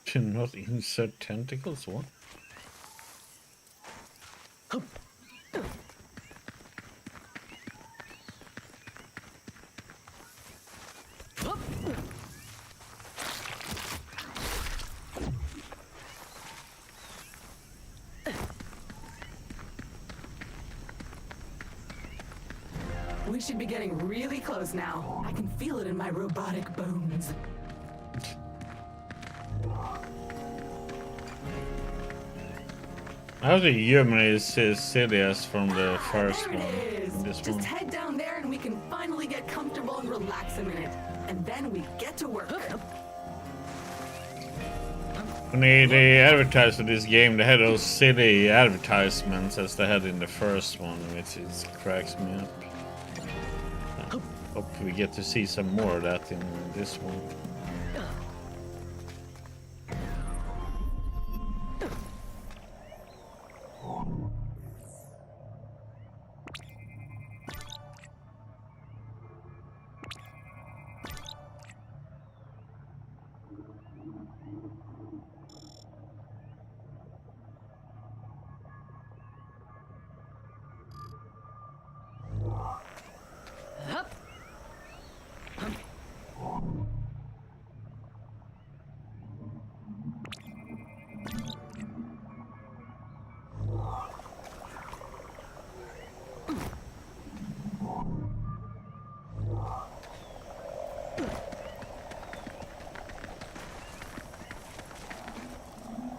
To not insert tentacles, what? We We should be getting really close now. I can feel it in my robotic bones. How the human is Sidious from the first There one? it is. This Just one. head down there and we can finally get comfortable and relax a minute. And then we get to work. When they advertised for this game, they had those silly advertisements as they had in the first one, which is cracks me up. I hope we get to see some more of that in this one.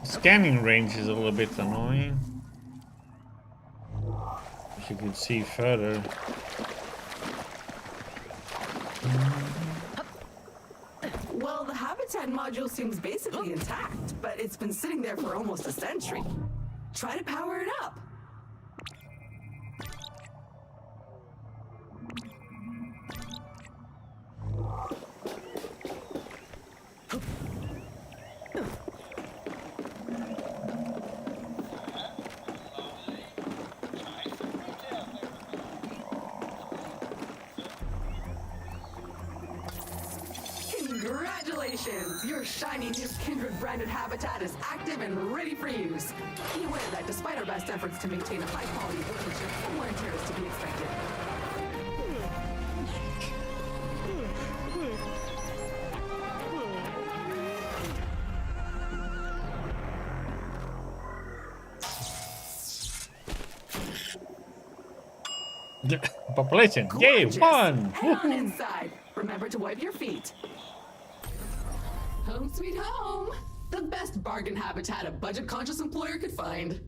Scanning range is a little bit annoying. If you could see further. Well, the habitat module seems basically intact, but it's been sitting there for almost a century. Try to power it up. Congratulations! Your shiny new Kindred branded habitat is active and ready for use. Be aware that despite our best efforts to maintain a high quality workmanship, more and tear is to be expected. Population, yay, Gorgeous. one! Head on inside. Remember to wipe your feet. Home sweet home. The best bargain habitat a budget-conscious employer could find.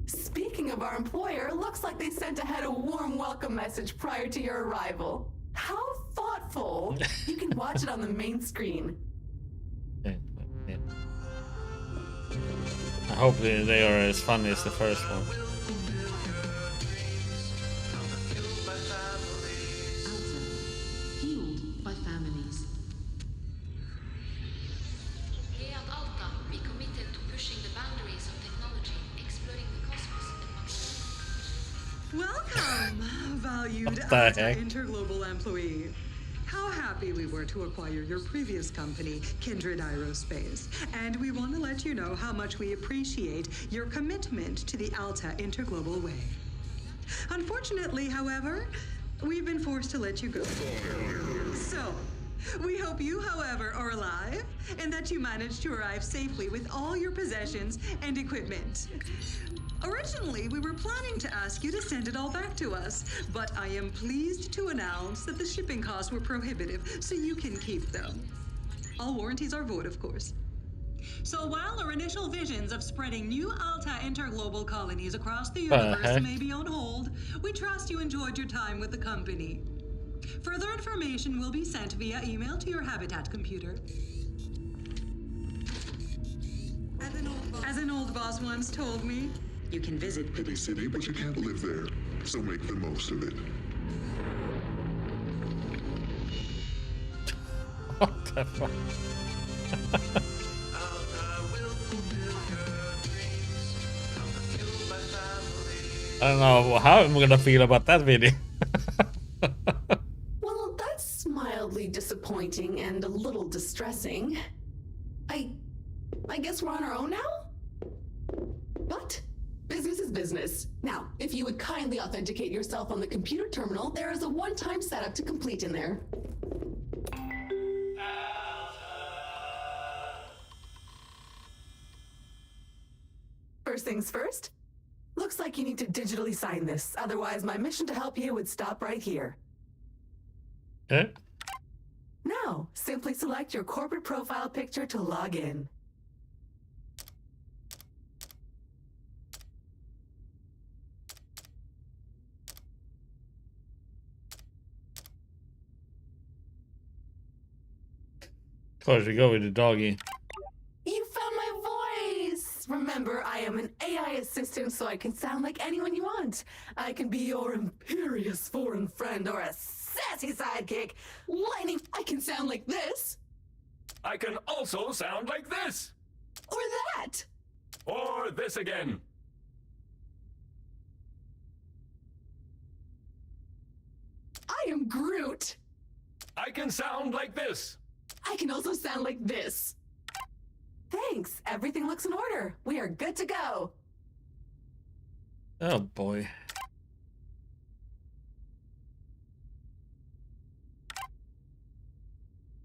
Speaking of our employer, looks like they sent ahead a warm welcome message prior to your arrival. How thoughtful. You can watch it on the main screen. I hope they are as funny as the first one. Fueled by families. Here at Alta, we committed to pushing the boundaries of technology, exploring the cosmos and Welcome, valued What the Alta heck? Interglobal employee. How happy we were to acquire your previous company, Kindred Aerospace. And we want to let you know how much we appreciate your commitment to the Alta Interglobal way. Unfortunately, however, we've been forced to let you go. So, we hope you, however, are alive and that you managed to arrive safely with all your possessions and equipment. Originally, we were planning to ask you to send it all back to us, but I am pleased to announce that the shipping costs were prohibitive, so you can keep them. All warranties are void, of course. So while our initial visions of spreading new Alta Interglobal colonies across the universe heck? may be on hold, we trust you enjoyed your time with the company. Further information will be sent via email to your Habitat computer. As an old boss once told me, you can visit Pity City, but you can't live there. So make the most of it. What the fuck? I don't know how I'm gonna feel about that video. Well, that's mildly disappointing and a little distressing. I guess we're on our own now? But business is business. Now, if you would kindly authenticate yourself on the computer terminal, there is a one-time setup to complete in there. First things first, look Looks like you need to digitally sign this. Otherwise, my mission to help you would stop right here. Okay. Now, simply select your corporate profile picture to log in. Of course, we go with the doggy. You found my voice! Remember, I am an AI assistant, so I can sound like anyone you want. I can be your imperious foreign friend or a sassy sidekick. Lightning, I can sound like this. I can also sound like this! Or that! Or this again. I am Groot. I can sound like this. I can also sound like this. Thanks. Everything looks in order. We are good to go. Oh boy.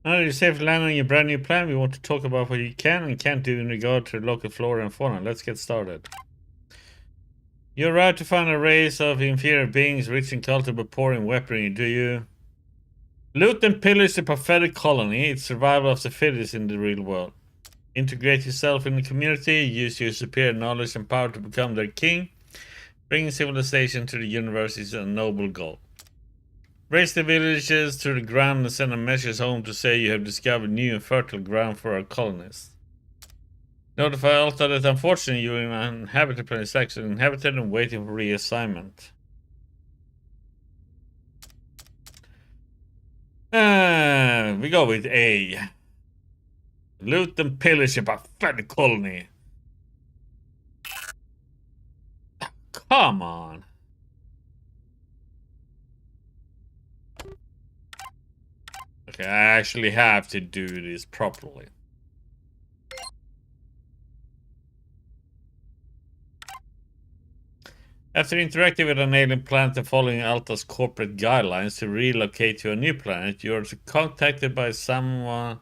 Now that you're safely landing on your brand new plan, we want to talk about what you can and can't do in regard to local flora and fauna. Let's get started. You're right to find a race of inferior beings rich in culture but poor in weaponry, do you? Loot and pillage the prophetic colony. It's survival of the fittest in the real world. Integrate yourself in the community. Use your superior knowledge and power to become their king. Bringing civilization to the universe is a noble goal. Raise the villages to the ground and send a message home to say you have discovered new and fertile ground for our colonists. Notify Alta that unfortunately your uninhabited planet is actually inhabited and waiting for reassignment. We go with A. Loot and pillage a prophetic colony. Come on. Okay, I actually have to do this properly. After interacting with an alien planet and following Alta's corporate guidelines to relocate to a new planet, you are contacted by someone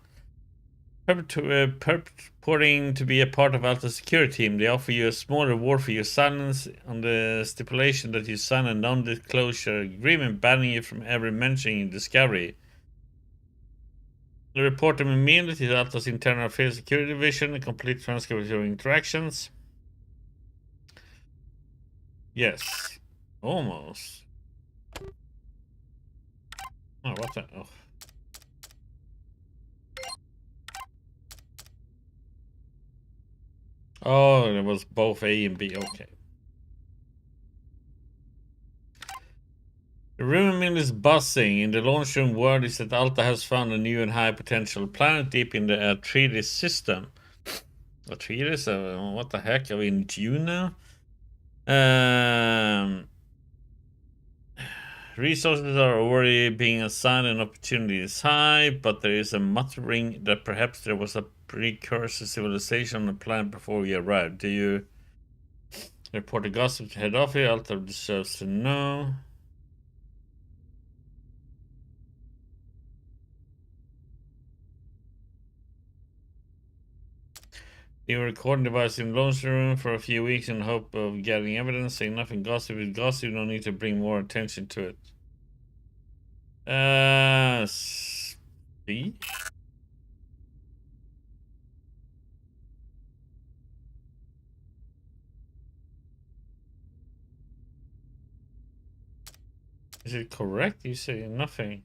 purporting to be a part of Alta's security team. They offer you a small reward for your silence on the stipulation that you sign a non-disclosure agreement banning you from ever mentioning your discovery. You report them immediately to Alta's Internal Affairs Security Division and complete transcript of your interactions. Yes. Almost. Oh, what the? Oh. Oh, it was both A and B. Okay. The rumor mill is buzzing. In the launch room, word is that Alta has found a new and high potential planet deep in the Atreides system. Atreides? What the heck? Are we in June now? Resources are already being assigned and opportunity is high, but there is a muttering that perhaps there was a precursor civilization on the planet before we arrived. Do you report the gossip to head office? Alta deserves to know. You were recording device in the launch room for a few weeks in the hope of gathering evidence. Saying nothing gossip is gossip. You don't need to bring more attention to it. B? Is it correct? You say nothing.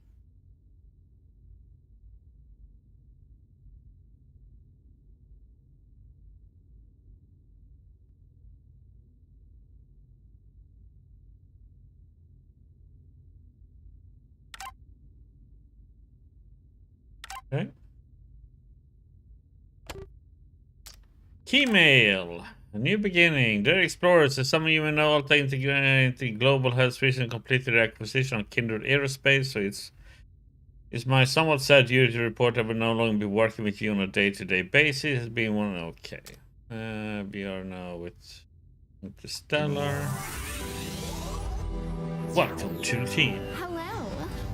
Okay. Keymail. A new beginning. Dear explorers, as some of you may know, Alta Global has recently completed the acquisition of Kindred Aerospace, so it's my somewhat sad duty to report I will no longer be working with you on a day-to-day basis. It's been one. Okay. We are now with Interstellar. Welcome to the team. Hello.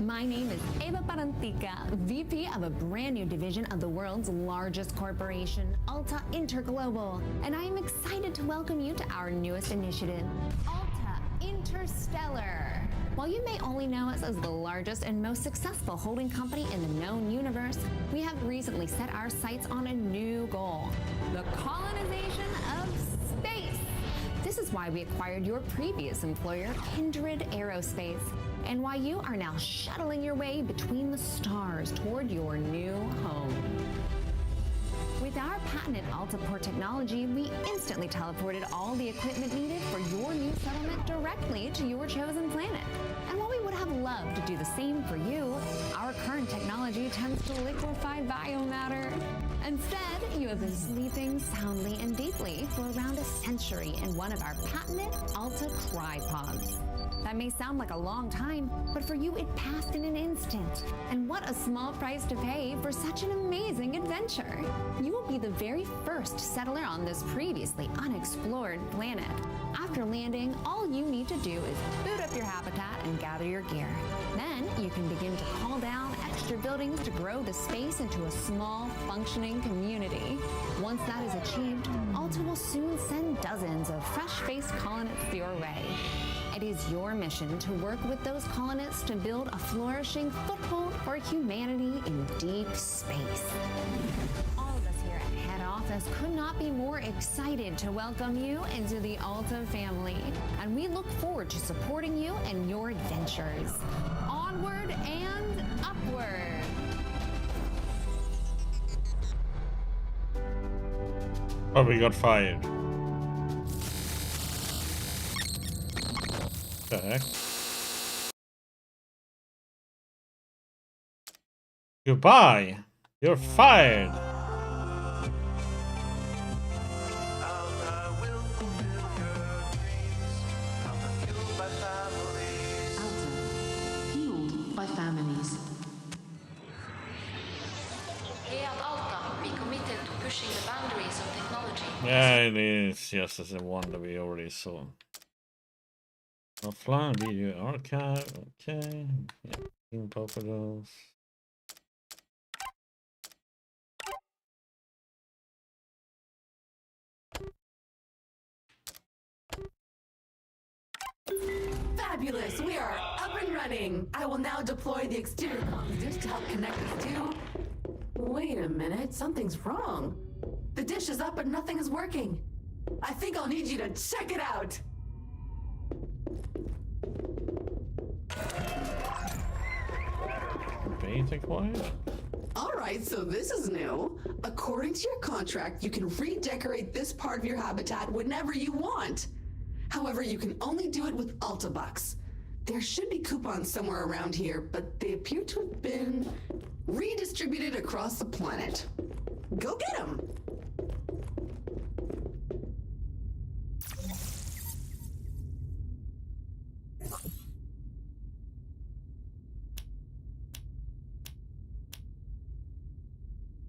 My name is Eva Parantica, VP of a brand new division of the world's largest corporation, Alta Interglobal, and I am excited to welcome you to our newest initiative, Alta Interstellar. While you may only know us as the largest and most successful holding company in the known universe, we have recently set our sights on a new goal, the colonization of space. This is why we acquired your previous employer, Kindred Aerospace, and why you are now shuttling your way between the stars toward your new home. With our patented AltaPort technology, we instantly teleported all the equipment needed for your new settlement directly to your chosen planet. And while we would have loved to do the same for you, our current technology tends to liquefy biomatter. Instead, you have been sleeping soundly and deeply for around a century in one of our patented Alta Crypods. That may sound like a long time, but for you it passed in an instant. And what a small price to pay for such an amazing adventure. You will be the very first settler on this previously unexplored planet. After landing, all you need to do is boot up your habitat and gather your gear. Then you can begin to call down extra buildings to grow the space into a small, functioning community. Once that is achieved, Alta will soon send dozens of fresh-faced colonists your way. It is your mission to work with those colonists to build a flourishing foothold for humanity in deep space. All of us here at Head Office could not be more excited to welcome you into the Alta family, and we look forward to supporting you in your adventures. Onward and upward! Oh, we got fired. The heck? Goodbye. You're fired. Fueled by families. Here at Alta, we committed to pushing the boundaries of technology. Yeah, it is just as the one that we already saw. Offline video archive. Okay. Yeah, in both of those. Fabulous! We are up and running! I will now deploy the exterior comms dish to help connect us to... Wait a minute, something's wrong. The dish is up but nothing is working. I think I'll need you to check it out! Beta quiet? Alright, so this is new. According to your contract, you can redecorate this part of your habitat whenever you want. However, you can only do it with AltaBucks. There should be coupons somewhere around here, but they appear to have been redistributed across the planet. Go get them!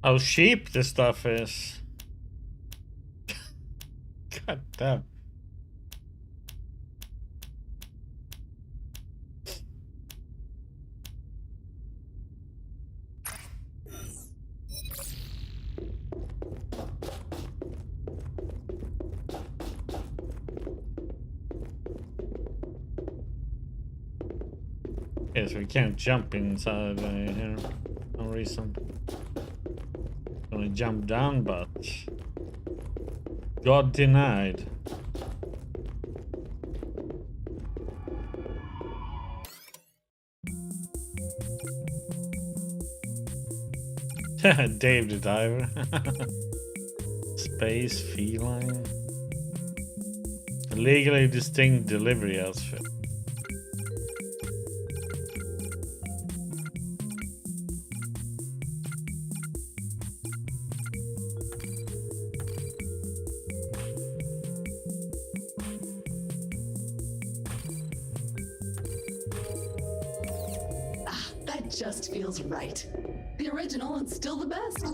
How cheap this stuff is. God damn. Yes, we can't jump inside here for no reason. Gonna jump down, but God denied. Dave the Diver. Space feline. A legally distinct delivery outfit. That just feels right. The original and still the best.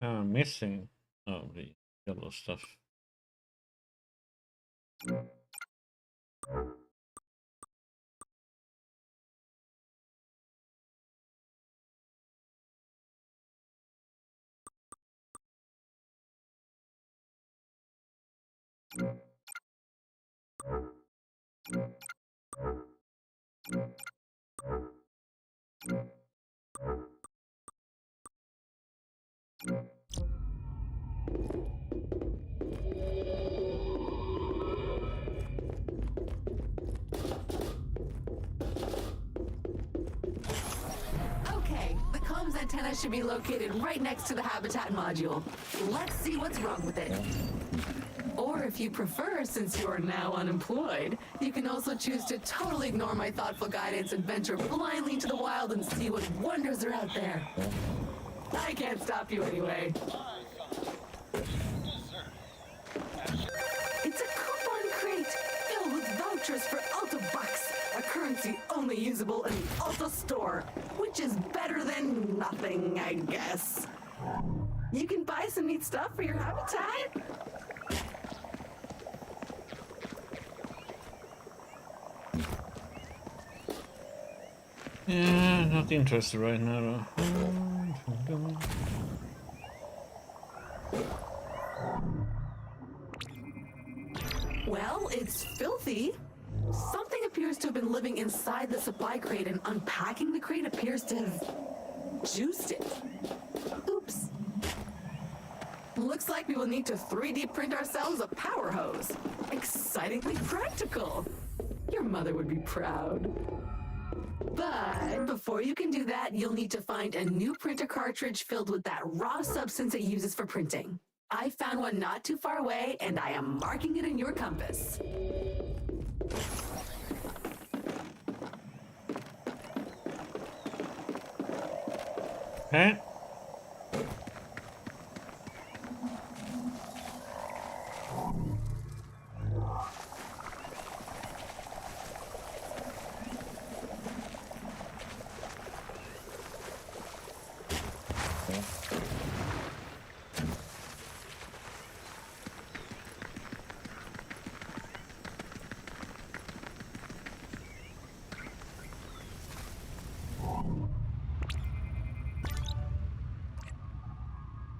I'm missing. Oh, Yellow stuff. Okay, the comms antenna should be located right next to the habitat module. Let's see what's wrong with it. Or if you prefer, since you're now unemployed, you can also choose to totally ignore my thoughtful guidance and venture blindly into the wild and see what wonders are out there. I can't stop you anyway. It's a coupon crate filled with vouchers for Alta Bucks, a currency only usable in the Alta store, which is better than nothing, I guess. You can buy some neat stuff for your habitat. Yeah, not interested right now though. Well, it's filthy. Something appears to have been living inside the supply crate, and unpacking the crate appears to have juiced it. Oops. Looks like we will need to 3D print ourselves a power hose. Excitingly practical. Your mother would be proud. But before you can do that, you'll need to find a new printer cartridge filled with that raw substance it uses for printing. I found one not too far away, and I am marking it in your compass. Okay.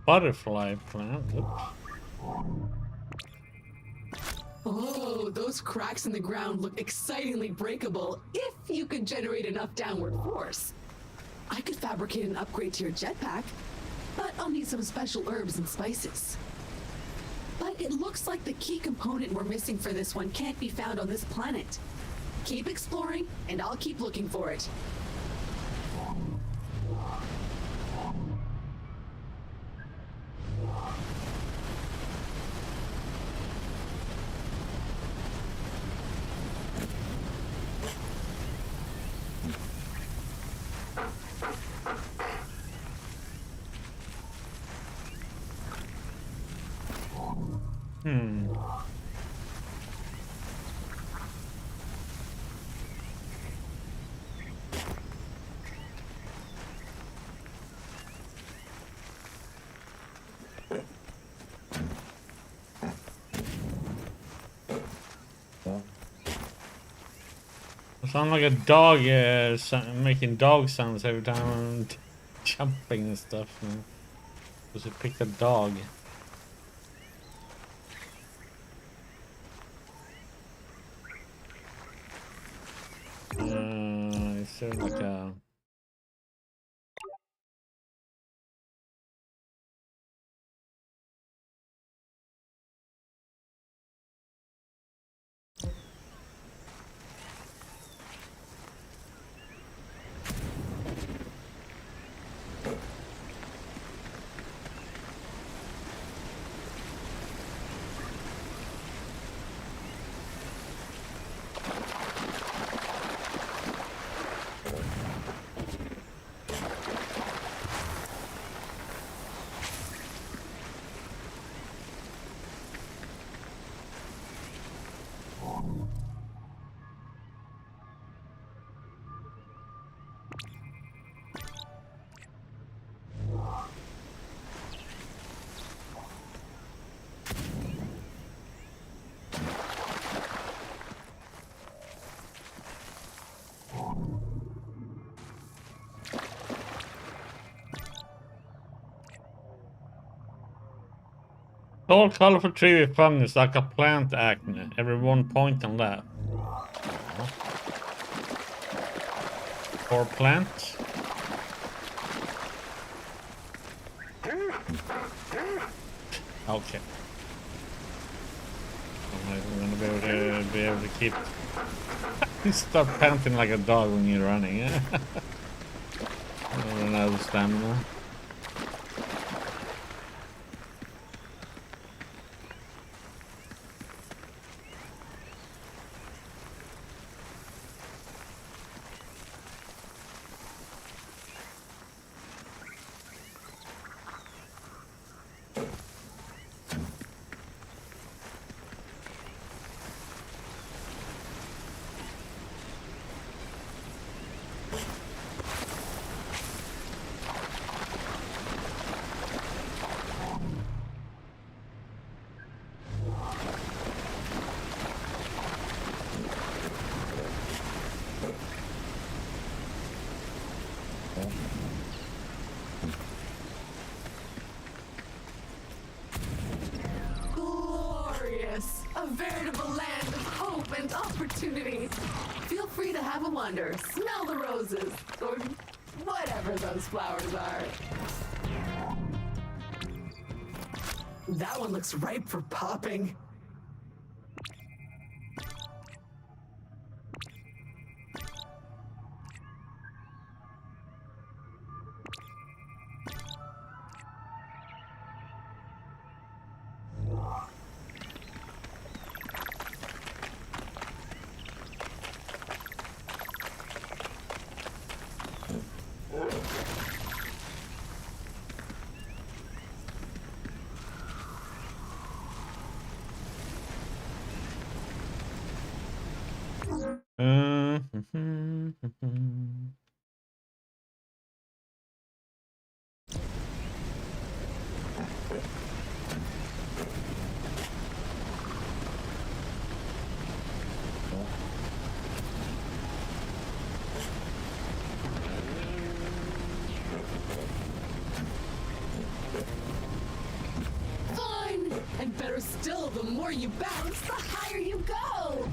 Butterfly plant. Oops. Oh, those cracks in the ground look excitingly breakable if you could generate enough downward force. I could fabricate an upgrade to your jetpack, but I'll need some special herbs and spices. But it looks like the key component we're missing for this one can't be found on this planet. Keep exploring, and I'll keep looking for it. I sound like a dog, making dog sounds every time I'm jumping and stuff. Because it picked a dog. It's sort of like a... Tall, colorful tree with fungus like a plant acne. Every 1 point on that. Or plants. Okay. I'm gonna be able to keep. You start panting like a dog when you're running. Yeah. Run out of stamina. Glorious! A veritable land of hope and opportunity. Feel free to have a wander, smell the roses, or whatever those flowers are. That one looks ripe for popping. Fun! And better still, the more you bounce, the higher you go!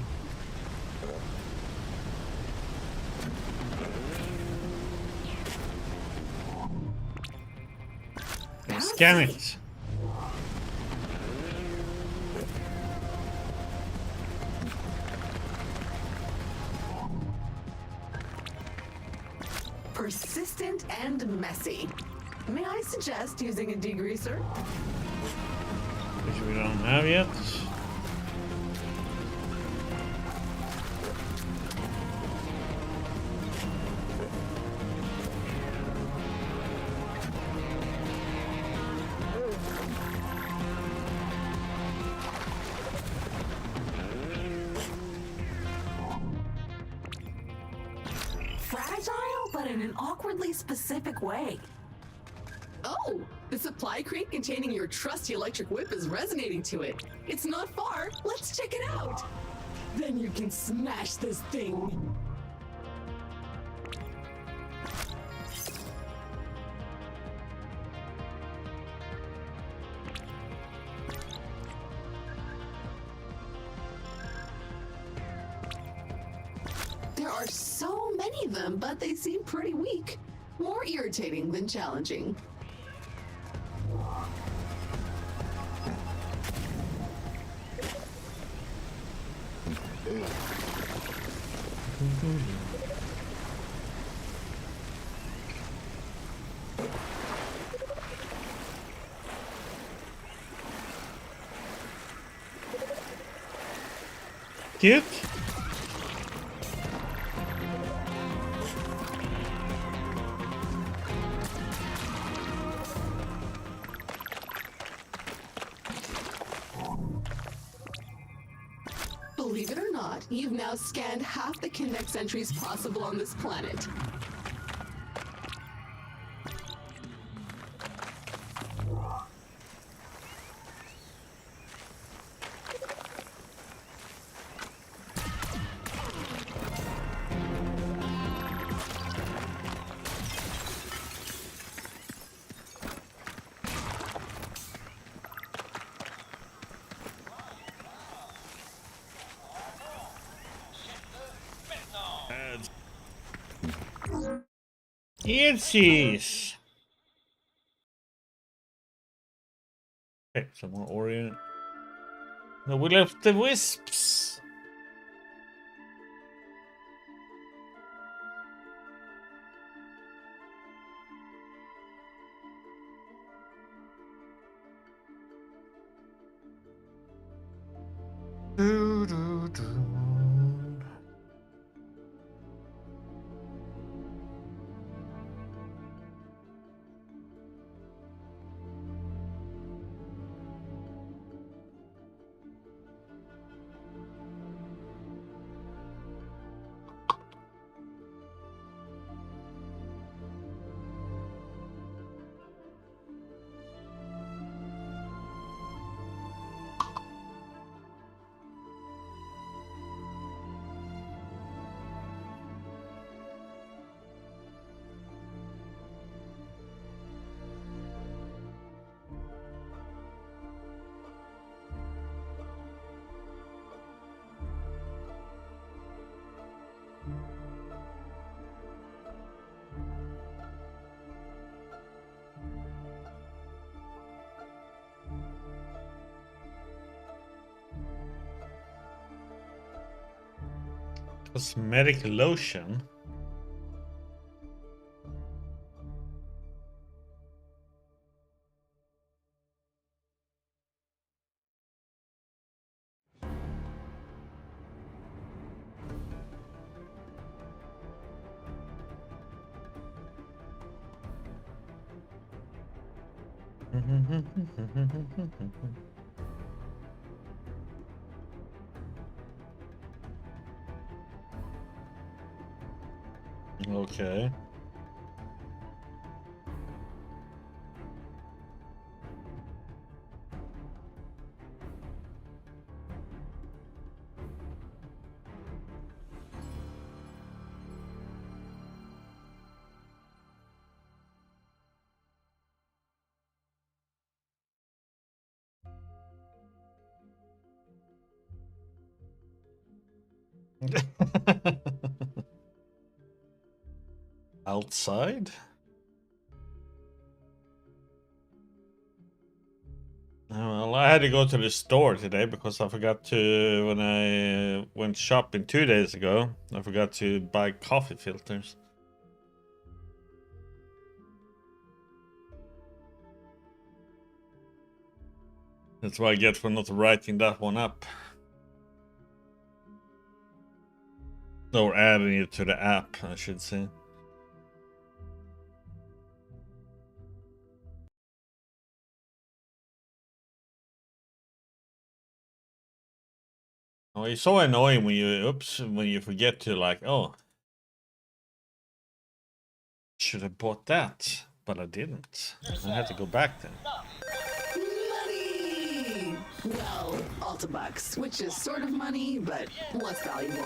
Scan it. Persistent and messy. May I suggest using a degreaser? Which we don't have yet. Fragile, but in an awkwardly specific way. Oh, the supply crate containing your trusty electric whip is resonating to it. It's not far. Let's check it out. Then you can smash this thing. There are so many of them, but they seem pretty weak. More irritating than challenging. Cute. Believe it or not, you've now scanned half the Kindex entries possible on this planet. Yeetsies! Okay, some more Orient. No, we left the wisps. Do, do, do. Cosmetic lotion. Okay. Outside? Well, I had to go to the store today because I forgot to, when I went shopping 2 days ago, I forgot to buy coffee filters. That's what I get for not writing that one up. Or adding it to the app, I should say. Oh, it's so annoying when you forget to, like, oh, should have bought that, but I didn't. I had to go back then. Money! Well, Alta bucks, which is sort of money, but less valuable.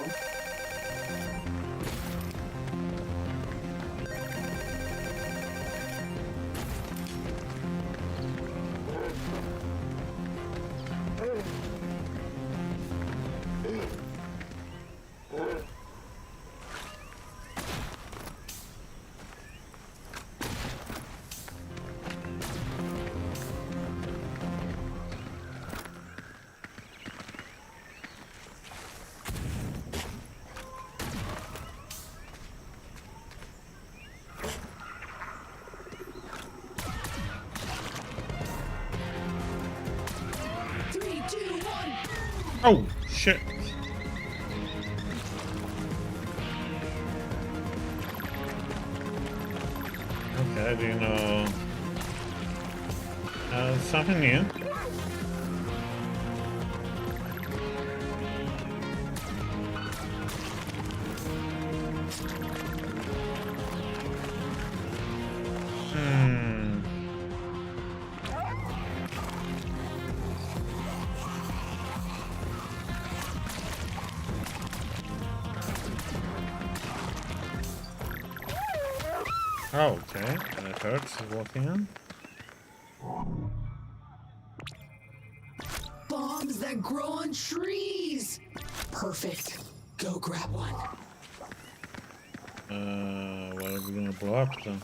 Oh, shit. Okay, do you know something new? Oh, okay. That hurts walking on. Bombs that grow on trees! Perfect. Go grab one. What are we gonna blow up then?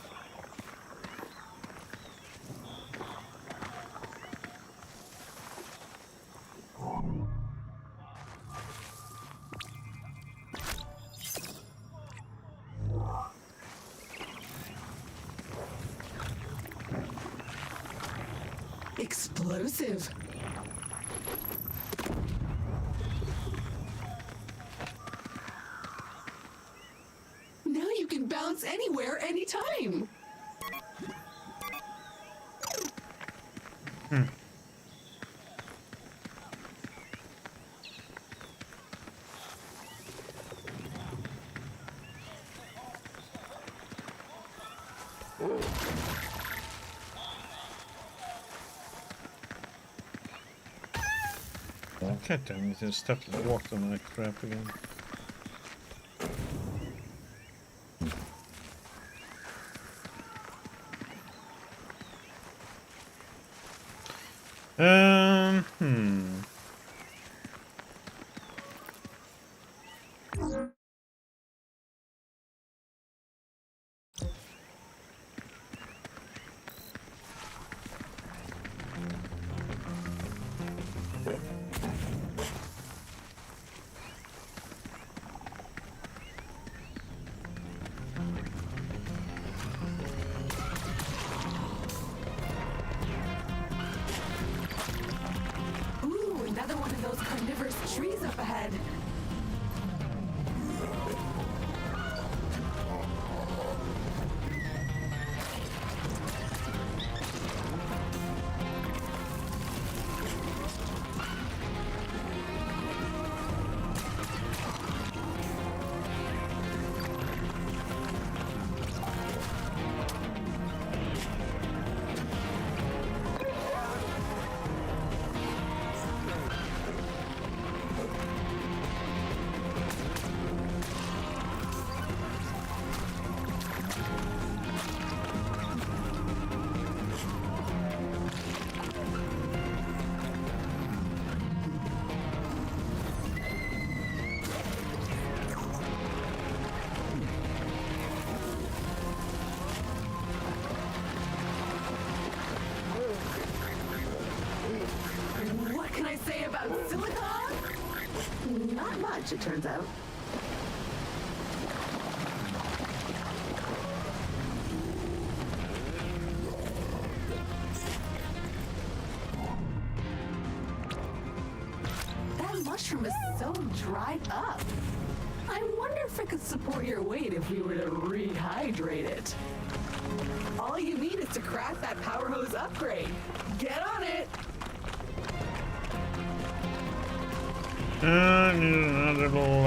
Explosive. Now you can bounce anywhere, anytime. God damn it, it's stuck in the water and that crap again. Hmm. Ooh, another one of those carnivorous trees up ahead. What can I say about silicon? Not much, it turns out. That mushroom is so dried up. I wonder if it could support your weight if we were to rehydrate it. All you need is to craft that power hose upgrade. Get on it! Need another little,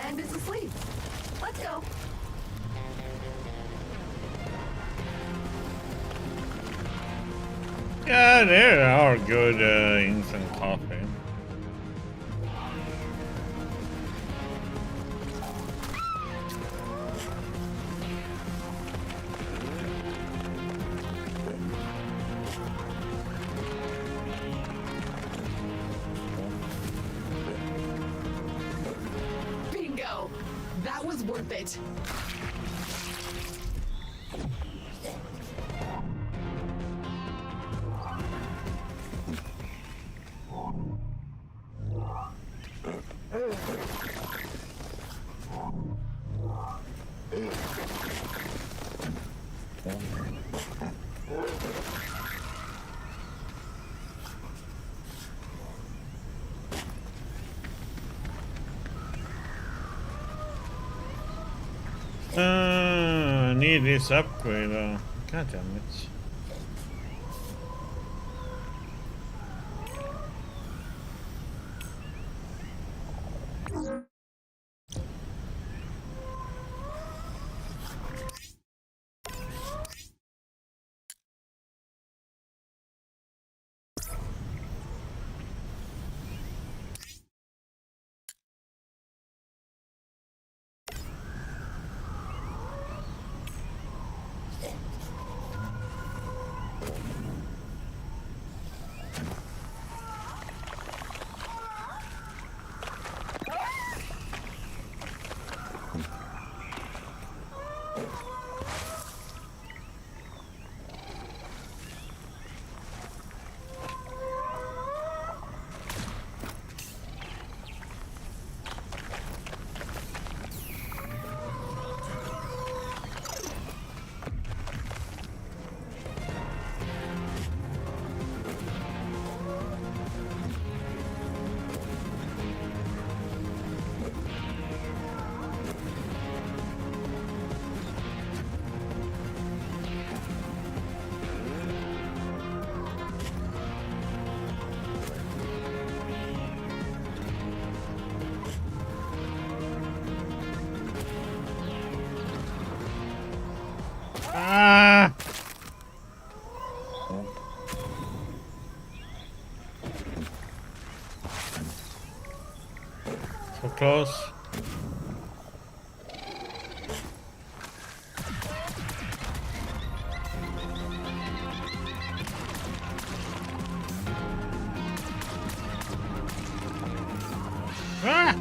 And it's asleep. Let's go. yeah, there are good instant coffee. Bingo! That was worth it. I need this upgrade though. God damn it. Ah! So close. Ah!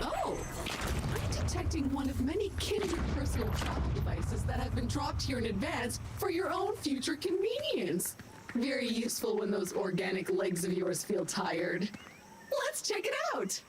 Oh! I'm detecting one of many Kindred personal travel devices that have been dropped here in advance for your own future convenience. Very useful when those organic legs of yours feel tired. Let's check it out!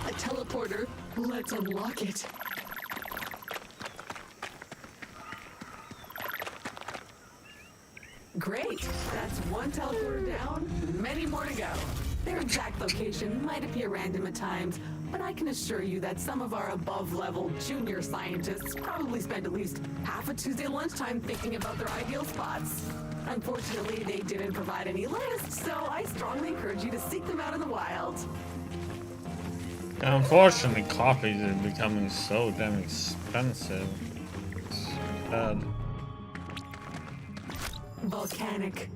A teleporter. Let's unlock it. Great. That's one teleporter down, many more to go. Their exact location might appear random at times, but I can assure you that some of our above-level junior scientists probably spend at least half a Tuesday lunchtime thinking about their ideal spots. Unfortunately, they didn't provide any lists, so I strongly encourage you to seek them out in the wild. Unfortunately, copies are becoming so damn expensive. It's bad. Volcanic.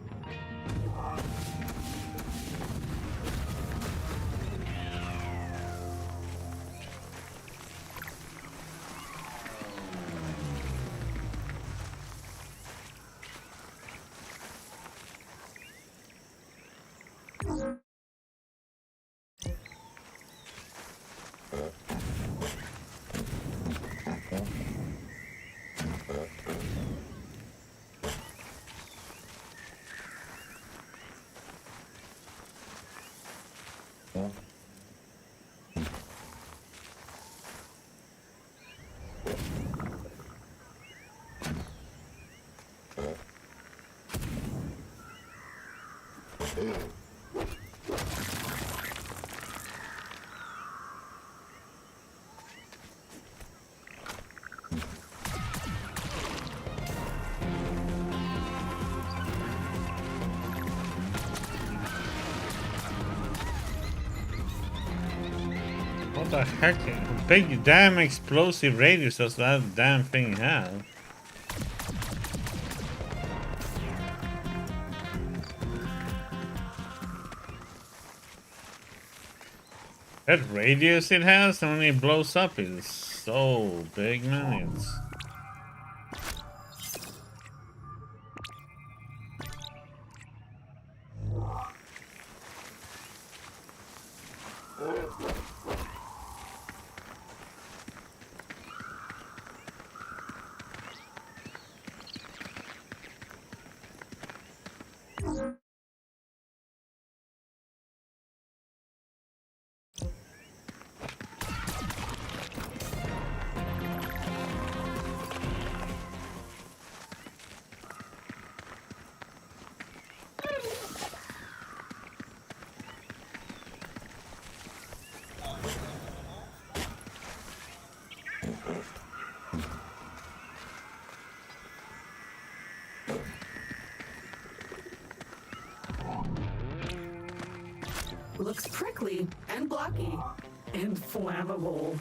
What the heck? How big damn explosive radius does that damn thing have? That radius it has when it blows up is so big, man. It's Looks prickly and blocky and flammable.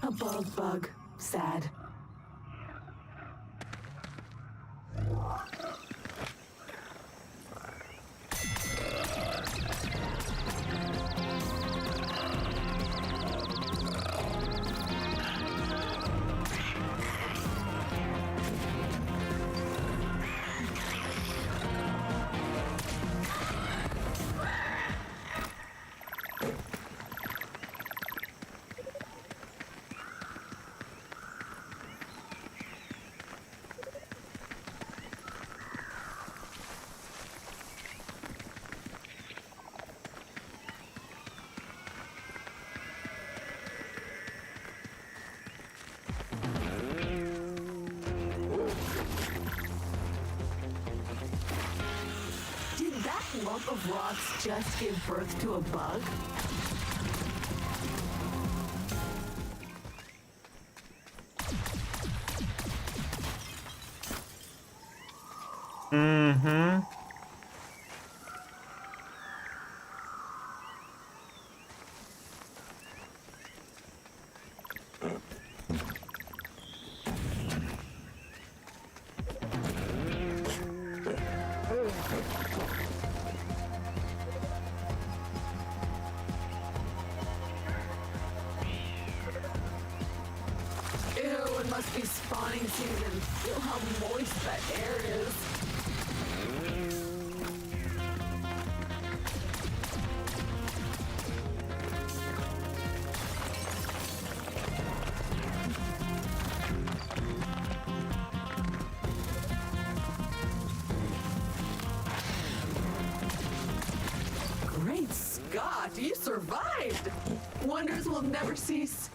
A bald bug. Sad. Lump of rocks just give birth to a bug? Mm-hmm. Ew, it must be spawning season. Feel how moist that air is. Great Scott, you survived! Wonders will never cease.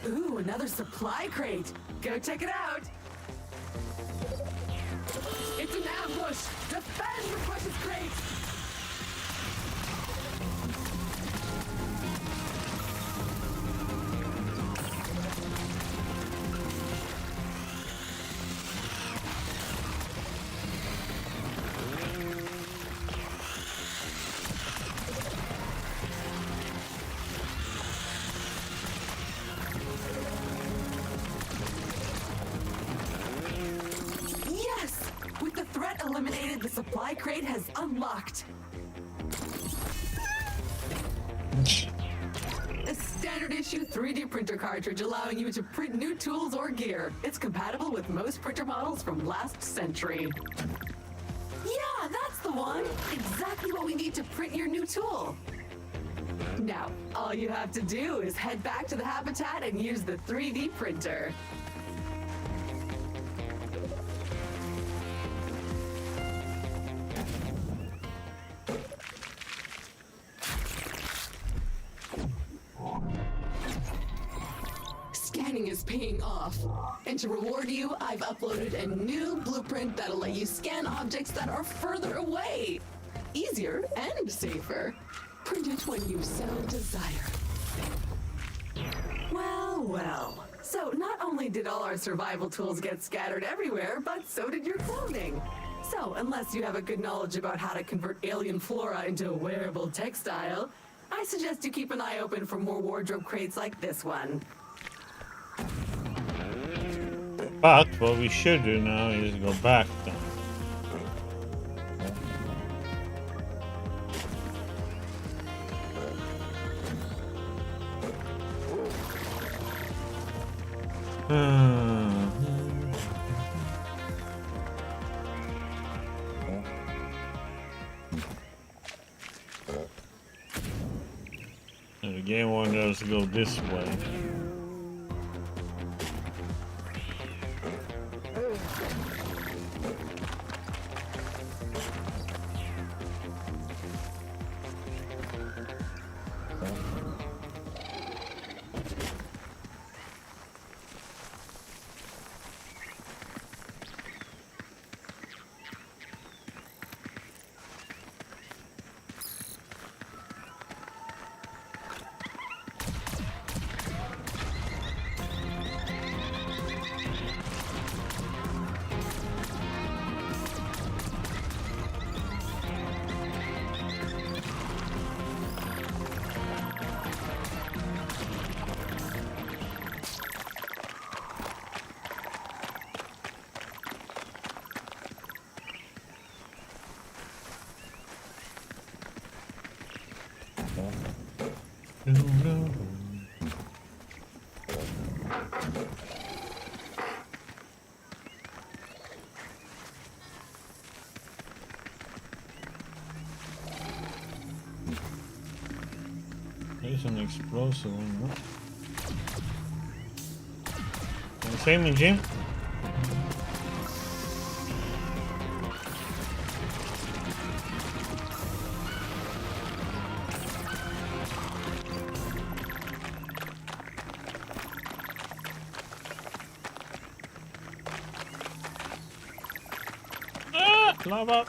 Ooh, another supply crate. Go check it out. It's an ambush. Defend the precious crate. Yes! With the threat eliminated, the supply crate has unlocked. A standard issue 3D printer cartridge allowing you to print new tools or gear. It's compatible with most printer models from last century. Yeah, that's the one! Exactly what we need to print your new tool. Now, all you have to do is head back to the habitat and use the 3D printer. Scanning is paying off. And to reward you, I've uploaded a new blueprint that'll let you scan objects that are further away. Easier and safer. Print it when you so desire. Well, well. So not only did all our survival tools get scattered everywhere, but so did your clothing. So unless you have a good knowledge about how to convert alien flora into a wearable textile, I suggest you keep an eye open for more wardrobe crates like this one. But what we should do now is go back then. The game wanted us to go this way. There's an explosive one, huh? Same Jim. Lava.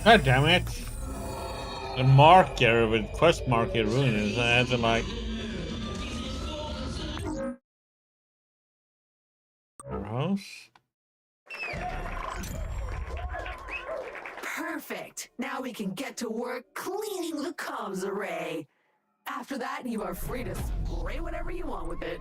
God damn it. The marker with quest marker ruins. I had to like our house. Perfect. Now we can get to work cleaning the comms array. After that, you are free to spray whatever you want with it.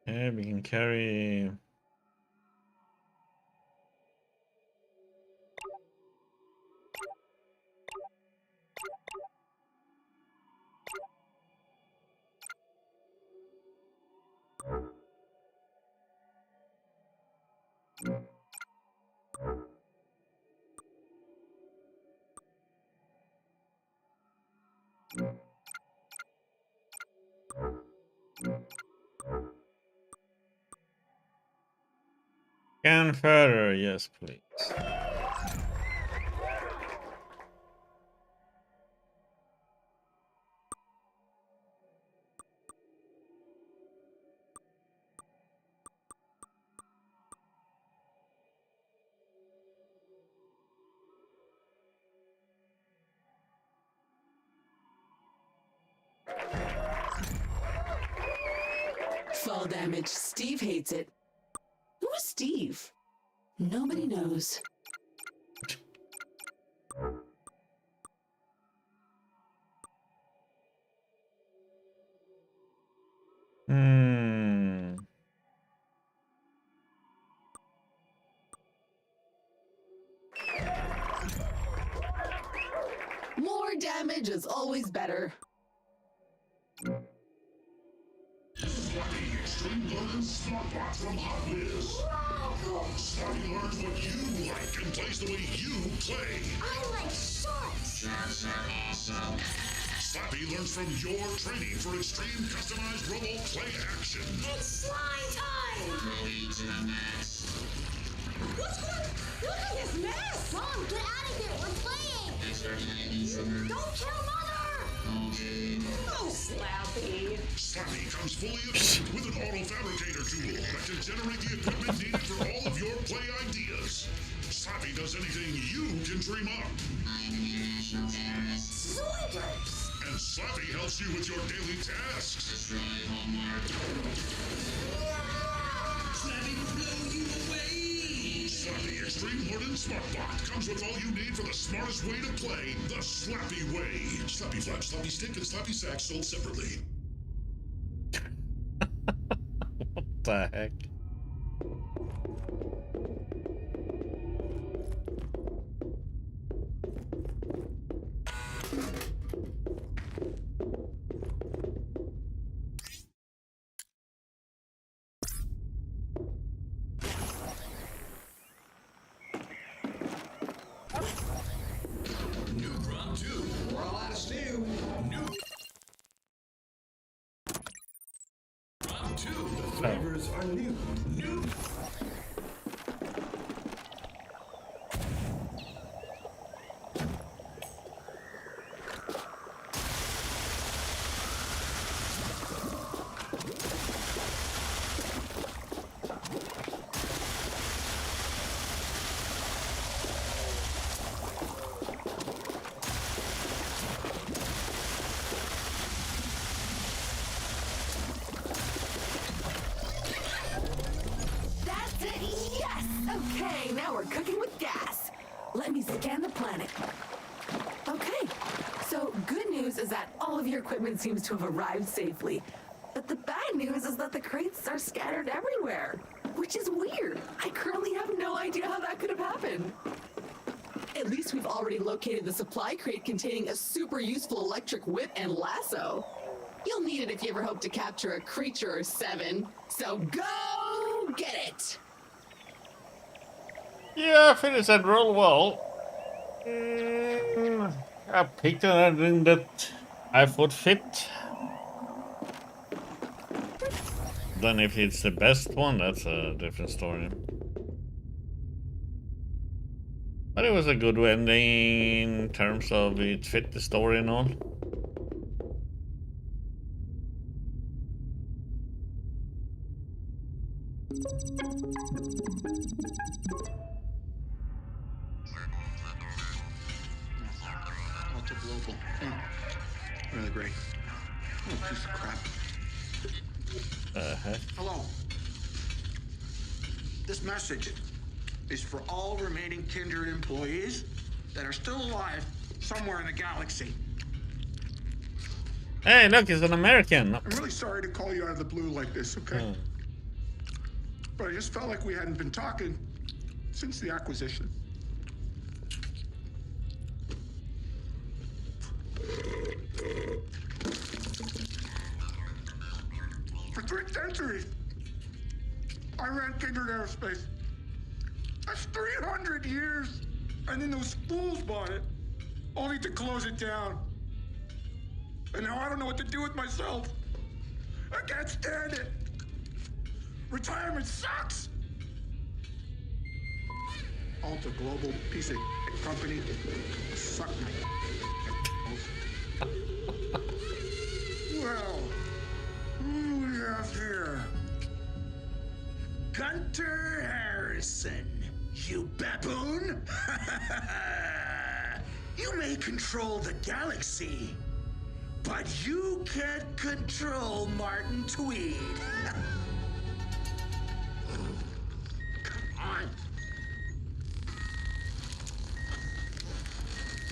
Yeah, we can carry. Scan further, yes, please. Fall damage. Steve hates it. Who's Steve? Nobody knows. More damage is always better. Extreme Logan's Smart Box from Hot Wheels. Starting learns what you like and plays the way you play. I like shorts. Awesome. Slappy learns from your training for extreme customized role play action. It's slime time! What's going? Look at his mess! Mom, get out of here! We're playing! Don't kill Mother! Oh, Slappy! Slappy comes fully equipped with an auto fabricator tool that can generate the equipment needed for all of your play ideas. Slappy does anything you can dream up. Zoiders! And Slappy helps you with your daily tasks. Slappy will blow you away! Slappy Extreme Warden Smartbot comes with all you need for the smartest way to play the Slappy way. Slappy Flap, Slappy Stick, and Slappy Sack sold separately. What the heck? New round 2. We're all out of stew. New round 2. The flavors are new. New. That's it! Yes! Okay, now we're cooking with gas. Let me scan the planet. Okay, so good news is that all of your equipment seems to have arrived safely. But the bad news is that the crates are scattered everywhere, which is weird. I currently have no idea how that could have happened. At least we've already located the supply crate containing a super useful electric whip and lasso. You'll need it if you ever hope to capture a creature or 7. So go get it! Yeah, I finished that real well. I picked anything that I thought fit. Then if it's the best one, that's a different story. But it was a good ending in terms of it fit the story and all. Alta Global. Really great. Oh, piece of crap. Hello. This message is for all remaining Kindred employees that are still alive somewhere in the galaxy. Hey, look, it's an American. I'm really sorry to call you out of the blue like this, okay? But I just felt like we hadn't been talking since the acquisition. For 3 centuries, I ran Kindred Aerospace. That's 300 years. And then those fools bought it, only to close it down. And now I don't know what to do with myself. I can't stand it. Retirement sucks. Alta Global, piece of company, suck my. Well, who do we have here? Gunter Harrison, you baboon. You may control the galaxy, but you can't control Martin Tweed. Come on.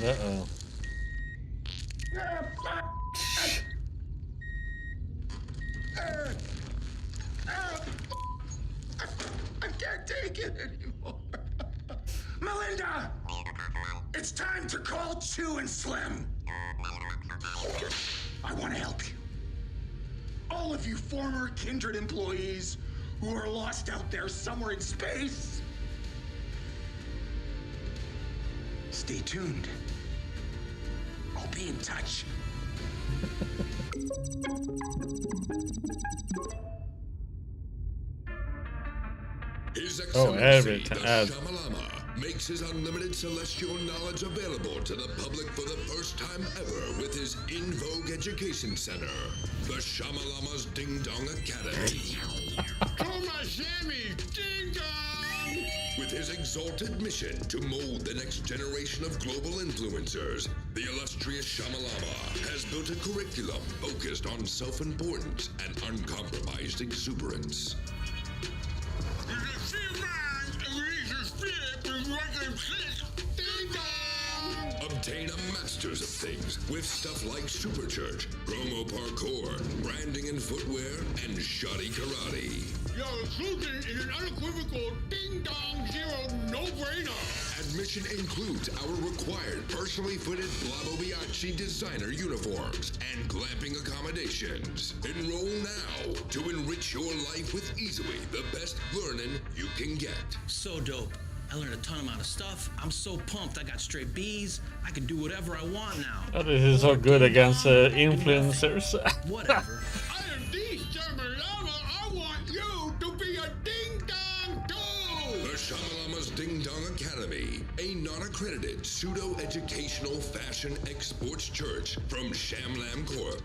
Uh-oh. I can't take it anymore. Melinda! It's time to call Chew and Slim. I want to help you. All of you former Kindred employees who are lost out there somewhere in space. Stay tuned. I'll be in touch. His Oh, every Excellency, the time. Shamalama, makes his unlimited celestial knowledge available to the public for the first time ever with his In Vogue Education Center, the Shamalama's Ding Dong Academy. Thomas Sammy, Ding Dong! With his exalted mission to mold the next generation of global influencers, the illustrious Shamalama has built a curriculum focused on self-importance and uncompromised exuberance. Obtain a master's of things with stuff like Super Church, promo parkour, branding and footwear, and shoddy karate. Your inclusion is an unequivocal ding-dong zero no-brainer. Admission includes our required personally fitted Blabo Bianchi designer uniforms and glamping accommodations. Enroll now to enrich your life with easily the best learning you can get. So dope. I learned a ton amount of stuff. I'm so pumped. I got straight B's. I can do whatever I want now. Oh, this is so good against influencers. Whatever. I am the Shamalama. I want you to be a ding-dong too! The Shamalama's Ding Dong Academy, a non-accredited pseudo-educational fashion exports church from Shamlam Corp.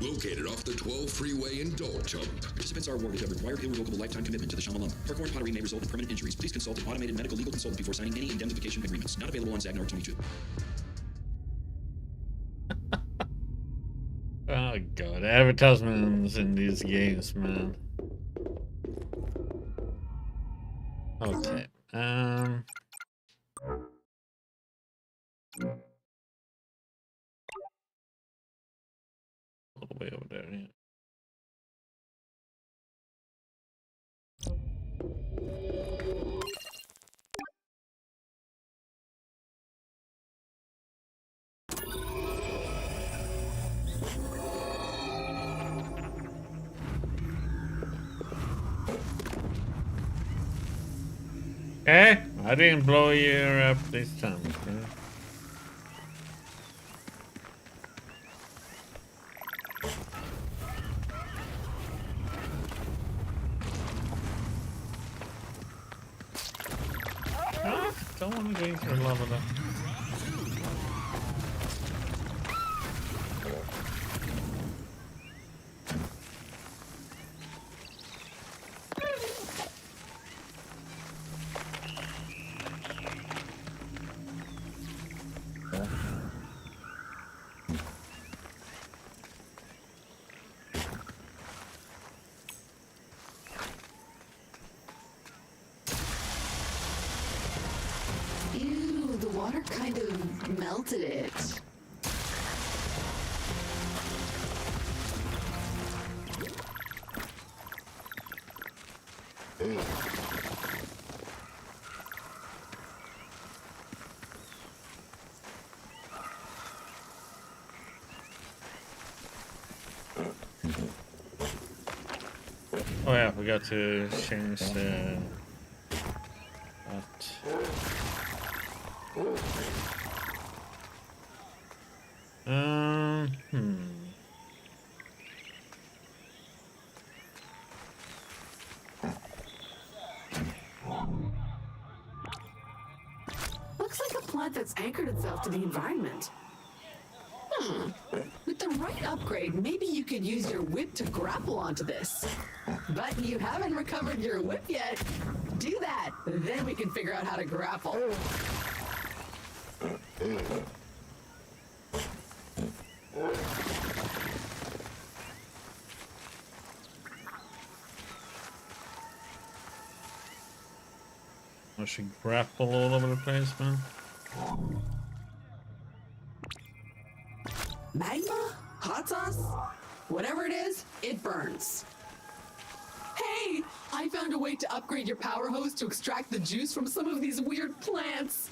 Located off the 12 freeway in Dalchump. Participants are awarded a required irrevocable lifetime commitment to the Shamalama. Parkour and pottery may result in permanent injuries. Please consult an automated medical legal consultant before signing any indemnification agreements. Not available on Zagnar 22. Oh god, advertisements in these games, man. Okay. All the way over there, yeah. Okay, I didn't blow you up this time. Okay? Don't want to go into the lava though. Ew, the water kind of melted it. Oh yeah, I forgot to change the... Looks like a plant that's anchored itself to the environment. With the right upgrade, maybe you could use your whip to grapple onto this. But you haven't recovered your whip yet. Do that, then we can figure out how to grapple. I should grapple all over the place, man. Magma? Hot sauce? Whatever it is, it burns. Hey! I found a way to upgrade your power hose to extract the juice from some of these weird plants.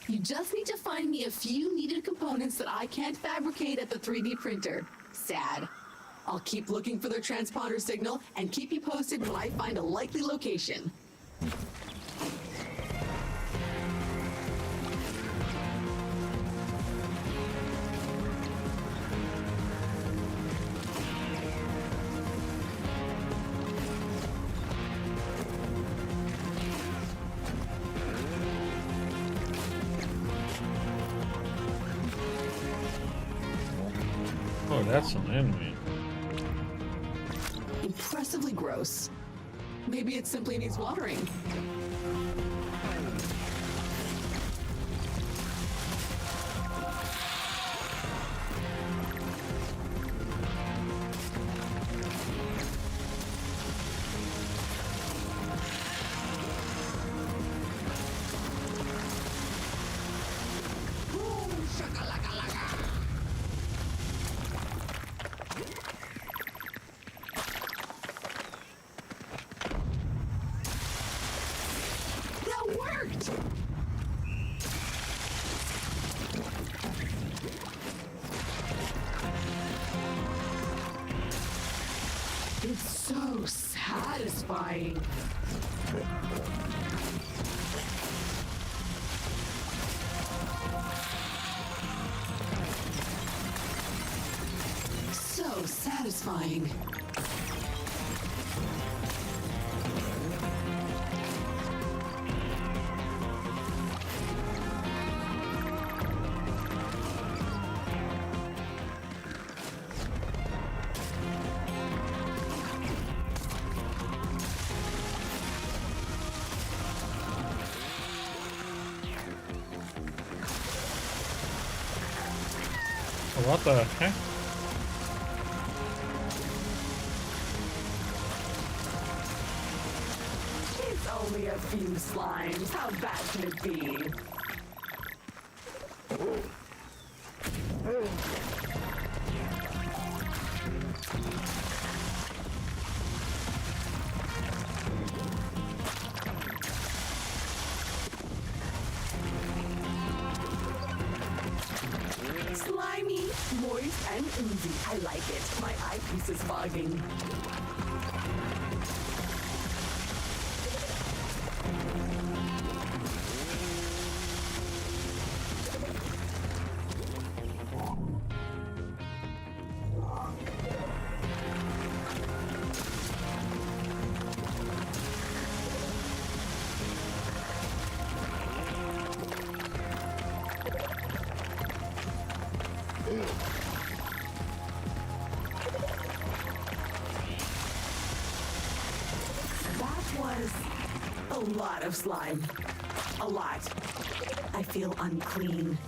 You just need to find me a few needed components that I can't fabricate at the 3D printer. Sad. I'll keep looking for their transponder signal and keep you posted when I find a likely location. Oh, that's an enemy. Impressively gross. Maybe it simply needs watering. That worked! It's so satisfying. So satisfying. What the heck? It's only a few slimes. How bad can it be? Slimy, moist, and oozy. I like it. My eyepiece is fogging. That was a lot of slime. A lot. I feel unclean.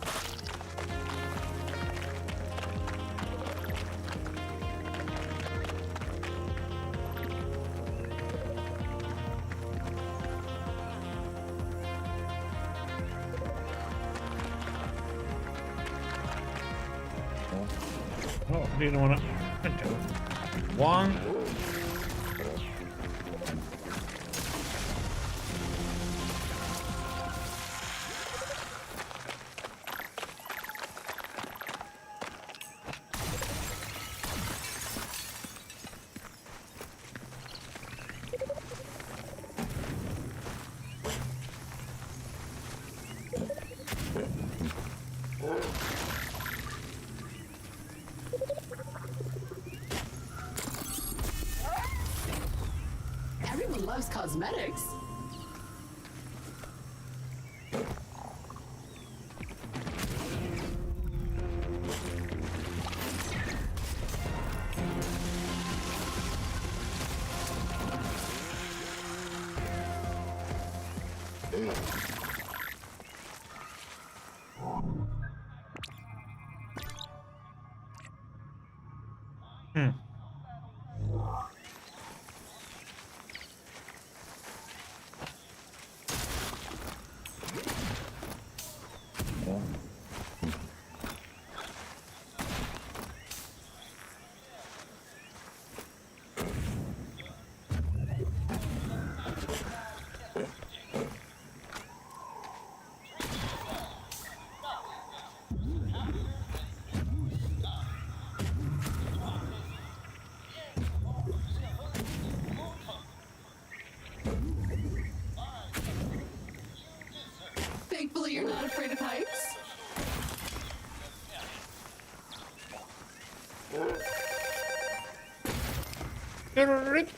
Oh, didn't want to. One. Everyone loves cosmetics. Thankfully, you're not afraid of heights. Correct.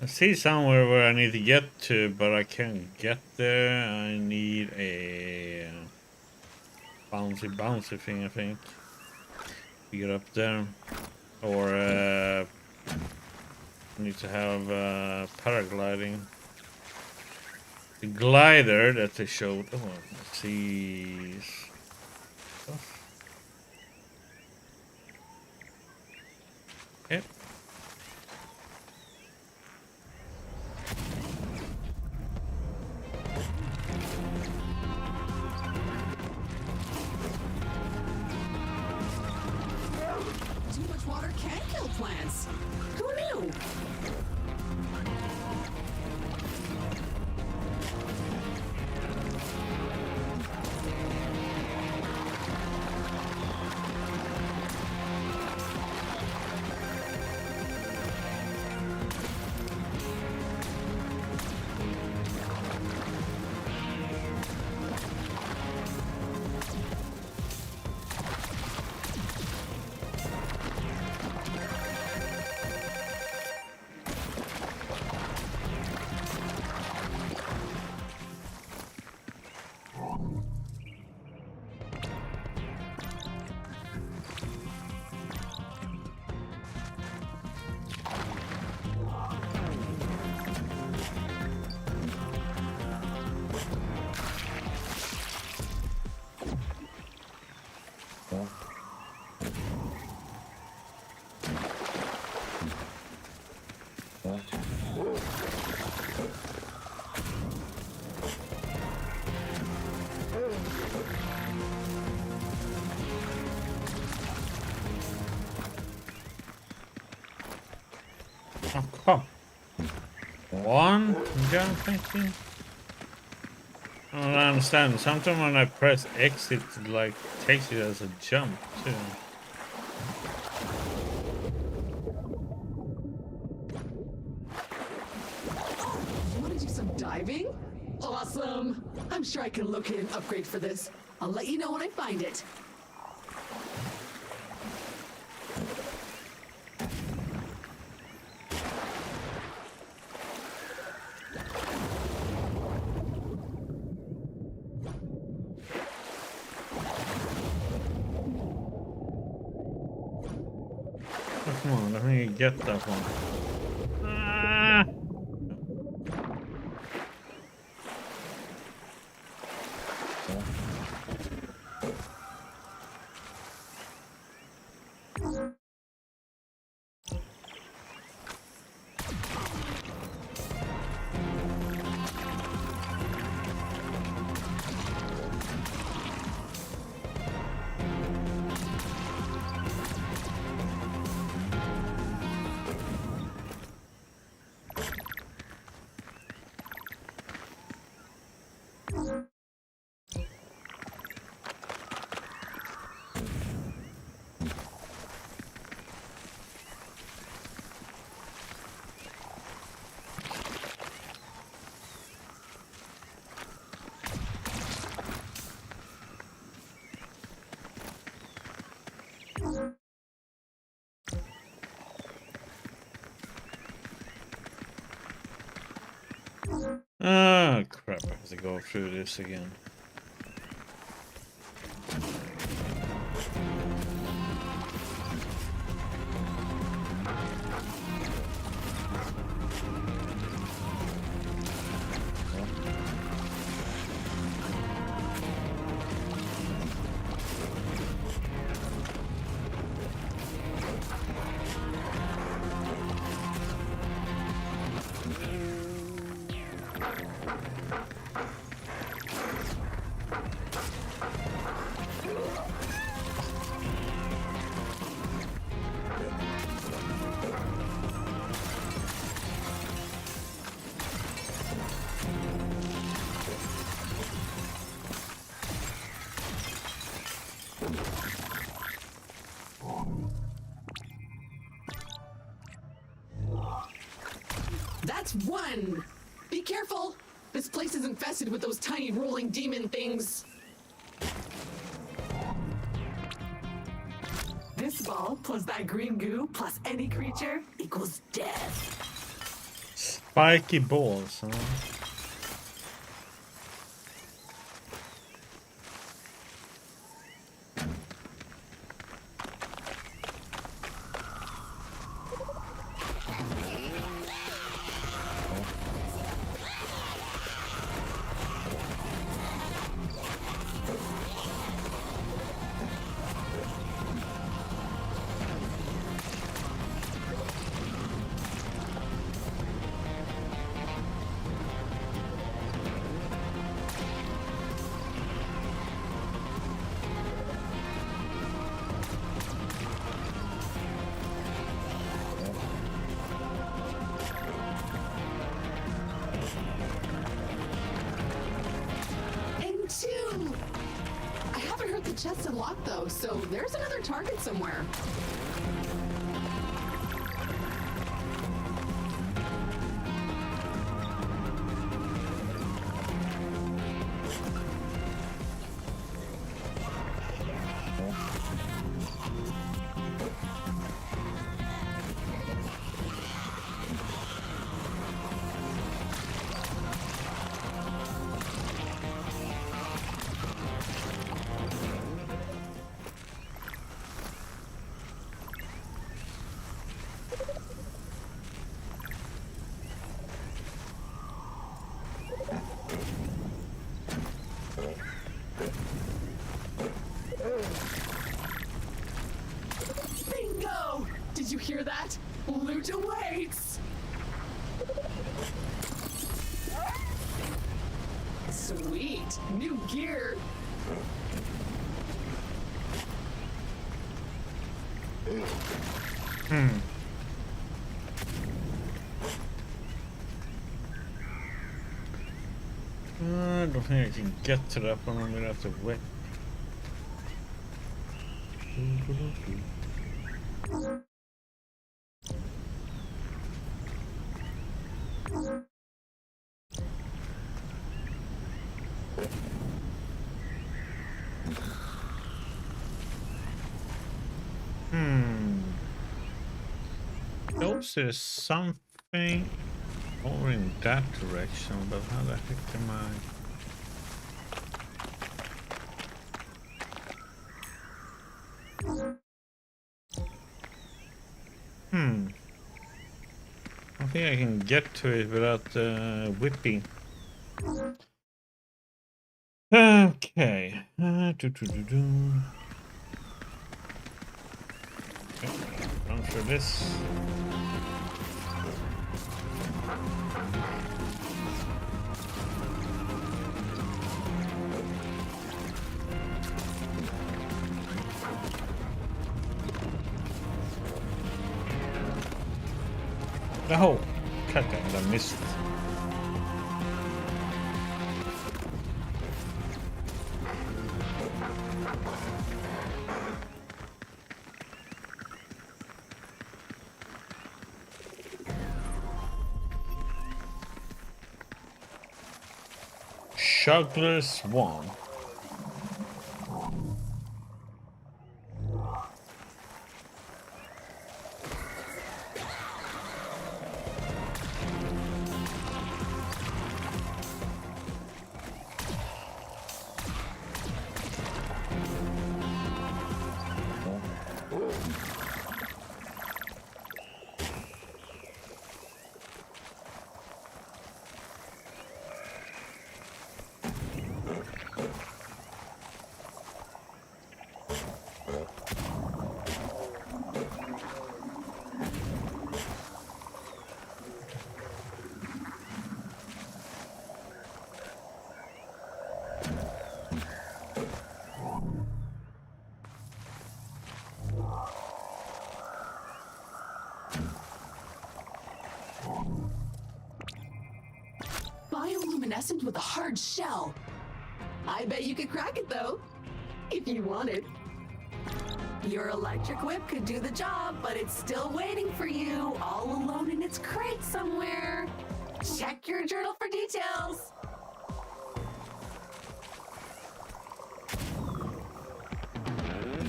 I see somewhere where I need to get to, but I can't get there. I need a bouncy thing, I think, to get up there. Or I need to have paragliding. The glider that they showed. Oh, let's see. Okay. Too much water can kill plants. Who knew? Oh, come. One jump, thank you. I don't understand. Sometimes when I press X, it like takes it as a jump too. You want to do some diving? Awesome! I'm sure I can locate an upgrade for this. I'll let you know when I find it. Oh, come on, let me get that one. Ah! Ah, crap, I have to go through this again. That's one! Be careful! This place is infested with those tiny rolling demon things. This ball plus that green goo plus any creature equals death. Spiky balls, huh? Two! I haven't heard the chest unlocked though, so there's another target somewhere. Bingo! Did you hear that? Loot awaits! Sweet! New gear! I don't think I can get to that one. I'm gonna have to wait. Notice there's something over in that direction, but how the heck am I? I think I can get to it without whipping. Okay. Run for this. Oh, cut that! I missed. Juggler Swan. Bioluminescent with a hard shell. I bet you could crack it though, if you wanted. Your electric whip could do the job, but it's still waiting for you, all alone in its crate somewhere. Check your journal for details.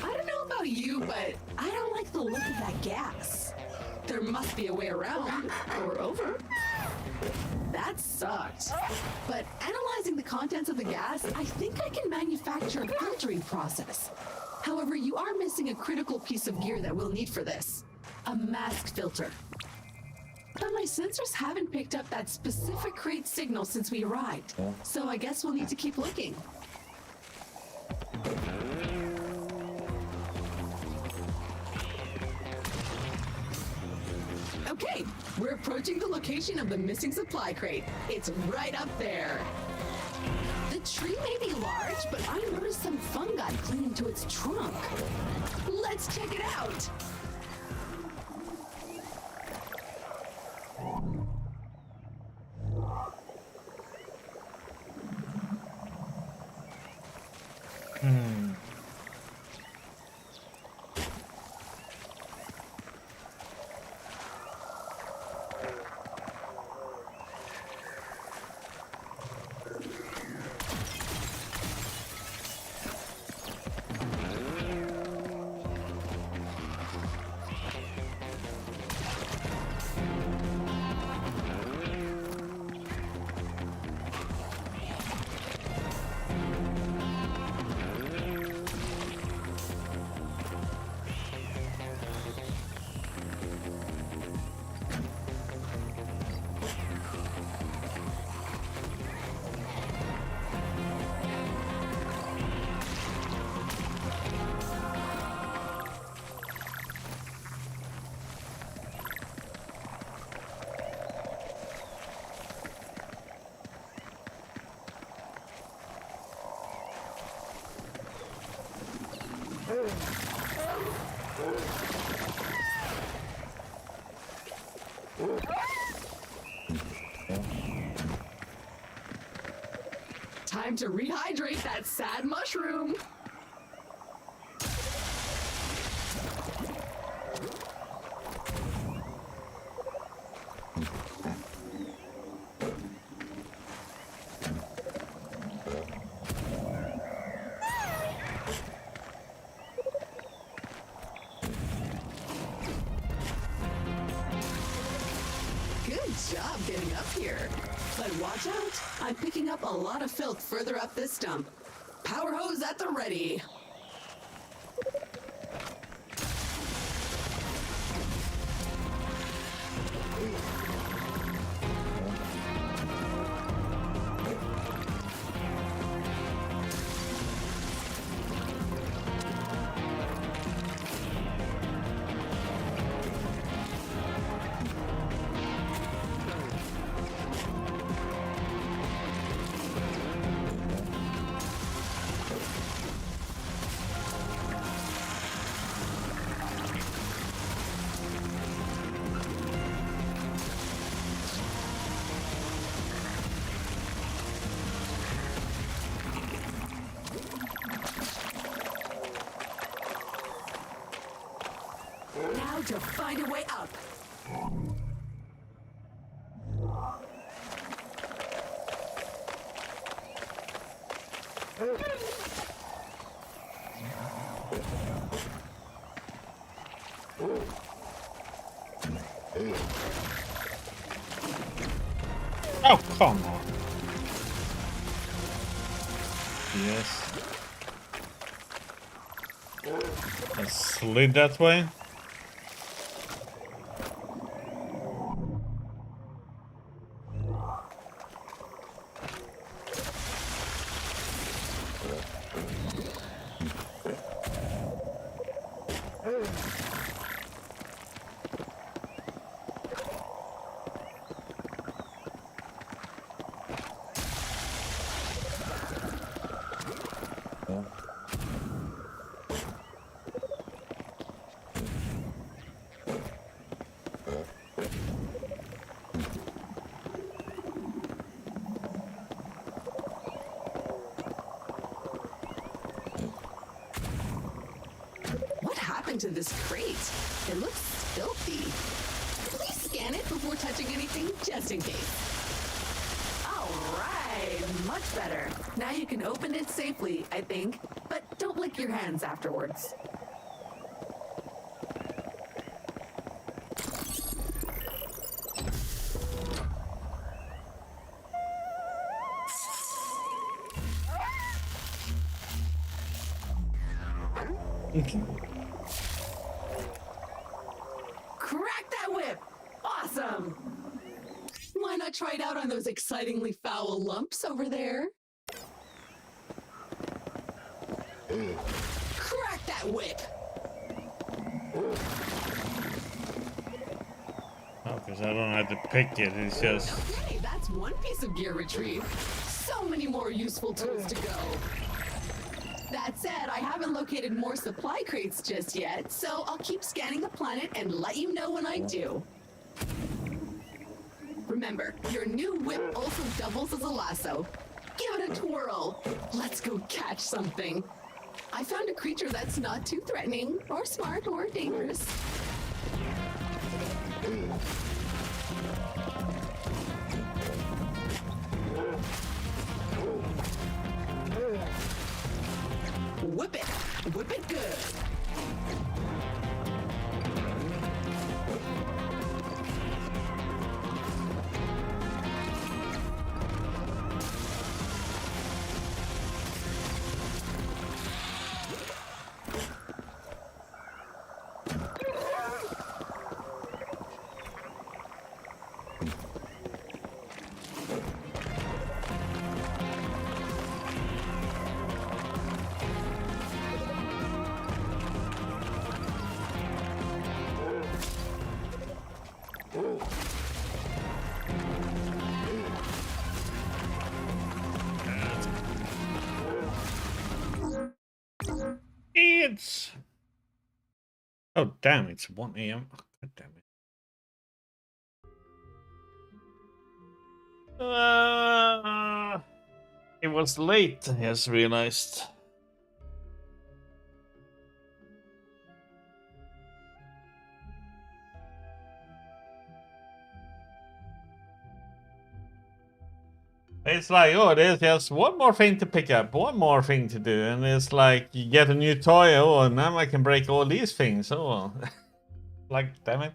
I don't know about you, but I don't like the look of that gas. There must be a way around, or over. That sucked. But analyzing the contents of the gas, I think I can manufacture a filtering process. However, you are missing a critical piece of gear that we'll need for this. A mask filter. But my sensors haven't picked up that specific crate signal since we arrived. So I guess we'll need to keep looking. Okay, we're approaching the location of the missing supply crate. It's right up there. The tree may be large, but I noticed some fungi clinging to its trunk. Let's check it out. Time to rehydrate that sad mushroom. Good job getting up here. But watch out, I'm picking up a lot of filth further up this stump. Power hose at the ready. Now to find a way up. Oh, come on. Yes. I slid that way. into this crate. It looks filthy. Please scan it before touching anything, just in case. All right, much better. Now you can open it safely, I think, but don't lick your hands afterwards. Crack that whip! Awesome! Why not try it out on those excitingly foul lumps over there? Crack that whip! Oh, because I don't have to pick it. It's just. Okay, that's one piece of gear retrieved. So many more useful tools to go. That said, I haven't located more supply crates just yet, so I'll keep scanning the planet and let you know when I do. Remember, your new whip also doubles as a lasso. Give it a twirl. Let's go catch something. I found a creature that's not too threatening, or smart, or dangerous. Whip it! Whip it good! It's. Oh, damn, it's 1 a.m. Oh, God damn it. It was late, I just realized. It's like, oh, there's just one more thing to pick up, one more thing to do, and it's like you get a new toy. Oh, now I can break all these things. Oh, well. Like, damn it.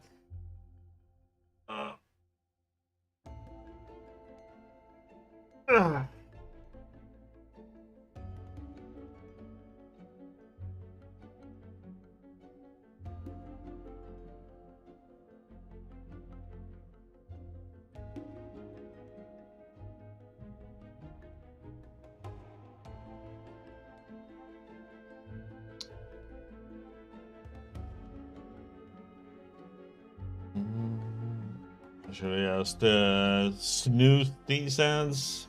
Should I just snooze these ads?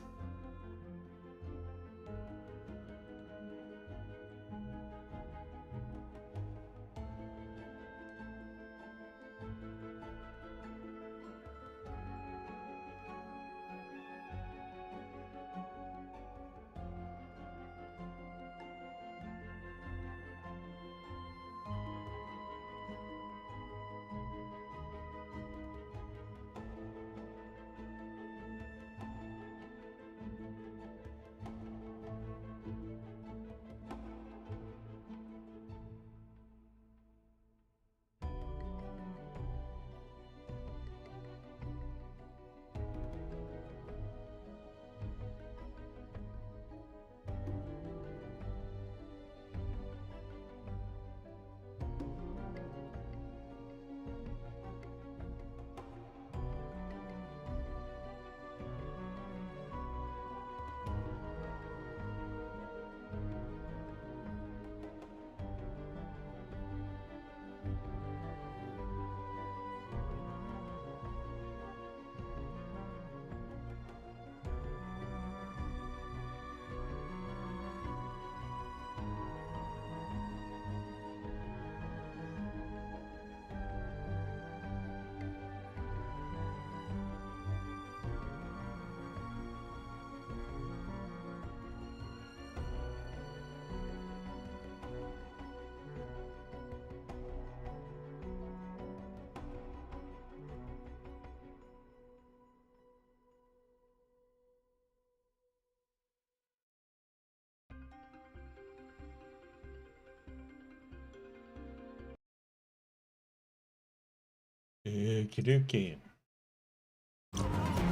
Okie dokie.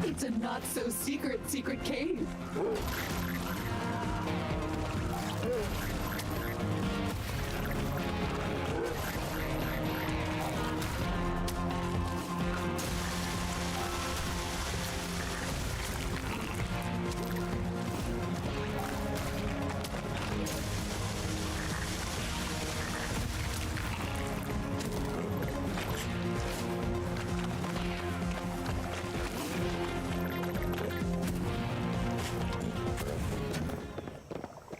It's a not-so-secret cave.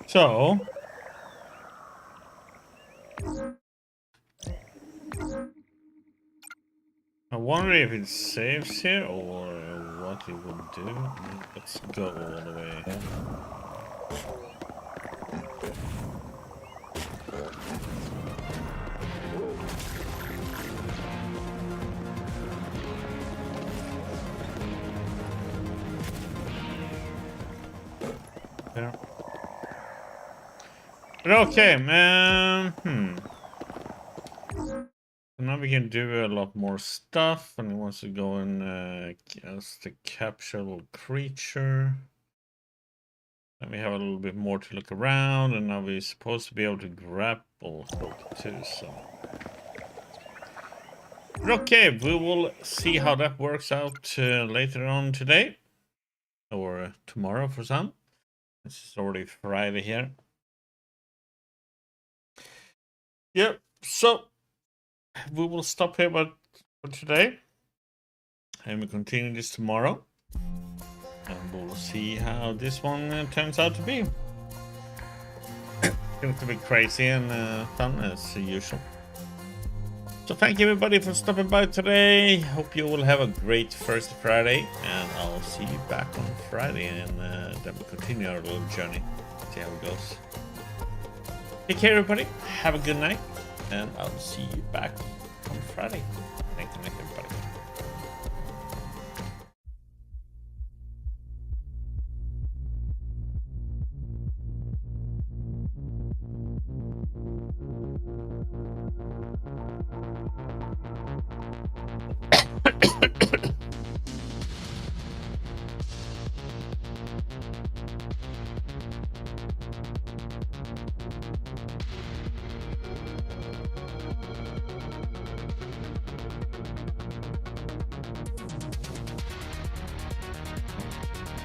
So, I wonder if it saves here or what it will do. Let's go all the way here. There. Okay, now we can do a lot more stuff, and he wants to go and cast the capture creature. And we have a little bit more to look around, and now we're supposed to be able to grapple too, so. Okay, we will see how that works out later on today, or tomorrow for some. This is already Friday here. Yep, so we will stop here for today, and we'll continue this tomorrow, and we'll see how this one turns out to be. It's going to be crazy and fun as usual. So thank you everybody for stopping by today. Hope you will have a great first Friday, and I'll see you back on Friday, and then we'll continue our little journey, see how it goes. Take care everybody, have a good night, and I'll see you back on Friday. Thank you everybody.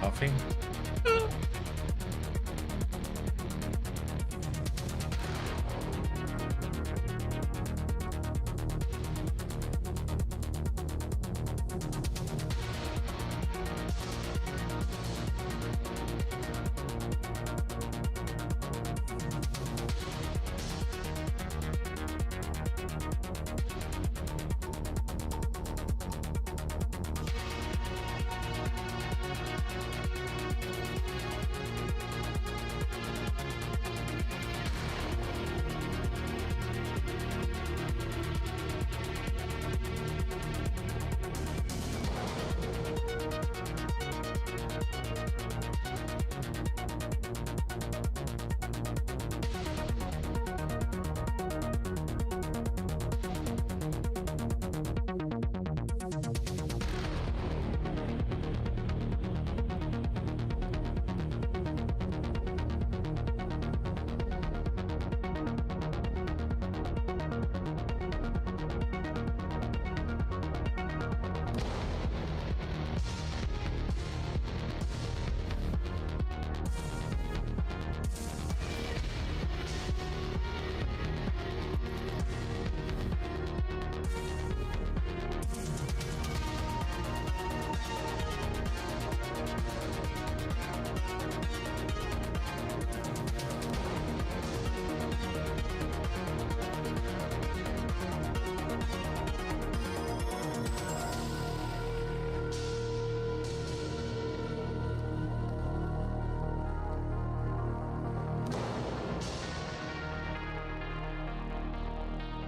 Coffee.